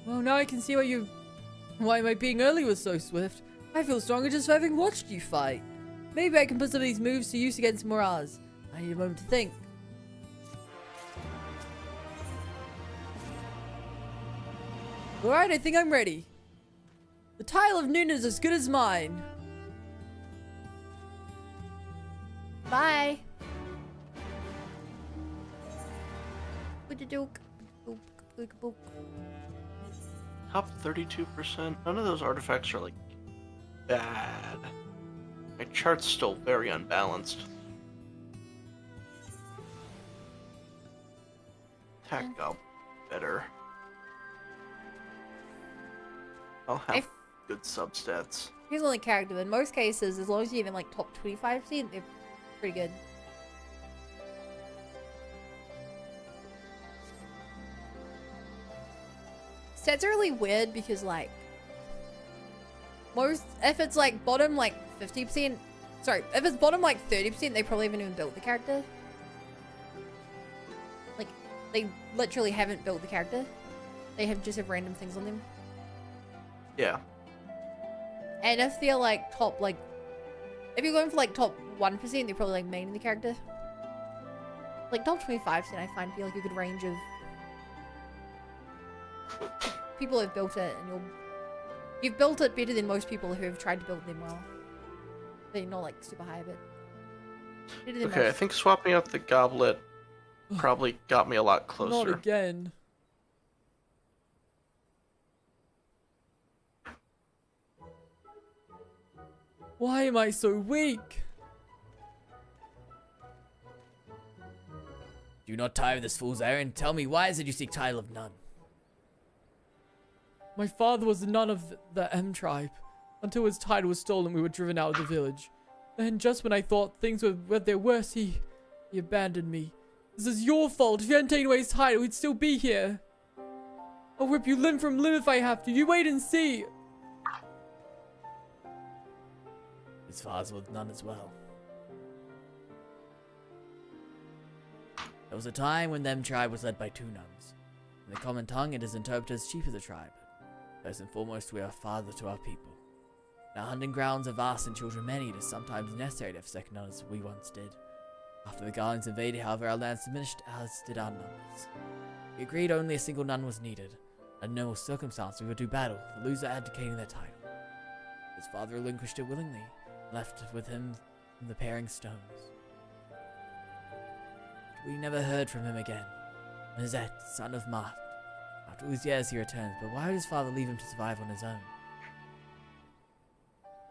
Well, now I can see why my being early was so swift. I feel stronger just for having watched you fight. Maybe I can put some of these moves to use against Miraz. I need a moment to think. Alright, I think I'm ready. The tile of noon is as good as mine. Bye. Book. Top 32%. None of those artifacts are like bad. My chart's still very unbalanced. Attack goblin better. I'll have good substats. He's only character, but in most cases, as long as you're even like top 25%, they're pretty good. Stats are really weird because like if it's like bottom like 50%, sorry, if it's bottom like 30%, they probably haven't even built the character. Like they literally haven't built the character. They just have random things on them. Yeah. And if they're like top like, if you're going for like top 1%, they're probably like main in the character. Like top 25%, I find feel like a good range of people have built it, and you've built it better than most people who have tried to build them well. They're not like super high, but better than Okay, I most. think swapping out the goblet probably got me a lot Not closer. again. Why am I so weak? Do you not tire of this fool's errand? Tell me, why is it you seek title of none? My father was none of the M tribe. Until his title was stolen, we were driven out of the village. Then, just when I thought things were at their worst, he abandoned me. This is your fault. If you hadn't taken away his title, we'd still be here. I'll rip you limb from limb if I have to. You wait and see. His father's with none as well. There was a time when them tribe was led by 2 nuns. In the common tongue, it is interpreted as chief of the tribe. First and foremost, we are father to our people. In our hunting grounds are vast and children many, it is sometimes necessary to have second nuns as we once did. After the Garlands invaded, however, our lands diminished, as did our numbers. We agreed only a single nun was needed. Under no circumstance we would do battle, the loser abdicating their title. His father relinquished it willingly, left with him the pairing stones. We never heard from him again. Mazet, son of Mart. After all these years he returns, but why would his father leave him to survive on his own?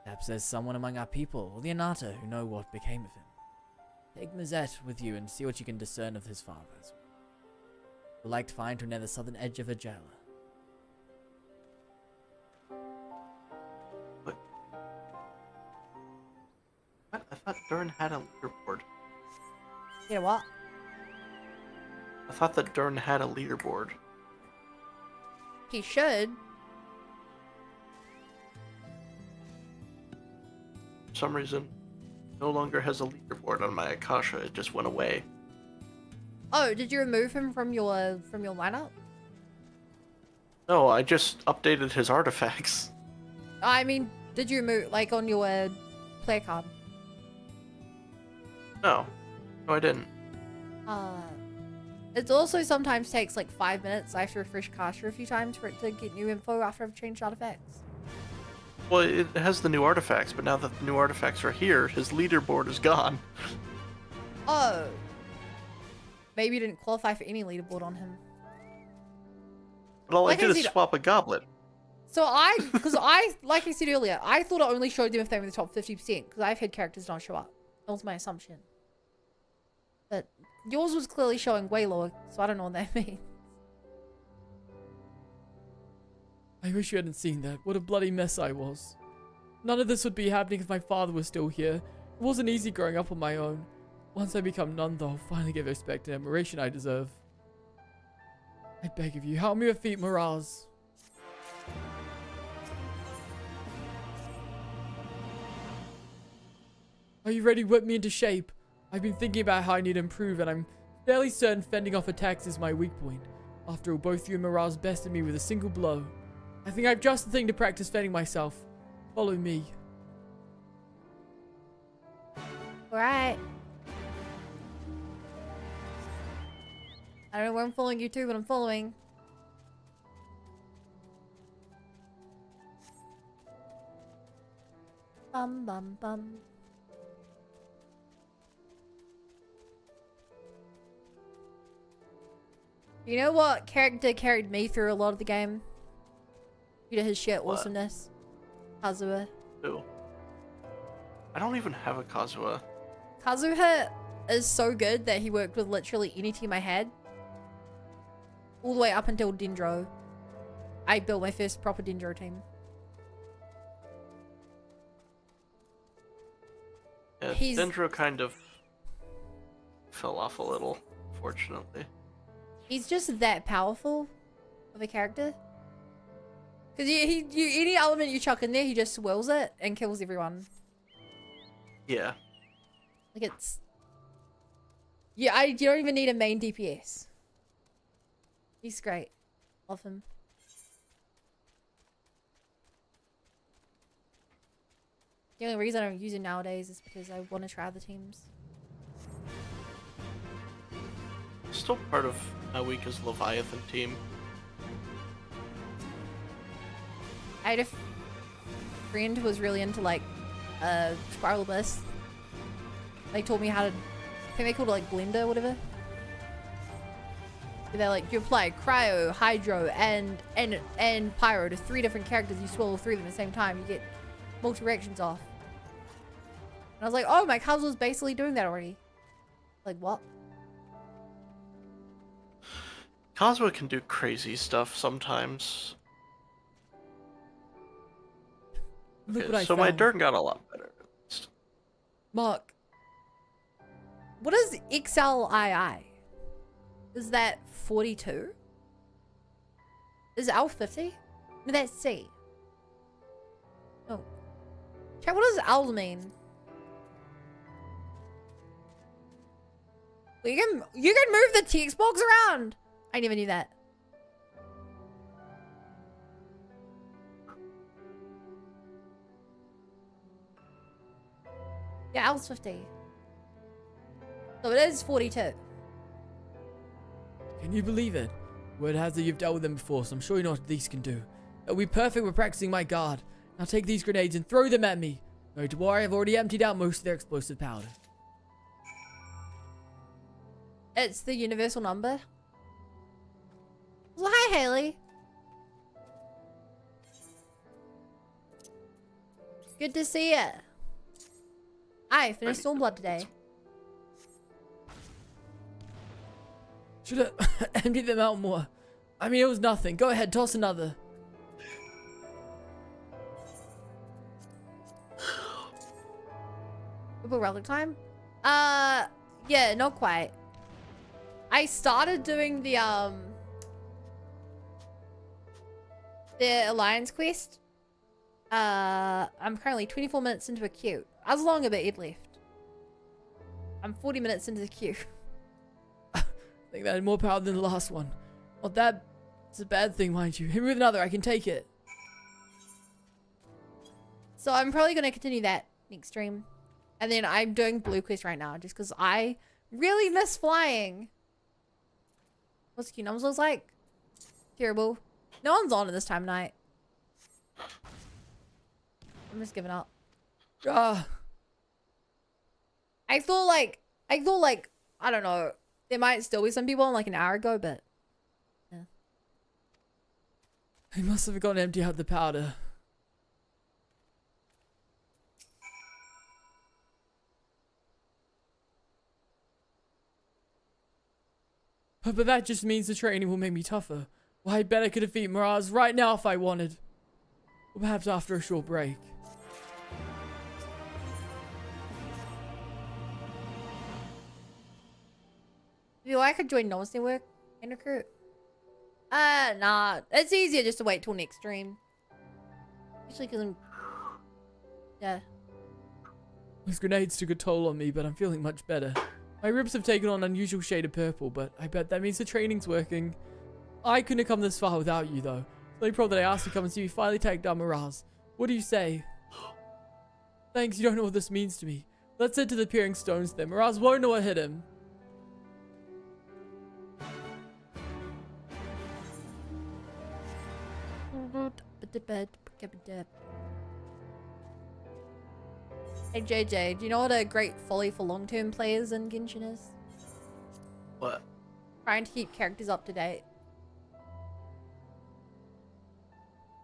Perhaps there's someone among our people, or the Anata, who know what became of him. Take Mazet with you and see what you can discern of his fathers. We'd like to find her near the southern edge of Ajala. I thought Dern had a leaderboard. You know what? I thought that Dern had a leaderboard. He should. For some reason, no longer has a leaderboard on my Akasha. It just went away. Oh, did you remove him from your lineup? No, I just updated his artifacts. I mean, did you remove like on your player card? No, I didn't. It also sometimes takes like 5 minutes. I have to refresh Kasha a few times for it to get new info after I've changed artifacts. Well, it has the new artifacts, but now that the new artifacts are here, his leaderboard is gone. Oh. Maybe you didn't qualify for any leaderboard on him. But all Like I I did is said- swap a goblet. So because like I said earlier, I thought it only showed them if they were in the top 50%, because I've had characters not show up. That was my assumption. But yours was clearly showing way lower, so I don't know what that means. I wish you hadn't seen that. What a bloody mess I was. None of this would be happening if my father was still here. It wasn't easy growing up on my own. Once I become none, though, I'll finally get the respect and admiration I deserve. I beg of you, help me defeat Miraz. Are you ready to whip me into shape? I've been thinking about how I need to improve, and I'm fairly certain fending off attacks is my weak point. After all, both you and Miraz bested me with a single blow. I think I've just the thing to practice fending myself. Follow me. Alright. I don't know where I'm following you to, but I'm following. Bum bum bum. You know what character carried me through a lot of the game? Due to his sheer awesomeness. Kazuha. Who? I don't even have a Kazuha. Kazuha is so good that he worked with literally any team I had. All the way up until Dendro. I built my first proper Dendro team. Yeah, Dendro kind of fell off a little, fortunately. He's just that powerful of a character. Because any element you chuck in there, he just swirls it and kills everyone. Yeah. Like it's... Yeah, you don't even need a main DPS. He's great. Love him. The only reason I don't use him nowadays is because I want to try other teams. Still part of my weakest Leviathan team. I had a friend who was really into like Spiral Abyss. They taught me how to, I think they called it like Blender or whatever. They're like, you apply Cryo, Hydro, and Pyro to 3 different characters. You swirl all 3 of them at the same time. You get multi-reactions off. And I was like, oh, my Kazuha was basically doing that already. Like, what? Kazuha can do crazy stuff sometimes. Look Okay, what I so my found. Durn got a lot better. Mark. What is XLII? Is that 42? Is L 50? No, that's C. Oh. Chat, what does L mean? Well, you can move the text box around. I never knew that. Yeah, L's 50. So it is 42. Can you believe it? Word has it you've dealt with them before, so I'm sure you know what these can do. It'll be perfect for practicing my guard. Now take these grenades and throw them at me. No need to worry, I've already emptied out most of their explosive powder. It's the universal number. Well, hi, Haley. Good to see ya. I finished Stormblood today. Should have emptied them out more. I mean, it was nothing. Go ahead, toss another. Football relic time? Yeah, not quite. I started doing the Alliance quest. I'm currently 24 minutes into a queue. I was long a bit left. I'm 40 minutes into the queue. I think that had more power than the last one. Well, that's a bad thing, mind you. Hit me with another, I can take it. So I'm probably going to continue that next stream. And then I'm doing Blue Quest right now just because I really miss flying. What's Q numbers like? Terrible. No one's on at this time of night. I'm just giving up. I thought like, I don't know. There might still be some people on like an hour ago, but yeah. He must have forgotten to empty out the powder. But that just means the training will make me tougher. Well, I bet I could defeat Miraz right now if I wanted. Or perhaps after a short break. Feel like I could join Noah's Network and recruit. Nah. It's easier just to wait till next stream. Especially because I'm... Yeah. Those grenades took a toll on me, but I'm feeling much better. My ribs have taken on an unusual shade of purple, but I bet that means the training's working. I couldn't have come this far without you, though. The only problem that I asked you to come and see me finally take down Miraz. What do you say? Thanks, you don't know what this means to me. Let's head to the Peering Stones then. Miraz won't know what hit him. Hey JJ, do you know what a great folly for long-term players in Genshin is? What? Trying to keep characters up to date.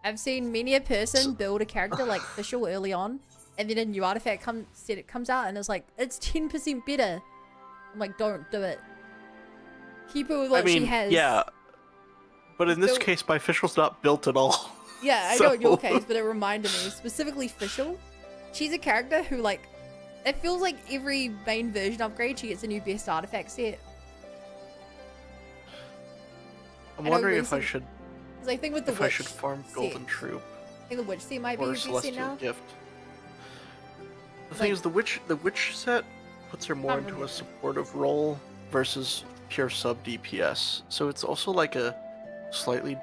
I've seen many a person build a character like Fischl early on, and then a new artifact comes out and it's like, it's 10% better. I'm like, don't do it. Keep her with what she has. Yeah. But in this case, my Fischl's not built at all. Yeah, I know in your case, but it reminded me, specifically Fischl. She's a character who, like, it feels like every main version upgrade, she gets a new best artifact set. I'm wondering if I should. I think with the if witch I should farm Golden set. Troop. I think the witch set might be Or your best set Celestial now. Gift. The thing is, the witch set puts her more into a supportive role versus pure sub DPS. So it's also like a slightly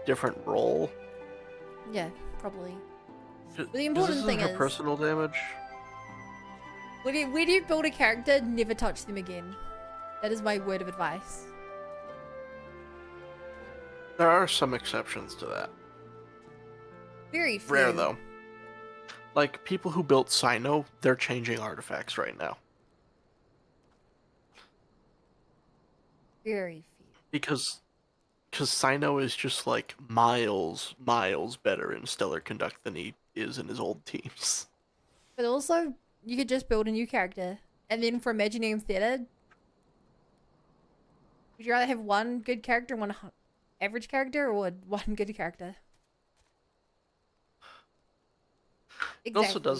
different role. Yeah, probably. But the important thing her is, personal damage. when you build a character, never touch them again. That is my word of advice. There are some exceptions to that. Very few. Rare though. Like people who built Sino, they're changing artifacts right now. Very few. Because Sino is just like miles better in stellar conduct than he is in his old teams. But also, you could just build a new character. And then for Imagineering Theater, would you rather have one good character and one average character, or one good character? Exactly.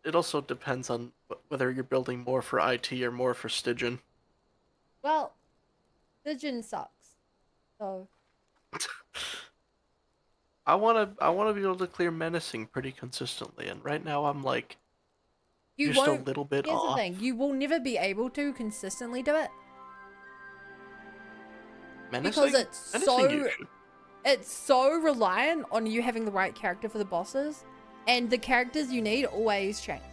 It also depends on whether you're building more for IT or more for Stygian. Well, Stygian sucks. So I wanna be able to clear menacing pretty consistently, and right now I'm like just a little bit here's off. the thing, you will never be able to consistently do it. Menacing? Because it's so reliant on you having the right character for the bosses, and the characters you need always change.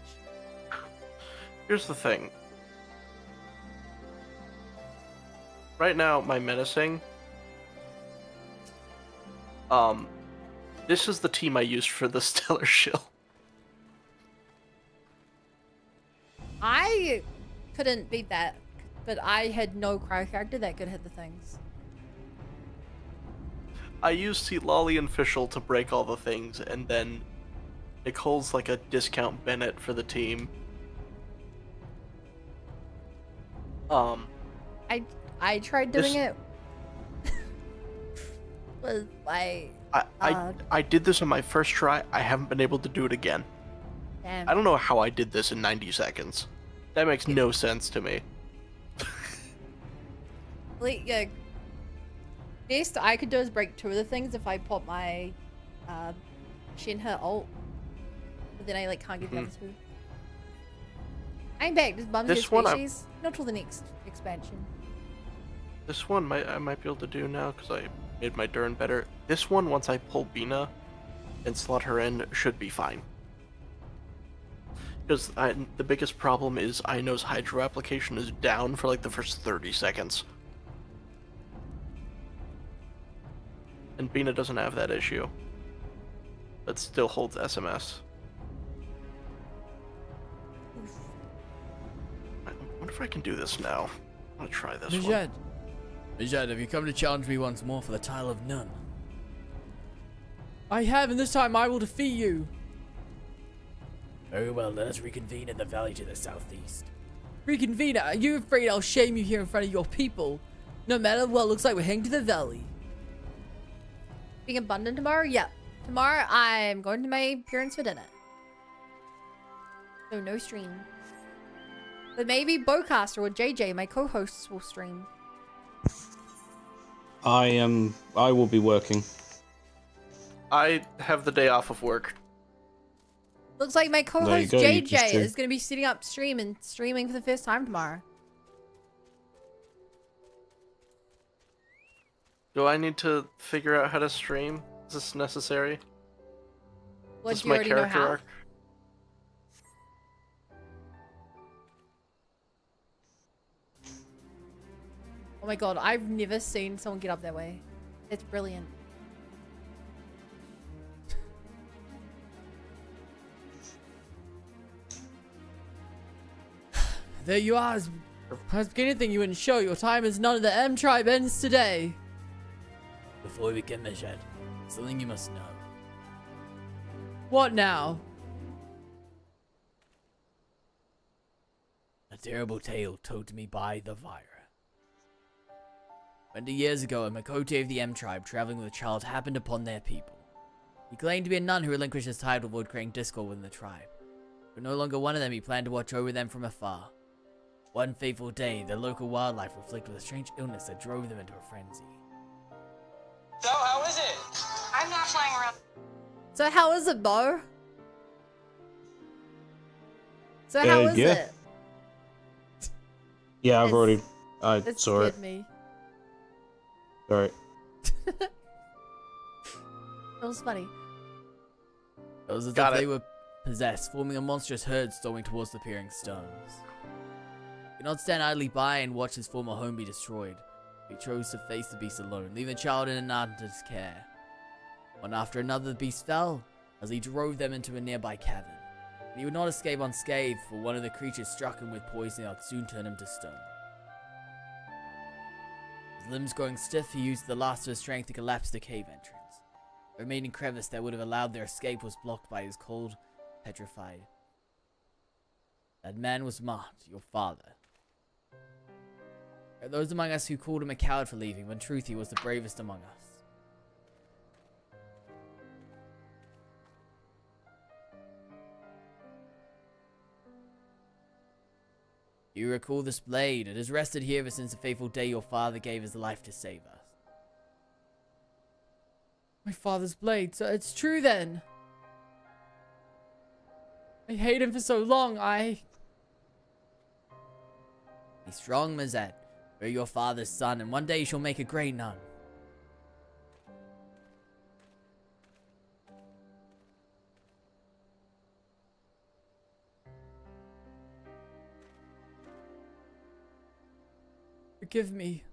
Here's the thing. Right now, my menacing. This is the team I used for the Stellar Shield. I couldn't beat that, but I had no cryo character that could hit the things. I used Sea Lolly and Fischl to break all the things, and then Nicole's like a discount Bennett for the team. I tried doing it. Was I did this on my first try. I haven't been able to do it again. Damn. I don't know how I did this in 90 seconds. That makes no sense to me. Like, yeah. Best I could do is break 2 of the things if I pop my Shenhe ult. But then I like can't get the other 2. I'm back. Just bums your species. Not till the next expansion. This one I might be able to do now because I made my Durn better. This one, once I pull Bina and slot her in, should be fine. Because the biggest problem is Ino's Hydro application is down for like the first 30 seconds. And Bina doesn't have that issue. But still holds SMS. I wonder if I can do this now. I'm gonna try this one. Mijad, have you come to challenge me once more for the Tile of None? I have, and this time I will defeat you. Very well, let us reconvene in the valley to the southeast. Reconvene? Are you afraid I'll shame you here in front of your people? No matter what, looks like we're heading to the valley. Being abundant tomorrow? Yeah. Tomorrow I'm going to my parents for dinner. So no stream. But maybe Bowcaster or JJ, my co-hosts, will stream. I will be working. I have the day off of work. Looks like my co-host JJ is going to be sitting up stream and streaming for the first time tomorrow. Do I need to figure out how to stream? Is this necessary? What, is do you already know how? Arc? Oh my god, I've never seen someone get up that way. It's brilliant. There you are, I was beginning to think you wouldn't show. Your time as none of the M tribe ends today. Before we begin, Majed, something you must know. What now? A terrible tale told to me by the Vira. 20 years ago, a Makote of the M tribe traveling with a child happened upon their people. He claimed to be a nun who relinquished his title to avoid creating discord within the tribe. But no longer one of them, he planned to watch over them from afar. One fateful day, the local wildlife were afflicted with a strange illness that drove them into a frenzy. So, how is it? I'm not flying around. So how is it, Bo? So how is yeah. it? Yeah, I've already. I It saw it. scared me. Sorry. It was funny. It was as Got if it. they were possessed, forming a monstrous herd storming towards the peering stones. He could not stand idly by and watch his former home be destroyed. He chose to face the beast alone, leaving the child in Ananta's care. One after another, the beast fell as he drove them into a nearby cavern. And he would not escape unscathed, for one of the creatures struck him with poison that would soon turn him to stone. His limbs growing stiff, he used the last of his strength to collapse the cave entrance. The remaining crevice that would have allowed their escape was blocked by his cold, petrified. That man was Mart, your father. There are those among us who called him a coward for leaving, when in truth he was the bravest among us. You recall this blade? It has rested here ever since the fateful day your father gave his life to save us. My father's blade, so it's true then. I hate him for so long, Be strong, Mazette. You're your father's son, and one day you shall make a great nun. Forgive me.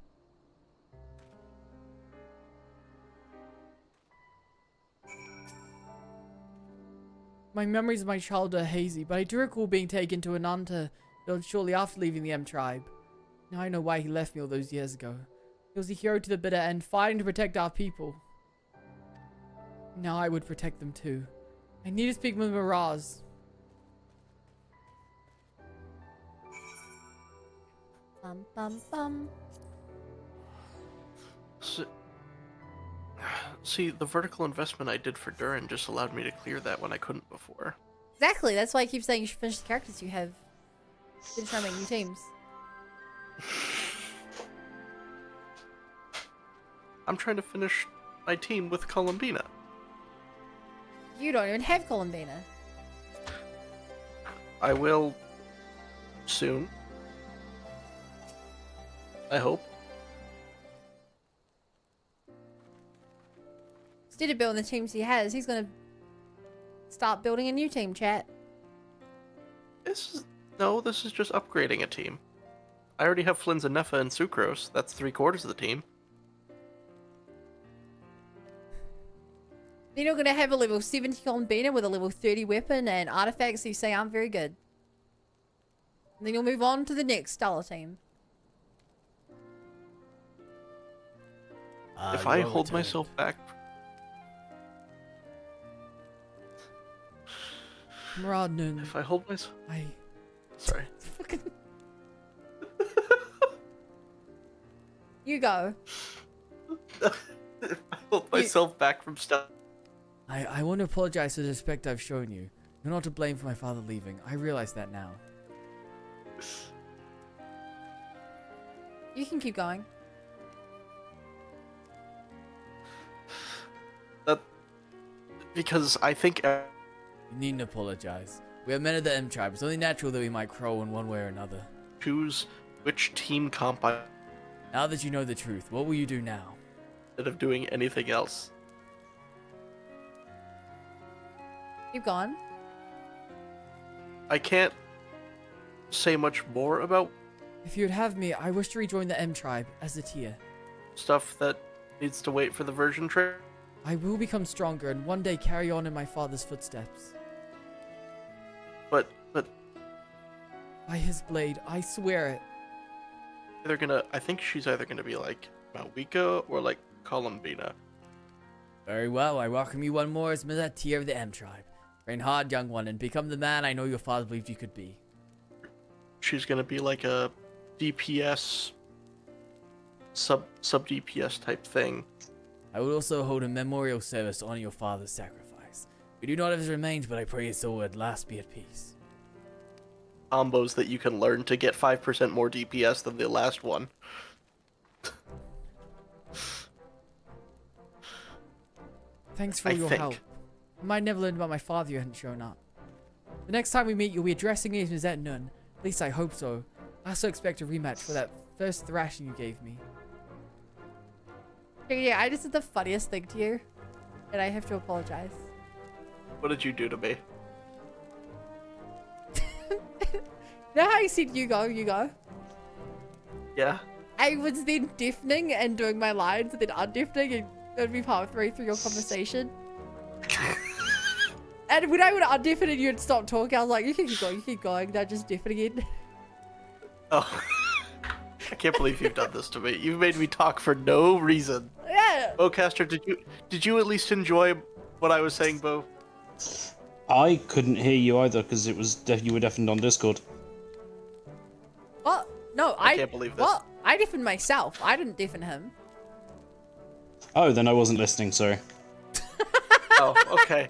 My memories of my childhood are hazy, but I do recall being taken to Ananta shortly after leaving the M tribe. Now I know why he left me all those years ago. He was a hero to the bitter end, fighting to protect our people. Now I would protect them too. I need to speak with Miraz. Bum bum bum. See, the vertical investment I did for Durin just allowed me to clear that when I couldn't before. Exactly. That's why I keep saying you should finish the characters you have. Finish trying to make new teams. I'm trying to finish my team with Columbina. You don't even have Columbina. I will soon. I hope. Instead of building the teams he has, he's gonna start building a new team, chat. This is just upgrading a team. I already have Flynn's and Neffa and Sucrose. That's 3/4 of the team. Then you're gonna have a level 70 Columbina with a level 30 weapon and artifacts you say aren't very good. And then you'll move on to the next Stellar team. If I hold myself back... Mradnun. If I hold myself... Sorry. You go. If I hold myself back from stuff... I want to apologize for the respect I've shown you. You're not to blame for my father leaving. I realize that now. You can keep going. Because I think... You needn't apologize. We are men of the M tribe. It's only natural that we might crow in one way or another. Choose which team comp I... Now that you know the truth, what will you do now? Instead of doing anything else. Keep going. I can't say much more about If you'd have me, I wish to rejoin the M tribe as a tier. stuff that needs to wait for the version trade. I will become stronger and one day carry on in my father's footsteps. But... By his blade, I swear it. I think she's either gonna be like Malwika or like Columbina. Very well, I welcome you one more as Mizatier of the M tribe. Train hard, young one, and become the man I know your father believed you could be. She's gonna be like a DPS, sub DPS type thing. I will also hold a memorial service to honor your father's sacrifice. We do not have his remains, but I pray his soul at last be at peace. Combos that you can learn to get 5% more DPS than the last one. Thanks for your help. I might never learn about my father you hadn't shown up. The next time we meet, you'll be addressing me as Mizet Nun. At least I hope so. I also expect a rematch for that first thrashing you gave me. Yeah, I just did the funniest thing to you. And I have to apologize. What did you do to me? You know how you said you go? Yeah. I was then deafening and doing my lines and then undeafening and it'd be part 3 through your conversation. And when I would undeafen and you'd stop talking, I was like, you can keep going, not just deafen again. Oh. I can't believe you've done this to me. You've made me talk for no reason. Yeah. Bowcaster, did you at least enjoy what I was saying, Bo? I couldn't hear you either because it was you were deafened on Discord. What? No, I can't believe this. What? I deafened myself. I didn't deafen him. Oh, then I wasn't listening. Sorry. Oh, okay.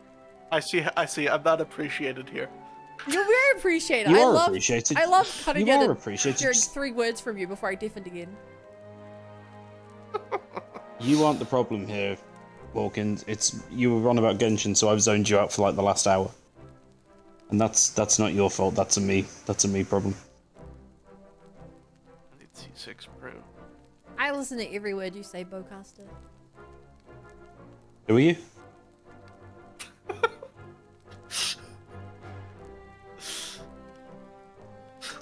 I see. I'm not appreciated here. You're very appreciated. You are appreciated. I love cutting You in are and appreciated. hearing 3 words from you before I deafened again. You aren't the problem here, Walkins. It's you were on about Genshin, so I've zoned you out for like the last hour. And that's not your fault. That's a me problem. I need C6 Pro. I listen to every word you say, Bowcaster. Who are you?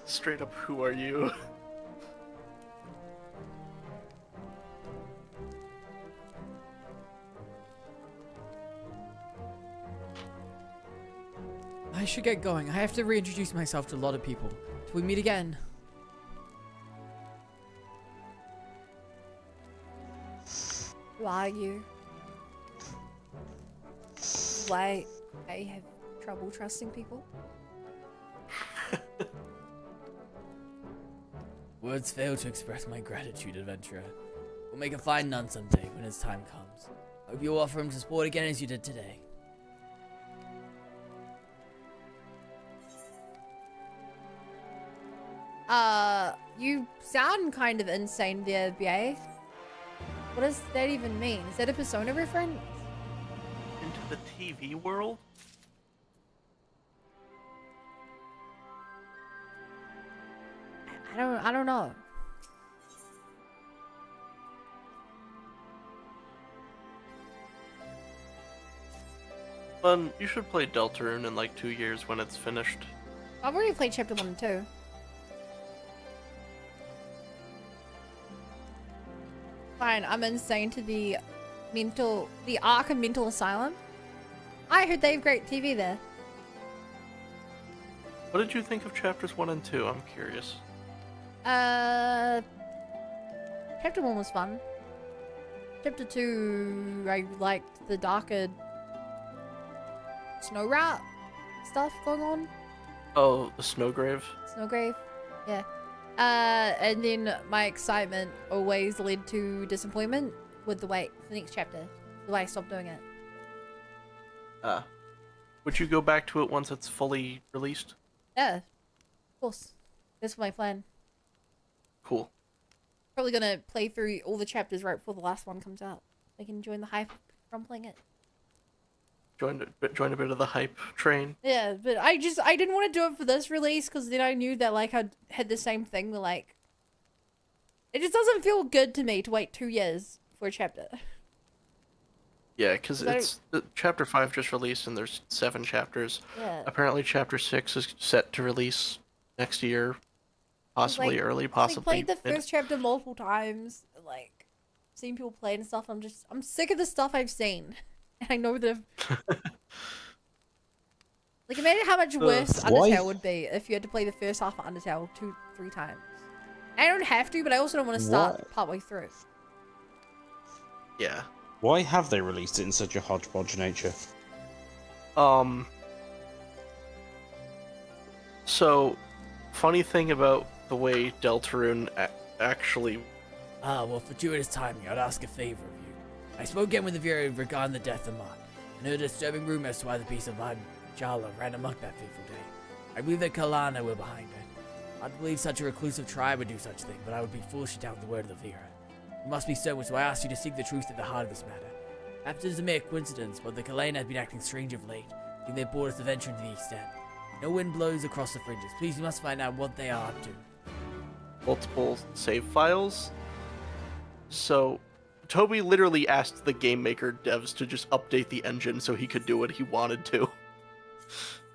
Straight up, who are you? I should get going. I have to reintroduce myself to a lot of people. Till we meet again. Who are you? Why I have trouble trusting people? Words fail to express my gratitude, adventurer. We'll make a fine nun someday when its time comes. Hope you'll offer him to sport again as you did today. You sound kind of insane there, BA. What does that even mean? Is that a Persona reference? Into the TV world? I don't know. You should play Deltarune in like 2 years when it's finished. I've already played chapter 1 and 2. Fine, I'm insane to the Arkham Mental Asylum. I heard they have great TV there. What did you think of chapters 1 and 2? I'm curious. Chapter 1 was fun. Chapter 2, I liked the darker snow rat stuff going on. Oh, the Snowgrave? Snowgrave, yeah. And then my excitement always led to disappointment with the next chapter. The way I stopped doing it. Would you go back to it once it's fully released? Yeah, of course. That's my plan. Cool. Probably gonna play through all the chapters right before the last one comes out. I can join the hype from playing it. Join a bit of the hype train. Yeah, but I didn't want to do it for this release because then I knew that like I had the same thing where like it just doesn't feel good to me to wait 2 years for a chapter. Yeah, because it's chapter 5 just released and there's 7 chapters. Yeah. Apparently chapter 6 is set to release next year, possibly early, possibly. I played the first chapter multiple times, like seen people play and stuff. I'm sick of the stuff I've seen. I know that. Like, imagine how much worse Undertale would be if you had to play the first half of Undertale 2-3 times. I don't have to, but I also don't want to start partway through. Yeah. Why have they released it in such a hodgepodge nature? So, funny thing about the way Deltarune actually... Well, fortuitous timing, I'd ask a favor of you. I spoke again with the Fury regarding the death of Mott, and heard a disturbing rumor as to why the piece of Jala ran amok that fateful day. I believe that Kalana were behind it. I believe such a reclusive tribe would do such a thing, but I would be foolish to doubt the word of the Vera. It must be so, so I ask you to seek the truth at the heart of this matter. Perhaps it is a mere coincidence, but the Kalana have been acting strange of late, think they brought us to venture into the East End. No wind blows across the fringes. Please, you must find out what they are up to. Multiple save files. So, Toby literally asked the game maker devs to just update the engine so he could do what he wanted to.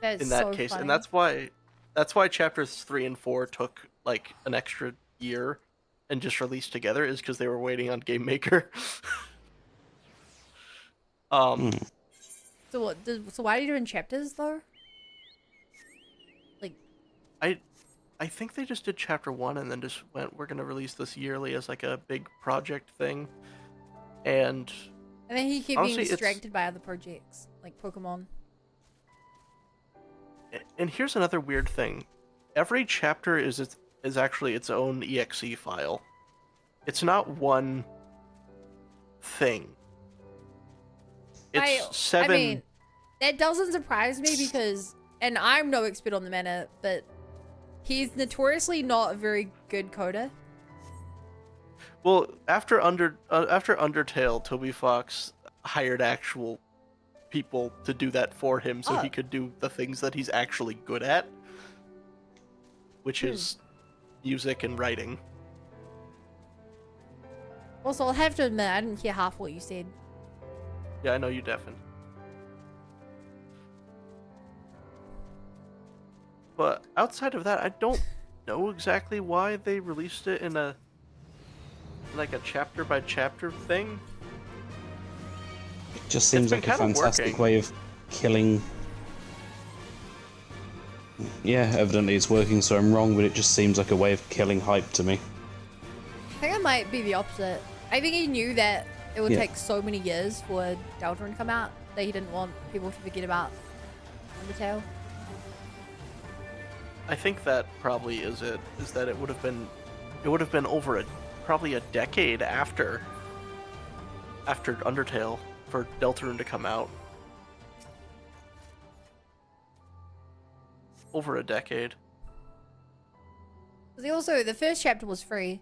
That's in that so case, funny. and that's why chapters 3 and 4 took like an extra year and just released together, is because they were waiting on game maker. So what? So why are you doing chapters though? Like, I think they just did chapter 1 and then just went, we're gonna release this yearly as like a big project thing, and then he kept honestly, being distracted by other projects like Pokemon. And here's another weird thing: every chapter is actually its own exe file. It's not one thing. It's 7. I mean, that doesn't surprise me because, and I'm no expert on the matter, but he's notoriously not a very good coder. Well, after Undertale, Toby Fox hired actual people to do that for him so he could do the things that he's actually good at, which is music and writing. Also, I'll have to admit, I didn't hear half what you said. Yeah, I know you deafened. But outside of that, I don't know exactly why they released it in a chapter by chapter thing. It just seems like a fantastic way of killing. Yeah, evidently it's working, so I'm wrong, but it just seems like a way of killing hype to me. I think it might be the opposite. I think he knew that it would take so many years for Deltarune to come out that he didn't want people to forget about Undertale. I think that probably is it. Is that it would have been over probably a decade after Undertale for Deltarune to come out. Over a decade. Also, the first chapter was free.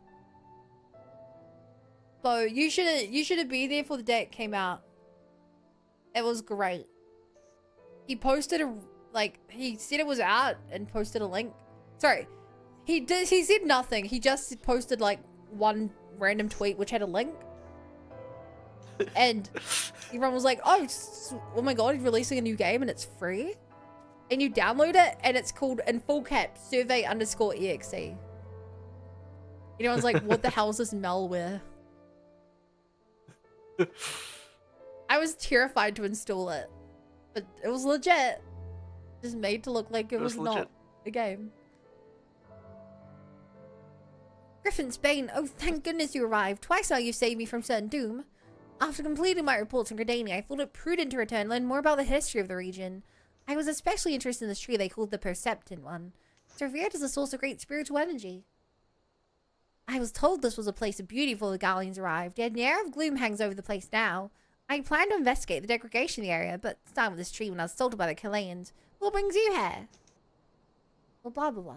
So you should have been there for the day it came out. It was great. He posted he said it was out and posted a link. Sorry. He said nothing. He just posted like one random tweet which had a link. And everyone was like, oh my god, he's releasing a new game and it's free. And you download it and it's called, in full caps, survey_exe. Everyone's like, what the hell is this malware? I was terrified to install it. But it was legit. Just made to look like it was not a game. Griffin's Bane, oh thank goodness you arrived. Twice now you've saved me from certain doom. After completing my reports on Gridania, I thought it prudent to return and learn more about the history of the region. I was especially interested in this tree they called the Perceptin one. It's revered as a source of great spiritual energy. I was told this was a place of beauty before the Guardians arrived, yet an air of gloom hangs over the place now. I plan to investigate the degradation of the area, but starting with this tree when I was assaulted by the Kalayans. What brings you here? Well, blah blah blah.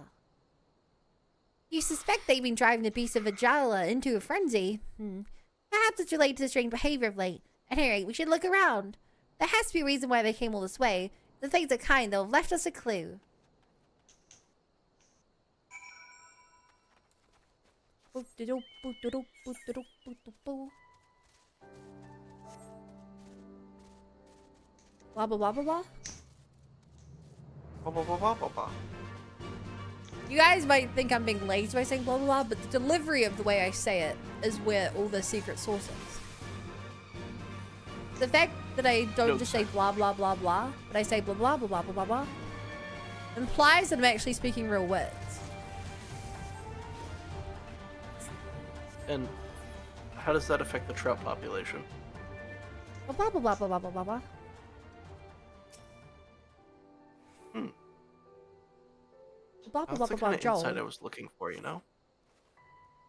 You suspect they've been driving the beast of Ajala into a frenzy? Perhaps it's related to the strange behavior of late. At any rate, we should look around. There has to be a reason why they came all this way. The things are kind, they'll have left us a clue. Blah blah blah blah blah. Blah blah blah blah blah blah. You guys might think I'm being lazy by saying blah blah blah, but the delivery of the way I say it is where all the secret sauce is. The fact that I don't just say blah blah blah blah, but I say blah blah blah blah blah blah blah, implies that I'm actually speaking real words. And how does that affect the trout population? Blah blah blah blah blah blah blah blah. Blah blah That's blah the blah kind blah. of insight I Joel. was looking for, you know?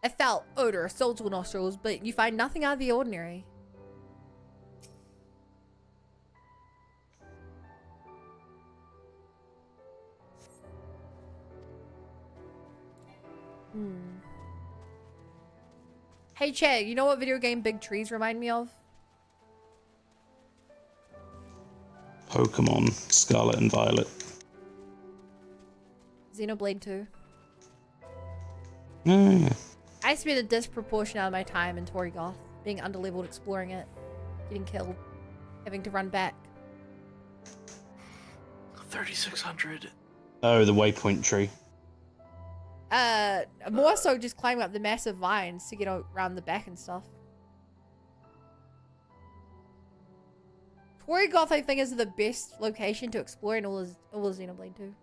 A foul odor assaults your nostrils, but you find nothing out of the ordinary. Hey Chad, you know what video game Big Trees remind me of? Pokemon Scarlet and Violet. Xenoblade 2. Oh, yeah. I spent a disproportionate amount of my time in Torrigoth, being underleveled exploring it, getting killed, having to run back. 3,600. Oh, the waypoint tree. More so just climbing up the massive vines to get around the back and stuff. Torrigoth, I think, is the best location to explore in all of Xenoblade 2.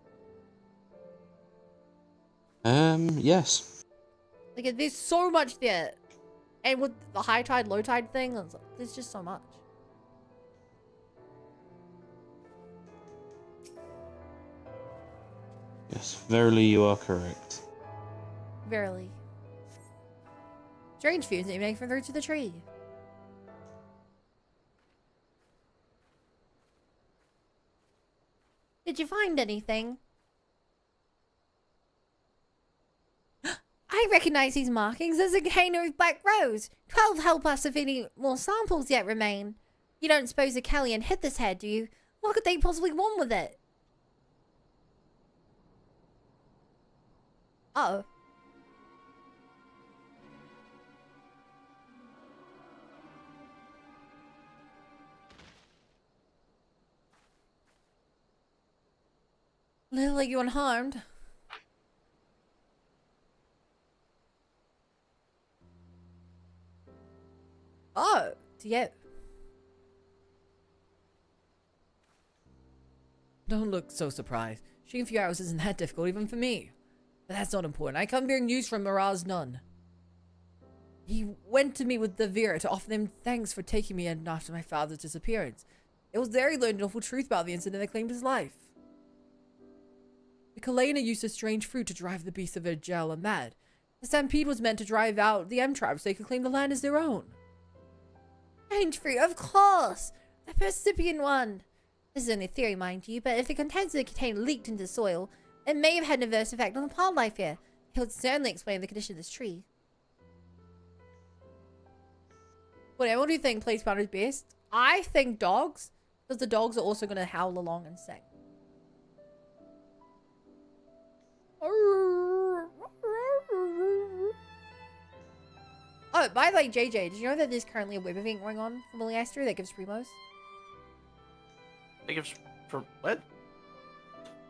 Yes. Like, there's so much there. And with the high tide, low tide thing, there's just so much. Yes, verily you are correct. Verily. Strange fuse that you make from the roots of the tree. Did you find anything? I recognize these markings as a container of black rose. 12 help us if any more samples yet remain. You don't suppose the Callian hit this head, do you? What could they possibly want with it? Uh-oh. Lily, you unharmed? Oh, yeah. Don't look so surprised. Shooting a few arrows isn't that difficult even for me. But that's not important. I come bearing news from Miraz Nun. He went to meet with the Vera to offer them thanks for taking me in after my father's disappearance. It was there he learned an awful truth about the incident that claimed his life. The Kalena used a strange fruit to drive the beasts of Ergel mad. The stampede was meant to drive out the M-tribes so they could claim the land as their own. Strange fruit, of course! The Percipian one! This is only a theory, mind you, but if the contents of the container leaked into the soil, it may have had an adverse effect on the plant life here. It would certainly explain the condition of this tree. What do you think place powder is best? I think dogs, because the dogs are also going to howl along and sing. Oh, by the way, JJ, did you know that there's currently a web event going on for Miliastri that gives primos? It gives for what?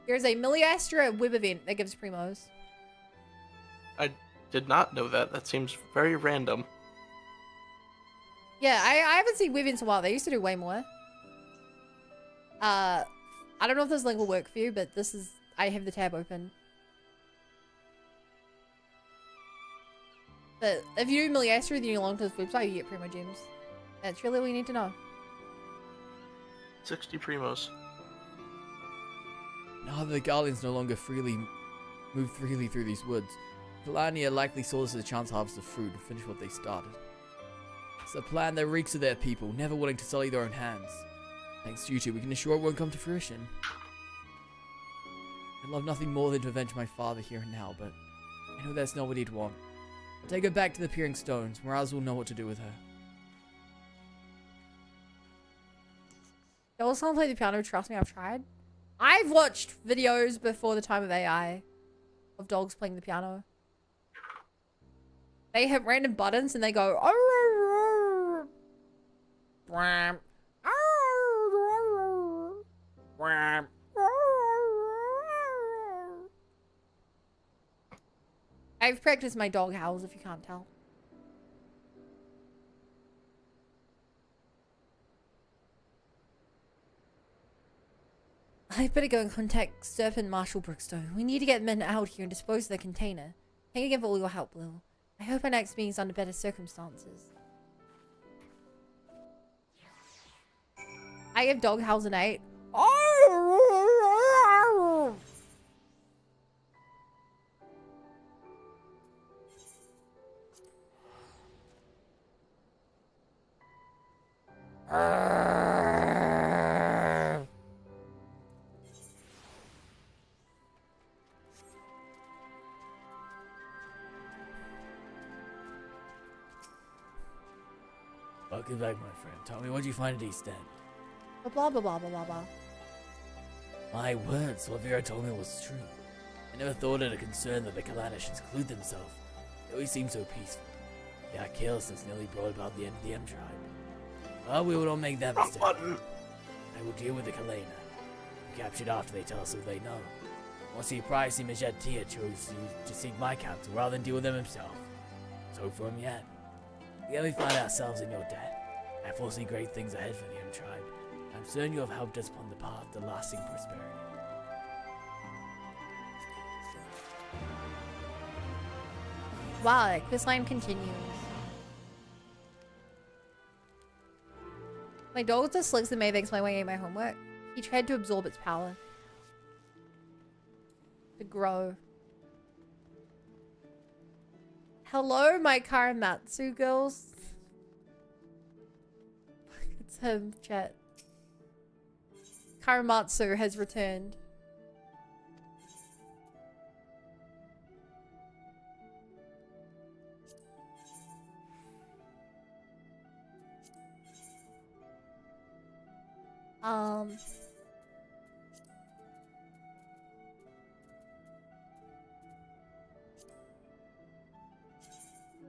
There's a Miliastra web event that gives primos. I did not know that. That seems very random. Yeah, I haven't seen web events in a while. They used to do way more. I don't know if this link will work for you, but this is... I have the tab open. But if you do Miliastra, then you log to this website, you get primo gems. That's really what you need to know. 60 primos. Now that the Guardians no longer move freely through these woods, Kalania likely saw this as a chance to harvest the fruit and finish what they started. It's a plan that reeks of their people, never willing to sully their own hands. Thanks to you two, we can assure it won't come to fruition. I'd love nothing more than to avenge my father here and now, but I know that's not what he'd want. I'll take her back to the Peering Stones. Miraz will know what to do with her. You also want to play the piano? Trust me, I've tried. I've watched videos before the time of AI of dogs playing the piano. They hit random buttons and they go... I've practiced my dog howls, if you can't tell. I better go and contact Serpent Marshal Brookstone. We need to get men out here and dispose of the container. Thank you again for all your help, Lil. I hope our next meeting's under better circumstances. I give dog howls an 8. Oh! Welcome back, my friend. Tell me, what did you find at East End? Blah blah blah blah blah blah. My words, what Vera told me was true. I never thought it a concern that the Kalanish should seclude themselves. They always seemed so peaceful. Their carelessness nearly brought about the end of the M tribe. Well, we will not make that mistake. I will deal with the Kalena. We captured after they tell us what they know. Once the Privacy Majed Tia chose to seek my counsel rather than deal with them himself. So for him yet. Together we find ourselves in your debt. I foresee great things ahead for the M tribe. I'm certain you have helped us upon the path to lasting prosperity. Wow, this line continues. My dog just slicks the Mavex my way in my homework. He tried to absorb its power. To grow. Hello, my Karamatsu girls. It's him, chat. Karamatsu has returned.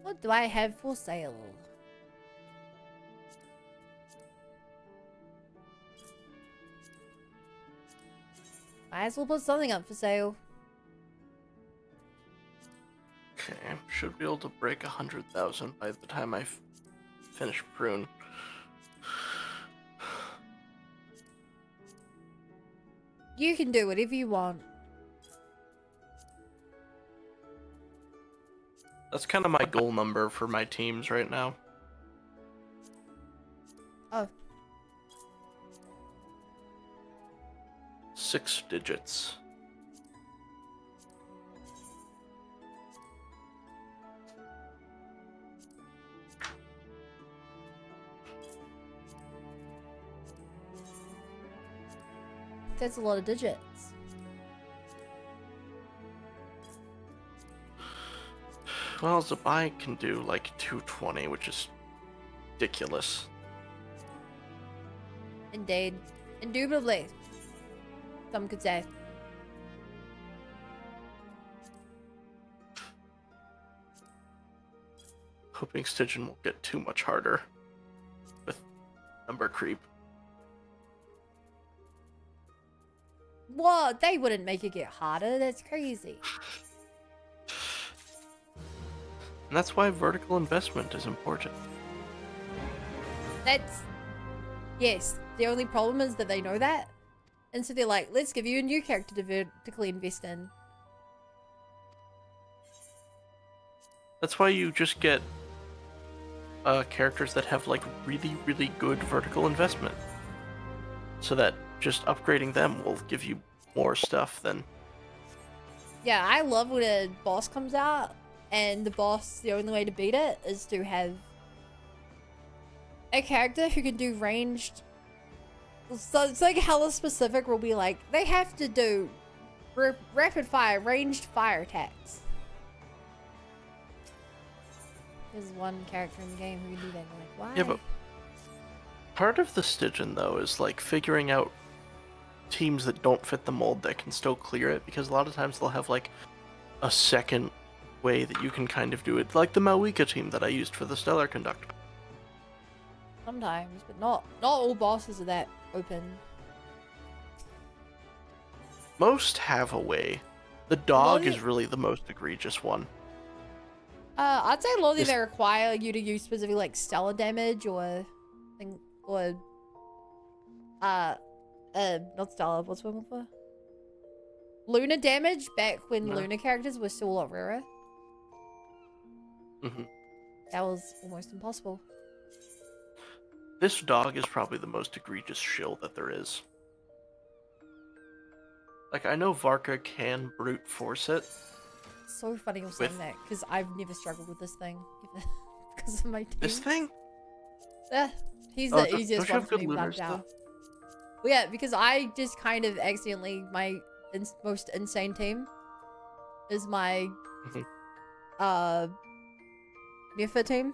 What do I have for sale? Might as well put something up for sale. Okay, should be able to break 100,000 by the time I finish Prune. You can do whatever you want. That's kind of my goal number for my teams right now. Oh. 6 digits. That's a lot of digits. Well, Zabai can do like 220, which is ridiculous. Indeed. Indubitably. Some could say. Hoping Stygian won't get too much harder with number creep. What? They wouldn't make it get harder. That's crazy. And that's why vertical investment is important. That's... Yes. The only problem is that they know that. And so they're like, let's give you a new character to vertically invest in. That's why you just get characters that have like really, really good vertical investment. So that just upgrading them will give you more stuff than... Yeah, I love when a boss comes out and the boss, the only way to beat it is to have a character who can do ranged... So it's like hella specific. We'll be like, they have to do rapid fire, ranged fire attacks. There's one character in the game who can do that. And you're like, why? Yeah, but part of the Stygian, though, is like figuring out teams that don't fit the mold that can still clear it, because a lot of times they'll have like a second way that you can kind of do it, like the Mawika team that I used for the Stellar Conductor. Sometimes, but not all bosses are that open. Most have a way. The dog Well, is really the most egregious one. I'd say a lot of them they require you to use specifically like stellar damage or not stellar, what's one for? Lunar damage back when Lunar characters were still a lot rarer. Mhm. That was almost impossible. This dog is probably the most egregious shill that there is. Like, I know Varka can brute force it. It's so funny you're saying that, because I've never struggled with this thing, ever, because of my team. This thing? Yeah, he's Oh, the easiest don't you one have for good me without a looters, doubt. though? Well, yeah, because I just kind of accidentally, my most insane team is my Nefer team.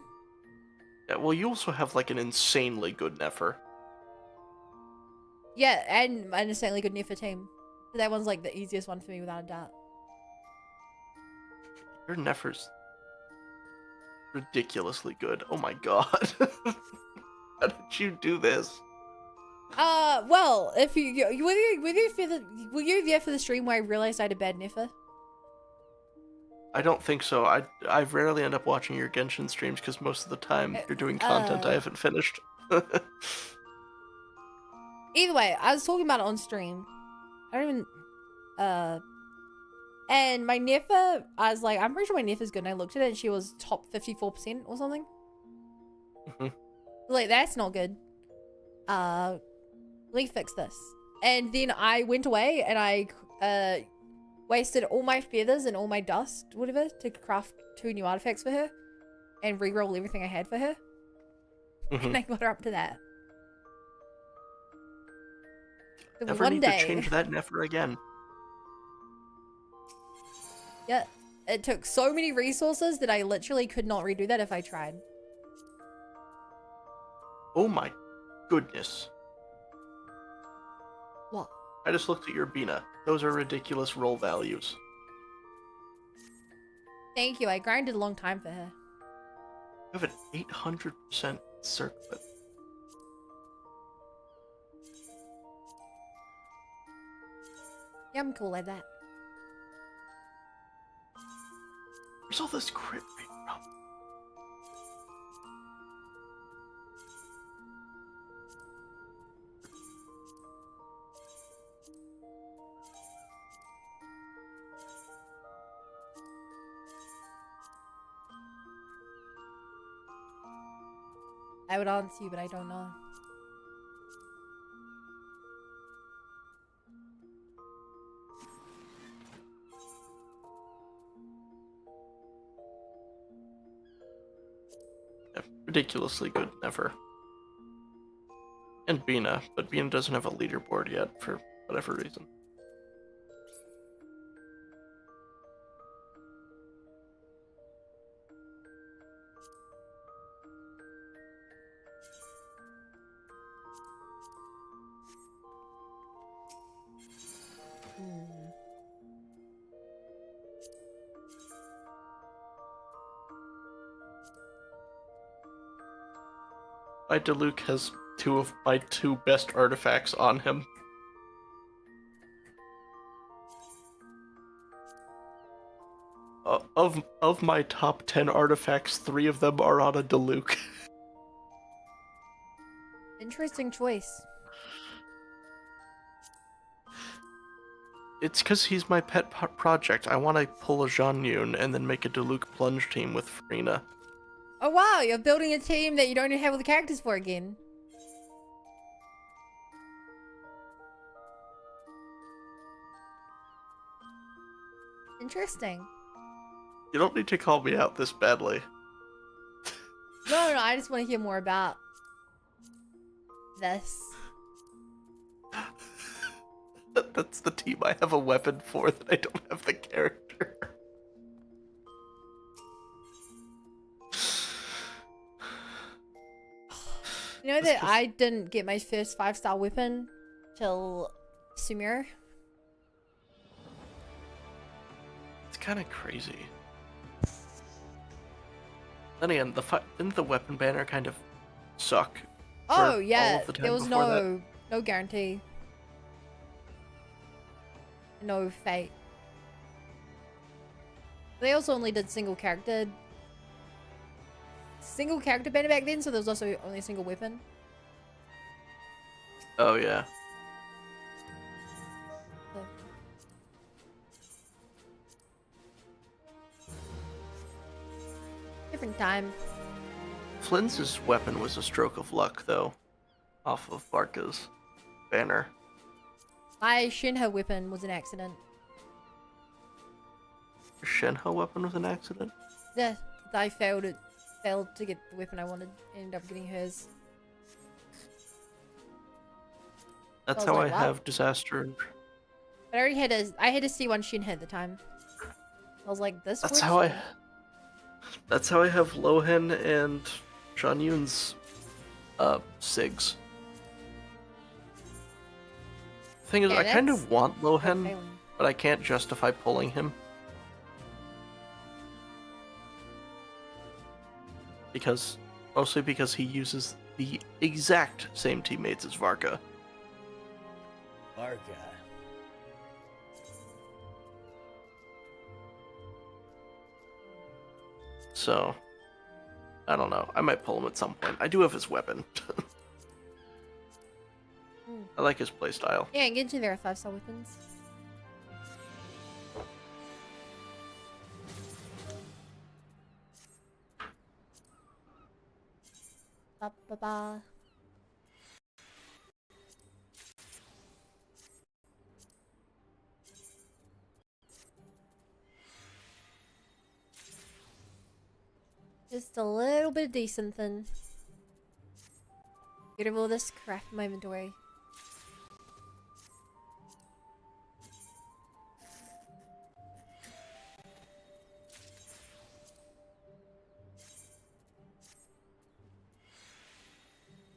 Yeah, well, you also have, like, an insanely good Nefer. Yeah, and an insanely good Nefer team. So that one's like the easiest one for me without a doubt. Your Nefer's ridiculously good. Oh my god. How did you do this? Well, if were you there for the stream where I realized I had a bad Nefer? I don't think so. I rarely end up watching your Genshin streams because most of the time you're doing content I haven't finished. Either way, I was talking about it on stream. I don't even, and my Nefer, I was like, I'm pretty sure my Nefer's good, and I looked at it, and she was top 54% or something. Like, that's not good. Let me fix this. And then I went away, and I, wasted all my feathers and all my dust, whatever, to craft 2 new artifacts for her, and re-roll everything I had for her. And I got her up to that. So Never one need day, to change that Nefer again. yeah, it took so many resources that I literally could not redo that if I tried. Oh my goodness. What? I just looked at your Bina. Those are ridiculous roll values. Thank you, I grinded a long time for her. You have an 800% circlet. Yeah, I'm cool like that. Where's all this crit rate from? I would answer you, but I don't know. Yeah, ridiculously good Nefer. And Bina, but Bina doesn't have a leaderboard yet for whatever reason. My Diluc has 2 of my 2 best artifacts on him. Of my top 10 artifacts, 3 of them are on a Diluc. Interesting choice. It's because he's my pet project. I want to pull a Jean Yun and then make a Diluc plunge team with Farina. Oh wow, you're building a team that you don't even have all the characters for again. Interesting. You don't need to call me out this badly. No, I just want to hear more about this. That's the team I have a weapon for that I don't have the character. You know that I didn't get my first 5-star weapon till Sumer? It's kind of crazy. Then again, didn't the weapon banner kind of suck? Oh yeah, all of the time there was before that? no guarantee. No fate. They also only did single character banner back then, so there was also only a single weapon. Oh yeah. Different time. Flynn's weapon was a stroke of luck, though, off of Barca's banner. My Shinha weapon was an accident. Shenhe weapon was an accident? Yeah, I failed to get the weapon I wanted. Ended up getting hers. That's So I how was I like, have disaster. But I had to see one Shinha at the time. I was like, this. That's how I have Lohen and Sean Yoon's SIGs. Thing is, Yeah, I kind that's of want Lohen, failing. but I can't justify pulling him. Mostly because he uses the exact same teammates as Varka. Varka. So, I don't know. I might pull him at some point. I do have his weapon. I like his playstyle. Yeah, get you there with 5-star weapons. Ba ba ba. Just a little bit of decent then. Get rid of all this crap in my inventory.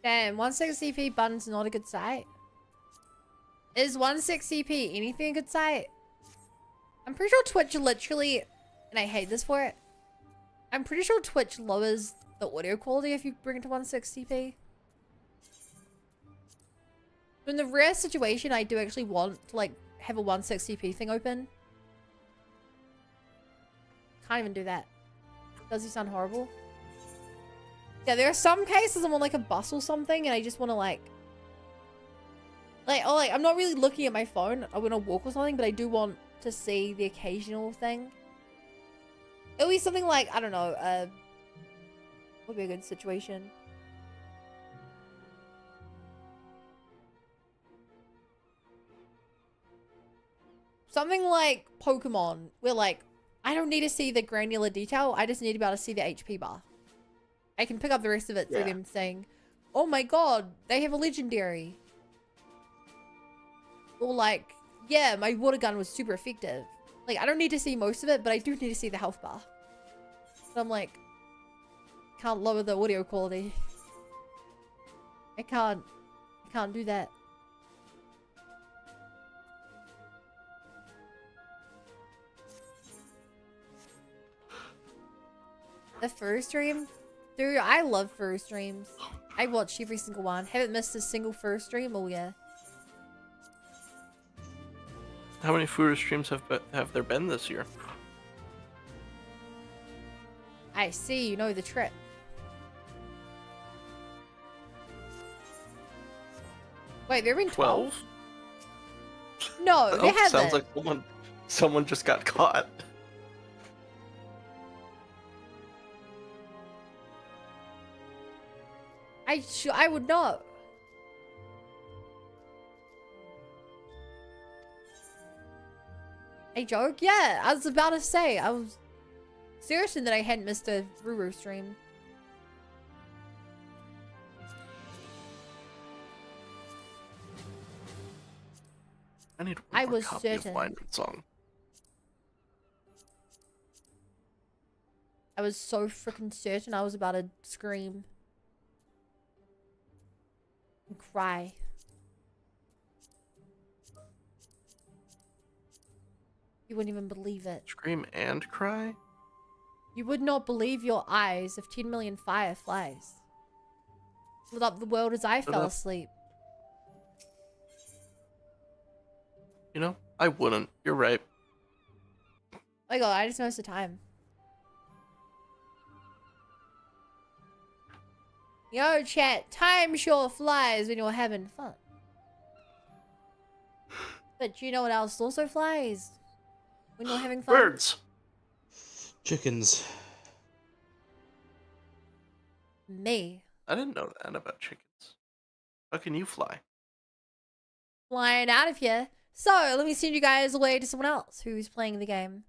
Damn, 160 CP button's not a good sight. Is 160 CP anything a good sight? I'm pretty sure Twitch literally, and I hate this for it, I'm pretty sure Twitch lowers the audio quality if you bring it to 160p. In the rare situation, I do actually want to like have a 160p thing open. Can't even do that. Does he sound horrible? Yeah, there are some cases I'm on like a bus or something and I just want to like, I'm not really looking at my phone. I'm gonna walk or something, but I do want to see the occasional thing. It'll be something like, I don't know, would be a good situation. Something like Pokemon, where like, I don't need to see the granular detail, I just need to be able to see the HP bar. I can pick up the rest of it through them saying, oh my god, they have a legendary. Or like, yeah, my water gun was super effective. Like, I don't need to see most of it, but I do need to see the health bar. So I'm like, can't lower the audio quality. I can't do that. The first stream? Dude, I love first streams. I watch every single one. Haven't missed a single first stream. Oh yeah. How many Furu streams have there been this year? I see, you know the trip. Wait, there have been 12? No, they haven't. Sounds like someone just got caught. I would not. A joke? Yeah, I was about to say, I was certain that I hadn't missed a Ruru stream. I was copy of certain. Blind Song. I was so freaking certain I was about to scream. And cry. You wouldn't even believe it. Scream and cry? You would not believe your eyes if 10 million fireflies lit up the world as I fell asleep. You know, I wouldn't. You're right. Oh my god, I just noticed the time. Yo, chat, time sure flies when you're having fun. But you know what else also flies when you're having fun? Birds. Chickens. Me. I didn't know that about chickens. How can you fly? Flying out of here. So, let me send you guys away to someone else who's playing the game.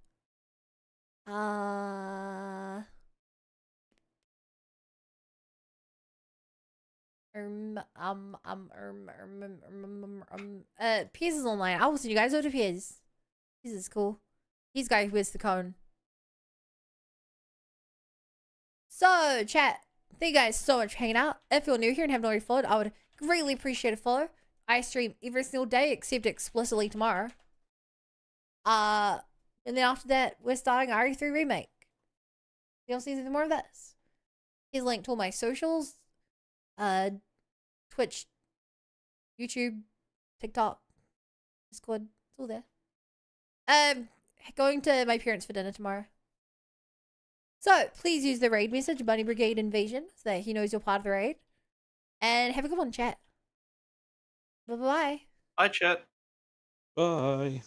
Piers is online. I will send you guys over to Piers. Piers is cool. He's the guy who wears the cone. So, chat. Thank you guys so much for hanging out. If you're new here and haven't already followed, I would greatly appreciate a follow. I stream every single day except explicitly tomorrow. And then after that, we're starting RE3 Remake. You don't see anything more of this. Here's a link to all my socials. Twitch, YouTube, TikTok, Discord, it's all there. Going to my parents for dinner tomorrow. So, please use the raid message, Bunny Brigade Invasion, so that he knows you're part of the raid. And have a good one, chat. Bye-bye. Bye, chat. Bye.